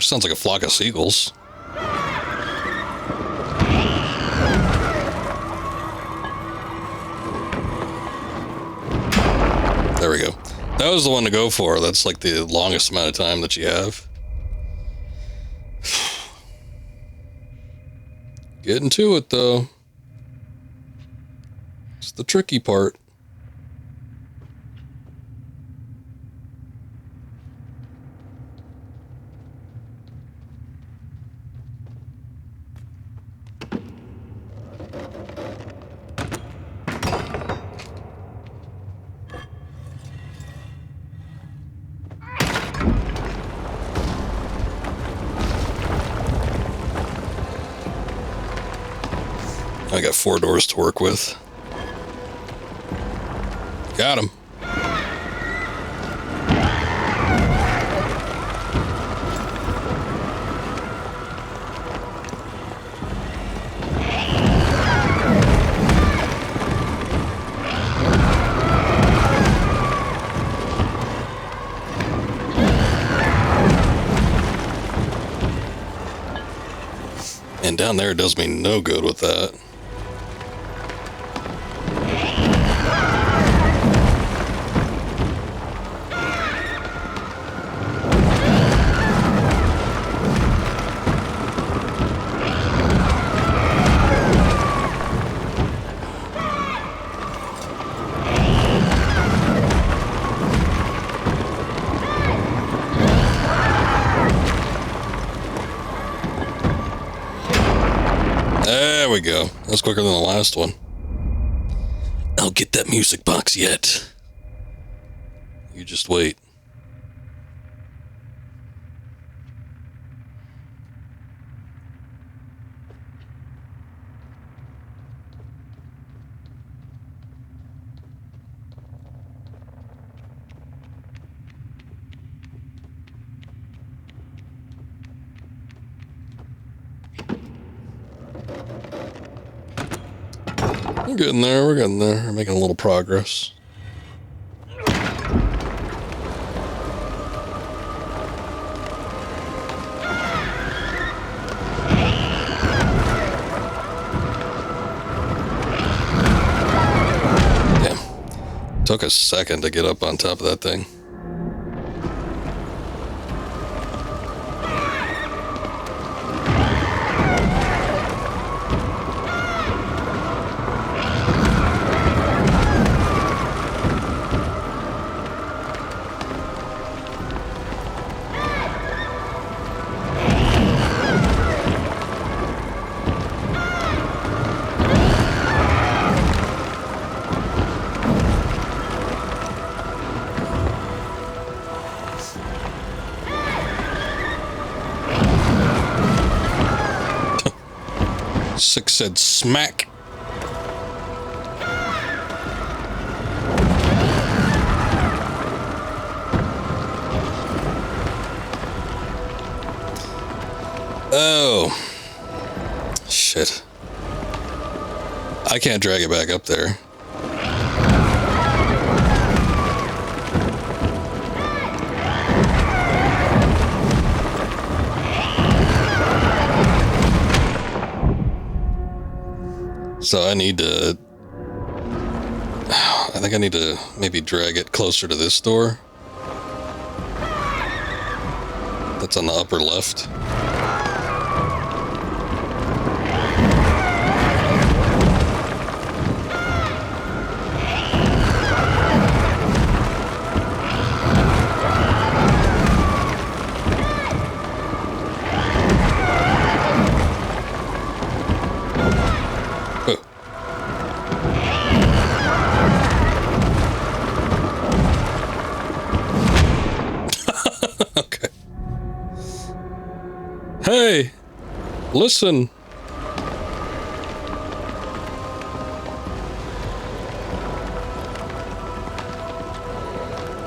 Sounds like a flock of seagulls. There we go. That was the one to go for. That's like the longest amount of time that you have. Getting to it, though. It's the tricky part. I got 4 doors to work with. Got him. And down there does me no good with that. There we go. That's quicker than the last one. I'll get that music box yet. You just wait. We're getting there, we're getting there. We're making a little progress. Damn. Took a second to get up on top of that thing. Six said smack. Oh. Shit. I can't drag it back up there. So I need to... I think I need to maybe drag it closer to this door. That's on the upper left. Okay. Hey, listen.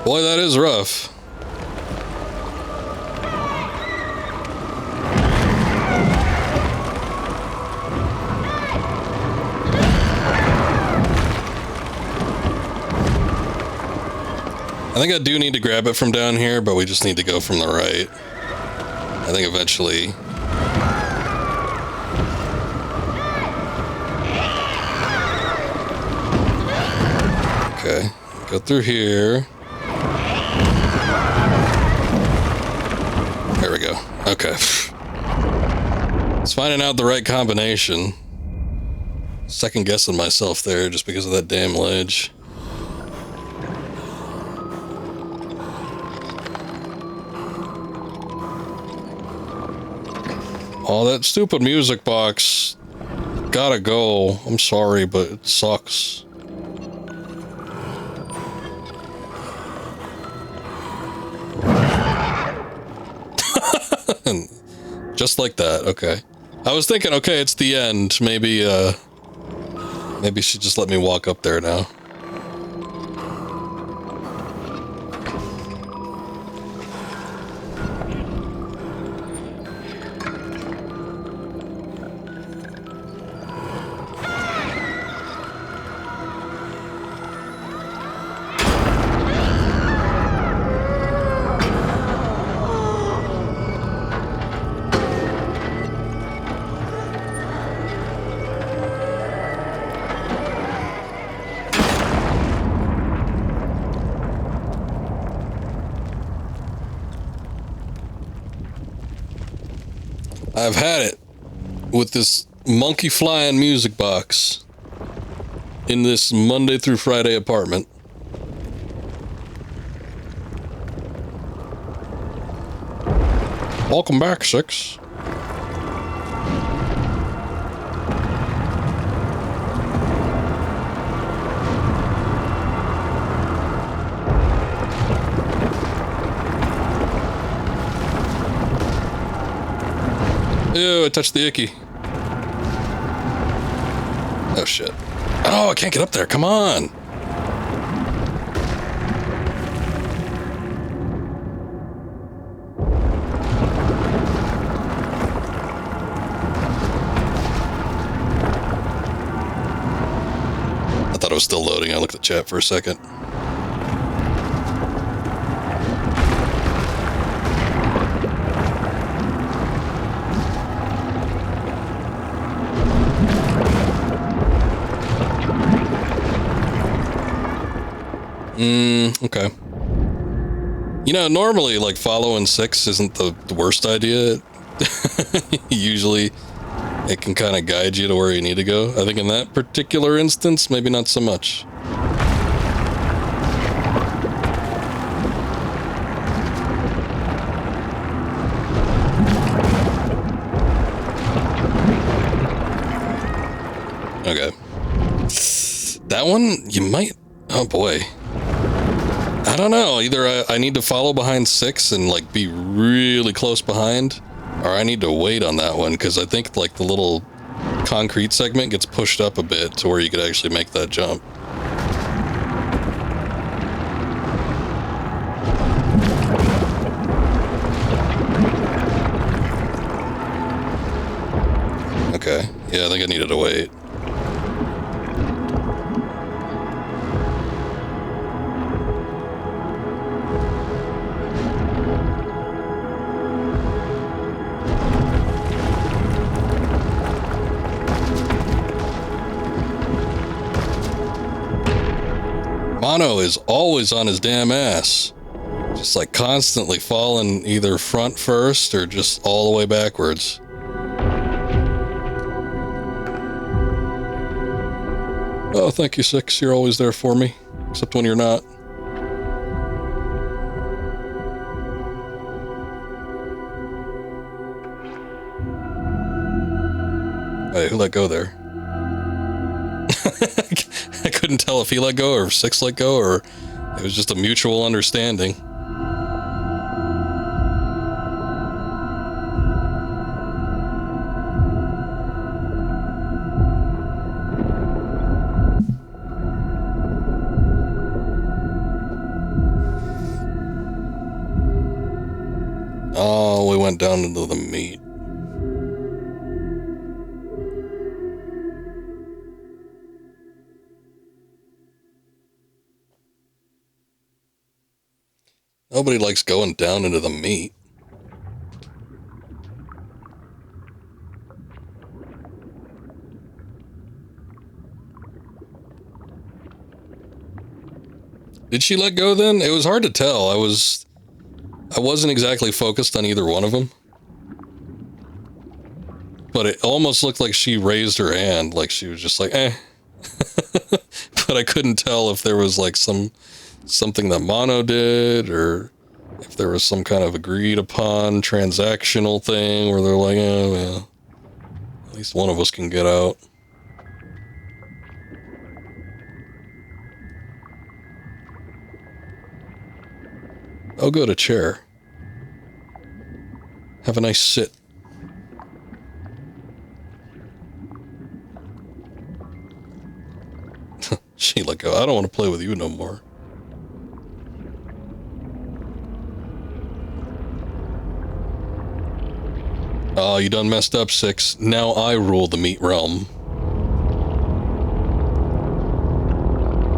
Boy, that is rough. I think I do need to grab it from down here, but we just need to go from the right. I think eventually... Okay, go through here. There we go. Okay. It's finding out the right combination. Second guessing myself there just because of that damn ledge. Oh, that stupid music box. Gotta go. I'm sorry, but it sucks. Just like that, okay. I was thinking, okay, it's the end. Maybe she just let me walk up there now. I've had it with this monkey flying music box in this Monday through Friday apartment. Welcome back, 6. Ew, I touched the icky. Oh, shit. Oh, I can't get up there. Come on. I thought it was still loading. I looked at the chat for a second. Okay. You know, normally, like, following 6 isn't the worst idea. Usually, it can kind of guide you to where you need to go. I think in that particular instance, maybe not so much. Okay. That one, you might... Oh, boy. I don't know. Either I need to follow behind 6 and, like, be really close behind, or I need to wait on that one, because I think, like, the little concrete segment gets pushed up a bit to where you could actually make that jump. Okay. Yeah, I think I needed to wait. Mono is always on his damn ass. Just like constantly falling either front first or just all the way backwards. Oh, thank you, 6. You're always there for me. Except when you're not. Hey, who let go there? I couldn't tell if he let go or if 6 let go, or it was just a mutual understanding. Oh, we went down into the meat. Nobody likes going down into the meat. Did she let go then? It was hard to tell. I wasn't exactly focused on either one of them. But it almost looked like she raised her hand, like she was just like, eh. But I couldn't tell if there was like something that Mono did, or if there was some kind of agreed upon transactional thing where they're like, oh, well, at least one of us can get out. I'll go to chair. Have a nice sit. She let go. I don't want to play with you no more. Oh, you done messed up, 6. Now I rule the meat realm.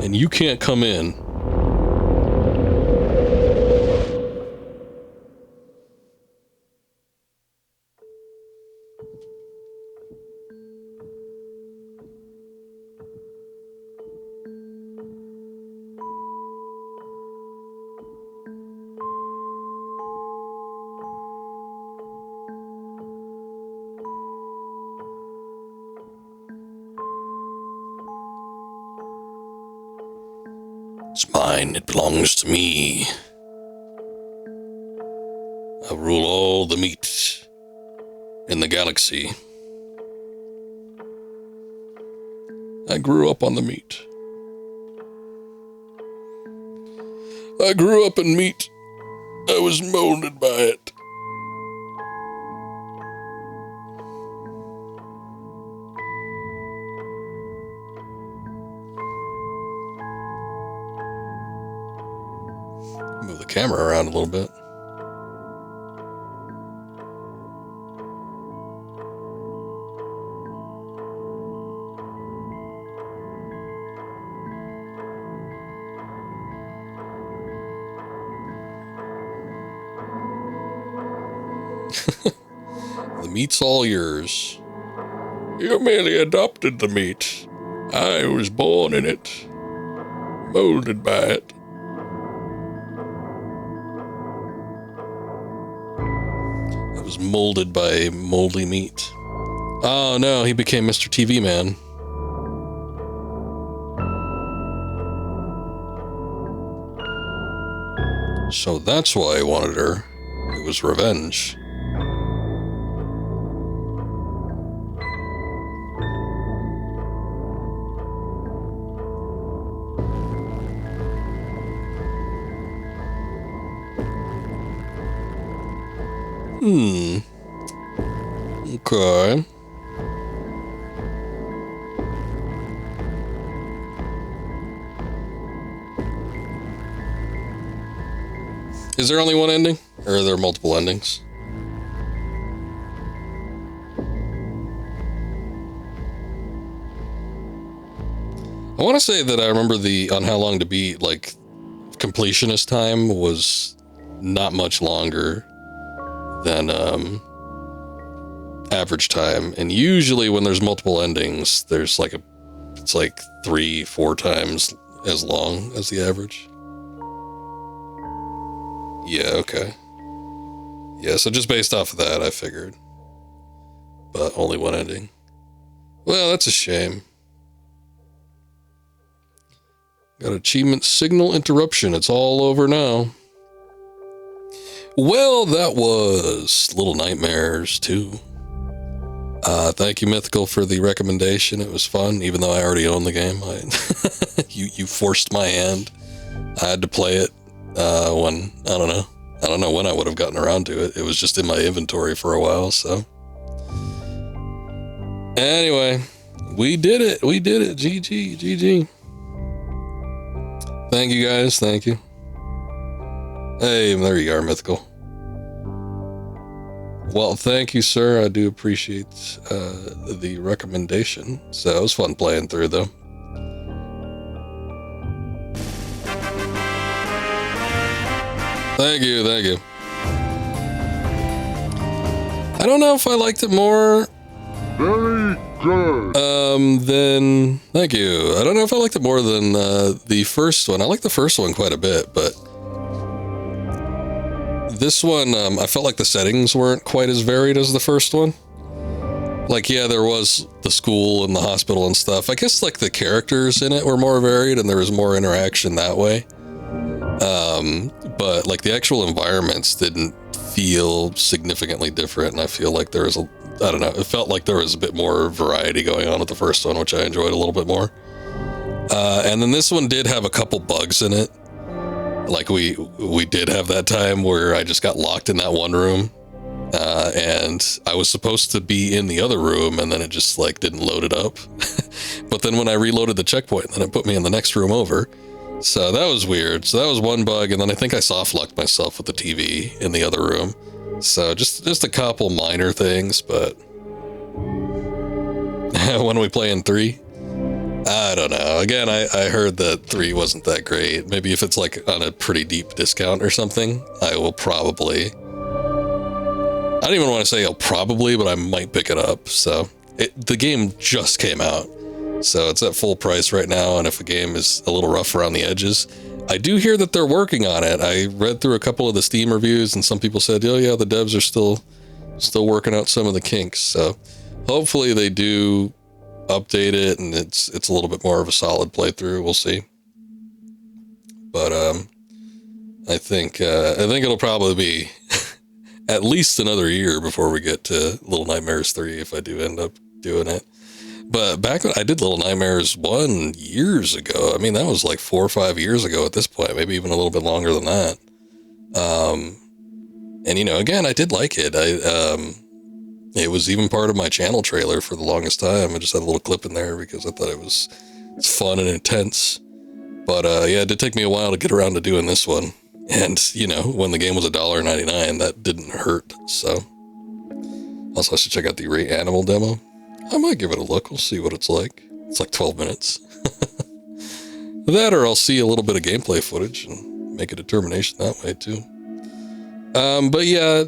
And you can't come in. It's mine. It belongs to me. I rule all the meat in the galaxy. I grew up on the meat. I grew up in meat. I was molded by it. Move the camera around a little bit. The meat's all yours. You merely adopted the meat. I was born in it. Molded by it. I was molded by moldy meat. Oh no, he became Mr. TV Man. So that's why I wanted her. It was revenge. Okay. Is there only one ending? Or are there multiple endings? I want to say that I remember on How Long to Beat, like, completionist time was not much longer than average time, and usually when there's multiple endings, there's like it's like 3-4 times as long as the average. Yeah, okay. Yeah, so just based off of that, I figured. But only one ending. Well, that's a shame. Got achievement signal interruption. It's all over now. Well, that was Little Nightmares 2. Thank you, Mythical, for the recommendation. It was fun, even though I already own the game. You forced my hand. I had to play it when, I don't know when I would have gotten around to it. It was just in my inventory for a while, so. Anyway, we did it. GG. Thank you, guys. Thank you. Hey, there you are, Mythical. Well, thank you, sir. I do appreciate the recommendation. So it was fun playing through, though. Thank you. I don't know if I liked it more Very good. Then thank you. I don't know if I liked it more than the first one. I like the first one quite a bit, but this one, I felt like the settings weren't quite as varied as the first one. Like, yeah, there was the school and the hospital and stuff. I guess, like, the characters in it were more varied and there was more interaction that way. But, like, the actual environments didn't feel significantly different. And I feel like there was I don't know, it felt like there was a bit more variety going on with the first one, which I enjoyed a little bit more. And then this one did have a couple bugs in it. Like, we did have that time where I just got locked in that one room. And I was supposed to be in the other room, and then it just, like, didn't load it up. But then when I reloaded the checkpoint, then it put me in the next room over. So that was weird. So that was one bug, and then I think I soft-locked myself with the TV in the other room. So just a couple minor things, but... When we play in 3? I don't know. Again, I heard that 3 wasn't that great. Maybe if it's, like, on a pretty deep discount or something, I will probably... I don't even want to say I'll probably, but I might pick it up. So the game just came out, so it's at full price right now. And if a game is a little rough around the edges, I do hear that they're working on it. I read through a couple of the Steam reviews, and some people said, "Oh yeah, the devs are still working out some of the kinks." So hopefully they do update it, and it's a little bit more of a solid playthrough. We'll see. But I think it'll probably be. At least another year before we get to Little Nightmares 3 if I do end up doing it. But back when I did Little Nightmares 1 years ago, I mean, that was like 4 or 5 years ago at this point, maybe even a little bit longer than that. And, you know, again, I did like it. It was even part of my channel trailer for the longest time. I just had a little clip in there because I thought it's fun and intense. But yeah, it did take me a while to get around to doing this one. And, you know, when the game was $1.99, that didn't hurt, so. Also, I should check out the Reanimal demo. I might give it a look. We'll see what it's like. It's like 12 minutes. That, or I'll see a little bit of gameplay footage and make a determination that way, too. But yeah,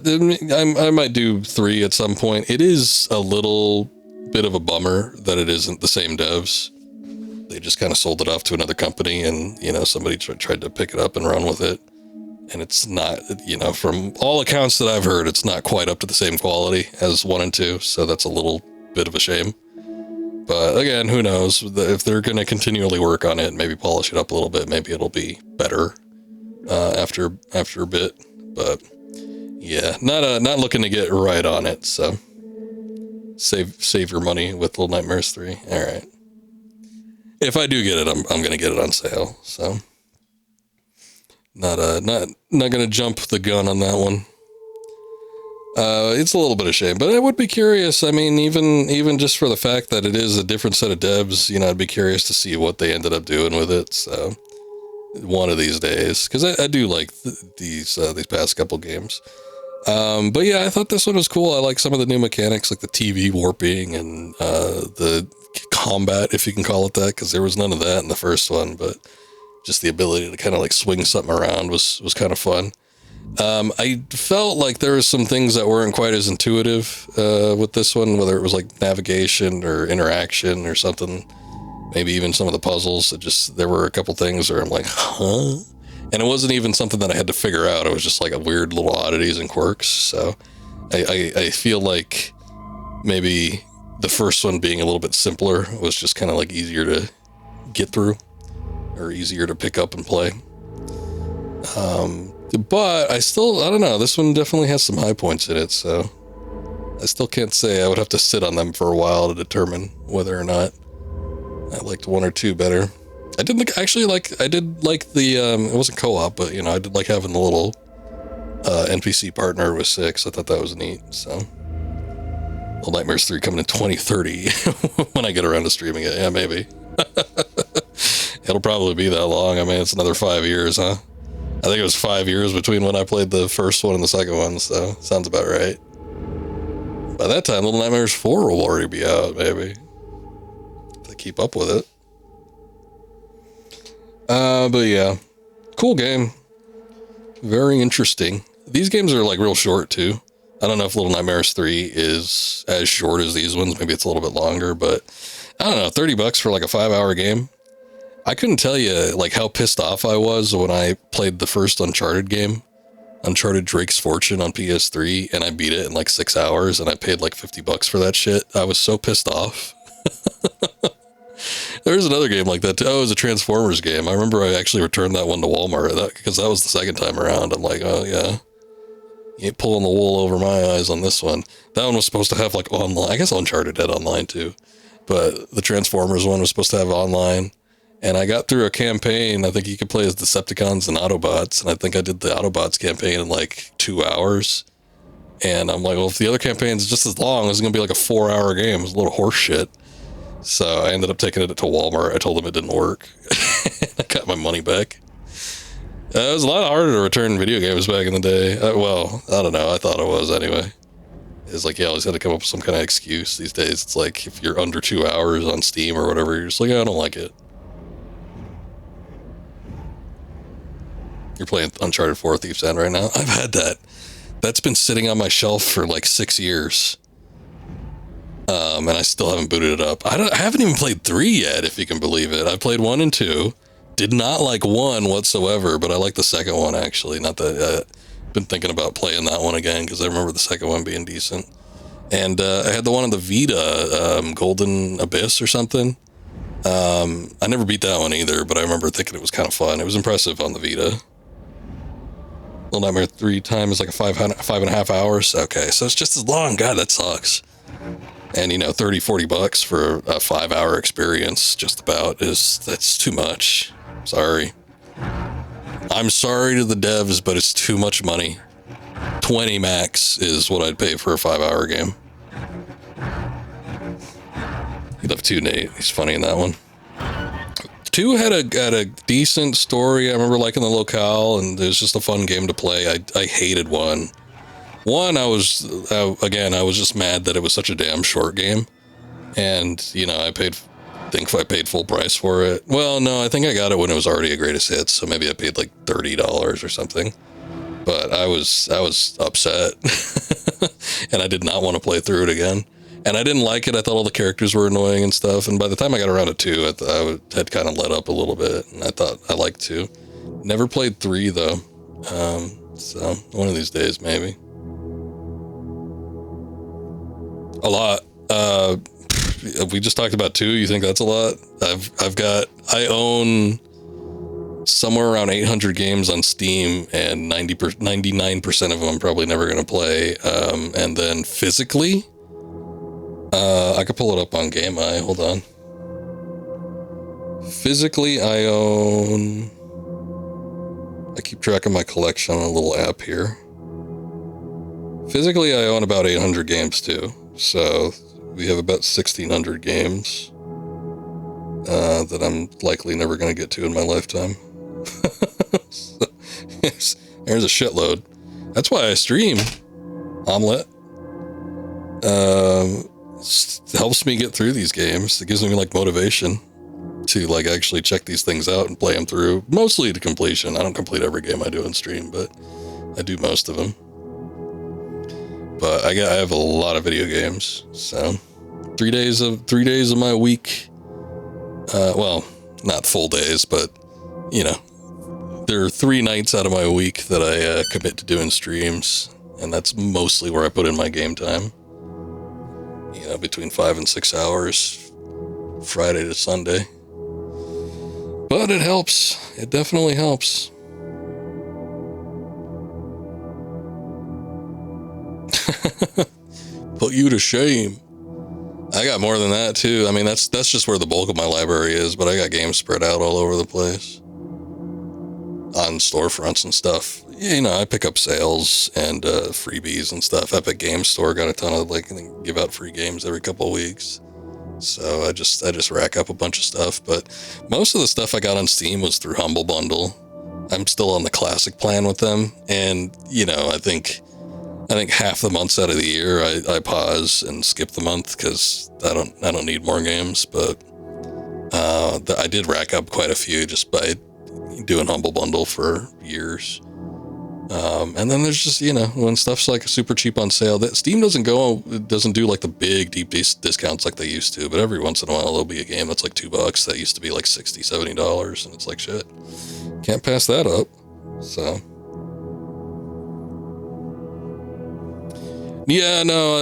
I might do 3 at some point. It is a little bit of a bummer that it isn't the same devs. They just kind of sold it off to another company, and, you know, somebody tried to pick it up and run with it. And it's not, you know, from all accounts that I've heard, it's not quite up to the same quality as 1 and 2. So that's a little bit of a shame. But again, who knows? If they're going to continually work on it, maybe polish it up a little bit, maybe it'll be better after a bit. But yeah, not looking to get right on it. So save your money with Little Nightmares 3. All right. If I do get it, I'm going to get it on sale. So. Not gonna jump the gun on that one. It's a little bit of shame, but I would be curious. I mean, even just for the fact that it is a different set of devs, you know, I'd be curious to see what they ended up doing with it. So one of these days, because I do like these past couple games. But yeah, I thought this one was cool. I like some of the new mechanics, like the TV warping and the combat, if you can call it that, because there was none of that in the first one, but. Just the ability to kind of like swing something around was kind of fun. I felt like there were some things that weren't quite as intuitive with this one, whether it was like navigation or interaction or something. Maybe even some of the puzzles. There were a couple things where I'm like, huh? And it wasn't even something that I had to figure out. It was just like a weird little oddities and quirks. So I feel like but the first one being a little bit simpler was just kind of like easier to get through. Or easier to pick up and play. But I don't know, this one definitely has some high points in it, so I still can't say. I would have to sit on them for a while to determine whether or not I liked 1 or 2 better. I did like the, it wasn't co-op, but, you know, I did like having the little NPC partner with 6. I thought that was neat, so. Little Nightmares 3 coming in 2030 when I get around to streaming it. Yeah, maybe. It'll probably be that long. I mean, it's another 5 years, huh? I think it was 5 years between when I played the first one and the second one, so sounds about right. By that time, Little Nightmares 4 will already be out, maybe. If they keep up with it. But yeah. Cool game. Very interesting. These games are like real short, too. I don't know if Little Nightmares 3 is as short as these ones. Maybe it's a little bit longer, but I don't know, $30 for like a 5-hour game. I couldn't tell you like how pissed off I was when I played the first Uncharted game, Uncharted Drake's Fortune on PS3, and I beat it in like 6 hours, and I paid like $50 for that shit. I was so pissed off. There's another game like that too. Oh, it was a Transformers game. I remember I actually returned that one to Walmart because that was the second time around. I'm like, oh yeah, you ain't pulling the wool over my eyes on this one. That one was supposed to have like online. I guess Uncharted had online too, but the Transformers one was supposed to have online. And I got through a campaign. I think you could play as Decepticons and Autobots. And I think I did the Autobots campaign in like 2 hours. And I'm like, well, if the other campaign's just as long, it's going to be like a 4-hour game. It was a little horse shit. So I ended up taking it to Walmart. I told them it didn't work. I got my money back. It was a lot harder to return video games back in the day. Well, I don't know. I thought it was anyway. It's like, you always had to come up with some kind of excuse. These days, it's like if you're under 2 hours on Steam or whatever, you're just like, I don't like it. You're playing Uncharted 4 Thief's End right now. I've had that. That's been sitting on my shelf for like 6 years. And I still haven't booted it up. I haven't even played 3 yet, if you can believe it. I played 1 and 2. Did not like 1 whatsoever, but I like the second one, actually. Not that I've been thinking about playing that one again, because I remember the second one being decent. And I had the one on the Vita, Golden Abyss or something. I never beat that one either, but I remember thinking it was kind of fun. It was impressive on the Vita. Little Nightmare 3 time is like 5.5 hours. Okay, so it's just as long. God, that sucks. And you know, $30-$40 for a 5-hour experience, just about, that's too much. Sorry. I'm sorry to the devs, but it's too much money. 20 max is what I'd pay for a 5-hour game. You love 2, Nate. He's funny in that one. 2 had a decent story. I remember liking the locale, and it was just a fun game to play. I hated 1. 1, I was just mad that it was such a damn short game. And, you know, I paid full price for it. Well, no, I think I got it when it was already a greatest hits, so maybe I paid like $30 or something. But I was upset. And I did not want to play through it again. And I didn't like it. I thought all the characters were annoying and stuff. And by the time I got around to 2, I had kind of let up a little bit. And I thought I liked 2. Never played 3, though. So one of these days, maybe. A lot. We just talked about 2. You think that's a lot? I own somewhere around 800 games on Steam, and 99% of them I'm probably never going to play. And then physically, I could pull it up on GameEye. Hold on. Physically, I keep track of my collection on a little app here. Physically, I own about 800 games too. So we have about 1,600 games that I'm likely never going to get to in my lifetime. So, yes, there's a shitload. That's why I stream. Omelette. Helps me get through these games. It gives me like motivation to like actually check these things out and play them through, mostly to completion. I don't complete every game I do in stream, but I do most of them. But I have a lot of video games, so 3 days of my week. Well, not full days, but you know, there are 3 nights out of my week that I commit to doing streams, and that's mostly where I put in my game time. You know, between 5 and 6 hours, Friday to Sunday. But it helps. It definitely helps. Put you to shame. I got more than that too. I mean, that's just where the bulk of my library is, but I got games spread out all over the place. On storefronts and stuff. You know, I pick up sales and freebies and stuff. Epic Games Store got a ton of, like, give out free games every couple of weeks. So I just rack up a bunch of stuff. But most of the stuff I got on Steam was through Humble Bundle. I'm still on the classic plan with them. And, you know, I think half the months out of the year I pause and skip the month because I don't need more games. But I did rack up quite a few just by doing Humble Bundle for years. And then there's just, when stuff's like super cheap on sale, that Steam doesn't do like the big deep discounts like they used to, but every once in a while there'll be a game that's like $2 that used to be like $60-$70, and it's like, shit, can't pass that up. So yeah, no,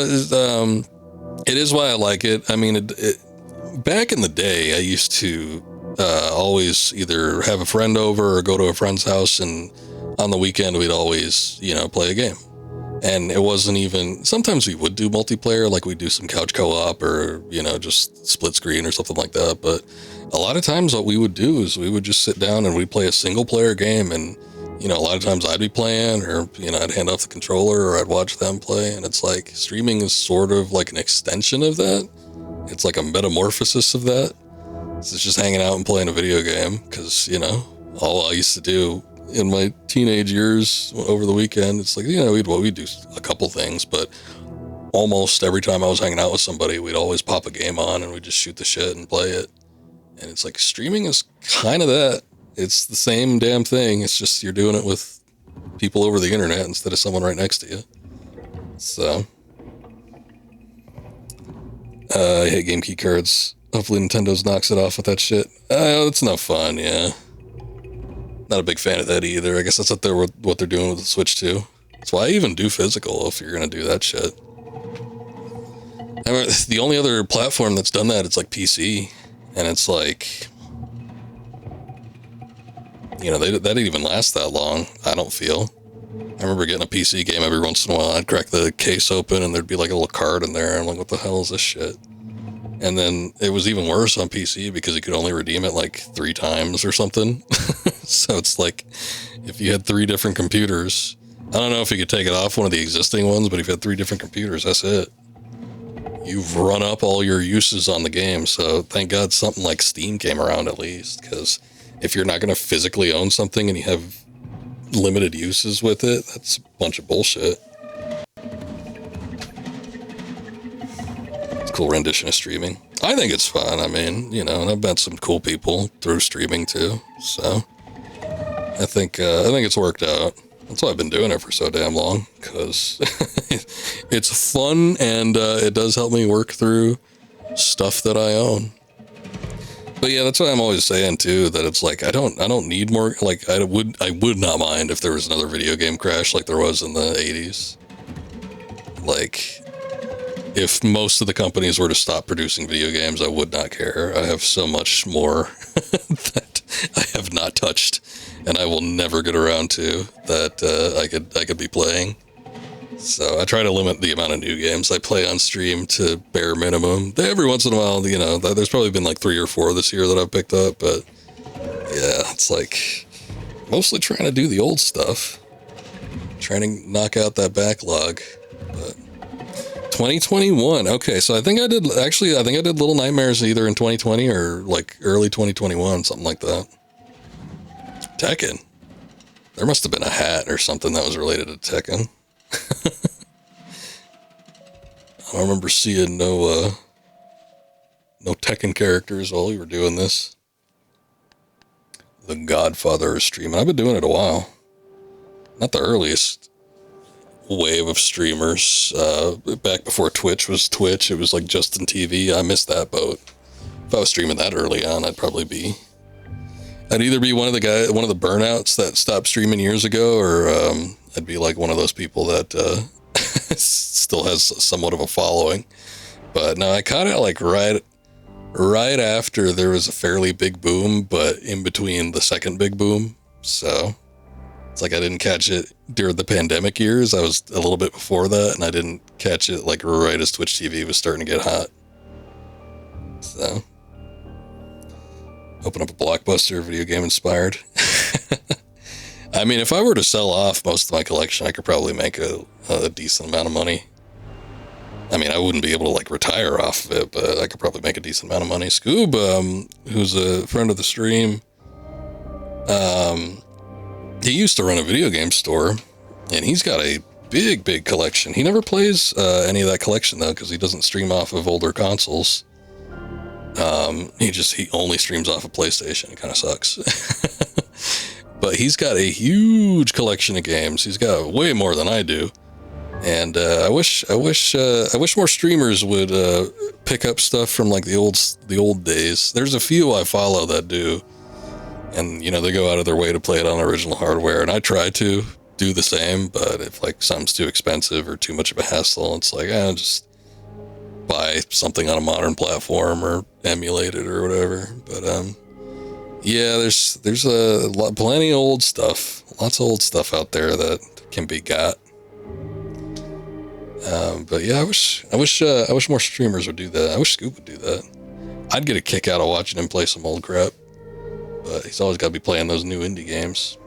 it is why I like it. I mean, back in the day, I used to always either have a friend over or go to a friend's house, and on the weekend we'd always, play a game. And it wasn't even, sometimes we would do multiplayer, like we'd do some couch co-op or, just split screen or something like that. But a lot of times what we would do is we would just sit down and we'd play a single player game. And, a lot of times I'd be playing, or, I'd hand off the controller, or I'd watch them play. And it's like, streaming is sort of like an extension of that. It's like a metamorphosis of that. So it's just hanging out and playing a video game. Cause, all I used to do in my teenage years over the weekend, it's like, we'd do a couple things, but almost every time I was hanging out with somebody, we'd always pop a game on and we'd just shoot the shit and play it. And it's like, streaming is kind of that. It's the same damn thing. It's just you're doing it with people over the internet instead of someone right next to you. So I hate game key cards. Hopefully Nintendo's knocks it off with that shit. It's no fun, yeah. Not a big fan of that either. I guess that's what they're doing with the Switch too. That's why I even do physical if you're gonna do that shit. I mean, the only other platform that's done that, it's like PC, and it's like, that didn't even last that long. I don't feel. I remember getting a PC game every once in a while. I'd crack the case open and there'd be like a little card in there. I'm like, what the hell is this shit? And then it was even worse on PC because you could only redeem it like 3 times or something. So it's like, if you had 3 different computers, I don't know if you could take it off one of the existing ones, but if you had 3 different computers, that's it. You've run up all your uses on the game. So thank God something like Steam came around at least, because if you're not going to physically own something and you have limited uses with it, that's a bunch of bullshit. Cool rendition of streaming. I think it's fun. I mean, and I've met some cool people through streaming too. So I think it's worked out. That's why I've been doing it for so damn long, because it's fun and it does help me work through stuff that I own. But yeah, that's why I'm always saying too that it's like I don't need more. Like I would not mind if there was another video game crash like there was in the 80s. Like, if most of the companies were to stop producing video games, I would not care. I have so much more that I have not touched, and I will never get around to that I could be playing. So I try to limit the amount of new games I play on stream to bare minimum. Every once in a while, there's probably been like 3 or 4 this year that I've picked up, but yeah, it's like mostly trying to do the old stuff, trying to knock out that backlog. But 2021. Okay, so I think I did Little Nightmares either in 2020 or like early 2021, something like that. Tekken. There must have been a hat or something that was related to Tekken. I don't remember seeing no Tekken characters while we were doing this. The Godfather is streaming. I've been doing it a while. Not the earliest wave of streamers. Back before Twitch was Twitch, it was like Justin TV. I missed that boat. If I was streaming that early on, I'd either be one of the burnouts that stopped streaming years ago, or I'd be like one of those people that still has somewhat of a following. But no, I caught it like right after there was a fairly big boom, but in between the second big boom. So it's like I didn't catch it during the pandemic years. I was a little bit before that, and I didn't catch it like right as Twitch TV was starting to get hot. So, open up a Blockbuster, video game inspired. I mean, if I were to sell off most of my collection, I could probably make a decent amount of money. I mean, I wouldn't be able to like retire off of it, but I could probably make a decent amount of money. Scoob, who's a friend of the stream, he used to run a video game store, and he's got a big collection. He never plays any of that collection though, because he doesn't stream off of older consoles. He only streams off of PlayStation. It kind of sucks. But but he's got a huge collection of games. He's got way more than I do. And I wish more streamers would pick up stuff from like the old days. There's a few I follow that do, and you know they go out of their way to play it on original hardware. And I try to do the same, but if like something's too expensive or too much of a hassle, it's like just buy something on a modern platform or emulate it or whatever. But yeah, there's plenty of old stuff, lots of old stuff out there that can be got. But yeah, I wish more streamers would do that. I wish Scoop would do that. I'd get a kick out of watching him play some old crap, but he's always got to be playing those new indie games.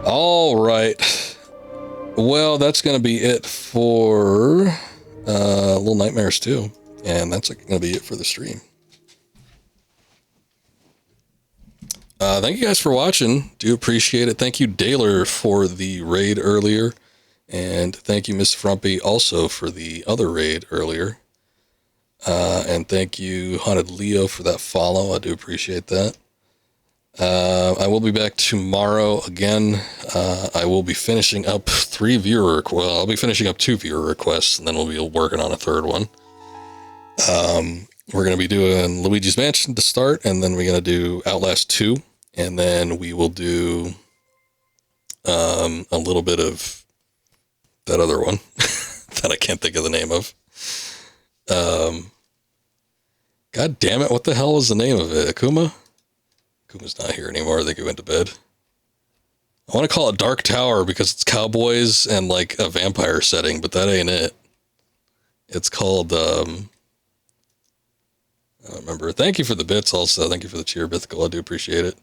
All right. Well, that's going to be it for Little Nightmares 2, and that's going to be it for the stream. Thank you guys for watching. Do appreciate it. Thank you, Daler, for the raid earlier. And thank you, Miss Frumpy, also for the other raid earlier. And thank you, Haunted Leo, for that follow. I do appreciate that. I will be back tomorrow again. I will be finishing up I'll be finishing up 2 viewer requests, and then we'll be working on a third one. We're going to be doing Luigi's Mansion to start, and then we're going to do Outlast 2, and then we will do a little bit of that other one that I can't think of the name of. God damn it, what the hell was the name of it? Akuma? Akuma's not here anymore. I think he went to bed. I want to call it Dark Tower because it's cowboys and like a vampire setting, but that ain't it. It's called, I don't remember. Thank you for the bits also. Thank you for the cheer, Bithical. I do appreciate it.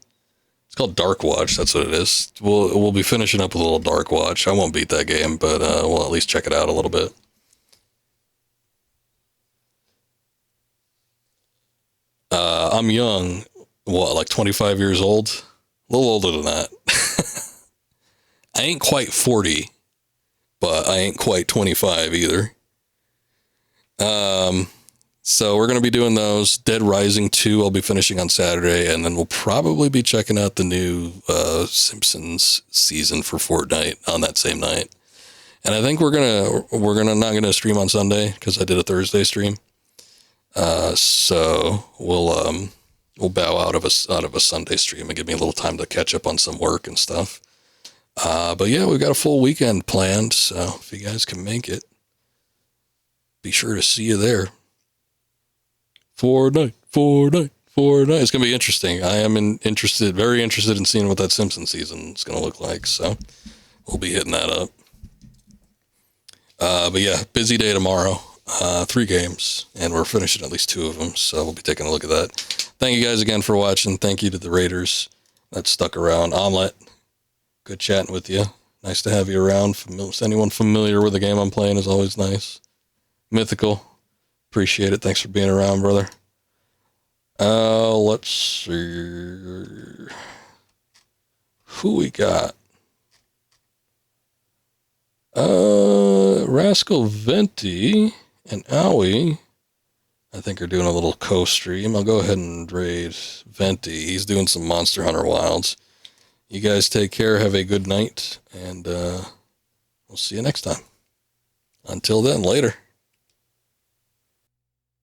It's called Dark Watch. That's what it is. We'll be finishing up with a little Dark Watch. I won't beat that game, but we'll at least check it out a little bit. I'm young. What, like 25 years old? A little older than that. I ain't quite 40, but I ain't quite 25 either. So we're going to be doing those. Dead Rising 2 I'll be finishing on Saturday, and then we'll probably be checking out the new Simpsons season for Fortnite on that same night. And I think we're not gonna stream on Sunday because I did a Thursday stream. So we'll bow out of a Sunday stream and give me a little time to catch up on some work and stuff. But yeah, we've got a full weekend planned, so if you guys can make it, be sure to see you there. Fortnite. It's going to be interesting. I am very interested in seeing what that Simpsons season is going to look like. So we'll be hitting that up. But yeah, busy day tomorrow. 3 games, and we're finishing at least 2 of them. So we'll be taking a look at that. Thank you guys again for watching. Thank you to the Raiders that stuck around. Omelette, good chatting with you. Nice to have you around. Anyone familiar with the game I'm playing is always nice. Mythical. Appreciate it. Thanks for being around, brother. Let's see. Who we got? Rascal Venti and Owie, I think, are doing a little co-stream. I'll go ahead and raid Venti. He's doing some Monster Hunter Wilds. You guys take care. Have a good night, and we'll see you next time. Until then, later.